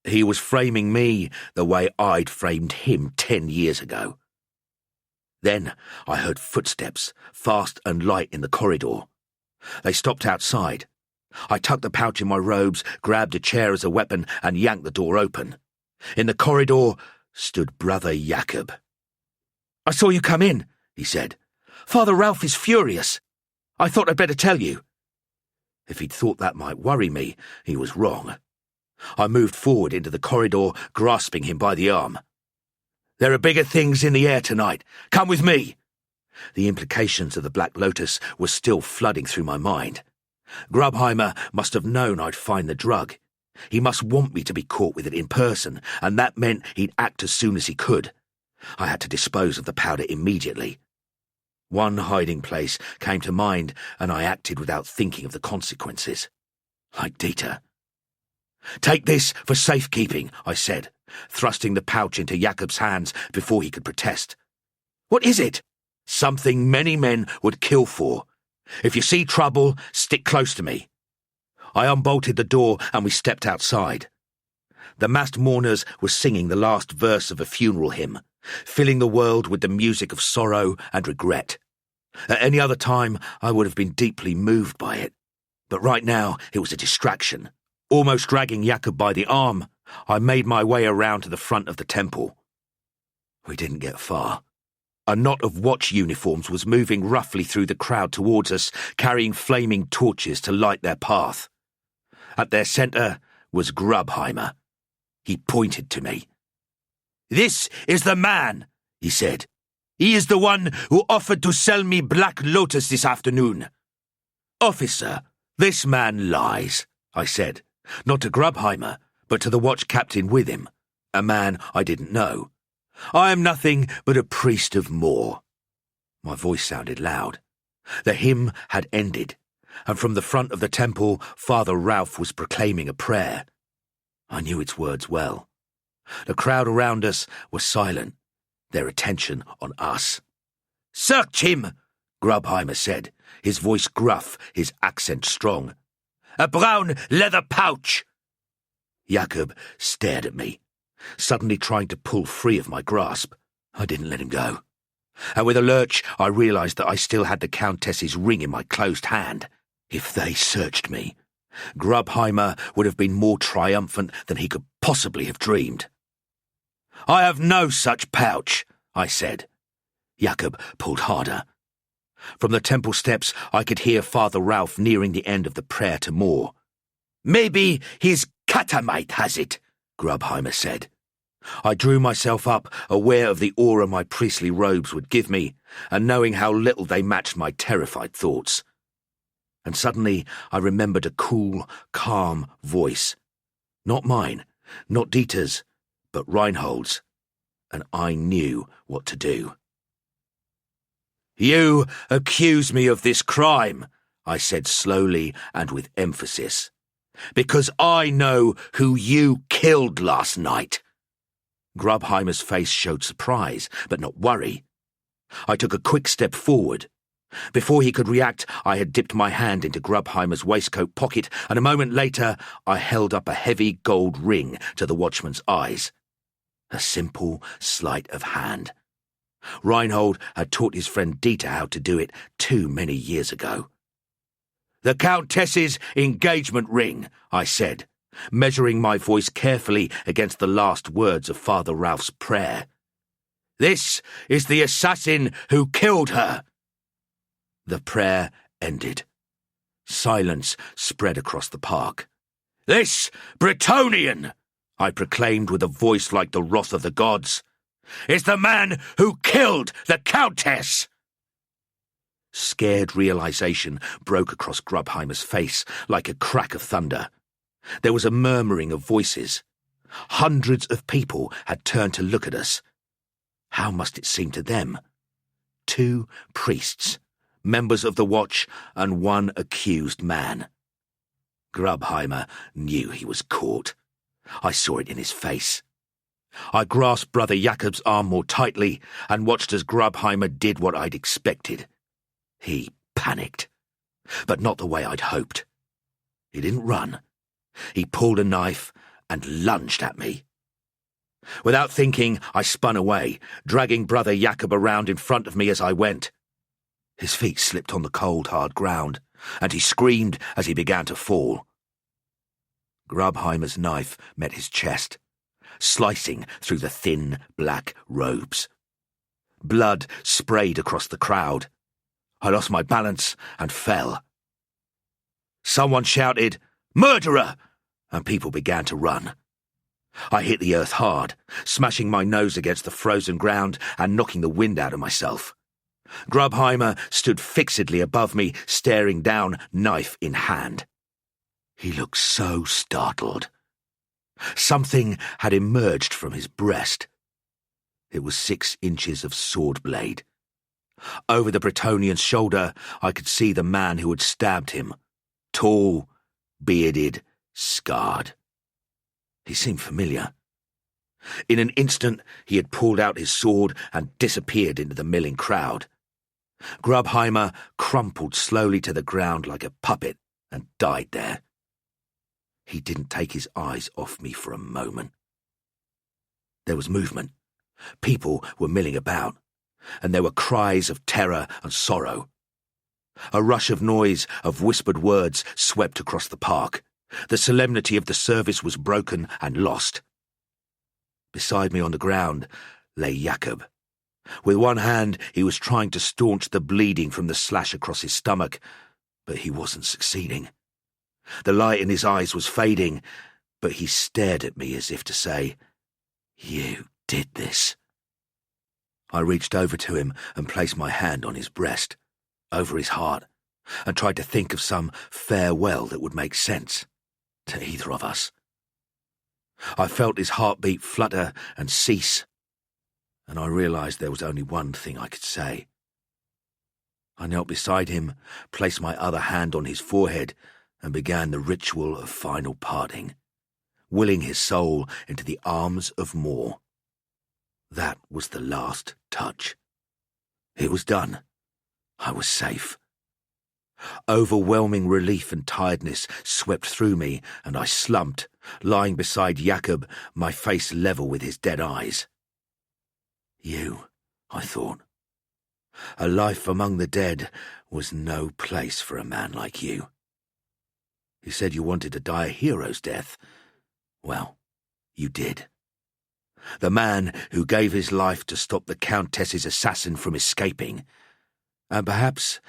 He was framing me the way I'd framed him 10 years ago. Then I heard footsteps, fast and light, in the corridor. They stopped outside. I tucked the pouch in my robes, grabbed a chair as a weapon, and yanked the door open. In the corridor stood Brother Jakob. "I saw you come in," he said. "Father Ralph is furious. I thought I'd better tell you." If he'd thought that might worry me, he was wrong. I moved forward into the corridor, grasping him by the arm. "There are bigger things in the air tonight. Come with me." The implications of the Black Lotus were still flooding through my mind. Grubheimer must have known I'd find the drug. He must want me to be caught with it in person, and that meant he'd act as soon as he could. I had to dispose of the powder immediately. One hiding place came to mind, and I acted without thinking of the consequences. Like Dieter. "Take this for safekeeping," I said, thrusting the pouch into Jakob's hands before he could protest. "What is it?" "Something many men would kill for. If you see trouble, stick close to me." I unbolted the door and we stepped outside. The massed mourners were singing the last verse of a funeral hymn, filling the world with the music of sorrow and regret. At any other time, I would have been deeply moved by it, but right now it was a distraction. Almost dragging Jakob by the arm, I made my way around to the front of the temple. We didn't get far. A knot of watch uniforms was moving roughly through the crowd towards us, carrying flaming torches to light their path. At their centre was Grubheimer. He pointed to me. "This is the man," he said. "He is the one who offered to sell me Black Lotus this afternoon." "Officer, this man lies," I said, not to Grubheimer, but to the watch captain with him, a man I didn't know. "I am nothing but a priest of Morr." My voice sounded loud. The hymn had ended, and from the front of the temple, Father Ralph was proclaiming a prayer. I knew its words well. The crowd around us was silent, their attention on us. "Search him," Grubheimer said, his voice gruff, his accent strong. "A brown leather pouch." Jakob stared at me, suddenly trying to pull free of my grasp. I didn't let him go. And with a lurch, I realised that I still had the Countess's ring in my closed hand. If they searched me, Grubheimer would have been more triumphant than he could possibly have dreamed. "I have no such pouch," I said. Jakob pulled harder. From the temple steps, I could hear Father Ralph nearing the end of the prayer to Morr. "Maybe his catamite has it," Grubheimer said. I drew myself up, aware of the aura my priestly robes would give me, and knowing how little they matched my terrified thoughts. And suddenly I remembered a cool, calm voice. Not mine, not Dieter's, but Reinhold's, and I knew what to do. "You accuse me of this crime," I said slowly and with emphasis, "because I know who you killed last night." Grubheimer's face showed surprise, but not worry. I took a quick step forward. Before he could react, I had dipped my hand into Grubheimer's waistcoat pocket, and a moment later I held up a heavy gold ring to the watchman's eyes. A simple sleight of hand. Reinhold had taught his friend Dieter how to do it too many years ago. "The Countess's engagement ring," I said, measuring my voice carefully against the last words of Father Ralph's prayer. "This is the assassin who killed her." The prayer ended. Silence spread across the park. "This Bretonnian," I proclaimed with a voice like the wrath of the gods, "is the man who killed the Countess." Scared realization broke across Grubheimer's face like a crack of thunder. There was a murmuring of voices. Hundreds of people had turned to look at us. How must it seem to them? 2 priests, members of the Watch, and 1 accused man. Grubheimer knew he was caught. I saw it in his face. I grasped Brother Jakob's arm more tightly and watched as Grubheimer did what I'd expected. He panicked, but not the way I'd hoped. He didn't run. He pulled a knife and lunged at me. Without thinking, I spun away, dragging Brother Jakob around in front of me as I went. His feet slipped on the cold, hard ground, and he screamed as he began to fall. Grubheimer's knife met his chest, slicing through the thin, black robes. Blood sprayed across the crowd. I lost my balance and fell. Someone shouted, "Murderer!" and people began to run. I hit the earth hard, smashing my nose against the frozen ground and knocking the wind out of myself. Grubheimer stood fixedly above me, staring down, knife in hand. He looked so startled. Something had emerged from his breast. It was 6 inches of sword blade. Over the Bretonnian's shoulder, I could see the man who had stabbed him. Tall, bearded, scarred. He seemed familiar. In an instant, he had pulled out his sword and disappeared into the milling crowd. Grubheimer crumpled slowly to the ground like a puppet and died there. He didn't take his eyes off me for a moment. There was movement. People were milling about, and there were cries of terror and sorrow. A rush of noise, of whispered words, swept across the park. The solemnity of the service was broken and lost. Beside me on the ground lay Jakob. With one hand, he was trying to staunch the bleeding from the slash across his stomach, but he wasn't succeeding. The light in his eyes was fading, but he stared at me as if to say, "You did this." I reached over to him and placed my hand on his breast, over his heart, and tried to think of some farewell that would make sense to either of us. I felt his heartbeat flutter and cease, and I realized there was only one thing I could say. I knelt beside him, placed my other hand on his forehead, and began the ritual of final parting, willing his soul into the arms of Morr. That was the last touch. It was done. I was safe. Overwhelming relief and tiredness swept through me, and I slumped, lying beside Jakob, my face level with his dead eyes. You, I thought. A life among the dead was no place for a man like you. You said you wanted to die a hero's death. Well, you did. The man who gave his life to stop the Countess's assassin from escaping. And perhaps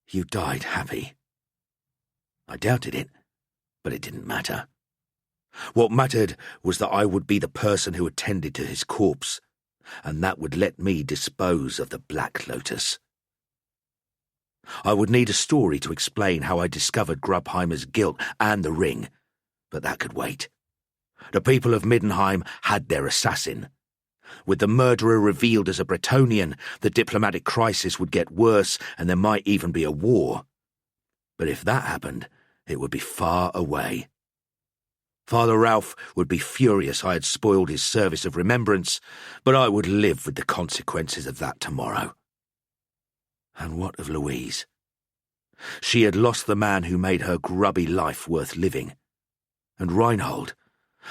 you died happy. I doubted it, but it didn't matter. What mattered was that I would be the person who attended to his corpse, and that would let me dispose of the Black Lotus. I would need a story to explain how I discovered Grubheimer's guilt and the ring, but that could wait. The people of Middenheim had their assassin. With the murderer revealed as a Bretonnian, the diplomatic crisis would get worse and there might even be a war. But if that happened, it would be far away. Father Ralph would be furious I had spoiled his service of remembrance, but I would live with the consequences of that tomorrow. And what of Louise? She had lost the man who made her grubby life worth living. And Reinhold,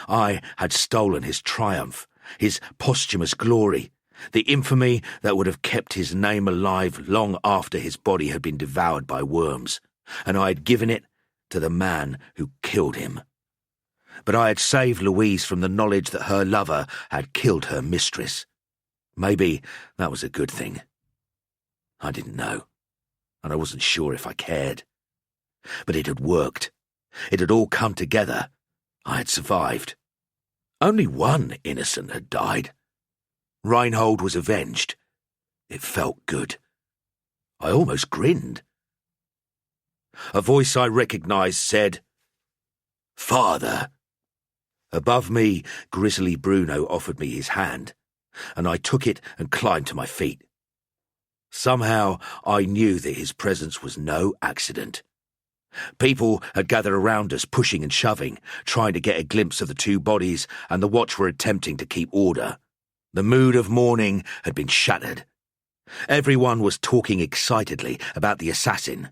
I had stolen his triumph, his posthumous glory, the infamy that would have kept his name alive long after his body had been devoured by worms, and I had given it to the man who killed him. But I had saved Louise from the knowledge that her lover had killed her mistress. Maybe that was a good thing. I didn't know, and I wasn't sure if I cared. But it had worked. It had all come together. I had survived. Only one innocent had died. Reinhold was avenged. It felt good. I almost grinned. A voice I recognized said, "Father." Above me, grisly Bruno offered me his hand, and I took it and climbed to my feet. Somehow I knew that his presence was no accident. People had gathered around us, pushing and shoving, trying to get a glimpse of the two bodies, and the watch were attempting to keep order. The mood of mourning had been shattered. Everyone was talking excitedly about the assassin.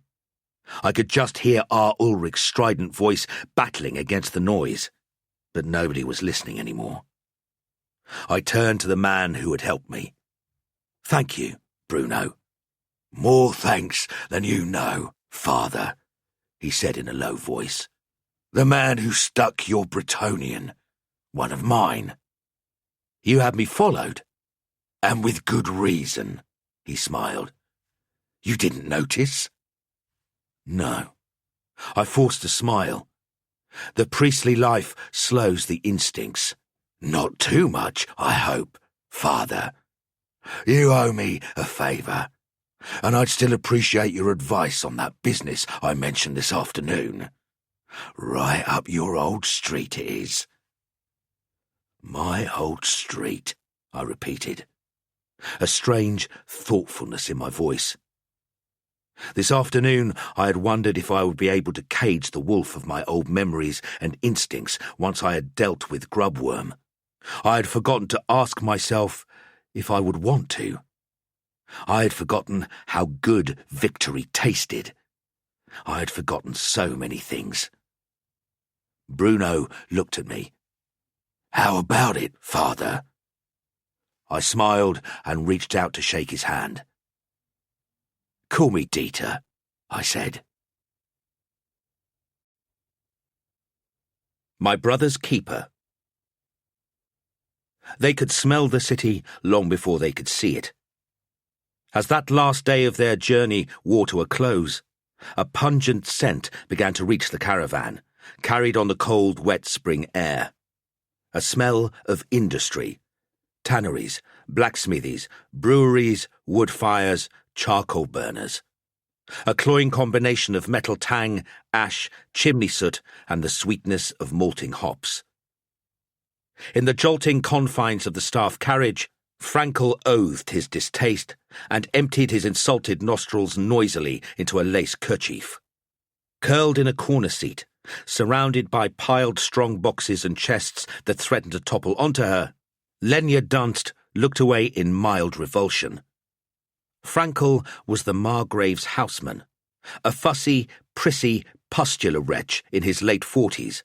I could just hear R. Ulric's strident voice battling against the noise, but nobody was listening anymore. I turned to the man who had helped me. "Thank you, Bruno." "More thanks than you know, Father," he said in a low voice. "The man who stuck your Bretonnian, one of mine." "You had me followed?" "And with good reason," he smiled. "You didn't notice?" "No." I forced a smile. The priestly life slows the instincts. "Not too much, I hope, Father. You owe me a favour, and I'd still appreciate your advice on that business I mentioned this afternoon. Right up your old street it is." "My old street," I repeated, a strange thoughtfulness in my voice. This afternoon I had wondered if I would be able to cage the wolf of my old memories and instincts once I had dealt with Grubworm. I had forgotten to ask myself if I would want to. I had forgotten how good victory tasted. I had forgotten so many things. Bruno looked at me. "How about it, Father?" I smiled and reached out to shake his hand. "Call me Dieter," I said. My brother's keeper. They could smell the city long before they could see it. As that last day of their journey wore to a close, a pungent scent began to reach the caravan, carried on the cold, wet spring air. A smell of industry. Tanneries, blacksmithies, breweries, wood fires, charcoal burners. A cloying combination of metal tang, ash, chimney soot, and the sweetness of malting hops. In the jolting confines of the staff carriage, Frankel oathed his distaste and emptied his insulted nostrils noisily into a lace kerchief. Curled in a corner seat, surrounded by piled strong boxes and chests that threatened to topple onto her, Lenya Dunst looked away in mild revulsion. Frankel was the Margrave's houseman, a fussy, prissy, pustular wretch in his late 40s,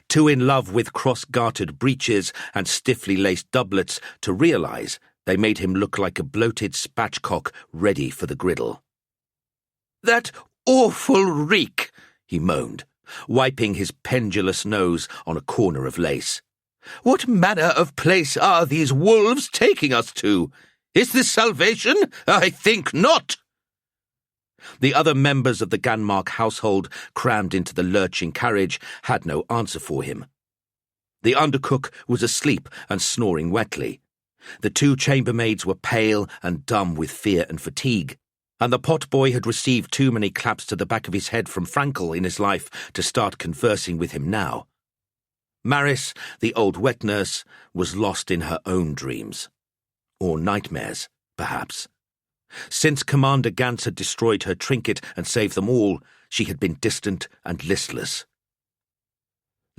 too in love with cross-gartered breeches and stiffly laced doublets to realise they made him look like a bloated spatchcock ready for the griddle. "That awful reek!" he moaned, wiping his pendulous nose on a corner of lace. "What manner of place are these wolves taking us to? Is this salvation? I think not." The other members of the Ganmark household, crammed into the lurching carriage, had no answer for him. The undercook was asleep and snoring wetly. The two chambermaids were pale and dumb with fear and fatigue, and the potboy had received too many claps to the back of his head from Frankel in his life to start conversing with him now. Maris, the old wet nurse, was lost in her own dreams. Or nightmares, perhaps. Since Commander Gantz had destroyed her trinket and saved them all, she had been distant and listless.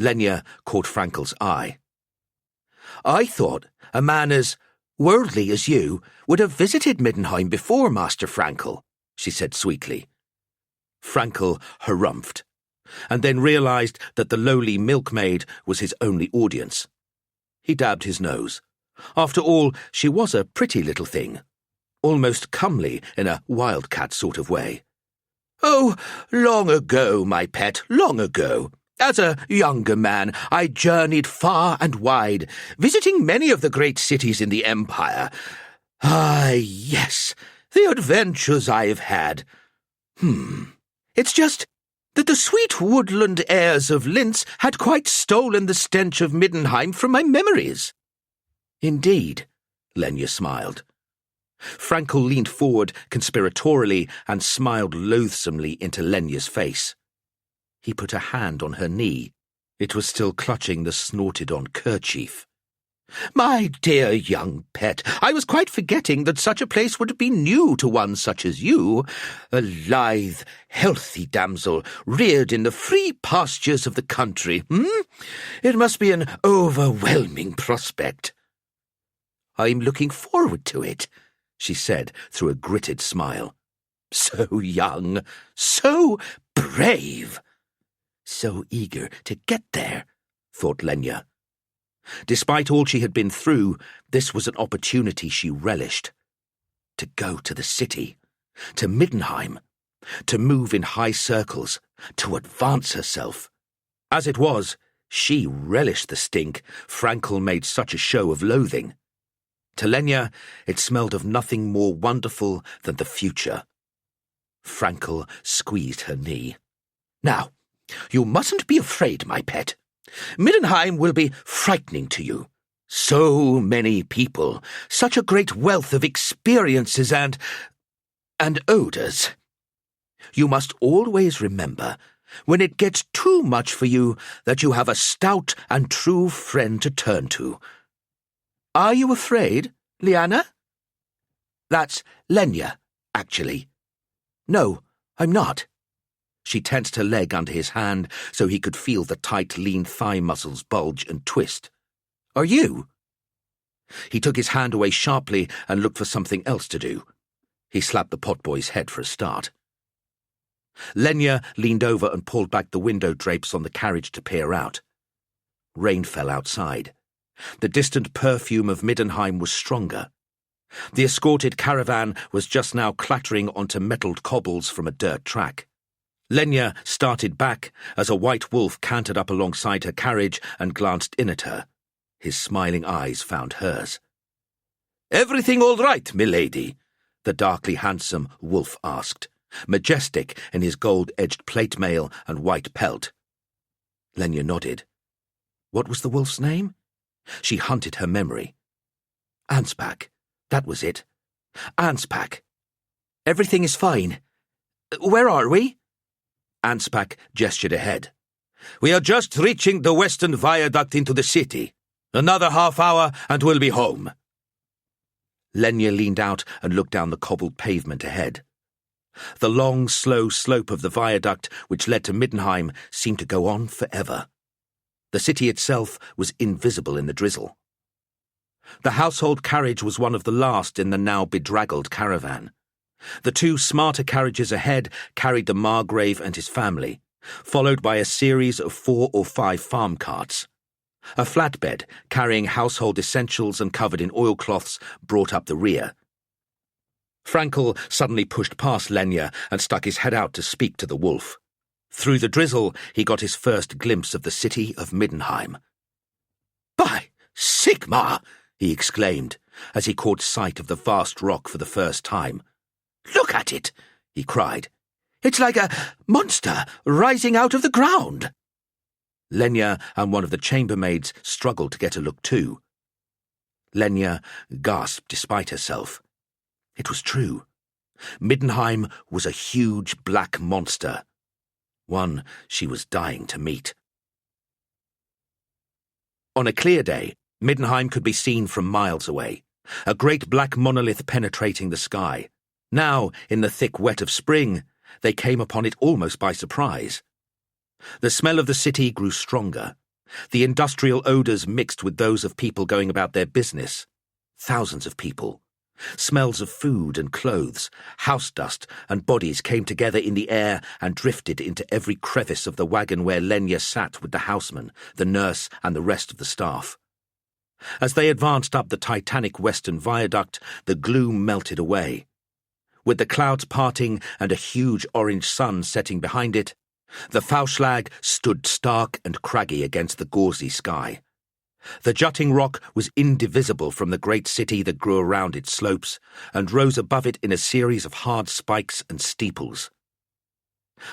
Lenya caught Frankel's eye. "I thought a man as worldly as you would have visited Middenheim before, Master Frankel," she said sweetly. Frankel harumphed, and then realized that the lowly milkmaid was his only audience. He dabbed his nose. After all, she was a pretty little thing, almost comely in a wildcat sort of way. "Oh, long ago, my pet, long ago. As a younger man, I journeyed far and wide, visiting many of the great cities in the Empire. Ah, yes, the adventures I have had. It's just that the sweet woodland airs of Linz had quite stolen the stench of Middenheim from my memories." "Indeed," Lenya smiled. Frankel leaned forward conspiratorially and smiled loathsomely into Lenya's face. He put a hand on her knee. It was still clutching the snorted-on kerchief. "My dear young pet, I was quite forgetting that such a place would be new to one such as you, a lithe, healthy damsel, reared in the free pastures of the country. It must be an overwhelming prospect." "I'm looking forward to it," she said through a gritted smile. "So young, so brave. So eager to get there," thought Lenya. Despite all she had been through, this was an opportunity she relished. To go to the city, to Middenheim, to move in high circles, to advance herself. As it was, she relished the stink Frankel made such a show of loathing. To Lenya, it smelled of nothing more wonderful than the future. Frankel squeezed her knee. "Now, you mustn't be afraid, my pet. Middenheim will be frightening to you. So many people, such a great wealth of experiences and odours. You must always remember, when it gets too much for you, that you have a stout and true friend to turn to. Are you afraid, Liana?" "That's Lenya, actually." "No, I'm not." She tensed her leg under his hand so he could feel the tight, lean thigh muscles bulge and twist. "Are you?" He took his hand away sharply and looked for something else to do. He slapped the potboy's head for a start. Lenya leaned over and pulled back the window drapes on the carriage to peer out. Rain fell outside. The distant perfume of Middenheim was stronger. The escorted caravan was just now clattering onto metalled cobbles from a dirt track. Lenya started back as a white wolf cantered up alongside her carriage and glanced in at her. His smiling eyes found hers. "Everything all right, milady?" the darkly handsome wolf asked, majestic in his gold-edged plate mail and white pelt. Lenya nodded. What was the wolf's name? She hunted her memory. Anspak. That was it. Anspak. "Everything is fine. Where are we?" Anspak gestured ahead. "We are just reaching the western viaduct into the city. Another half hour and we'll be home." Lenya leaned out and looked down the cobbled pavement ahead. The long, slow slope of the viaduct which led to Middenheim seemed to go on forever. The city itself was invisible in the drizzle. The household carriage was one of the last in the now bedraggled caravan. The two smarter carriages ahead carried the Margrave and his family, followed by a series of 4 or 5 farm carts. A flatbed carrying household essentials and covered in oilcloths brought up the rear. Frankel suddenly pushed past Lenya and stuck his head out to speak to the wolf. Through the drizzle, he got his first glimpse of the city of Middenheim. "By Sigmar!" he exclaimed, as he caught sight of the vast rock for the first time. "Look at it!" he cried. "It's like a monster rising out of the ground." Lenya and one of the chambermaids struggled to get a look too. Lenya gasped despite herself. It was true. Middenheim was a huge black monster, one she was dying to meet. On a clear day, Middenheim could be seen from miles away, a great black monolith penetrating the sky. Now, in the thick wet of spring, they came upon it almost by surprise. The smell of the city grew stronger, The industrial odours mixed with those of people going about their business. Thousands of people. Smells of food and clothes, house dust and bodies came together in the air and drifted into every crevice of the wagon where Lenya sat with the houseman, the nurse and the rest of the staff. As they advanced up the titanic western viaduct, the gloom melted away. With the clouds parting and a huge orange sun setting behind it, the Fauschlag stood stark and craggy against the gauzy sky. The jutting rock was indivisible from the great city that grew around its slopes and rose above it in a series of hard spikes and steeples.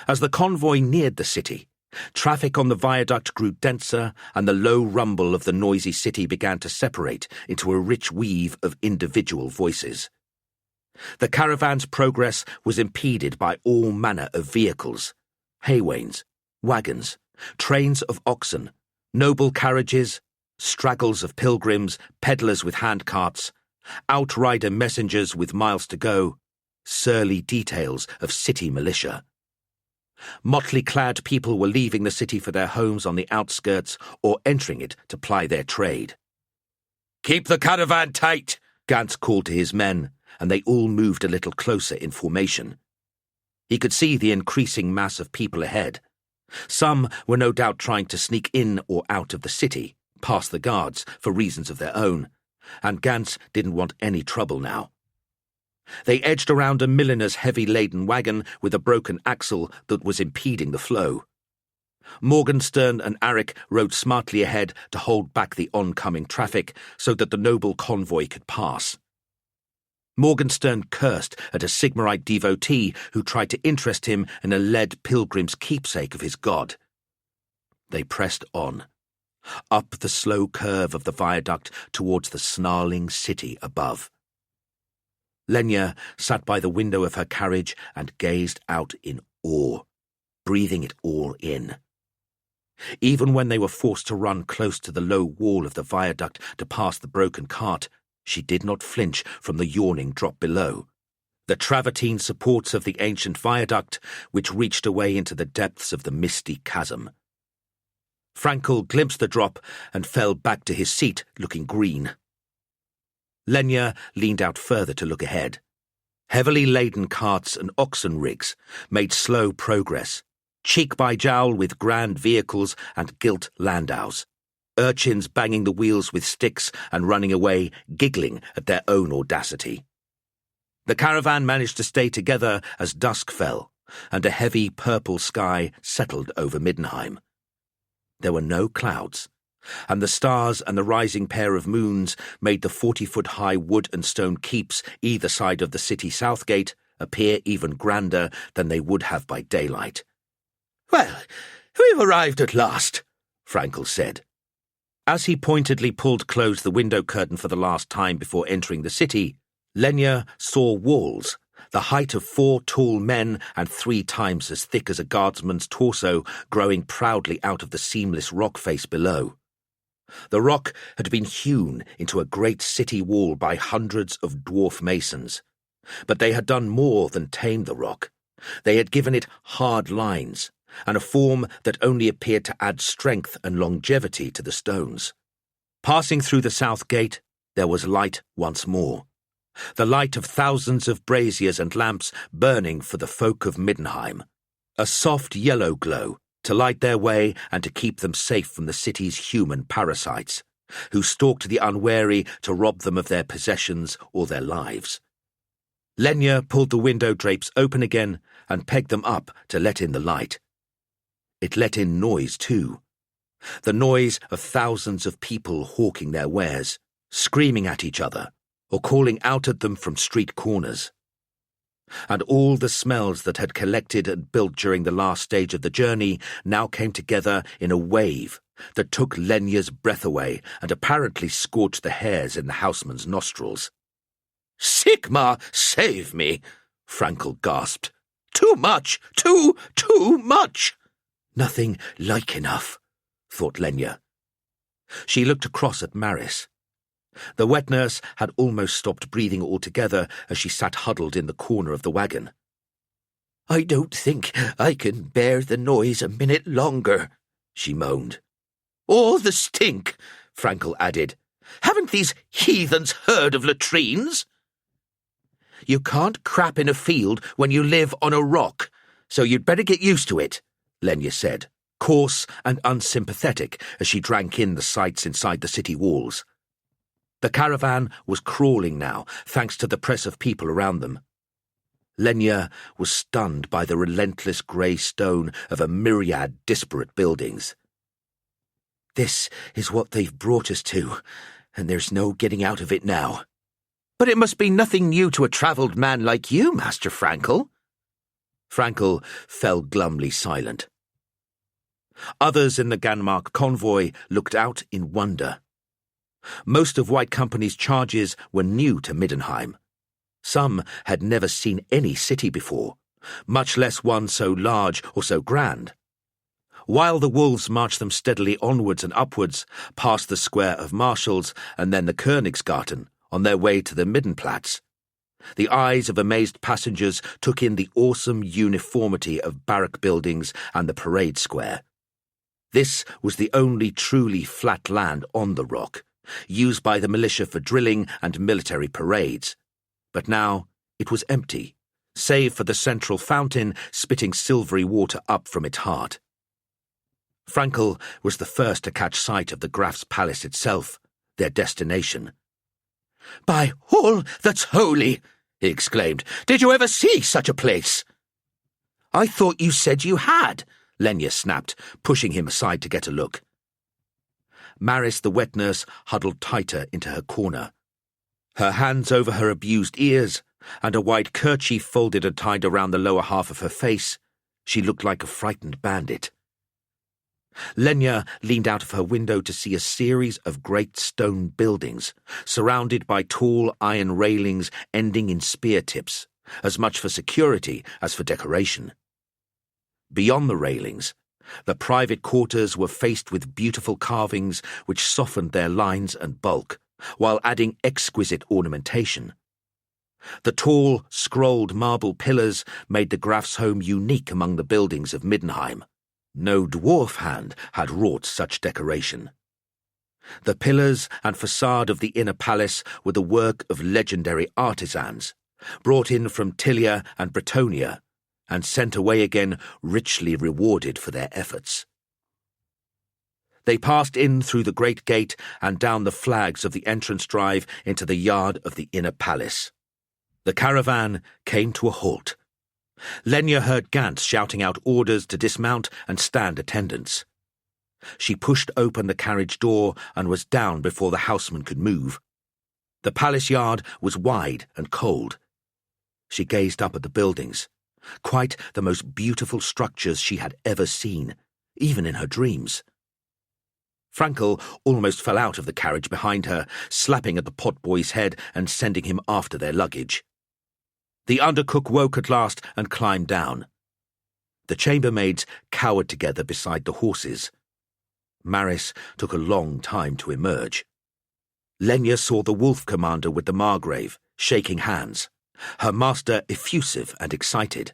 As the convoy neared the city, traffic on the viaduct grew denser and the low rumble of the noisy city began to separate into a rich weave of individual voices. The caravan's progress was impeded by all manner of vehicles: haywains, wagons, trains of oxen, noble carriages, straggles of pilgrims, peddlers with handcarts, outrider messengers with miles to go, surly details of city militia. Motley-clad people were leaving the city for their homes on the outskirts or entering it to ply their trade. "Keep the caravan tight," Gantz called to his men, and they all moved a little closer in formation. He could see the increasing mass of people ahead. Some were no doubt trying to sneak in or out of the city, past the guards, for reasons of their own, and Gantz didn't want any trouble now. They edged around a milliner's heavy-laden wagon with a broken axle that was impeding the flow. Morgenstern and Aric rode smartly ahead to hold back the oncoming traffic so that the noble convoy could pass. Morgenstern cursed at a Sigmarite devotee who tried to interest him in a lead pilgrim's keepsake of his god. They pressed on, up the slow curve of the viaduct towards the snarling city above. Lenya sat by the window of her carriage and gazed out in awe, breathing it all in. Even when they were forced to run close to the low wall of the viaduct to pass the broken cart, she did not flinch from the yawning drop below, the travertine supports of the ancient viaduct which reached away into the depths of the misty chasm. Frankel glimpsed the drop and fell back to his seat, looking green. Lenya leaned out further to look ahead. Heavily laden carts and oxen rigs made slow progress, cheek by jowl with grand vehicles and gilt landaus, urchins banging the wheels with sticks and running away, giggling at their own audacity. The caravan managed to stay together as dusk fell, and a heavy purple sky settled over Middenheim. There were no clouds, and the stars and the rising pair of moons made the 40-foot-high wood and stone keeps either side of the city south gate appear even grander than they would have by daylight. "Well, we've arrived at last," Frankel said. As he pointedly pulled close the window curtain for the last time before entering the city, Lenya saw walls, the height of 4 tall men and 3 times as thick as a guardsman's torso, growing proudly out of the seamless rock face below. The rock had been hewn into a great city wall by hundreds of dwarf masons, but they had done more than tame the rock. They had given it hard lines, and a form that only appeared to add strength and longevity to the stones. Passing through the south gate, there was light once more. The light of thousands of braziers and lamps burning for the folk of Middenheim. A soft yellow glow to light their way and to keep them safe from the city's human parasites, who stalked the unwary to rob them of their possessions or their lives. Lenya pulled the window drapes open again and pegged them up to let in the light. It let in noise too. The noise of thousands of people hawking their wares, screaming at each other, or calling out at them from street corners. And all the smells that had collected and built during the last stage of the journey now came together in a wave that took Lenya's breath away and apparently scorched the hairs in the houseman's nostrils. "Sigmar, save me!" Frankel gasped. "Too much! Too much!" "Nothing like enough," thought Lenya. She looked across at Maris. The wet nurse had almost stopped breathing altogether as she sat huddled in the corner of the wagon. "I don't think I can bear the noise a minute longer," she moaned. All the stink, Frankel added. Haven't these heathens heard of latrines? You can't crap in a field when you live on a rock, so you'd better get used to it, Lenya said, coarse and unsympathetic as she drank in the sights inside the city walls. The caravan was crawling now, thanks to the press of people around them. Lenya was stunned by the relentless grey stone of a myriad disparate buildings. This is what they've brought us to, and there's no getting out of it now. But it must be nothing new to a travelled man like you, Master Frankel. Frankel fell glumly silent. Others in the Ganmark convoy looked out in wonder. Most of White Company's charges were new to Middenheim. Some had never seen any city before, much less one so large or so grand. While the wolves marched them steadily onwards and upwards, past the square of marshals and then the Königsgarten, on their way to the Middenplatz, the eyes of amazed passengers took in the awesome uniformity of barrack buildings and the parade square. This was the only truly flat land on the rock, used by the militia for drilling and military parades. But now it was empty, save for the central fountain spitting silvery water up from its heart. Frankel was the first to catch sight of the Graf's palace itself, their destination. "By all that's holy!" he exclaimed. "Did you ever see such a place?" "I thought you said you had," Lenya snapped, pushing him aside to get a look. Maris, the wet nurse, huddled tighter into her corner. Her hands over her abused ears, and a white kerchief folded and tied around the lower half of her face, she looked like a frightened bandit. Lenya leaned out of her window to see a series of great stone buildings, surrounded by tall iron railings ending in spear tips, as much for security as for decoration. Beyond the railings, the private quarters were faced with beautiful carvings which softened their lines and bulk, while adding exquisite ornamentation. The tall, scrolled marble pillars made the Graf's home unique among the buildings of Middenheim. No dwarf hand had wrought such decoration. The pillars and facade of the inner palace were the work of legendary artisans, brought in from Tilia and Bretonia, and sent away again richly rewarded for their efforts. They passed in through the great gate and down the flags of the entrance drive into the yard of the inner palace. The caravan came to a halt. Lenya heard Gantz shouting out orders to dismount and stand attendance. She pushed open the carriage door and was down before the houseman could move. The palace yard was wide and cold. She gazed up at the buildings, quite the most beautiful structures she had ever seen, even in her dreams. Frankel almost fell out of the carriage behind her, slapping at the potboy's head and sending him after their luggage. The undercook woke at last and climbed down. The chambermaids cowered together beside the horses. Maris took a long time to emerge. Lenya saw the wolf commander with the Margrave, shaking hands, her master effusive and excited.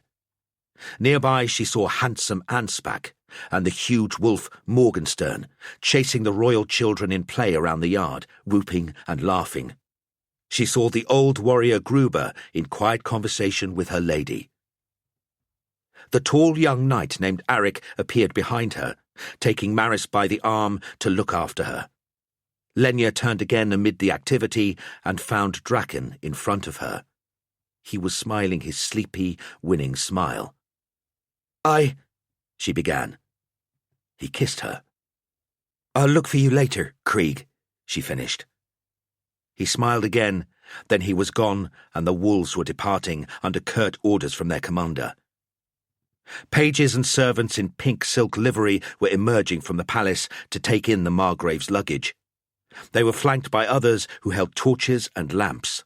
Nearby she saw handsome Ansbach and the huge wolf Morgenstern, chasing the royal children in play around the yard, whooping and laughing. She saw the old warrior Gruber in quiet conversation with her lady. The tall young knight named Arik appeared behind her, taking Maris by the arm to look after her. Lenya turned again amid the activity and found Draken in front of her. He was smiling his sleepy, winning smile. She began. He kissed her. "I'll look for you later, Krieg," she finished. He smiled again, then he was gone, and the wolves were departing under curt orders from their commander. Pages and servants in pink silk livery were emerging from the palace to take in the Margrave's luggage. They were flanked by others who held torches and lamps.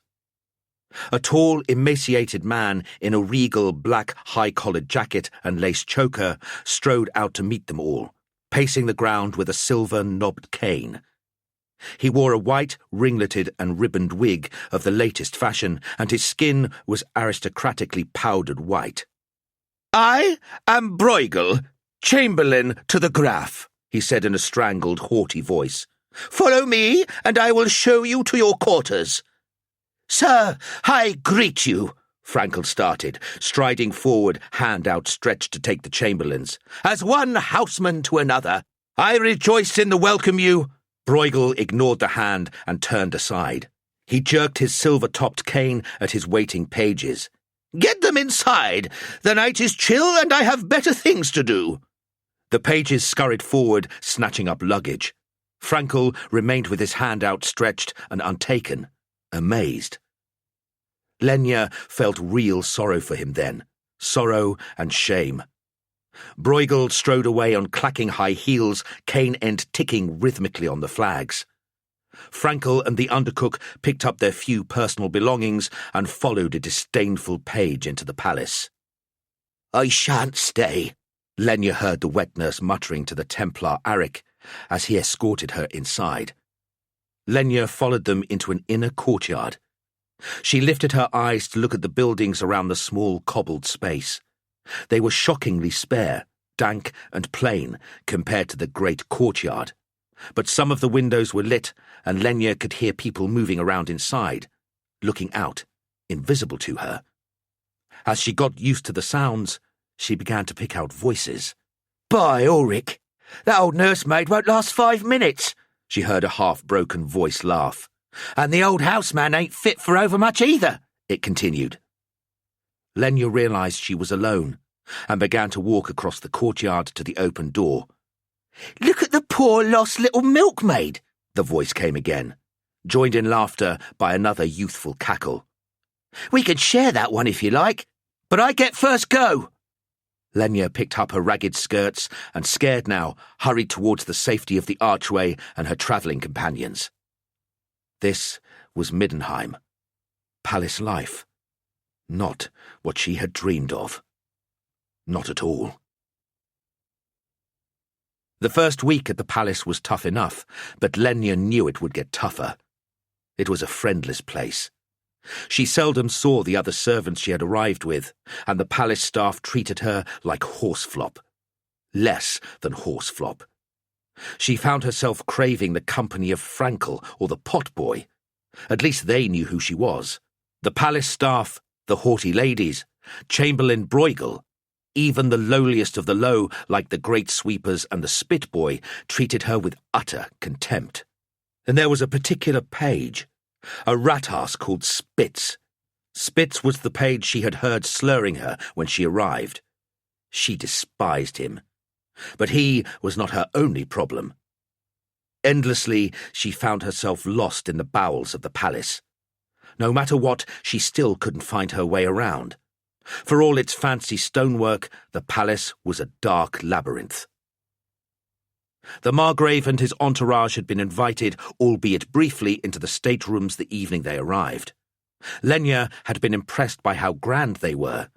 A tall, emaciated man in a regal black high-collared jacket and lace choker strode out to meet them all, pacing the ground with a silver knobbed cane. He wore a white, ringleted and ribboned wig of the latest fashion, and his skin was aristocratically powdered white. "I am Bruegel, Chamberlain to the Graf," he said in a strangled, haughty voice. "Follow me, and I will show you to your quarters." "Sir, I greet you," Frankel started, striding forward, hand outstretched to take the chamberlain's. "As one houseman to another, I rejoice in the welcome you—" Bruegel ignored the hand and turned aside. He jerked his silver-topped cane at his waiting pages. "Get them inside. The night is chill, and I have better things to do." The pages scurried forward, snatching up luggage. Frankel remained with his hand outstretched and untaken, amazed. Lenya felt real sorrow for him then, sorrow and shame. Bruegel strode away on clacking high heels, cane end ticking rhythmically on the flags. Frankel and the undercook picked up their few personal belongings and followed a disdainful page into the palace. "I shan't stay," Lenya heard the wet nurse muttering to the Templar Ulric as he escorted her inside. Lenya followed them into an inner courtyard. She lifted her eyes to look at the buildings around the small cobbled space. They were shockingly spare, dank and plain compared to the great courtyard. But some of the windows were lit, and Lenya could hear people moving around inside, looking out, invisible to her. As she got used to the sounds, she began to pick out voices. "By Ulric, that old nursemaid won't last 5 minutes," she heard a half-broken voice laugh. "And the old houseman ain't fit for overmuch either," it continued. Lenya realised she was alone, and began to walk across the courtyard to the open door. "Look at the poor lost little milkmaid," the voice came again, joined in laughter by another youthful cackle. "We can share that one if you like, but I get first go." Lenya picked up her ragged skirts and, scared now, hurried towards the safety of the archway and her travelling companions. This was Middenheim. Palace life. Not what she had dreamed of. Not at all. The first week at the palace was tough enough, but Lenya knew it would get tougher. It was a friendless place. She seldom saw the other servants she had arrived with, and the palace staff treated her like horseflop. Less than horseflop. She found herself craving the company of Frankel or the potboy. At least they knew who she was. The palace staff, the haughty ladies, Chamberlain Bruegel, even the lowliest of the low, like the great sweepers and the spitboy, treated her with utter contempt. And there was a particular page, a rat-ass called Spitz. Spitz was the page she had heard slurring her when she arrived. She despised him. But he was not her only problem. Endlessly, she found herself lost in the bowels of the palace. No matter what, she still couldn't find her way around. For all its fancy stonework, the palace was a dark labyrinth. The Margrave and his entourage had been invited, albeit briefly, into the staterooms the evening they arrived. Lenya had been impressed by how grand they were,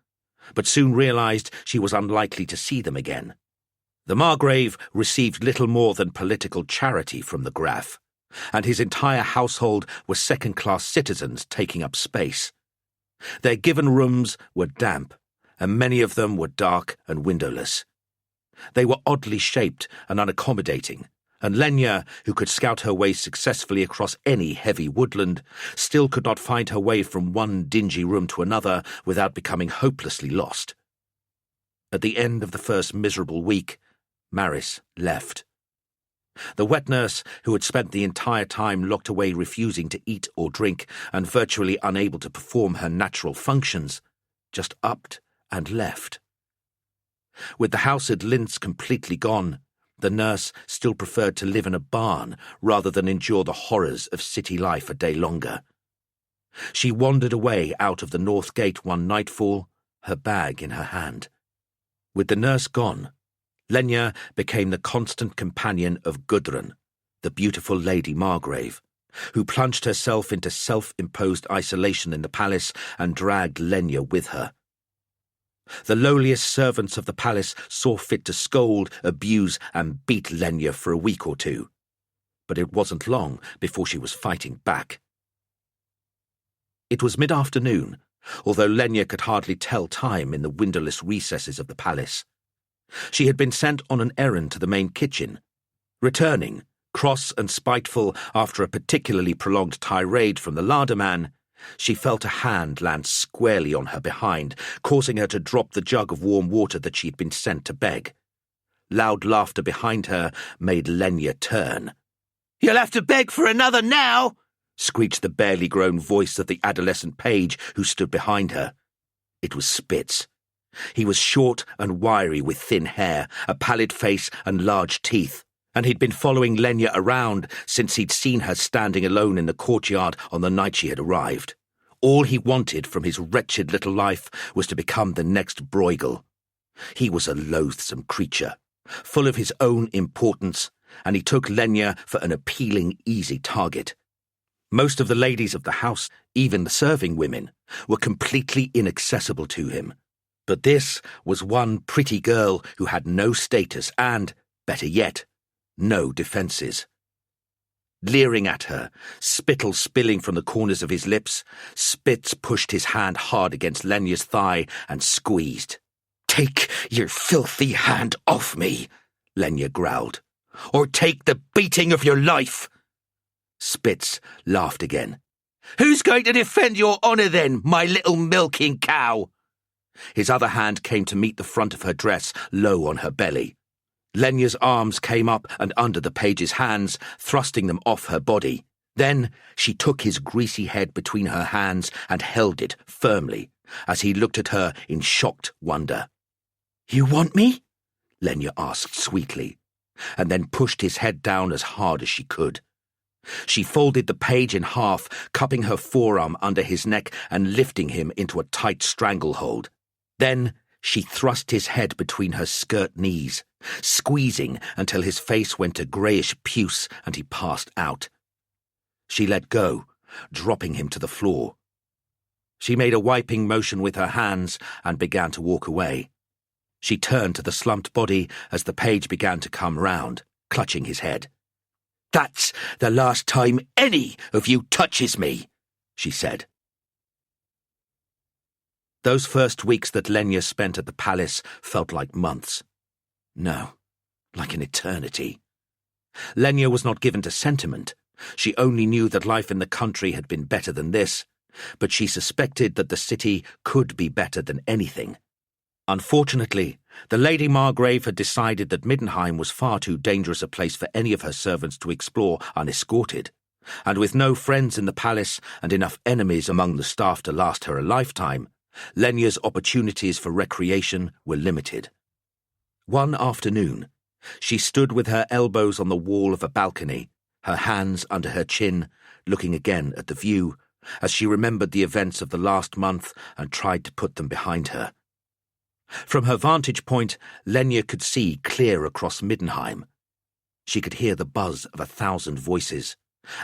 but soon realised she was unlikely to see them again. The Margrave received little more than political charity from the Graf, and his entire household were second-class citizens taking up space. Their given rooms were damp, and many of them were dark and windowless. They were oddly shaped and unaccommodating, and Lenya, who could scout her way successfully across any heavy woodland, still could not find her way from one dingy room to another without becoming hopelessly lost. At the end of the first miserable week, Maris left. The wet nurse, who had spent the entire time locked away refusing to eat or drink and virtually unable to perform her natural functions, just upped and left. With the house at Linz completely gone, the nurse still preferred to live in a barn rather than endure the horrors of city life a day longer. She wandered away out of the north gate one nightfall, her bag in her hand. With the nurse gone, Lenya became the constant companion of Gudrun, the beautiful Lady Margrave, who plunged herself into self-imposed isolation in the palace and dragged Lenya with her. The lowliest servants of the palace saw fit to scold, abuse, and beat Lenya for a week or two, but it wasn't long before she was fighting back. It was mid-afternoon, although Lenya could hardly tell time in the windowless recesses of the palace. She had been sent on an errand to the main kitchen, Returning, cross and spiteful after a particularly prolonged tirade from the larderman, she felt a hand land squarely on her behind, causing her to drop the jug of warm water that she had been sent to beg. Loud laughter behind her made Lenya turn. "You'll have to beg for another now!" screeched the barely grown voice of the adolescent page who stood behind her. It was Spitz. He was short and wiry with thin hair, a pallid face and large teeth, and he'd been following Lenya around since he'd seen her standing alone in the courtyard on the night she had arrived. All he wanted from his wretched little life was to become the next Bruegel. He was a loathsome creature, full of his own importance, and he took Lenya for an appealing, easy target. Most of the ladies of the house, even the serving women, were completely inaccessible to him. But this was one pretty girl who had no status and, better yet, no defences. Leering at her, spittle spilling from the corners of his lips, Spitz pushed his hand hard against Lenya's thigh and squeezed. "Take your filthy hand off me," Lenya growled, "or take the beating of your life." Spitz laughed again. "Who's going to defend your honour then, my little milking cow?" His other hand came to meet the front of her dress, low on her belly. Lenya's arms came up and under the page's hands, thrusting them off her body. Then she took his greasy head between her hands and held it firmly, as he looked at her in shocked wonder. "You want me?" Lenya asked sweetly, and then pushed his head down as hard as she could. She folded the page in half, cupping her forearm under his neck and lifting him into a tight stranglehold. Then she thrust his head between her skirt knees, squeezing until his face went a greyish puce and he passed out. She let go, dropping him to the floor. She made a wiping motion with her hands and began to walk away. She turned to the slumped body as the page began to come round, clutching his head. "That's the last time any of you touches me," she said. Those first weeks that Lenya spent at the palace felt like months. No, like an eternity. Lenya was not given to sentiment. She only knew that life in the country had been better than this, but she suspected that the city could be better than anything. Unfortunately, the Lady Margrave had decided that Middenheim was far too dangerous a place for any of her servants to explore unescorted, and with no friends in the palace and enough enemies among the staff to last her a lifetime, Lenya's opportunities for recreation were limited. One afternoon, she stood with her elbows on the wall of a balcony, her hands under her chin, looking again at the view, as she remembered the events of the last month and tried to put them behind her. From her vantage point, Lenya could see clear across Middenheim. She could hear the buzz of 1,000 voices,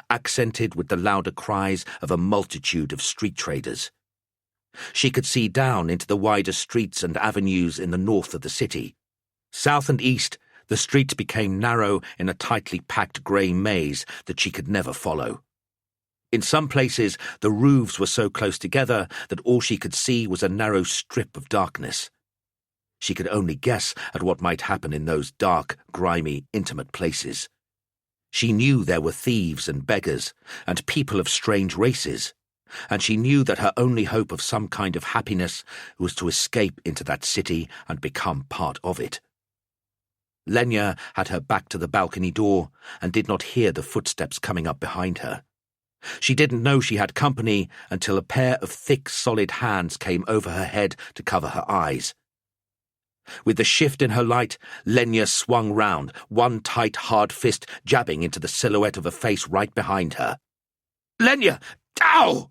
accented with the louder cries of a multitude of street traders. She could see down into the wider streets and avenues in the north of the city. South and east, the streets became narrow in a tightly packed grey maze that she could never follow. In some places, the roofs were so close together that all she could see was a narrow strip of darkness. She could only guess at what might happen in those dark, grimy, intimate places. She knew there were thieves and beggars, and people of strange races, and she knew that her only hope of some kind of happiness was to escape into that city and become part of it. Lenya had her back to the balcony door and did not hear the footsteps coming up behind her. She didn't know she had company until a pair of thick, solid hands came over her head to cover her eyes. With the shift in her light, Lenya swung round, one tight, hard fist jabbing into the silhouette of a face right behind her. "Lenya! Ow!"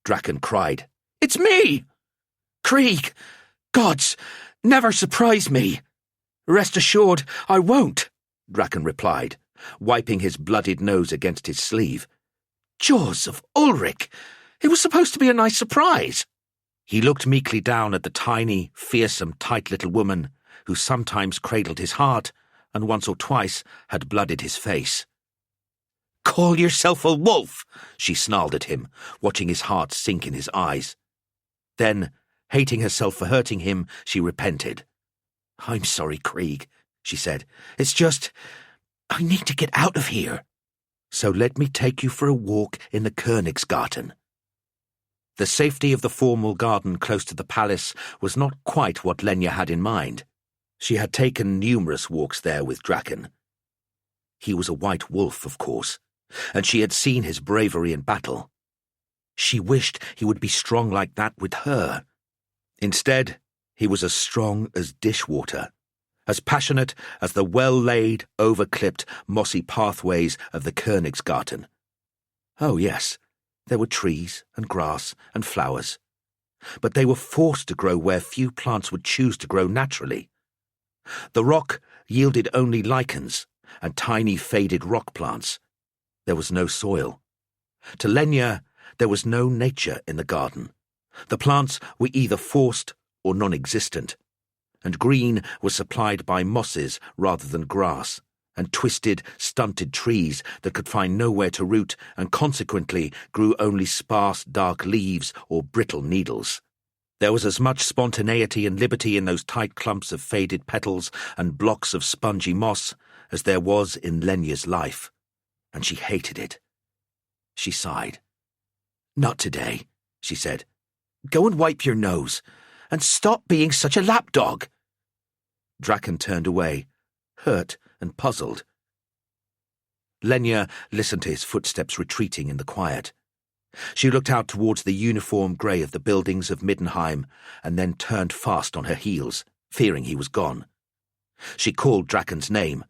Draken cried. "It's me! Krieg! Gods, never surprise me!" "Rest assured, I won't," Draken replied, wiping his bloodied nose against his sleeve. "Jaws of Ulric! It was supposed to be a nice surprise." He looked meekly down at the tiny, fearsome, tight little woman who sometimes cradled his heart and once or twice had blooded his face. "Call yourself a wolf," she snarled at him, watching his heart sink in his eyes. Then, hating herself for hurting him, she repented. "I'm sorry, Krieg," she said. "It's just... I need to get out of here. So let me take you for a walk in the Königsgarten. The safety of the formal garden close to the palace was not quite what Lenya had in mind. She had taken numerous walks there with Draken. He was a white wolf, of course, and she had seen his bravery in battle. She wished he would be strong like that with her. Instead, he was as strong as dishwater, as passionate as the well-laid, over-clipped, mossy pathways of the Königsgarten. Oh, yes, there were trees and grass and flowers, but they were forced to grow where few plants would choose to grow naturally. The rock yielded only lichens and tiny faded rock plants. There was no soil. To Lenya, there was no nature in the garden. The plants were either forced or non-existent, and green was supplied by mosses rather than grass, and twisted, stunted trees that could find nowhere to root and consequently grew only sparse, dark leaves or brittle needles. There was as much spontaneity and liberty in those tight clumps of faded petals and blocks of spongy moss as there was in Lenya's life, and she hated it. She sighed. "Not today," she said. "Go and wipe your nose, and stop being such a lapdog." Draken turned away, hurt and puzzled. Lenya listened to his footsteps retreating in the quiet. She looked out towards the uniform grey of the buildings of Middenheim and then turned fast on her heels, fearing he was gone. She called Draken's name.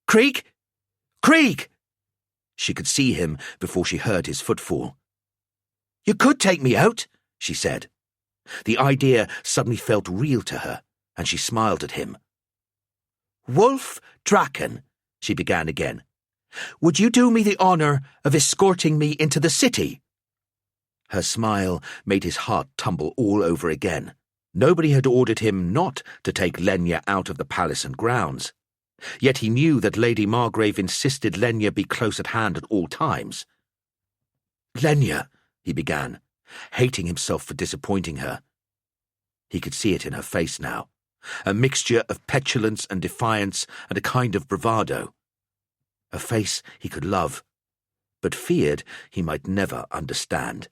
"Krieg! Krieg!" She could see him before she heard his footfall. "You could take me out," she said. The idea suddenly felt real to her, and she smiled at him. "Wolf Draken," she began again, "would you do me the honour of escorting me into the city?" Her smile made his heart tumble all over again. Nobody had ordered him not to take Lenya out of the palace and grounds. Yet he knew that Lady Margrave insisted Lenya be close at hand at all times. "Lenya," he began, hating himself for disappointing her. He could see it in her face now, a mixture of petulance and defiance and a kind of bravado. A face he could love, but feared he might never understand.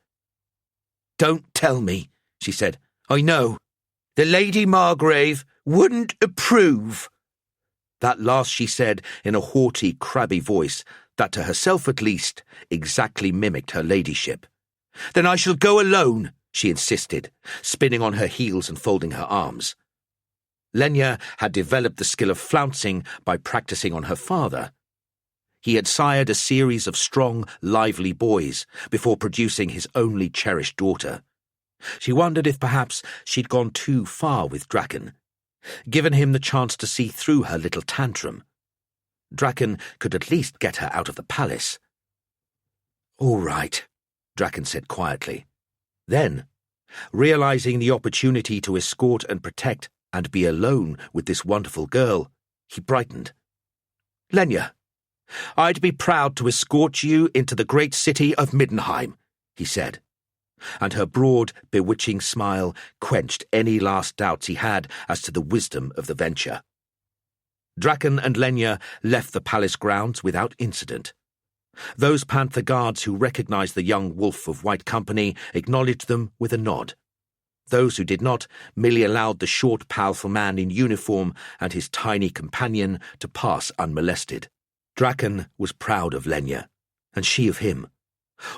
"Don't tell me," she said. "I know. The Lady Margrave wouldn't approve." That last she said in a haughty, crabby voice that, to herself at least, exactly mimicked her ladyship. "Then I shall go alone," she insisted, spinning on her heels and folding her arms. Lenya had developed the skill of flouncing by practicing on her father. He had sired a series of strong, lively boys before producing his only cherished daughter. She wondered if perhaps she'd gone too far with Draken, given him the chance to see through her little tantrum. Draken could at least get her out of the palace. "All right," Draken said quietly. Then, realizing the opportunity to escort and protect and be alone with this wonderful girl, he brightened. "Lenya, I'd be proud to escort you into the great city of Middenheim," he said, and her broad, bewitching smile quenched any last doubts he had as to the wisdom of the venture. Draken and Lenya left the palace grounds without incident. Those panther guards who recognized the young wolf of White Company acknowledged them with a nod. Those who did not merely allowed the short, powerful man in uniform and his tiny companion to pass unmolested. Draken was proud of Lenya, and she of him,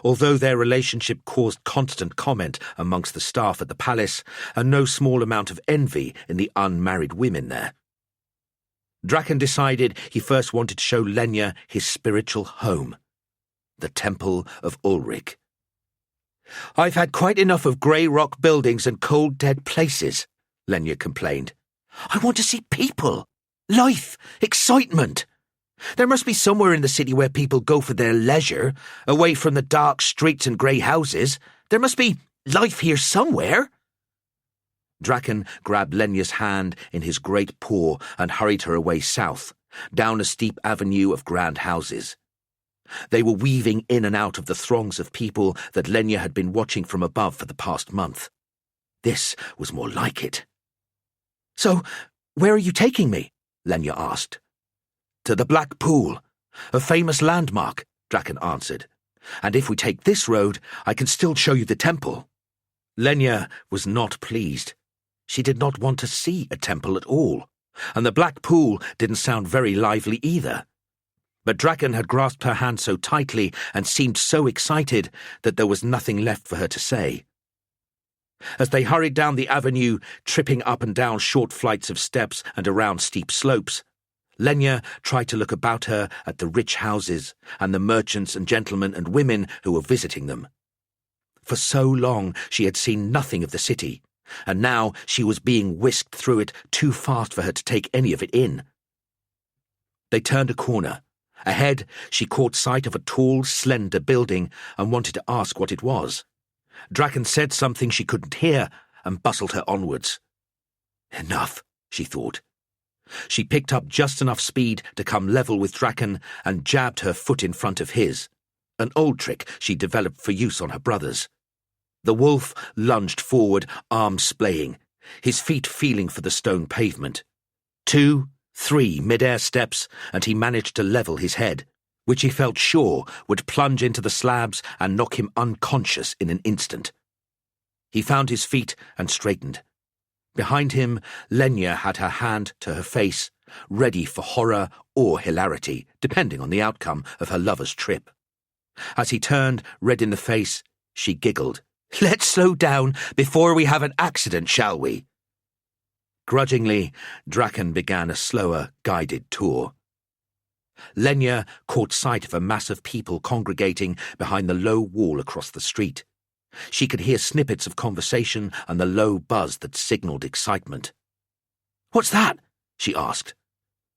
although their relationship caused constant comment amongst the staff at the palace and no small amount of envy in the unmarried women there. Draken decided he first wanted to show Lenya his spiritual home, the Temple of Ulric. "I've had quite enough of grey rock buildings and cold, dead places," Lenya complained. "I want to see people, life, excitement. There must be somewhere in the city where people go for their leisure, away from the dark streets and grey houses. There must be life here somewhere." Draken grabbed Lenya's hand in his great paw and hurried her away south, down a steep avenue of grand houses. They were weaving in and out of the throngs of people that Lenya had been watching from above for the past month. This was more like it. "So, where are you taking me?" Lenya asked. "To the Black Pool, a famous landmark," Draken answered. "And if we take this road, I can still show you the temple." Lenya was not pleased. She did not want to see a temple at all, and the Black Pool didn't sound very lively either. But Draken had grasped her hand so tightly and seemed so excited that there was nothing left for her to say. As they hurried down the avenue, tripping up and down short flights of steps and around steep slopes, Lenya tried to look about her at the rich houses and the merchants and gentlemen and women who were visiting them. For so long she had seen nothing of the city, and now she was being whisked through it too fast for her to take any of it in. They turned a corner. Ahead, she caught sight of a tall, slender building and wanted to ask what it was. Draken said something she couldn't hear and bustled her onwards. Enough, she thought. She picked up just enough speed to come level with Draken and jabbed her foot in front of his, an old trick she developed for use on her brothers. The wolf lunged forward, arms splaying, his feet feeling for the stone pavement. 2, 3 mid-air steps, and he managed to level his head, which he felt sure would plunge into the slabs and knock him unconscious in an instant. He found his feet and straightened. Behind him, Lenya had her hand to her face, ready for horror or hilarity, depending on the outcome of her lover's trip. As he turned, red in the face, she giggled. "Let's slow down before we have an accident, shall we?" Grudgingly, Draken began a slower, guided tour. Lenya caught sight of a mass of people congregating behind the low wall across the street. She could hear snippets of conversation and the low buzz that signalled excitement. "What's that?" she asked.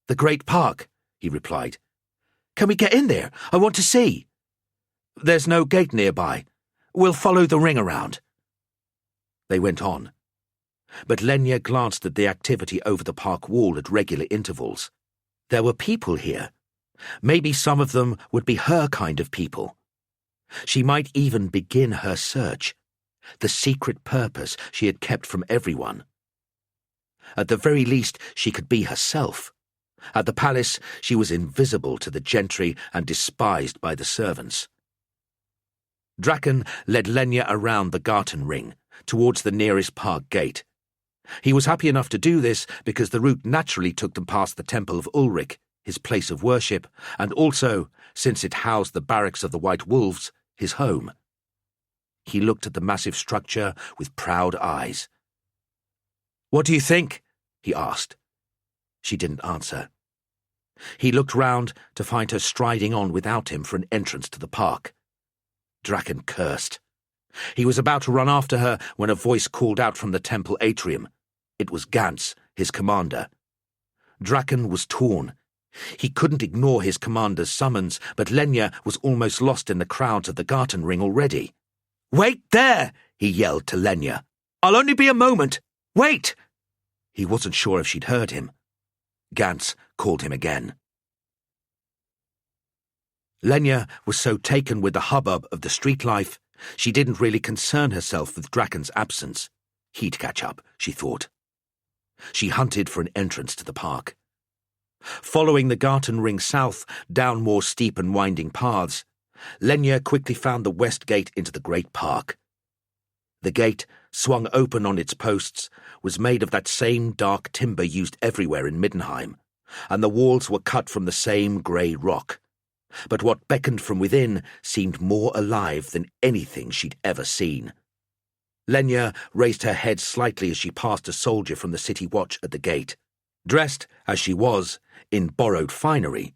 "The Great Park," he replied. "Can we get in there? I want to see." "There's no gate nearby. We'll follow the ring around." They went on. But Lenya glanced at the activity over the park wall at regular intervals. There were people here. Maybe some of them would be her kind of people. She might even begin her search, the secret purpose she had kept from everyone. At the very least, she could be herself. At the palace, she was invisible to the gentry and despised by the servants. Draken led Lenya around the Garten Ring, towards the nearest park gate. He was happy enough to do this because the route naturally took them past the Temple of Ulric, his place of worship, and also, since it housed the barracks of the White Wolves, his home. He looked at the massive structure with proud eyes. "What do you think?" he asked. She didn't answer. He looked round to find her striding on without him for an entrance to the park. Draken cursed. He was about to run after her when a voice called out from the temple atrium. It was Gantz, his commander. Draken was torn. He couldn't ignore his commander's summons, but Lenya was almost lost in the crowds of the Garten Ring already. "Wait there!" he yelled to Lenya. "I'll only be a moment. Wait!" He wasn't sure if she'd heard him. Gantz called him again. Lenya was so taken with the hubbub of the street life, she didn't really concern herself with Draken's absence. He'd catch up, she thought. She hunted for an entrance to the park. Following the Garten Ring south, down more steep and winding paths, Lenya quickly found the west gate into the great park. The gate, swung open on its posts, was made of that same dark timber used everywhere in Middenheim, and the walls were cut from the same grey rock. But what beckoned from within seemed more alive than anything she'd ever seen. Lenya raised her head slightly as she passed a soldier from the city watch at the gate. Dressed, as she was, in borrowed finery,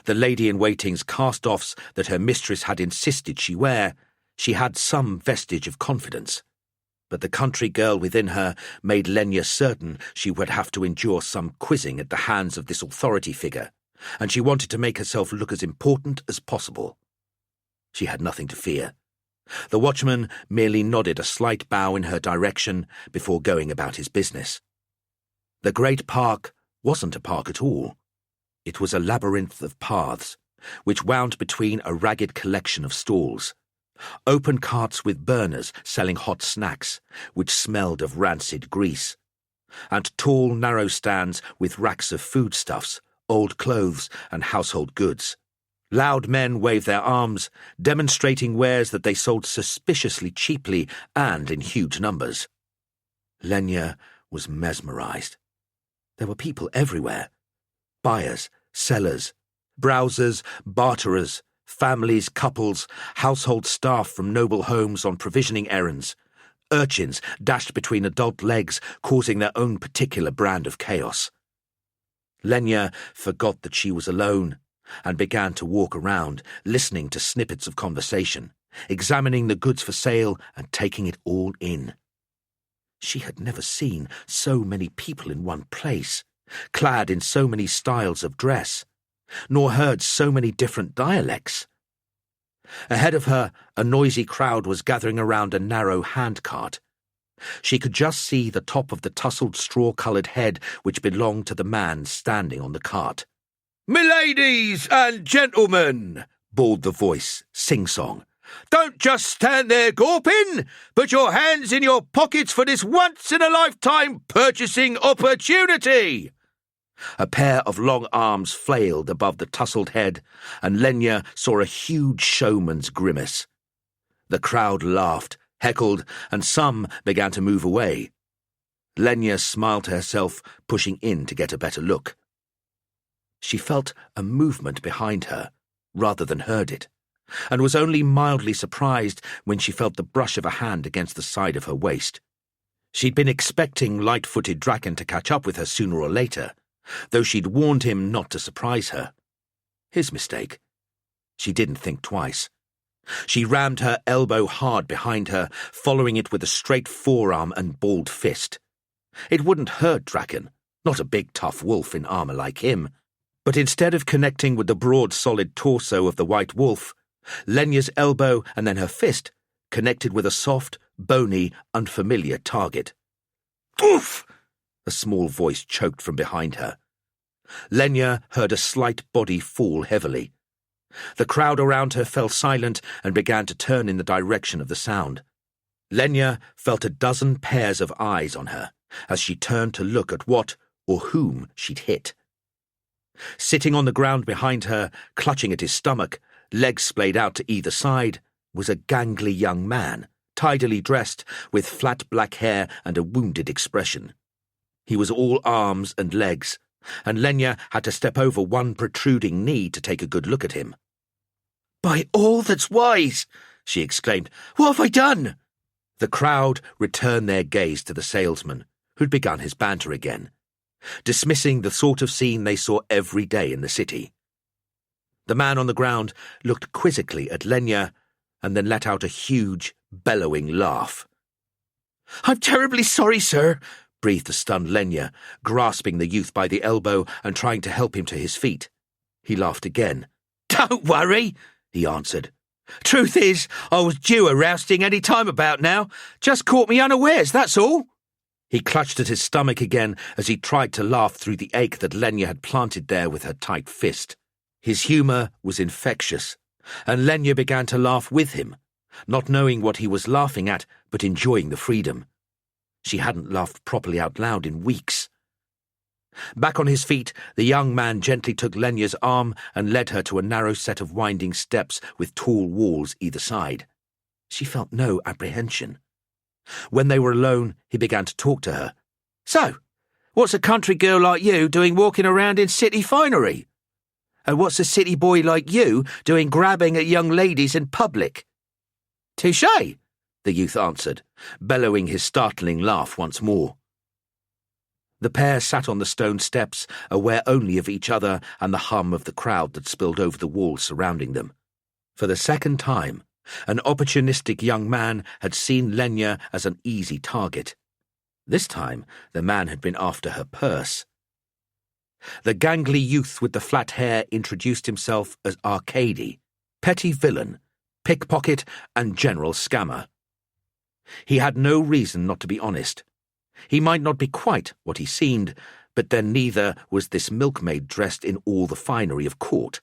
the lady-in-waiting's cast-offs that her mistress had insisted she wear, she had some vestige of confidence. But the country girl within her made Lenya certain she would have to endure some quizzing at the hands of this authority figure, and she wanted to make herself look as important as possible. She had nothing to fear. The watchman merely nodded a slight bow in her direction before going about his business. The great park wasn't a park at all. It was a labyrinth of paths, which wound between a ragged collection of stalls. Open carts with burners selling hot snacks, which smelled of rancid grease, and tall, narrow stands with racks of foodstuffs, old clothes, and household goods. Loud men waved their arms, demonstrating wares that they sold suspiciously cheaply and in huge numbers. Lenya was mesmerized. There were people everywhere. Buyers, sellers, browsers, barterers, families, couples, household staff from noble homes on provisioning errands. Urchins dashed between adult legs, causing their own particular brand of chaos. Lenya forgot that she was alone and began to walk around, listening to snippets of conversation, examining the goods for sale and taking it all in. She had never seen so many people in one place, clad in so many styles of dress, nor heard so many different dialects. Ahead of her, a noisy crowd was gathering around a narrow handcart. She could just see the top of the tousled straw-coloured head which belonged to the man standing on the cart. "Miladies and gentlemen," bawled the voice, sing-song, "don't just stand there gawping. Put your hands in your pockets for this once-in-a-lifetime purchasing opportunity." A pair of long arms flailed above the tousled head, and Lenya saw a huge showman's grimace. The crowd laughed, heckled, and some began to move away. Lenya smiled to herself, pushing in to get a better look. She felt a movement behind her, rather than heard it, and was only mildly surprised when she felt the brush of a hand against the side of her waist. She'd been expecting light-footed Draken to catch up with her sooner or later, though she'd warned him not to surprise her. His mistake. She didn't think twice. She rammed her elbow hard behind her, following it with a straight forearm and balled fist. It wouldn't hurt Draken, not a big tough wolf in armour like him. But instead of connecting with the broad, solid torso of the white wolf, Lenya's elbow and then her fist connected with a soft, bony, unfamiliar target. "Oof!" a small voice choked from behind her. Lenya heard a slight body fall heavily. The crowd around her fell silent and began to turn in the direction of the sound. Lenya felt a dozen pairs of eyes on her as she turned to look at what or whom she'd hit. Sitting on the ground behind her, clutching at his stomach, legs splayed out to either side, was a gangly young man, tidily dressed, with flat black hair and a wounded expression. He was all arms and legs, and Lenya had to step over one protruding knee to take a good look at him. "By all that's wise!" she exclaimed. "What have I done?" The crowd returned their gaze to the salesman, who'd begun his banter again, dismissing the sort of scene they saw every day in the city. The man on the ground looked quizzically at Lenya and then let out a huge, bellowing laugh. "I'm terribly sorry, sir," breathed the stunned Lenya, grasping the youth by the elbow and trying to help him to his feet. He laughed again. "Don't worry," he answered. "Truth is, I was due a rousting any time about now. Just caught me unawares, that's all." He clutched at his stomach again as he tried to laugh through the ache that Lenya had planted there with her tight fist. His humour was infectious, and Lenya began to laugh with him, not knowing what he was laughing at, but enjoying the freedom. She hadn't laughed properly out loud in weeks. Back on his feet, the young man gently took Lenya's arm and led her to a narrow set of winding steps with tall walls either side. She felt no apprehension. When they were alone, he began to talk to her. "So, what's a country girl like you doing walking around in city finery? And what's a city boy like you doing grabbing at young ladies in public?" "Touché," the youth answered, bellowing his startling laugh once more. The pair sat on the stone steps, aware only of each other and the hum of the crowd that spilled over the walls surrounding them. For the second time, an opportunistic young man had seen Lenya as an easy target. This time, the man had been after her purse. The gangly youth with the flat hair introduced himself as Arcady, petty villain, pickpocket, and general scammer. He had no reason not to be honest. He might not be quite what he seemed, but then neither was this milkmaid dressed in all the finery of court.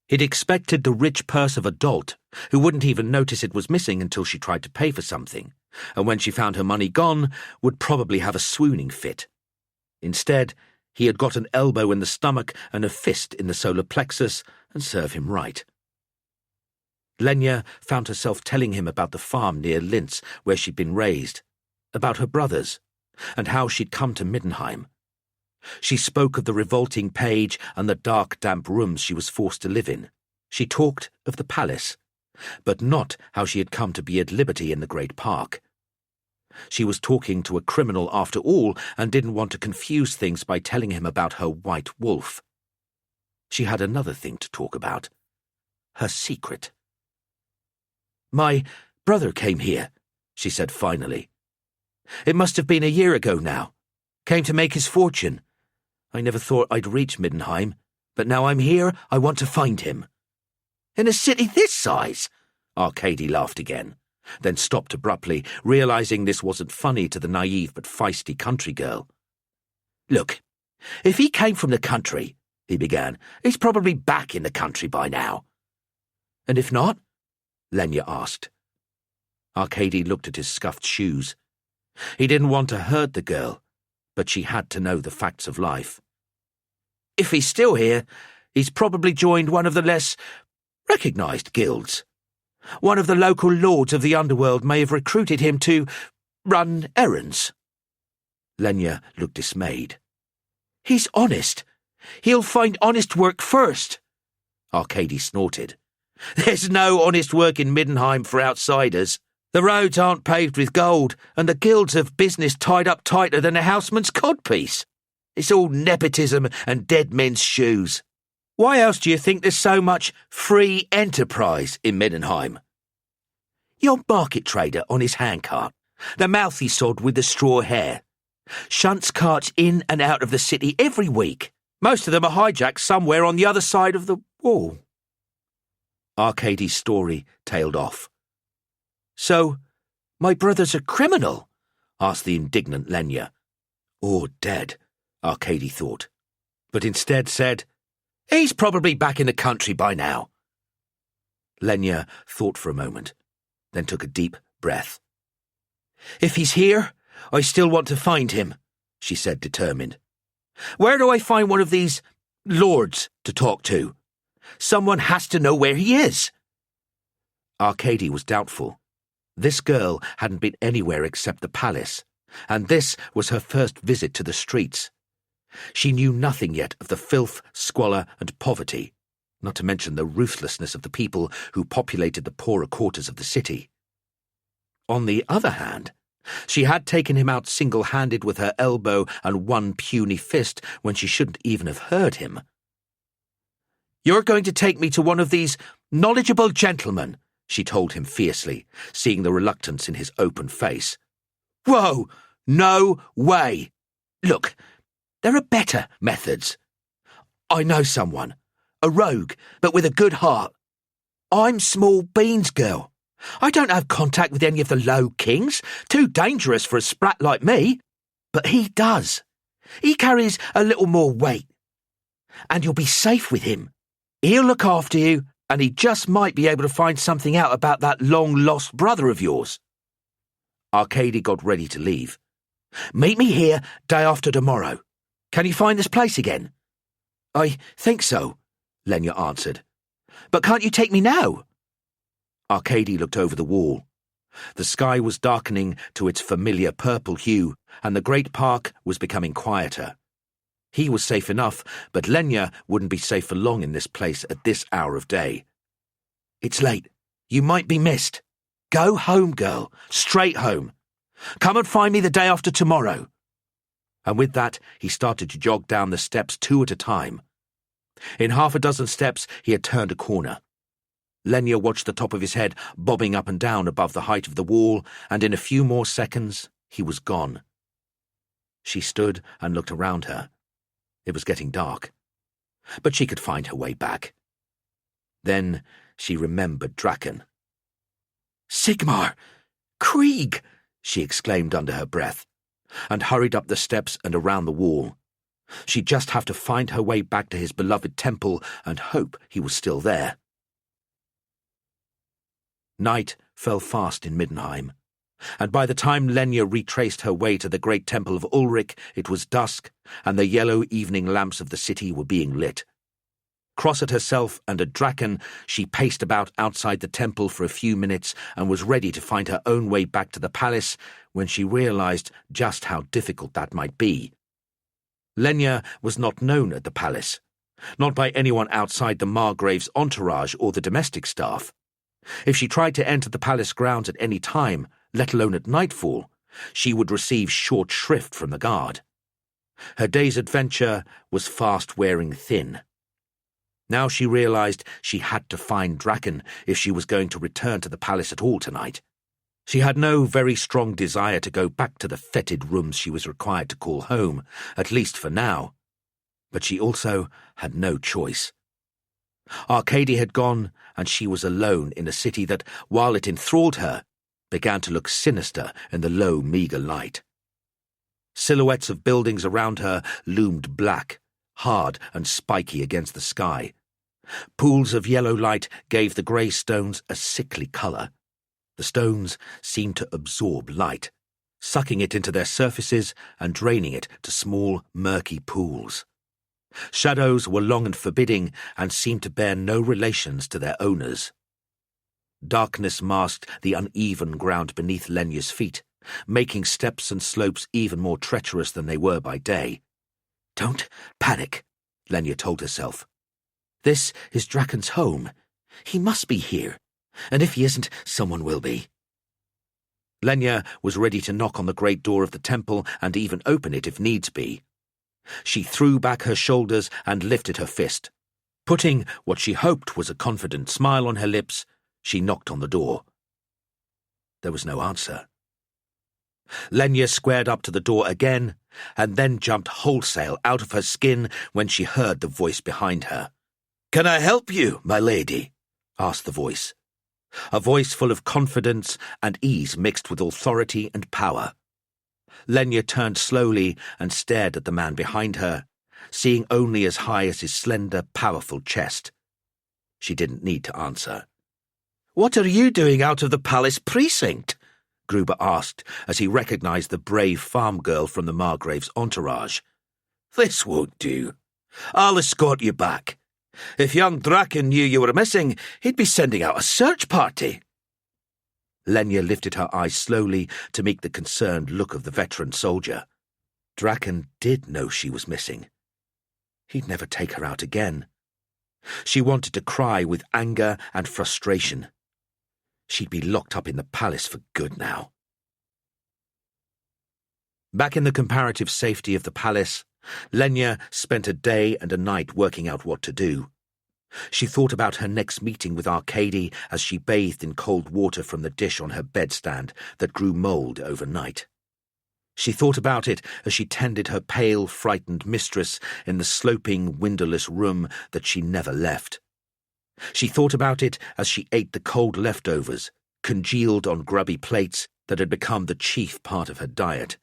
He'd expected the rich purse of a dolt, who wouldn't even notice it was missing until she tried to pay for something, and when she found her money gone, would probably have a swooning fit. Instead, He had got an elbow in the stomach and a fist in the solar plexus, and serve him right. Lenya found herself telling him about the farm near Linz where she'd been raised, about her brothers, and how she'd come to Middenheim. She spoke of the revolting page and the dark, damp rooms she was forced to live in. She talked of the palace, but not how she had come to be at liberty in the great park. She was talking to a criminal after all, and didn't want to confuse things by telling him about her white wolf. She had another thing to talk about. Her secret. "My brother came here," she said finally. "It must have been a year ago now. Came to make his fortune. I never thought I'd reach Middenheim, but now I'm here, I want to find him." "In a city this size?" Arcady laughed again, then stopped abruptly, realizing this wasn't funny to the naive but feisty country girl. "Look, if he came from the country," he began, "he's probably back in the country by now." "And if not?" Lenya asked. Arcady looked at his scuffed shoes. He didn't want to hurt the girl, but she had to know the facts of life. "If he's still here, he's probably joined one of the less recognized guilds. One of the local lords of the underworld may have recruited him to run errands." Lenya looked dismayed. "He's honest. He'll find honest work first." Arcady snorted. "There's no honest work in Middenheim for outsiders. The roads aren't paved with gold, and the guilds have business tied up tighter than a houseman's codpiece. It's all nepotism and dead men's shoes. Why else do you think there's so much free enterprise in Middenheim? Your market trader on his handcart, the mouthy sod with the straw hair, shunts carts in and out of the city every week. Most of them are hijacked somewhere on the other side of the wall." Arcady's story tailed off. "So, my brother's a criminal?" asked the indignant Lenya. "Or dead," Arcady thought, but instead said, "He's probably back in the country by now." Lenya thought for a moment, then took a deep breath. "If he's here, I still want to find him," she said, determined. "Where do I find one of these lords to talk to? Someone has to know where he is." Arcady was doubtful. This girl hadn't been anywhere except the palace, and this was her first visit to the streets. She knew nothing yet of the filth, squalor, and poverty, not to mention the ruthlessness of the people who populated the poorer quarters of the city. On the other hand, she had taken him out single-handed with her elbow and one puny fist when she shouldn't even have heard him. "You're going to take me to one of these knowledgeable gentlemen," she told him fiercely, seeing the reluctance in his open face. "Whoa! No way! Look, there are better methods. I know someone, a rogue, but with a good heart. I'm Small Beans Girl. I don't have contact with any of the low kings, too dangerous for a sprat like me. But he does. He carries a little more weight. And you'll be safe with him. He'll look after you, and he just might be able to find something out about that long-lost brother of yours." Arcady got ready to leave. "Meet me here day after tomorrow. Can you find this place again?" "I think so," Lenya answered. "But can't you take me now?" Arcady looked over the wall. The sky was darkening to its familiar purple hue, and the great park was becoming quieter. He was safe enough, but Lenya wouldn't be safe for long in this place at this hour of day. "It's late. You might be missed. Go home, girl. Straight home. Come and find me the day after tomorrow." And with that, he started to jog down the steps 2 at a time. In half a dozen steps, he had turned a corner. Lenya watched the top of his head bobbing up and down above the height of the wall, and in a few more seconds, he was gone. She stood and looked around her. It was getting dark, but she could find her way back. Then she remembered Draken. "Sigmar! Krieg!" she exclaimed under her breath, and hurried up the steps and around the wall. She'd just have to find her way back to his beloved temple and hope he was still there. Night fell fast in Middenheim. and by the time Lenya retraced her way to the great Temple of Ulric, it was dusk, and the yellow evening lamps of the city were being lit. Cross at herself and a Draken, she paced about outside the temple for a few minutes and was ready to find her own way back to the palace when she realized just how difficult that might be. Lenya was not known at the palace, not by anyone outside the Margrave's entourage or the domestic staff. If she tried to enter the palace grounds at any time, let alone at nightfall, she would receive short shrift from the guard. Her day's adventure was fast wearing thin. Now she realized she had to find Draken if she was going to return to the palace at all tonight. She had no very strong desire to go back to the fetid rooms she was required to call home, at least for now. But she also had no choice. Arcady had gone, and she was alone in a city that, while it enthralled her, began to look sinister in the low, meagre light. Silhouettes of buildings around her loomed black, hard and spiky against the sky. Pools of yellow light gave the grey stones a sickly colour. The stones seemed to absorb light, sucking it into their surfaces and draining it to small, murky pools. Shadows were long and forbidding and seemed to bear no relations to their owners. Darkness masked the uneven ground beneath Lenya's feet, making steps and slopes even more treacherous than they were by day. "Don't panic," Lenya told herself. "This is Draken's home. He must be here, and if he isn't, someone will be." Lenya was ready to knock on the great door of the temple and even open it if needs be. She threw back her shoulders and lifted her fist. Putting what she hoped was a confident smile on her lips, she knocked on the door. There was no answer. Lenya squared up to the door again, and then jumped wholesale out of her skin when she heard the voice behind her. "Can I help you, my lady?" asked the voice. A voice full of confidence and ease mixed with authority and power. Lenya turned slowly and stared at the man behind her, seeing only as high as his slender, powerful chest. She didn't need to answer. "What are you doing out of the palace precinct?" Gruber asked as he recognized the brave farm girl from the Margrave's entourage. "This won't do. I'll escort you back. If young Draken knew you were missing, he'd be sending out a search party." Lenya lifted her eyes slowly to meet the concerned look of the veteran soldier. Draken did know she was missing. He'd never take her out again. She wanted to cry with anger and frustration. She'd be locked up in the palace for good now. Back in the comparative safety of the palace, Lenya spent a day and a night working out what to do. She thought about her next meeting with Arcady as she bathed in cold water from the dish on her bedstand that grew mould overnight. She thought about it as she tended her pale, frightened mistress in the sloping, windowless room that she never left. She thought about it as she ate the cold leftovers, congealed on grubby plates that had become the chief part of her diet.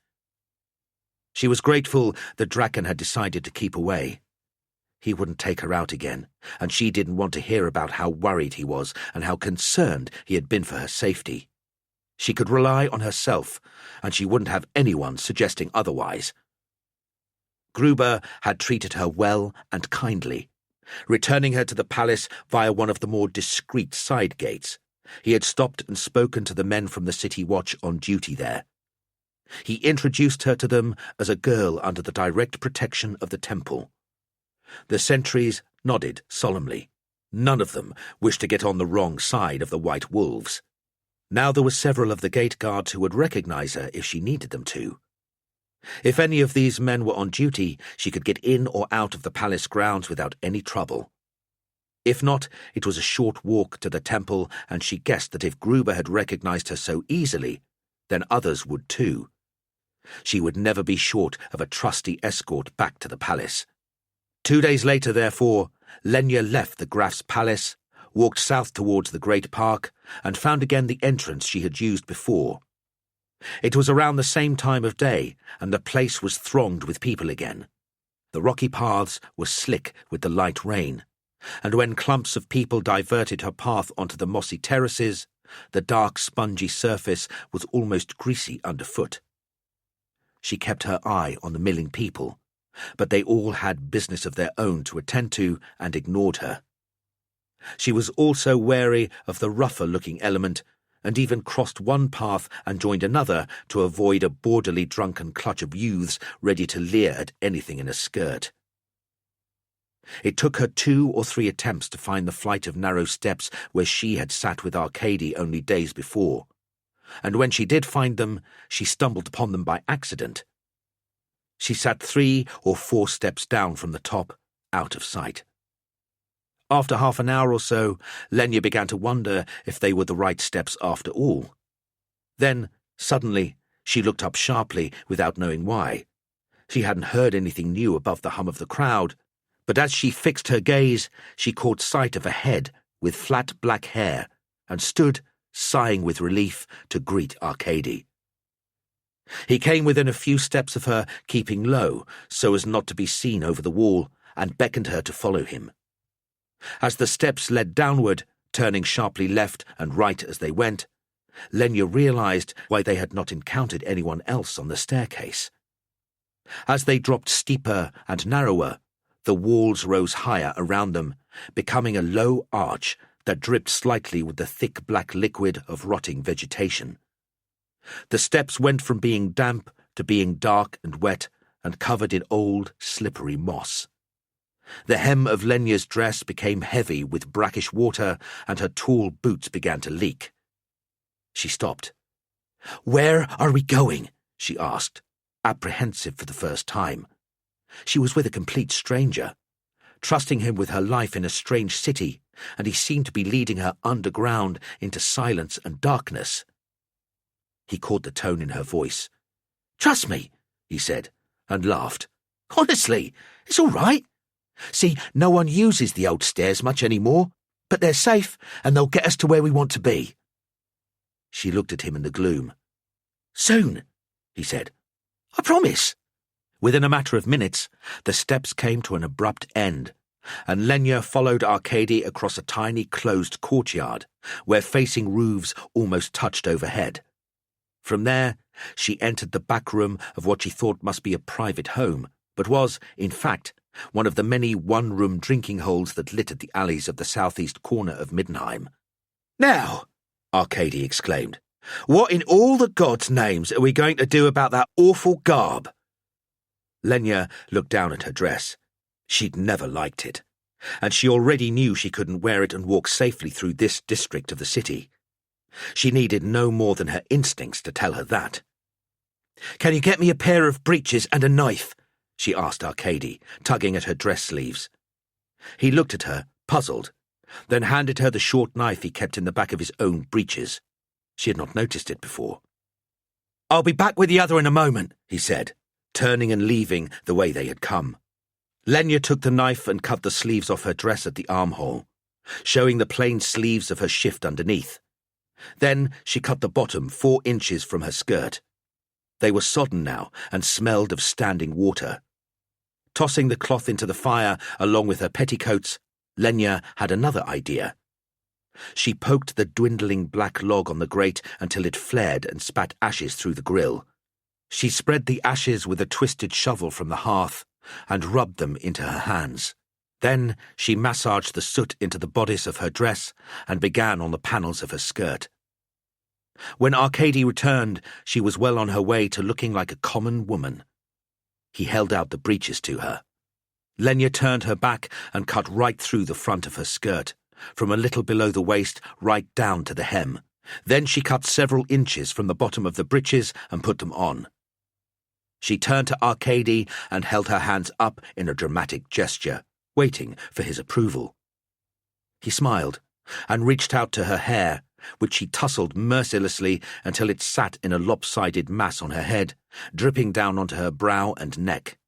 She was grateful that Draken had decided to keep away. He wouldn't take her out again, and she didn't want to hear about how worried he was and how concerned he had been for her safety. She could rely on herself, and she wouldn't have anyone suggesting otherwise. Gruber had treated her well and kindly, returning her to the palace via one of the more discreet side gates. He had stopped and spoken to the men from the city watch on duty there. He introduced her to them as a girl under the direct protection of the temple. The sentries nodded solemnly. None of them wished to get on the wrong side of the White Wolves. Now there were several of the gate guards who would recognize her if she needed them to. If any of these men were on duty, she could get in or out of the palace grounds without any trouble. If not, it was a short walk to the temple, and she guessed that if Gruber had recognized her so easily, then others would too. She would never be short of a trusty escort back to the palace. 2 days later, therefore, Lenya left the Graf's palace, walked south towards the great park, and found again the entrance she had used before. It was around the same time of day, and the place was thronged with people again. The rocky paths were slick with the light rain, and when clumps of people diverted her path onto the mossy terraces, The dark, spongy surface was almost greasy underfoot. She kept her eye on the milling people, but they all had business of their own to attend to and ignored her. She was also wary of the rougher-looking element, and even crossed one path and joined another to avoid a borderly drunken clutch of youths ready to leer at anything in a skirt. It took her 2 or 3 attempts to find the flight of narrow steps where she had sat with Arcady only days before, and when she did find them, she stumbled upon them by accident. She sat 3 or 4 steps down from the top, out of sight. After half an hour or so, Lenya began to wonder if they were the right steps after all. Then, suddenly, she looked up sharply without knowing why. She hadn't heard anything new above the hum of the crowd, but as she fixed her gaze, she caught sight of a head with flat black hair and stood, sighing with relief, to greet Arcady. He came within a few steps of her, keeping low so as not to be seen over the wall, and beckoned her to follow him. As the steps led downward, turning sharply left and right as they went, Lenya realized why they had not encountered anyone else on the staircase. As they dropped steeper and narrower, the walls rose higher around them, becoming a low arch that dripped slightly with the thick black liquid of rotting vegetation. The steps went from being damp to being dark and wet and covered in old, slippery moss. The hem of Lenya's dress became heavy with brackish water, and her tall boots began to leak. She stopped. "Where are we going?" she asked, apprehensive for the first time. She was with a complete stranger, trusting him with her life in a strange city, and he seemed to be leading her underground into silence and darkness. He caught the tone in her voice. "Trust me," he said, and laughed. "Honestly, it's all right. See, no one uses the old stairs much anymore, but they're safe, and they'll get us to where we want to be." She looked at him in the gloom. "Soon," he said. "I promise." Within a matter of minutes, the steps came to an abrupt end, and Lenya followed Arcady across a tiny closed courtyard, where facing roofs almost touched overhead. From there, she entered the back room of what she thought must be a private home, but was, in fact, one of the many one-room drinking holes that littered the alleys of the southeast corner of Middenheim. "Now," Arcady exclaimed, "what in all the gods' names are we going to do about that awful garb?" Lenya looked down at her dress. She'd never liked it, and she already knew she couldn't wear it and walk safely through this district of the city. She needed no more than her instincts to tell her that. "Can you get me a pair of breeches and a knife?" she asked Arcady, tugging at her dress sleeves. He looked at her, puzzled, then handed her the short knife he kept in the back of his own breeches. She had not noticed it before. "I'll be back with the other in a moment," he said, turning and leaving the way they had come. Lenya took the knife and cut the sleeves off her dress at the armhole, showing the plain sleeves of her shift underneath. Then she cut the bottom 4 inches from her skirt. They were sodden now and smelled of standing water. Tossing the cloth into the fire along with her petticoats, Lenya had another idea. She poked the dwindling black log on the grate until it flared and spat ashes through the grill. She spread the ashes with a twisted shovel from the hearth and rubbed them into her hands. Then she massaged the soot into the bodice of her dress and began on the panels of her skirt. When Arcady returned, she was well on her way to looking like a common woman. He held out the breeches to her. Lenya turned her back and cut right through the front of her skirt, from a little below the waist right down to the hem. Then she cut several inches from the bottom of the breeches and put them on. She turned to Arcady and held her hands up in a dramatic gesture, waiting for his approval. He smiled and reached out to her hair, which she tousled mercilessly until it sat in a lopsided mass on her head, dripping down onto her brow and neck.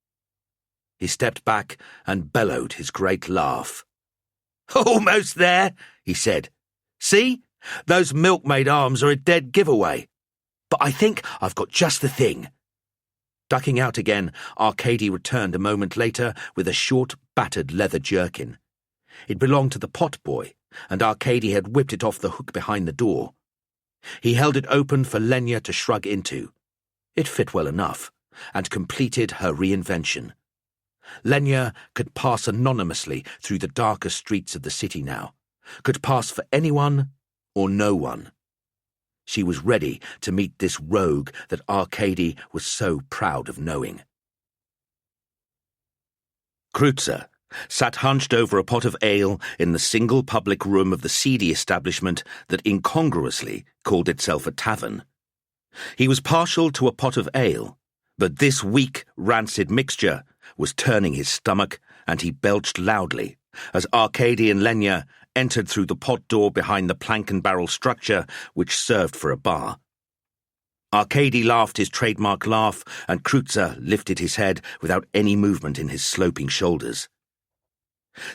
He stepped back and bellowed his great laugh. "Almost there," he said. "See? Those milkmaid arms are a dead giveaway. But I think I've got just the thing." Ducking out again, Arcady returned a moment later with a short, battered leather jerkin. It belonged to the potboy, and Arcady had whipped it off the hook behind the door. He held it open for Lenya to shrug into. It fit well enough, and completed her reinvention. Lenya could pass anonymously through the darker streets of the city now, could pass for anyone or no one. She was ready to meet this rogue that Arcady was so proud of knowing. Kreutzer sat hunched over a pot of ale in the single public room of the seedy establishment that incongruously called itself a tavern. He was partial to a pot of ale, but this weak, rancid mixture was turning his stomach, and he belched loudly as Arcady and Lenya entered through the pot door behind the plank and barrel structure which served for a bar. Arcady laughed his trademark laugh, and Kreutzer lifted his head without any movement in his sloping shoulders.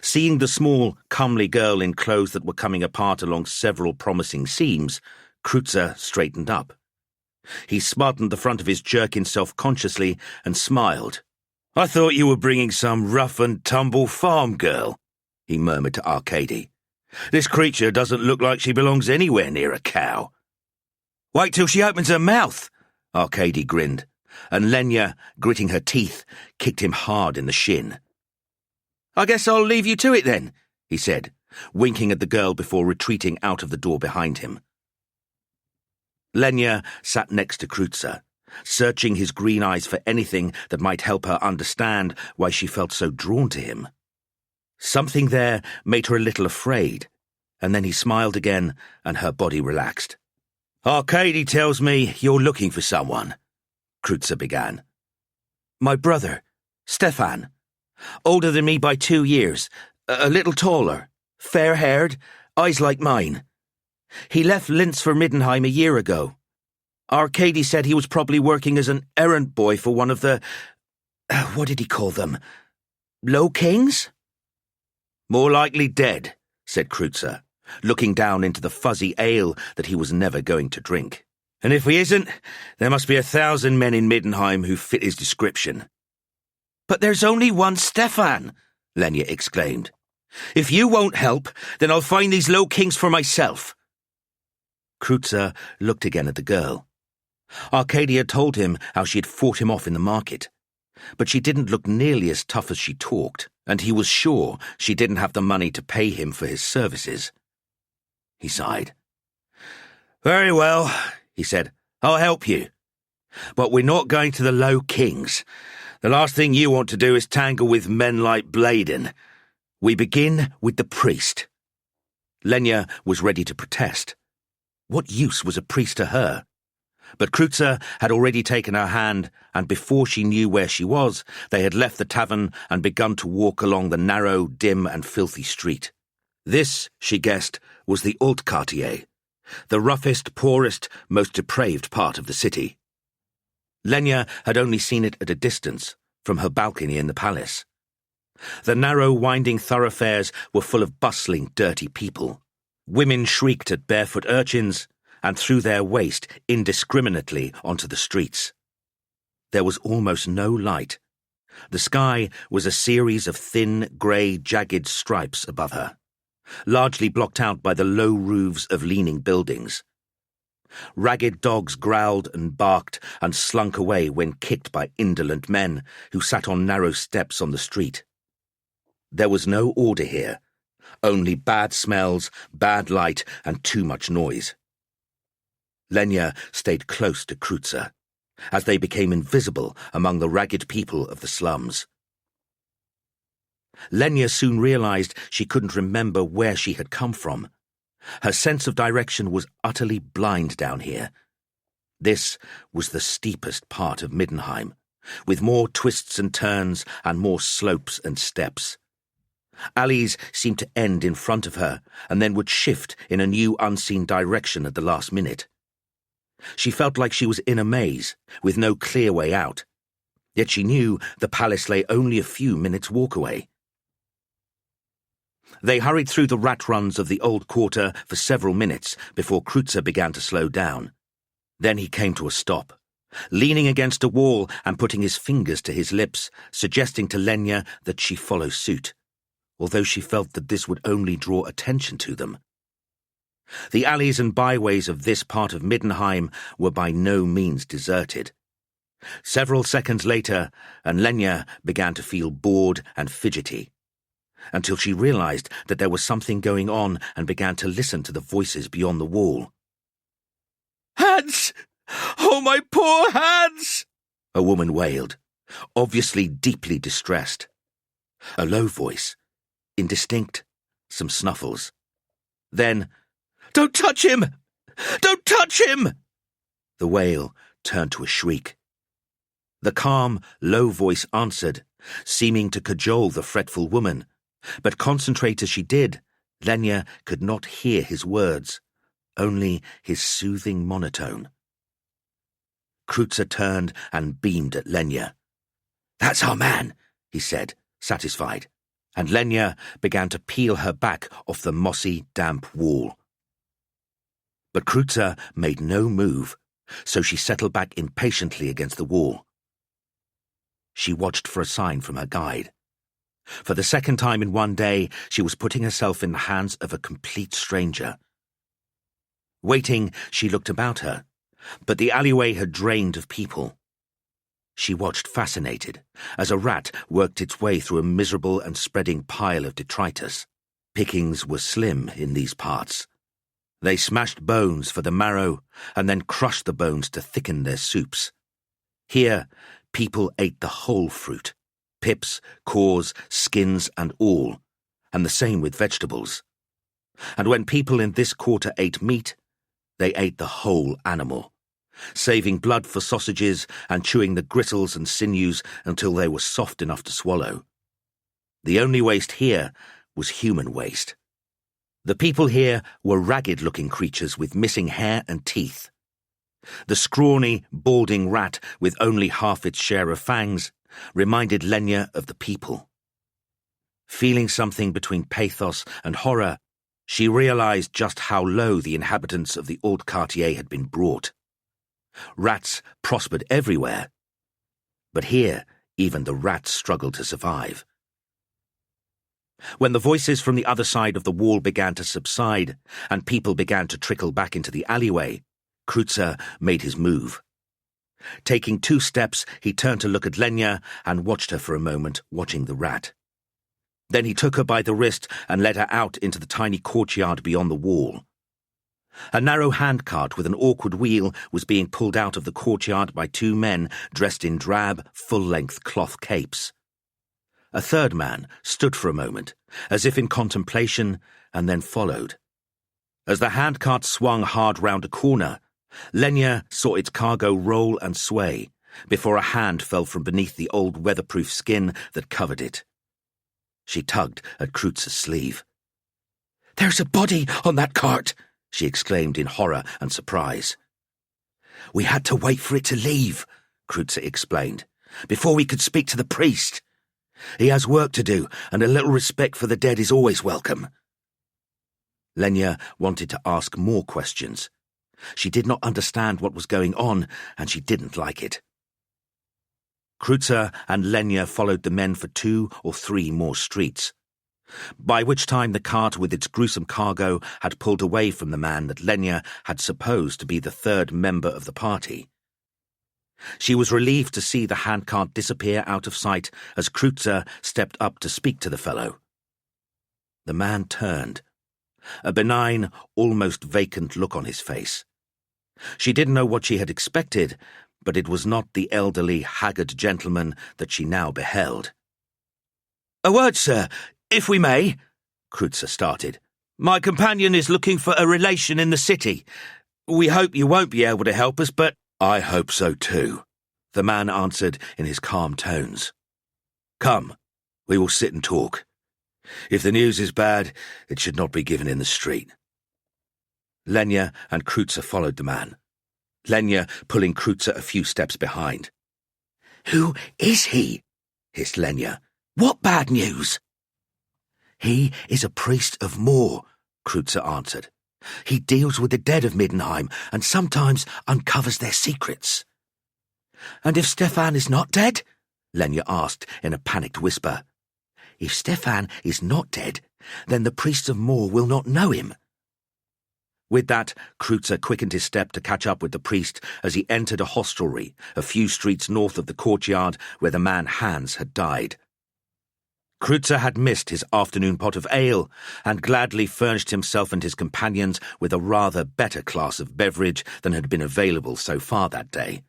Seeing the small, comely girl in clothes that were coming apart along several promising seams, Kreutzer straightened up. He smartened the front of his jerkin self-consciously and smiled. "I thought you were bringing some rough-and-tumble farm girl," he murmured to Arcady. "This creature doesn't look like she belongs anywhere near a cow." "Wait till she opens her mouth," Arcady grinned, and Lenya, gritting her teeth, kicked him hard in the shin. "I guess I'll leave you to it then," he said, winking at the girl before retreating out of the door behind him. Lenya sat next to Kreutzer, searching his green eyes for anything that might help her understand why she felt so drawn to him. Something there made her a little afraid, and then he smiled again and her body relaxed. "Arcady tells me you're looking for someone," Kreutzer began. "My brother, Stefan. Older than me by 2 years, a little taller, fair-haired, eyes like mine. He left Linz for Middenheim a year ago. Arcady said he was probably working as an errand boy for one of the... what did he call them? Low Kings?" "More likely dead," said Kreutzer, looking down into the fuzzy ale that he was never going to drink. "And if he isn't, there must be 1,000 men in Middenheim who fit his description." "But there's only one Stefan," Lenya exclaimed. "If you won't help, then I'll find these Low Kings for myself." Kreutzer looked again at the girl. Arcadia told him how she had fought him off in the market, but she didn't look nearly as tough as she talked, and he was sure she didn't have the money to pay him for his services. He sighed. "Very well," he said. "I'll help you. But we're not going to the Low Kings. The last thing you want to do is tangle with men like Bladen. We begin with the priest." Lenya was ready to protest. What use was a priest to her? But Kreutzer had already taken her hand, and before she knew where she was, they had left the tavern and begun to walk along the narrow, dim and filthy street. This, she guessed, was the Altquartier, the roughest, poorest, most depraved part of the city. Lenya had only seen it at a distance, from her balcony in the palace. The narrow, winding thoroughfares were full of bustling, dirty people. Women shrieked at barefoot urchins and threw their waste indiscriminately onto the streets. There was almost no light. The sky was a series of thin, grey, jagged stripes above her, largely blocked out by the low roofs of leaning buildings. Ragged dogs growled and barked and slunk away when kicked by indolent men who sat on narrow steps on the street. There was no order here, only bad smells, bad light, and too much noise. Lenya stayed close to Kreutzer, as they became invisible among the ragged people of the slums. Lenya soon realized she couldn't remember where she had come from. Her sense of direction was utterly blind down here. This was the steepest part of Middenheim, with more twists and turns and more slopes and steps. Alleys seemed to end in front of her and then would shift in a new unseen direction at the last minute. She felt like she was in a maze, with no clear way out. Yet she knew the palace lay only a few minutes' walk away. They hurried through the rat runs of the old quarter for several minutes before Kreutzer began to slow down. Then he came to a stop, leaning against a wall and putting his fingers to his lips, suggesting to Lenya that she follow suit, although she felt that this would only draw attention to them. The alleys and byways of this part of Middenheim were by no means deserted. Several seconds later, and Lenya began to feel bored and fidgety, until she realized that there was something going on and began to listen to the voices beyond the wall. "Hans! Oh, my poor Hans!" a woman wailed, obviously deeply distressed. A low voice, indistinct, some snuffles. Then, "Don't touch him! Don't touch him!" The wail turned to a shriek. The calm, low voice answered, seeming to cajole the fretful woman, but concentrate as she did, Lenya could not hear his words, only his soothing monotone. Kreutzer turned and beamed at Lenya. "That's our man," he said, satisfied, and Lenya began to peel her back off the mossy, damp wall. But Kreutzer made no move, so she settled back impatiently against the wall. She watched for a sign from her guide. For the second time in one day, she was putting herself in the hands of a complete stranger. Waiting, she looked about her, but the alleyway had drained of people. She watched fascinated as a rat worked its way through a miserable and spreading pile of detritus. Pickings were slim in these parts. They smashed bones for the marrow and then crushed the bones to thicken their soups. Here, people ate the whole fruit, pips, cores, skins and all, and the same with vegetables. And when people in this quarter ate meat, they ate the whole animal, saving blood for sausages and chewing the gristles and sinews until they were soft enough to swallow. The only waste here was human waste. The people here were ragged-looking creatures with missing hair and teeth. The scrawny, balding rat with only half its share of fangs reminded Lenya of the people. Feeling something between pathos and horror, she realized just how low the inhabitants of the old quartier had been brought. Rats prospered everywhere, but here even the rats struggled to survive. When the voices from the other side of the wall began to subside and people began to trickle back into the alleyway, Kreutzer made his move. Taking 2 steps, he turned to look at Lenya and watched her for a moment, watching the rat. Then he took her by the wrist and led her out into the tiny courtyard beyond the wall. A narrow handcart with an awkward wheel was being pulled out of the courtyard by 2 men dressed in drab, full-length cloth capes. A third man stood for a moment, as if in contemplation, and then followed. As the handcart swung hard round a corner, Lenya saw its cargo roll and sway before a hand fell from beneath the old weatherproof skin that covered it. She tugged at Kreutzer's sleeve. "There's a body on that cart!" she exclaimed in horror and surprise. "We had to wait for it to leave," Kreutzer explained, "before we could speak to the priest. He has work to do, and a little respect for the dead is always welcome." Lenya wanted to ask more questions. She did not understand what was going on, and she didn't like it. Kreutzer and Lenya followed the men for 2 or 3 more streets, by which time the cart with its gruesome cargo had pulled away from the man that Lenya had supposed to be the 3rd member of the party. She was relieved to see the handcart disappear out of sight as Kreutzer stepped up to speak to the fellow. The man turned, a benign, almost vacant look on his face. She didn't know what she had expected, but it was not the elderly, haggard gentleman that she now beheld. "A word, sir, if we may," Kreutzer started. "My companion is looking for a relation in the city. We hope you won't be able to help us, but—" "I hope so too," the man answered in his calm tones. "Come, we will sit and talk. If the news is bad, it should not be given in the street." Lenya and Kreutzer followed the man, Lenya pulling Kreutzer a few steps behind. "Who is he?" hissed Lenya. "What bad news?" "He is a priest of Morr," Kreutzer answered. "He deals with the dead of Middenheim and sometimes uncovers their secrets." "And if Stefan is not dead?" Lenya asked in a panicked whisper. "If Stefan is not dead, then the priests of Morr will not know him." With that, Kreutzer quickened his step to catch up with the priest as he entered a hostelry a few streets north of the courtyard where the man Hans had died. Kreutzer had missed his afternoon pot of ale and gladly furnished himself and his companions with a rather better class of beverage than had been available so far that day.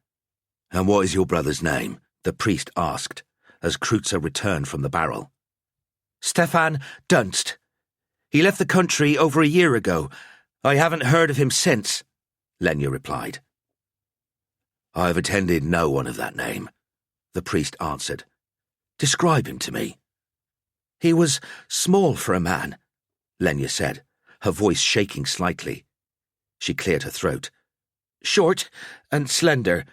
"And what is your brother's name?" the priest asked, as Kreutzer returned from the barrel. "Stefan Dunst. He left the country over a year ago. I haven't heard of him since," Lenya replied. "I have attended no one of that name," the priest answered. "Describe him to me." "He was small for a man," Lenya said, her voice shaking slightly. She cleared her throat. "Short and slender,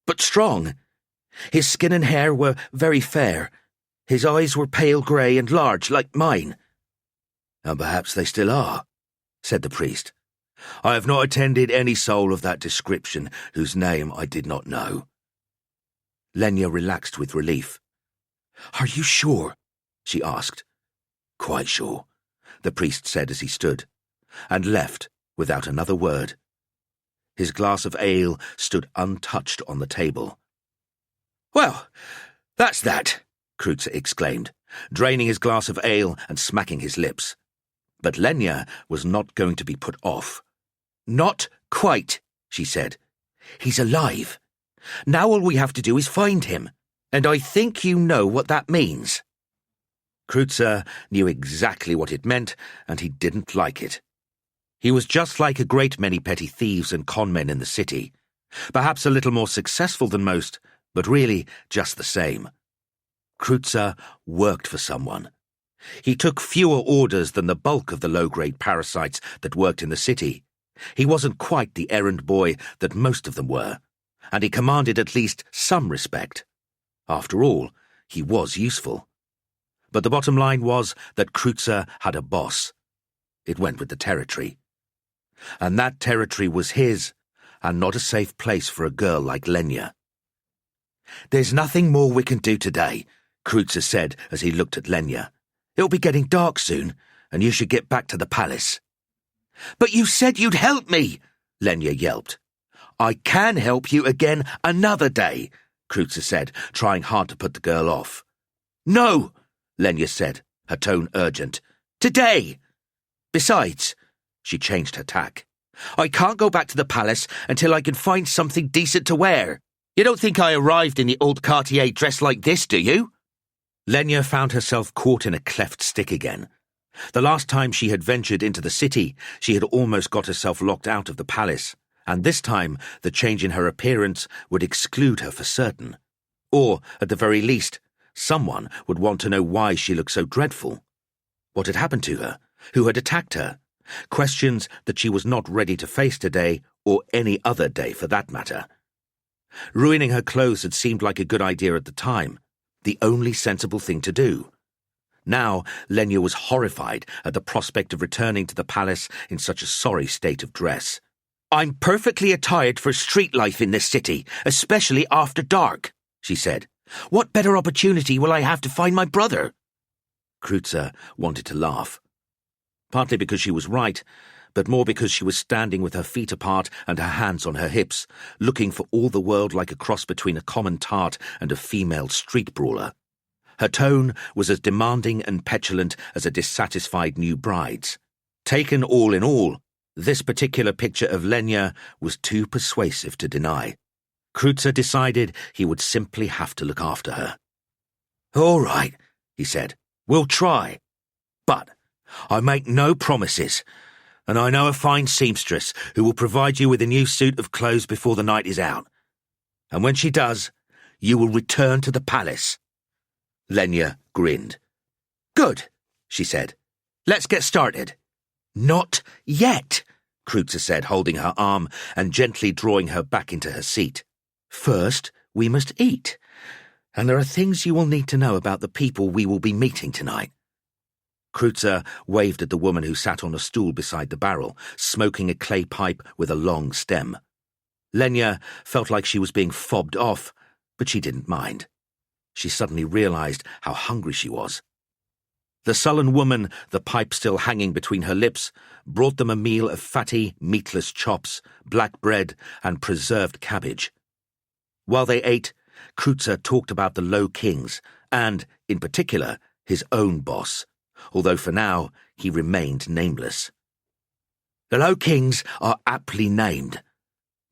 but strong. His skin and hair were very fair. His eyes were pale grey and large, like mine." "And perhaps they still are," said the priest. "I have not attended any soul of that description whose name I did not know." Lenya relaxed with relief. "Are you sure?" she asked. "Quite sure," the priest said as he stood, and left without another word. His glass of ale stood untouched on the table. "Well, that's that," Kreutzer exclaimed, draining his glass of ale and smacking his lips. But Lenya was not going to be put off. "Not quite," she said. "He's alive. Now all we have to do is find him, and I think you know what that means." Kreutzer knew exactly what it meant, and he didn't like it. He was just like a great many petty thieves and conmen in the city, perhaps a little more successful than most, but really just the same. Kreutzer worked for someone. He took fewer orders than the bulk of the low-grade parasites that worked in the city. He wasn't quite the errand boy that most of them were, and he commanded at least some respect. After all, he was useful. But the bottom line was that Kreutzer had a boss. It went with the territory. And that territory was his, and not a safe place for a girl like Lenya. "There's nothing more we can do today," Kreutzer said as he looked at Lenya. "It'll be getting dark soon, and you should get back to the palace." "But you said you'd help me," Lenya yelped. "I can help you again another day," Kreutzer said, trying hard to put the girl off. "No," Lenya said, her tone urgent. "Today. Besides," she changed her tack, "I can't go back to the palace until I can find something decent to wear. You don't think I arrived in the old Cartier dressed like this, do you?" Lenya found herself caught in a cleft stick again. The last time she had ventured into the city, she had almost got herself locked out of the palace, and this time the change in her appearance would exclude her for certain. Or, at the very least, someone would want to know why she looked so dreadful. What had happened to her? Who had attacked her? Questions that she was not ready to face today, or any other day for that matter. Ruining her clothes had seemed like a good idea at the time, the only sensible thing to do. Now, Lenya was horrified at the prospect of returning to the palace in such a sorry state of dress. "I'm perfectly attired for street life in this city, especially after dark," she said. "What better opportunity will I have to find my brother?" Kreutzer wanted to laugh. Partly because she was right, but more because she was standing with her feet apart and her hands on her hips, looking for all the world like a cross between a common tart and a female street brawler. Her tone was as demanding and petulant as a dissatisfied new bride's. Taken all in all, this particular picture of Lenya was too persuasive to deny. Kreutzer decided he would simply have to look after her. "All right," he said, "we'll try. But I make no promises, and I know a fine seamstress who will provide you with a new suit of clothes before the night is out. And when she does, you will return to the palace." Lenya grinned. "Good," she said. "Let's get started." "Not yet," Kreutzer said, holding her arm and gently drawing her back into her seat. "First, we must eat, and there are things you will need to know about the people we will be meeting tonight." Kreutzer waved at the woman who sat on a stool beside the barrel, smoking a clay pipe with a long stem. Lenya felt like she was being fobbed off, but she didn't mind. She suddenly realized how hungry she was. The sullen woman, the pipe still hanging between her lips, brought them a meal of fatty, meatless chops, black bread, and preserved cabbage. While they ate, Kreutzer talked about the Low Kings and, in particular, his own boss, although for now he remained nameless. The Low Kings are aptly named.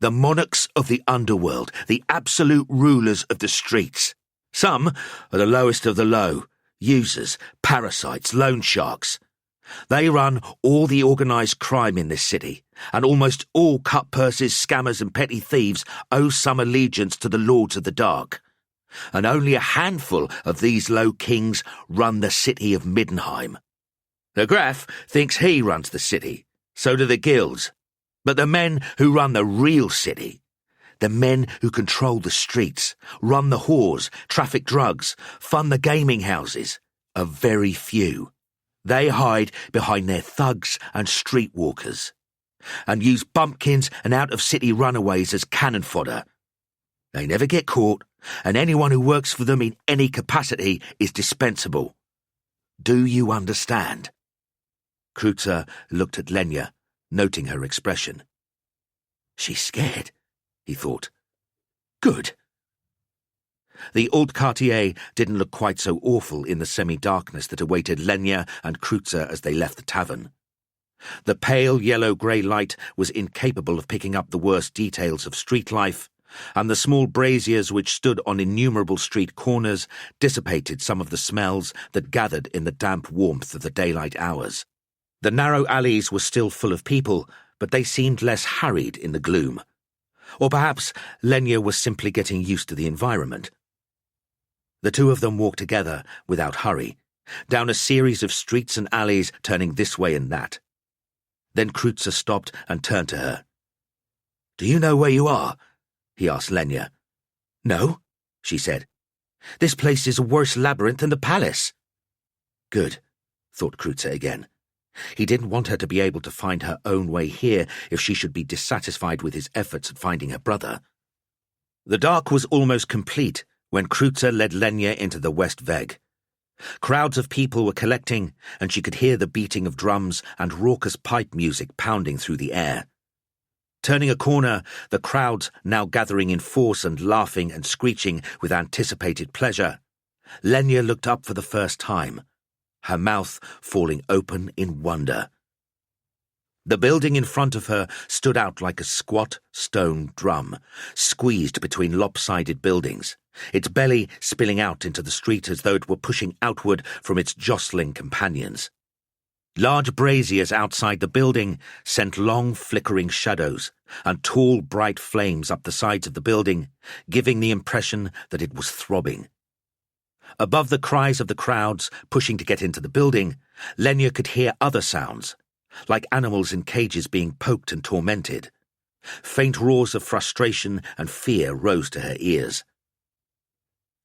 The monarchs of the underworld, the absolute rulers of the streets. Some are the lowest of the low, users, parasites, loan sharks. They run all the organised crime in this city, and almost all cut purses, scammers and petty thieves owe some allegiance to the Lords of the Dark. And only a handful of these Low Kings run the city of Middenheim. The Graf thinks he runs the city, so do the guilds. But the men who run the real city, the men who control the streets, run the whores, traffic drugs, fund the gaming houses, are very few. They hide behind their thugs and streetwalkers, and use bumpkins and out-of-city runaways as cannon fodder. They never get caught, and anyone who works for them in any capacity is dispensable. Do you understand? Kreutzer looked at Lenya, noting her expression. She's scared, he thought. Good. The old quartier didn't look quite so awful in the semi-darkness that awaited Lenya and Kreutzer as they left the tavern. The pale yellow-grey light was incapable of picking up the worst details of street life, and the small braziers which stood on innumerable street corners dissipated some of the smells that gathered in the damp warmth of the daylight hours. The narrow alleys were still full of people, but they seemed less harried in the gloom. Or perhaps Lenya was simply getting used to the environment. The two of them walked together, without hurry, down a series of streets and alleys turning this way and that. Then Kreutzer stopped and turned to her. "Do you know where you are?" he asked Lenya. "No," she said. "This place is a worse labyrinth than the palace." Good, thought Kreutzer again. He didn't want her to be able to find her own way here if she should be dissatisfied with his efforts at finding her brother. The dark was almost complete when Kreutzer led Lenya into the West Weg. Crowds of people were collecting, and she could hear the beating of drums and raucous pipe music pounding through the air. Turning a corner, the crowds now gathering in force and laughing and screeching with anticipated pleasure, Lenya looked up for the first time, her mouth falling open in wonder. The building in front of her stood out like a squat stone drum, squeezed between lopsided buildings, its belly spilling out into the street as though it were pushing outward from its jostling companions. Large braziers outside the building sent long flickering shadows and tall bright flames up the sides of the building, giving the impression that it was throbbing. Above the cries of the crowds pushing to get into the building, Lenya could hear other sounds, like animals in cages being poked and tormented. Faint roars of frustration and fear rose to her ears.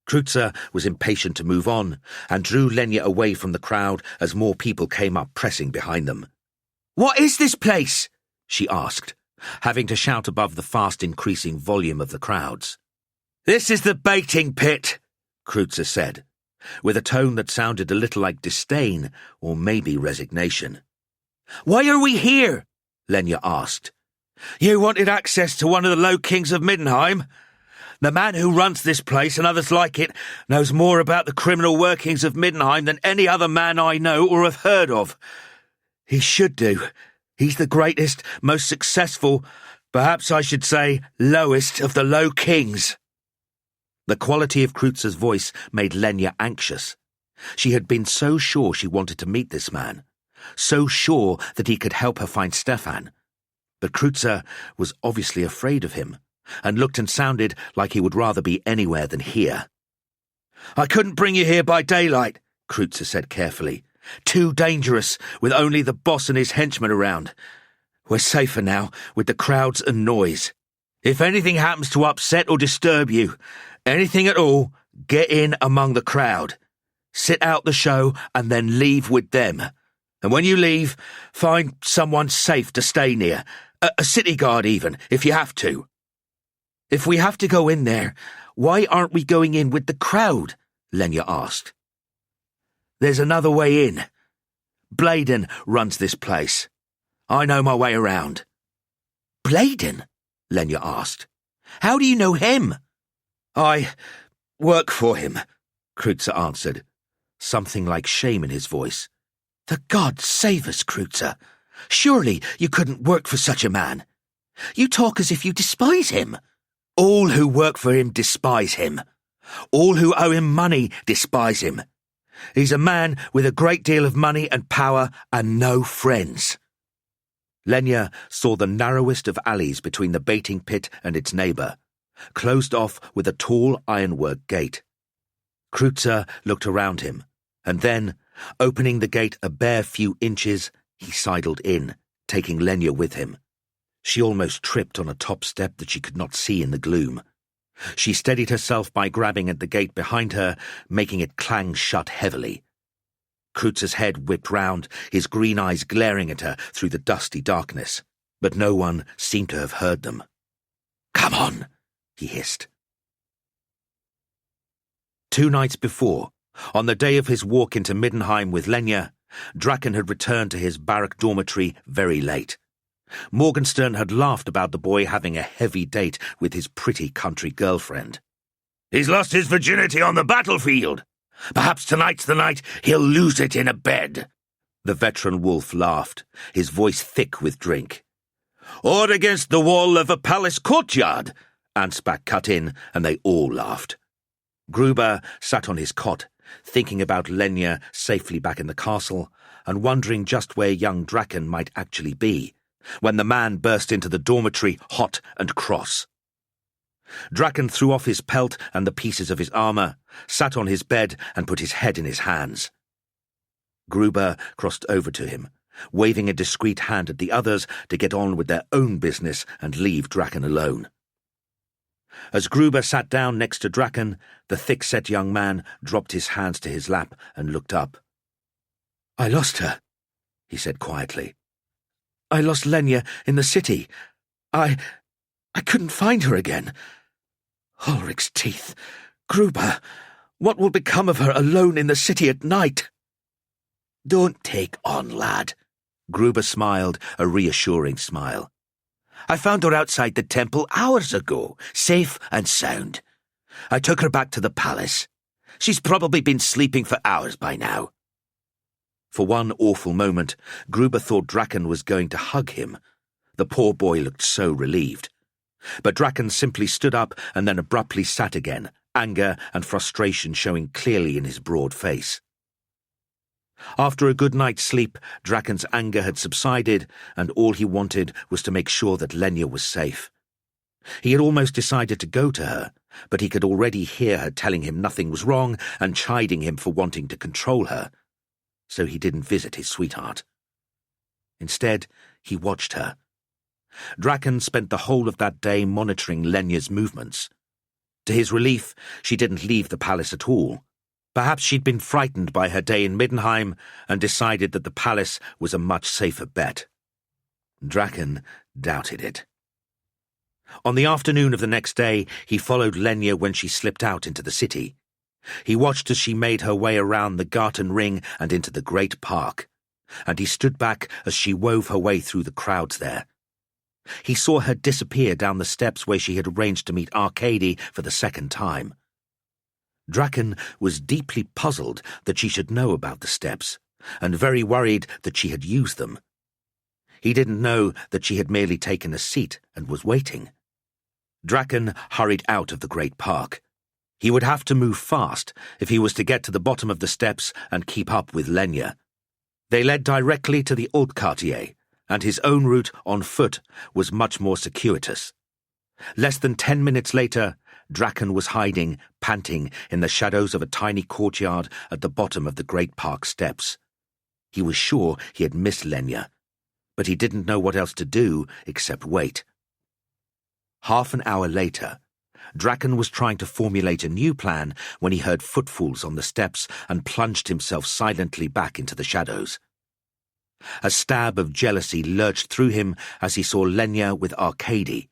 Kreutzer was impatient to move on, and drew Lenya away from the crowd as more people came up pressing behind them. "What is this place?" she asked, having to shout above the fast-increasing volume of the crowds. "This is the baiting pit," Kreutzer said, with a tone that sounded a little like disdain or maybe resignation. "Why are we here?" Lenya asked. "You wanted access to one of the Low Kings of Middenheim? The man who runs this place and others like it knows more about the criminal workings of Middenheim than any other man I know or have heard of. He should do. He's the greatest, most successful, perhaps I should say lowest of the Low Kings." The quality of Kreutzer's voice made Lenya anxious. She had been so sure she wanted to meet this man, so sure that he could help her find Stefan. But Kreutzer was obviously afraid of him, and looked and sounded like he would rather be anywhere than here. "I couldn't bring you here by daylight," Kreutzer said carefully. "Too dangerous, with only the boss and his henchmen around. We're safer now, with the crowds and noise. If anything happens to upset or disturb you, anything at all, get in among the crowd. Sit out the show and then leave with them. And when you leave, find someone safe to stay near, a city guard even, if you have to." "If we have to go in there, why aren't we going in with the crowd?" Lenya asked. There's another way in. Bladen runs this place. I know my way around." "Bladen?" Lenya asked. "How do you know him?" "I work for him," Kreutzer answered, something like shame in his voice. "The gods save us, Kreutzer. Surely you couldn't work for such a man. You talk as if you despise him." "All who work for him despise him. All who owe him money despise him. He's a man with a great deal of money and power and no friends." Lenya saw the narrowest of alleys between the baiting pit and its neighbour, closed off with a tall ironwork gate. Kreutzer looked around him, and then, opening the gate a bare few inches, he sidled in, taking Lenya with him. She almost tripped on a top step that she could not see in the gloom. She steadied herself by grabbing at the gate behind her, making it clang shut heavily. Kreutzer's head whipped round, his green eyes glaring at her through the dusty darkness, but no one seemed to have heard them. "Come on," he hissed. 2 nights before, on the day of his walk into Middenheim with Lenya, Draken had returned to his barrack dormitory very late. Morgenstern had laughed about the boy having a heavy date with his pretty country girlfriend. "He's lost his virginity on the battlefield. Perhaps tonight's the night he'll lose it in a bed." The veteran wolf laughed, his voice thick with drink. "Or against the wall of a palace courtyard," Ansbach cut in, and they all laughed. Gruber sat on his cot, thinking about Lenya safely back in the castle, and wondering just where young Draken might actually be, when the man burst into the dormitory hot and cross. Draken threw off his pelt and the pieces of his armour, sat on his bed and put his head in his hands. Gruber crossed over to him, waving a discreet hand at the others to get on with their own business and leave Draken alone. As Gruber sat down next to Draken, the thick-set young man dropped his hands to his lap and looked up. "I lost her," he said quietly. "I lost Lenya in the city. I couldn't find her again. Ulric's teeth. Gruber, what will become of her alone in the city at night?" "Don't take on, lad." Gruber smiled, a reassuring smile. "I found her outside the temple hours ago, safe and sound. I took her back to the palace. She's probably been sleeping for hours by now." For one awful moment, Gruber thought Draken was going to hug him. The poor boy looked so relieved. But Draken simply stood up and then abruptly sat again, anger and frustration showing clearly in his broad face. After a good night's sleep, Draken's anger had subsided, and all he wanted was to make sure that Lenya was safe. He had almost decided to go to her, but he could already hear her telling him nothing was wrong and chiding him for wanting to control her. So he didn't visit his sweetheart. Instead, he watched her. Draken spent the whole of that day monitoring Lenya's movements. To his relief, she didn't leave the palace at all. Perhaps she'd been frightened by her day in Middenheim and decided that the palace was a much safer bet. Draken doubted it. On the afternoon of the next day, he followed Lenya when she slipped out into the city. He watched as she made her way around the Garten Ring and into the great park, and he stood back as she wove her way through the crowds there. He saw her disappear down the steps where she had arranged to meet Arcady for the second time. Draken was deeply puzzled that she should know about the steps, and very worried that she had used them. He didn't know that she had merely taken a seat and was waiting. Draken hurried out of the great park. He would have to move fast if he was to get to the bottom of the steps and keep up with Lenya. They led directly to the Haute-Quartier, and his own route on foot was much more circuitous. Less than 10 minutes later, Draken was hiding, panting, in the shadows of a tiny courtyard at the bottom of the great park steps. He was sure he had missed Lenya, but he didn't know what else to do except wait. Half an hour later, Draken was trying to formulate a new plan when he heard footfalls on the steps and plunged himself silently back into the shadows. A stab of jealousy lurched through him as he saw Lenya with Arcady,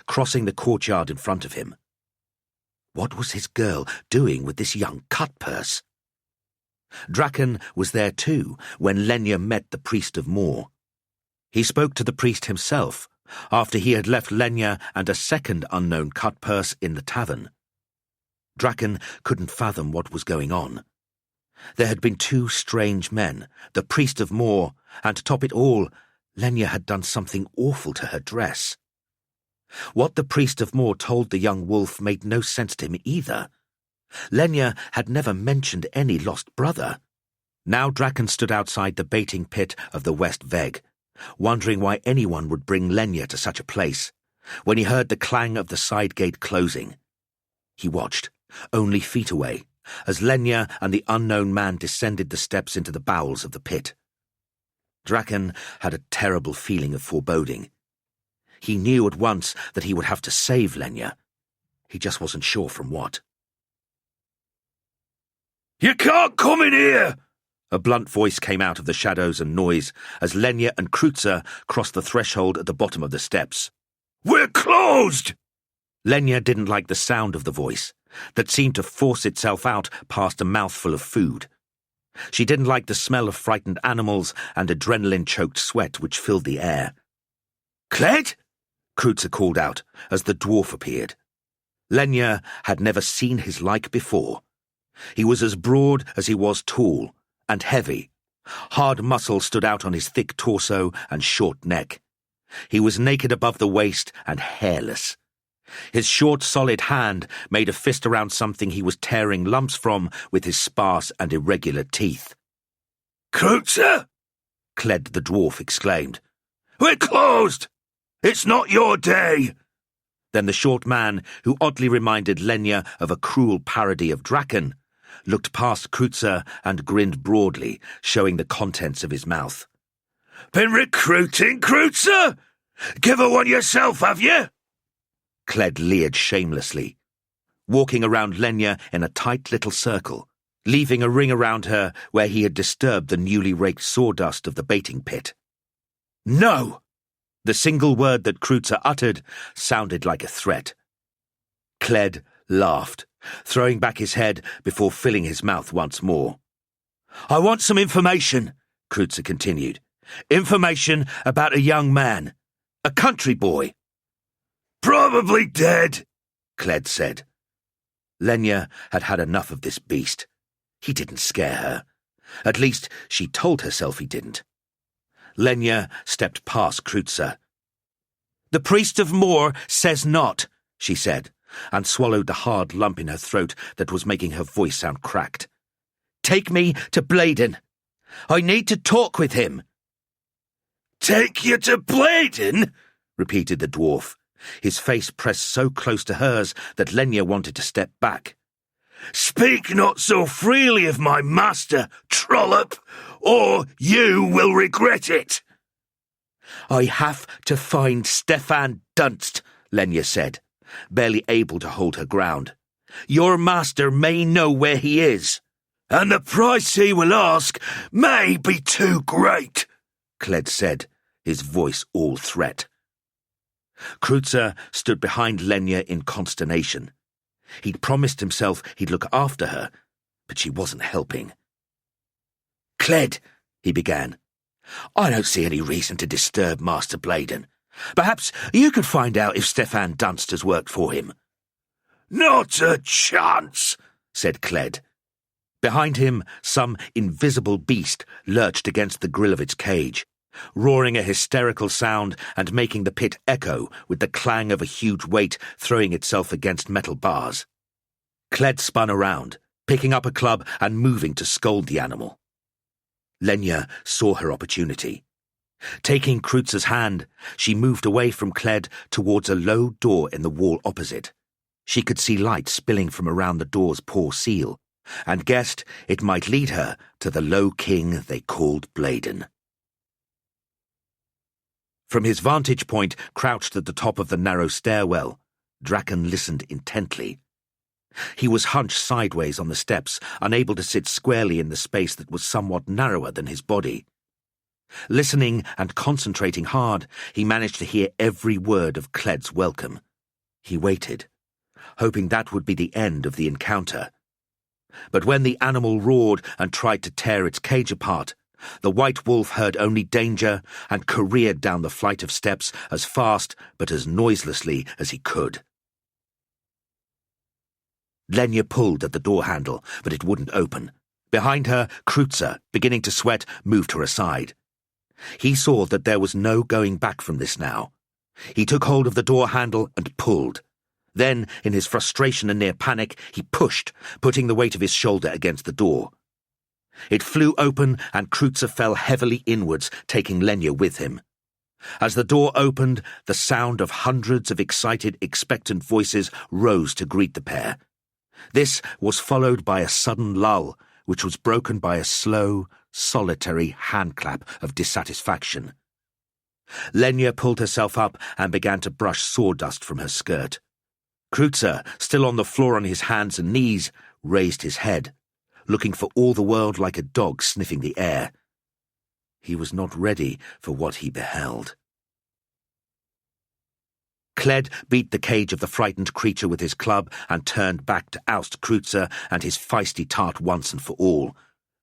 crossing the courtyard in front of him. What was his girl doing with this young cutpurse? Draken was there too when Lenya met the priest of Morr. He spoke to the priest himself after he had left Lenya and a second unknown cut-purse in the tavern. Draken couldn't fathom what was going on. There had been two strange men, the priest of Morr, and to top it all, Lenya had done something awful to her dress. What the priest of Morr told the young wolf made no sense to him either. Lenya had never mentioned any lost brother. Now Draken stood outside the baiting pit of the West Veg, wondering why anyone would bring Lenya to such a place, when he heard the clang of the side gate closing. He watched, only feet away, as Lenya and the unknown man descended the steps into the bowels of the pit. Draken had a terrible feeling of foreboding. He knew at once that he would have to save Lenya. He just wasn't sure from what. "You can't come in here!" A blunt voice came out of the shadows and noise as Lenya and Kreutzer crossed the threshold at the bottom of the steps. "We're closed!" Lenya didn't like the sound of the voice, that seemed to force itself out past a mouthful of food. She didn't like the smell of frightened animals and adrenaline-choked sweat which filled the air. "Cled?" Kreutzer called out as the dwarf appeared. Lenya had never seen his like before. He was as broad as he was tall, and heavy. Hard muscle stood out on his thick torso and short neck. He was naked above the waist and hairless. His short, solid hand made a fist around something he was tearing lumps from with his sparse and irregular teeth. "Kreutzer?" Cled the dwarf exclaimed. "We're closed! It's not your day!" Then the short man, who oddly reminded Lenya of a cruel parody of Draken, looked past Kreutzer and grinned broadly, showing the contents of his mouth. "Been recruiting, Kreutzer? Give her one yourself, have you?" Cled leered shamelessly, walking around Lenya in a tight little circle, leaving a ring around her where he had disturbed the newly raked sawdust of the baiting pit. "No!" The single word that Kreutzer uttered sounded like a threat. Cled laughed, throwing back his head before filling his mouth once more. "I want some information," Kreutzer continued. "Information about a young man. A country boy." "Probably dead," Cled said. Lenya had had enough of this beast. He didn't scare her. At least, she told herself he didn't. Lenya stepped past Kreutzer. "The priest of Morr says not," she said, and swallowed the hard lump in her throat that was making her voice sound cracked. "Take me to Bladen. I need to talk with him." "Take you to Bladen?" repeated the dwarf, his face pressed so close to hers that Lenya wanted to step back. "Speak not so freely of my master, trollop, or you will regret it." "I have to find Stefan Dunst," Lenya said, barely able to hold her ground. "Your master may know where he is, and the price he will ask may be too great," Cled said, his voice all threat. Kreutzer stood behind Lenya in consternation. He'd promised himself he'd look after her, but she wasn't helping. "Cled," he began, "I don't see any reason to disturb Master Bladen. Perhaps you could find out if Stefan Dunst has worked for him." "Not a chance," said Cled. Behind him, some invisible beast lurched against the grill of its cage, roaring a hysterical sound and making the pit echo with the clang of a huge weight throwing itself against metal bars. Cled spun around, picking up a club and moving to scold the animal. Lenya saw her opportunity. Taking Kreutzer's hand, she moved away from Cled towards a low door in the wall opposite. She could see light spilling from around the door's poor seal, and guessed it might lead her to the low king they called Bladen. From his vantage point, crouched at the top of the narrow stairwell, Draken listened intently. He was hunched sideways on the steps, unable to sit squarely in the space that was somewhat narrower than his body. Listening and concentrating hard, he managed to hear every word of Cled's welcome. He waited, hoping that would be the end of the encounter. But when the animal roared and tried to tear its cage apart, the white wolf heard only danger and careered down the flight of steps as fast but as noiselessly as he could. Lenya pulled at the door handle, but it wouldn't open. Behind her, Kreutzer, beginning to sweat, moved her aside. He saw that there was no going back from this now. He took hold of the door handle and pulled. Then, in his frustration and near panic, he pushed, putting the weight of his shoulder against the door. It flew open, and Kreutzer fell heavily inwards, taking Lenya with him. As the door opened, the sound of hundreds of excited, expectant voices rose to greet the pair. This was followed by a sudden lull, which was broken by a slow, solitary handclap of dissatisfaction. Lenya pulled herself up and began to brush sawdust from her skirt. Kreutzer, still on the floor on his hands and knees, raised his head, looking for all the world like a dog sniffing the air. He was not ready for what he beheld. Cled beat the cage of the frightened creature with his club and turned back to oust Kreutzer and his feisty tart once and for all.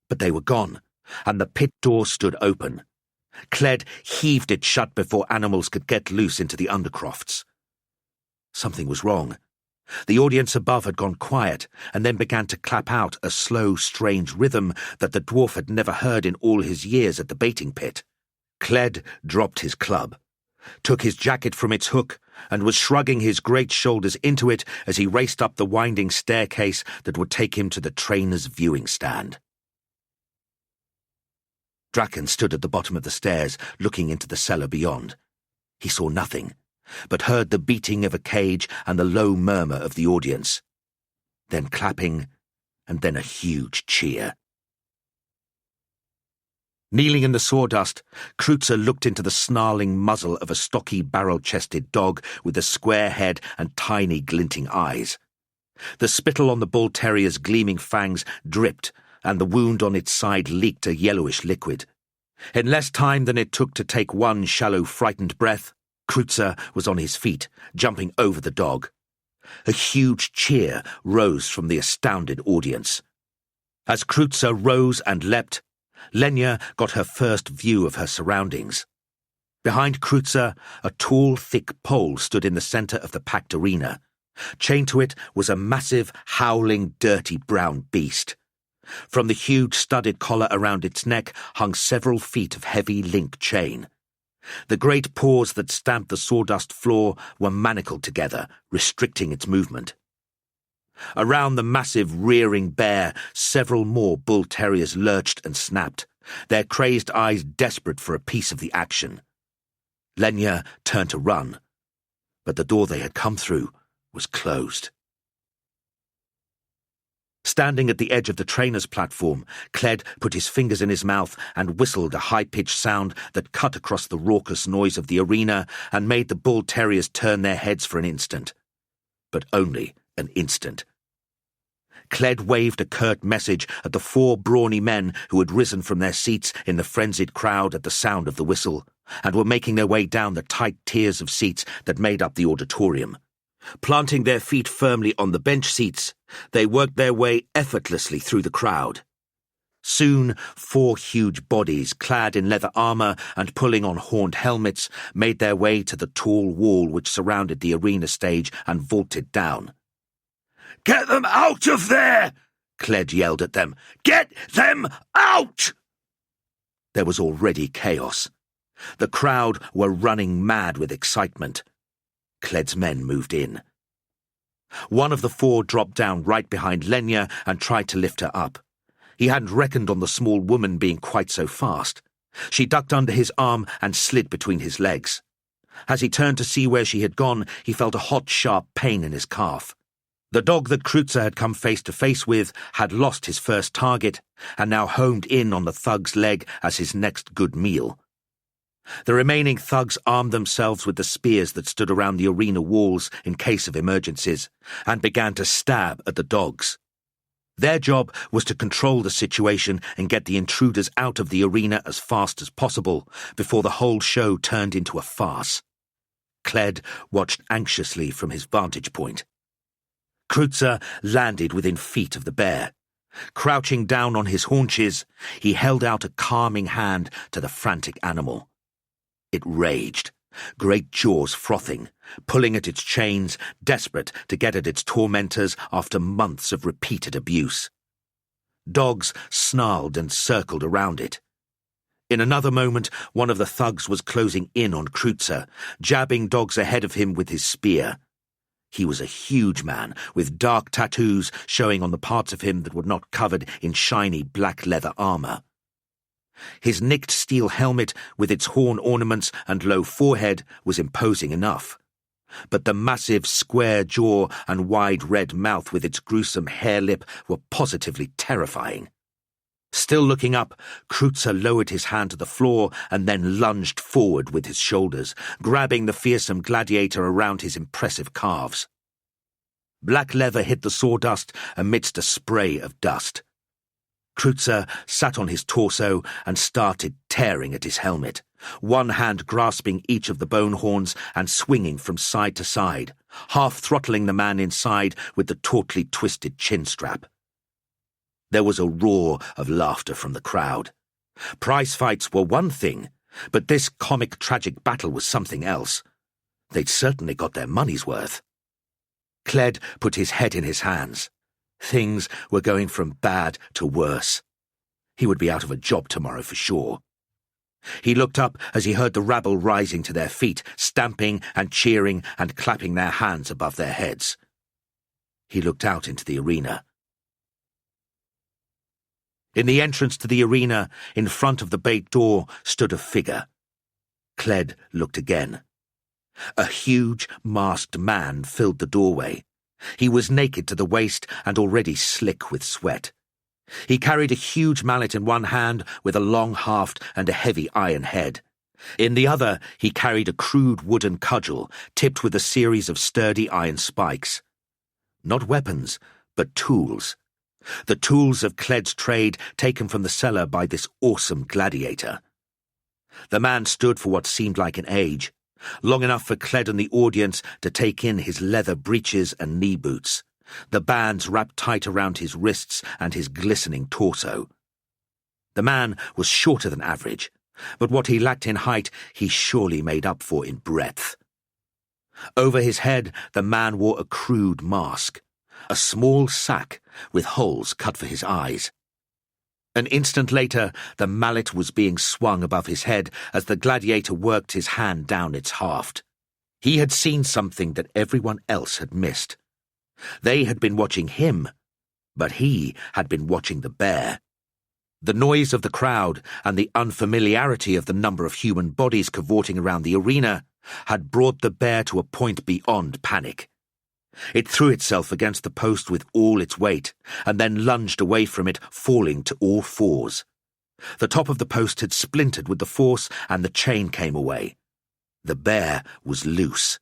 But they were gone, and the pit door stood open. Cled heaved it shut before animals could get loose into the undercrofts. Something was wrong. The audience above had gone quiet and then began to clap out a slow, strange rhythm that the dwarf had never heard in all his years at the baiting pit. Cled dropped his club, took his jacket from its hook, and was shrugging his great shoulders into it as he raced up the winding staircase that would take him to the trainer's viewing stand. Draken stood at the bottom of the stairs, looking into the cellar beyond. He saw nothing, but heard the beating of a cage and the low murmur of the audience. Then clapping, and then a huge cheer. Kneeling in the sawdust, Kreutzer looked into the snarling muzzle of a stocky, barrel-chested dog with a square head and tiny, glinting eyes. The spittle on the bull terrier's gleaming fangs dripped, and the wound on its side leaked a yellowish liquid. In less time than it took to take one shallow, frightened breath, Kreutzer was on his feet, jumping over the dog. A huge cheer rose from the astounded audience. As Kreutzer rose and leapt, Lenya got her first view of her surroundings. Behind Kreutzer, a tall, thick pole stood in the centre of the packed arena. Chained to it was a massive, howling, dirty brown beast. From the huge studded collar around its neck hung several feet of heavy link chain. The great paws that stamped the sawdust floor were manacled together, restricting its movement. Around the massive, rearing bear, several more bull terriers lurched and snapped, their crazed eyes desperate for a piece of the action. Lenya turned to run, but the door they had come through was closed. Standing at the edge of the trainer's platform, Cled put his fingers in his mouth and whistled a high-pitched sound that cut across the raucous noise of the arena and made the bull terriers turn their heads for an instant. But only an instant. Cled waved a curt message at the 4 brawny men who had risen from their seats in the frenzied crowd at the sound of the whistle, and were making their way down the tight tiers of seats that made up the auditorium. Planting their feet firmly on the bench seats, they worked their way effortlessly through the crowd. Soon, 4 huge bodies, clad in leather armour and pulling on horned helmets, made their way to the tall wall which surrounded the arena stage and vaulted down. "Get them out of there!" Cled yelled at them. "Get them out!" There was already chaos. The crowd were running mad with excitement. Cled's men moved in. One of the 4 dropped down right behind Lenya and tried to lift her up. He hadn't reckoned on the small woman being quite so fast. She ducked under his arm and slid between his legs. As he turned to see where she had gone, he felt a hot, sharp pain in his calf. The dog that Kreutzer had come face to face with had lost his first target and now homed in on the thug's leg as his next good meal. The remaining thugs armed themselves with the spears that stood around the arena walls in case of emergencies and began to stab at the dogs. Their job was to control the situation and get the intruders out of the arena as fast as possible before the whole show turned into a farce. Cled watched anxiously from his vantage point. Kreutzer landed within feet of the bear. Crouching down on his haunches, he held out a calming hand to the frantic animal. It raged, great jaws frothing, pulling at its chains, desperate to get at its tormentors after months of repeated abuse. Dogs snarled and circled around it. In another moment, one of the thugs was closing in on Kreutzer, jabbing dogs ahead of him with his spear. He was a huge man, with dark tattoos showing on the parts of him that were not covered in shiny black leather armor. His nicked steel helmet, with its horn ornaments and low forehead, was imposing enough. But the massive square jaw and wide red mouth with its gruesome hair lip were positively terrifying. Still looking up, Kreutzer lowered his hand to the floor and then lunged forward with his shoulders, grabbing the fearsome gladiator around his impressive calves. Black leather hit the sawdust amidst a spray of dust. Kreutzer sat on his torso and started tearing at his helmet, one hand grasping each of the bone horns and swinging from side to side, half-throttling the man inside with the tautly twisted chin strap. There was a roar of laughter from the crowd. Prize fights were one thing, but this comic tragic battle was something else. They'd certainly got their money's worth. Cled put his head in his hands. Things were going from bad to worse. He would be out of a job tomorrow for sure. He looked up as he heard the rabble rising to their feet, stamping and cheering and clapping their hands above their heads. He looked out into the arena. In the entrance to the arena, in front of the bait door, stood a figure. Cled looked again. A huge, masked man filled the doorway. He was naked to the waist and already slick with sweat. He carried a huge mallet in one hand with a long haft and a heavy iron head. In the other, he carried a crude wooden cudgel tipped with a series of sturdy iron spikes. Not weapons, but tools. The tools of Cled's trade taken from the cellar by this awesome gladiator. The man stood for what seemed like an age, long enough for Cled and the audience to take in his leather breeches and knee boots, the bands wrapped tight around his wrists and his glistening torso. The man was shorter than average, but what he lacked in height he surely made up for in breadth. Over his head the man wore a crude mask, a small sack with holes cut for his eyes. An instant later, the mallet was being swung above his head as the gladiator worked his hand down its haft. He had seen something that everyone else had missed. They had been watching him, but he had been watching the bear. The noise of the crowd and the unfamiliarity of the number of human bodies cavorting around the arena had brought the bear to a point beyond panic. It threw itself against the post with all its weight, and then lunged away from it, falling to all fours. The top of the post had splintered with the force, and the chain came away. The bear was loose.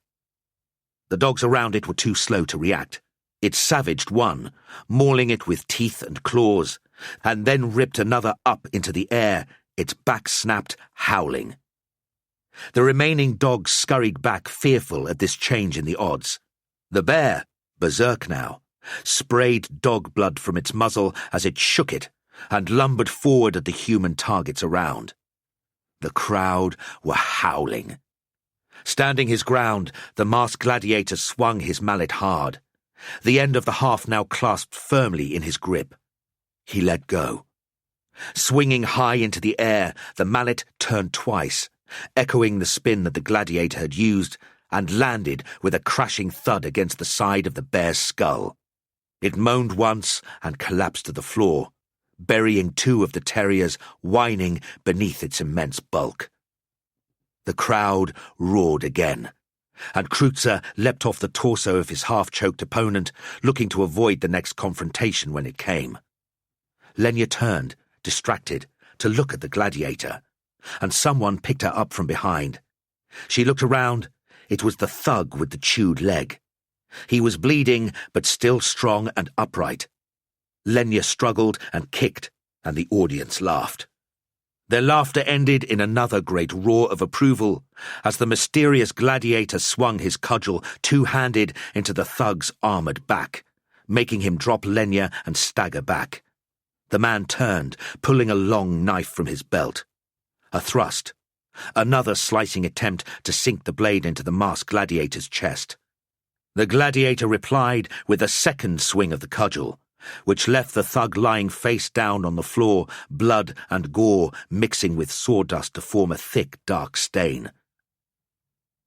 The dogs around it were too slow to react. It savaged one, mauling it with teeth and claws, and then ripped another up into the air, its back snapped, howling. The remaining dogs scurried back, fearful at this change in the odds. The bear, berserk now, sprayed dog blood from its muzzle as it shook it and lumbered forward at the human targets around. The crowd were howling. Standing his ground, the masked gladiator swung his mallet hard, the end of the haft now clasped firmly in his grip. He let go. Swinging high into the air, the mallet turned twice, echoing the spin that the gladiator had used, and landed with a crashing thud against the side of the bear's skull. It moaned once and collapsed to the floor, burying two of the terriers whining beneath its immense bulk. The crowd roared again, and Kreutzer leapt off the torso of his half-choked opponent, looking to avoid the next confrontation when it came. Lenya turned, distracted, to look at the gladiator, and someone picked her up from behind. She looked around. It was the thug with the chewed leg. He was bleeding, but still strong and upright. Lenya struggled and kicked, and the audience laughed. Their laughter ended in another great roar of approval as the mysterious gladiator swung his cudgel two-handed into the thug's armoured back, making him drop Lenya and stagger back, The man turned, pulling a long knife from his belt. A thrust. Another slicing attempt to sink the blade into the masked gladiator's chest. The gladiator replied with a second swing of the cudgel, which left the thug lying face down on the floor, blood and gore mixing with sawdust to form a thick, dark stain.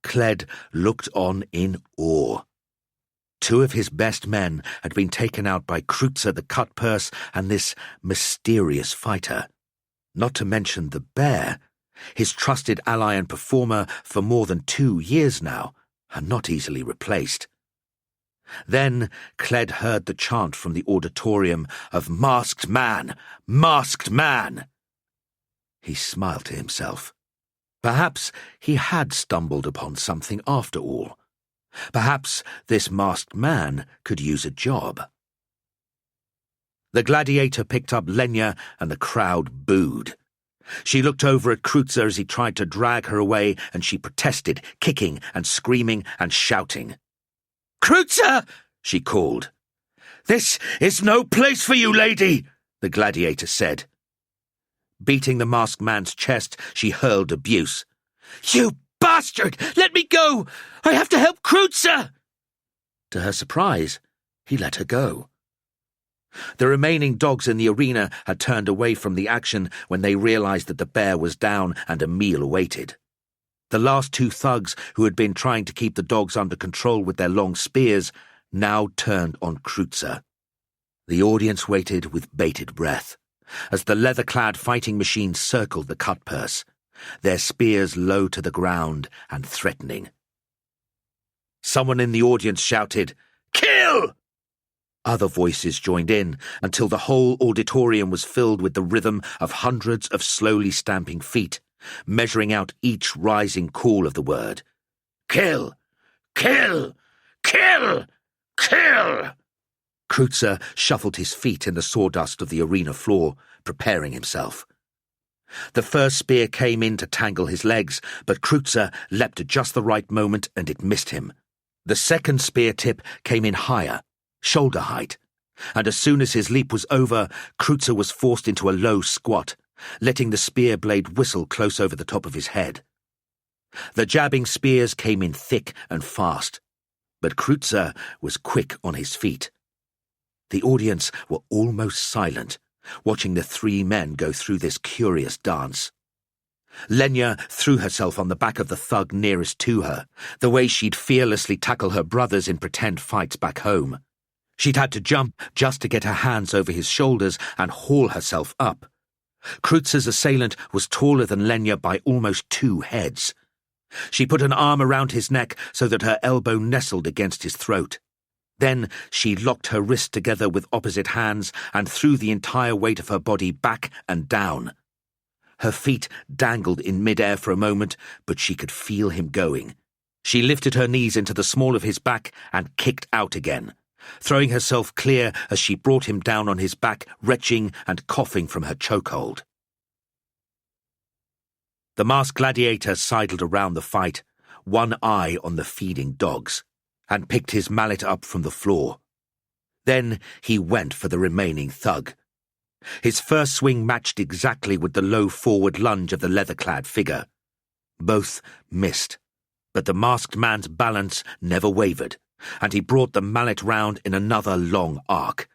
Cled looked on in awe. 2 of his best men had been taken out by Kreutzer the Cutpurse and this mysterious fighter. Not to mention the bear, his trusted ally and performer for more than 2 years now, and not easily replaced. Then Cled heard the chant from the auditorium of "Masked man! Masked man!" He smiled to himself. Perhaps he had stumbled upon something after all. Perhaps this masked man could use a job. The gladiator picked up Lenya and the crowd booed. She looked over at Kreutzer as he tried to drag her away, and she protested, kicking and screaming and shouting. "Kreutzer!" she called. "This is no place for you, lady," the gladiator said. Beating the masked man's chest, she hurled abuse. "You bastard! Let me go! I have to help Kreutzer!" To her surprise, he let her go. The remaining dogs in the arena had turned away from the action when they realized that the bear was down and a meal awaited. The last 2 thugs who had been trying to keep the dogs under control with their long spears now turned on Kreutzer. The audience waited with bated breath as the leather-clad fighting machines circled the cutpurse, their spears low to the ground and threatening. Someone in the audience shouted, "Kill!" Other voices joined in until the whole auditorium was filled with the rhythm of hundreds of slowly stamping feet, measuring out each rising call of the word. "Kill! Kill! Kill! Kill!" Kreutzer shuffled his feet in the sawdust of the arena floor, preparing himself. The first spear came in to tangle his legs, but Kreutzer leapt at just the right moment and it missed him. The second spear tip came in higher, shoulder height, and as soon as his leap was over, Kreutzer was forced into a low squat, letting the spear blade whistle close over the top of his head. The jabbing spears came in thick and fast, but Kreutzer was quick on his feet. The audience were almost silent, watching the 3 men go through this curious dance. Lenya threw herself on the back of the thug nearest to her, the way she'd fearlessly tackle her brothers in pretend fights back home. She'd had to jump just to get her hands over his shoulders and haul herself up. Kreutzer's assailant was taller than Lenya by almost 2 heads. She put an arm around his neck so that her elbow nestled against his throat. Then she locked her wrists together with opposite hands and threw the entire weight of her body back and down. Her feet dangled in midair for a moment, but she could feel him going. She lifted her knees into the small of his back and kicked out again, throwing herself clear as she brought him down on his back, retching and coughing from her chokehold. The masked gladiator sidled around the fight, one eye on the feeding dogs, and picked his mallet up from the floor. Then he went for the remaining thug. His first swing matched exactly with the low forward lunge of the leather-clad figure. Both missed, but the masked man's balance never wavered, and he brought the mallet round in another long arc.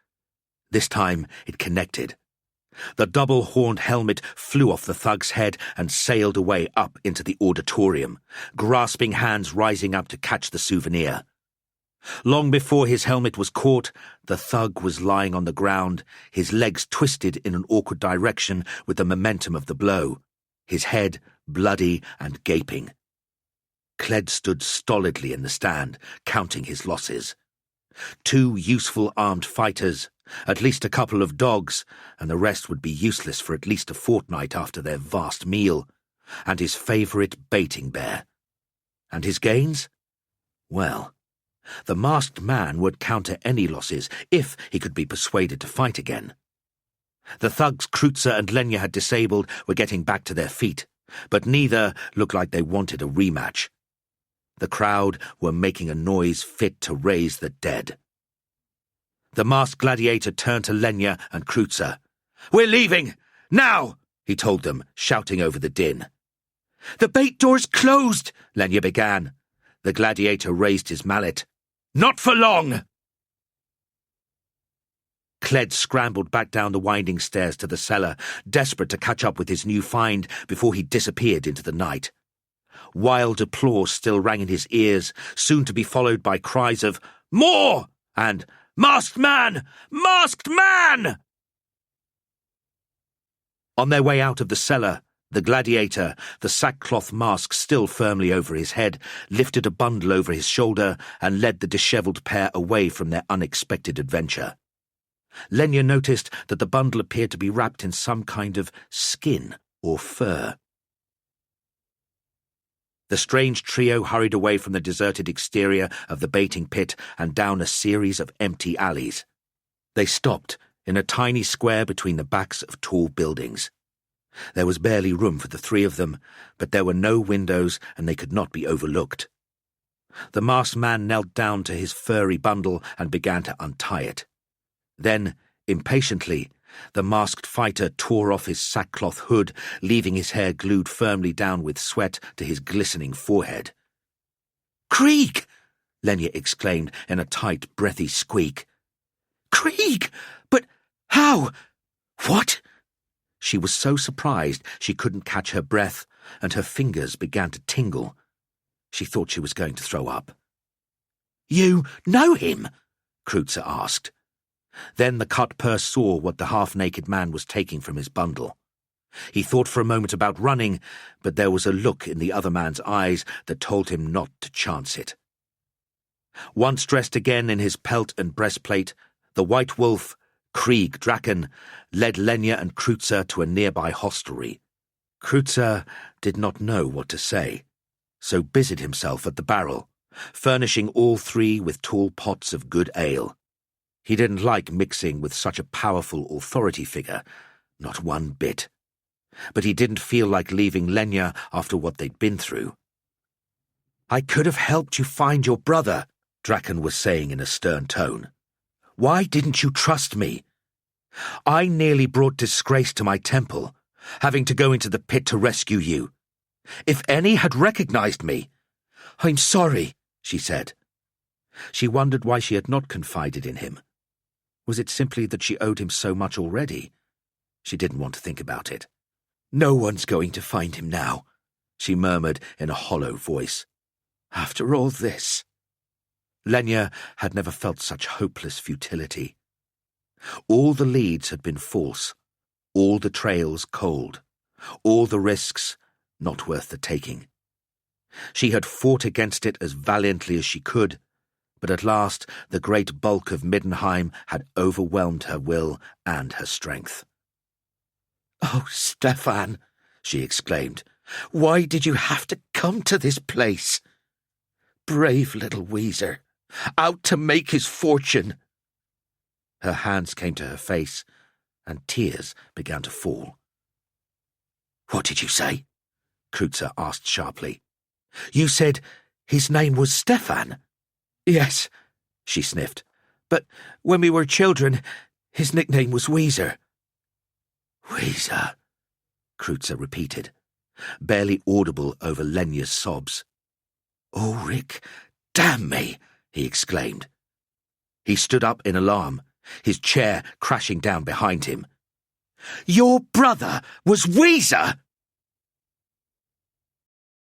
This time it connected. The double-horned helmet flew off the thug's head and sailed away up into the auditorium, grasping hands rising up to catch the souvenir. Long before his helmet was caught, the thug was lying on the ground, his legs twisted in an awkward direction with the momentum of the blow, his head bloody and gaping. Cled stood stolidly in the stand, counting his losses. 2 useful armed fighters, at least a couple of dogs, and the rest would be useless for at least a fortnight after their vast meal, and his favourite baiting bear. And his gains? Well, the masked man would counter any losses if he could be persuaded to fight again. The thugs Kreutzer and Lenya had disabled were getting back to their feet, but neither looked like they wanted a rematch. The crowd were making a noise fit to raise the dead. The masked gladiator turned to Lenya and Kreutzer. We're leaving! Now! He told them, shouting over the din. The bait door's closed, Lenya began. The gladiator raised his mallet. Not for long! Cled scrambled back down the winding stairs to the cellar, desperate to catch up with his new find before he disappeared into the night. Wild applause still rang in his ears, soon to be followed by cries of "More!" and "Masked man! Masked man!" On their way out of the cellar, the gladiator, the sackcloth mask still firmly over his head, lifted a bundle over his shoulder and led the dishevelled pair away from their unexpected adventure. Lenya noticed that the bundle appeared to be wrapped in some kind of skin or fur. The strange trio hurried away from the deserted exterior of the baiting pit and down a series of empty alleys. They stopped in a tiny square between the backs of tall buildings. There was barely room for the three of them, but there were no windows and they could not be overlooked. The masked man knelt down to his furry bundle and began to untie it. Then, impatiently, the masked fighter tore off his sackcloth hood, leaving his hair glued firmly down with sweat to his glistening forehead. "Krieg!" Lenya exclaimed in a tight, breathy squeak. "Krieg! But how? What?" She was so surprised she couldn't catch her breath, and her fingers began to tingle. She thought she was going to throw up. "You know him?" Kreutzer asked. Then the cut purse saw what the half-naked man was taking from his bundle. He thought for a moment about running, but there was a look in the other man's eyes that told him not to chance it. Once dressed again in his pelt and breastplate, the White Wolf, Krieg Draken, led Lenya and Kreutzer to a nearby hostelry. Kreutzer did not know what to say, so busied himself at the barrel, furnishing all three with tall pots of good ale. He didn't like mixing with such a powerful authority figure, not one bit. But he didn't feel like leaving Lenya after what they'd been through. "I could have helped you find your brother," Draken was saying in a stern tone. "Why didn't you trust me? I nearly brought disgrace to my temple, having to go into the pit to rescue you. If any had recognized me—" "I'm sorry," she said. She wondered why she had not confided in him. Was it simply that she owed him so much already? She didn't want to think about it. "No one's going to find him now," she murmured in a hollow voice. "After all this." Lenya had never felt such hopeless futility. All the leads had been false, all the trails cold, all the risks not worth the taking. She had fought against it as valiantly as she could, but at last the great bulk of Middenheim had overwhelmed her will and her strength. "Oh, Stefan," she exclaimed, "why did you have to come to this place? Brave little Weezer, out to make his fortune." Her hands came to her face, and tears began to fall. "What did you say?" Kreutzer asked sharply. "You said his name was Stefan?" "Yes," she sniffed. "But when we were children, his nickname was Weezer." "Weezer," Kreutzer repeated, barely audible over Lenya's sobs. "Ulric, damn me!" he exclaimed. He stood up in alarm, his chair crashing down behind him. "Your brother was Weezer!"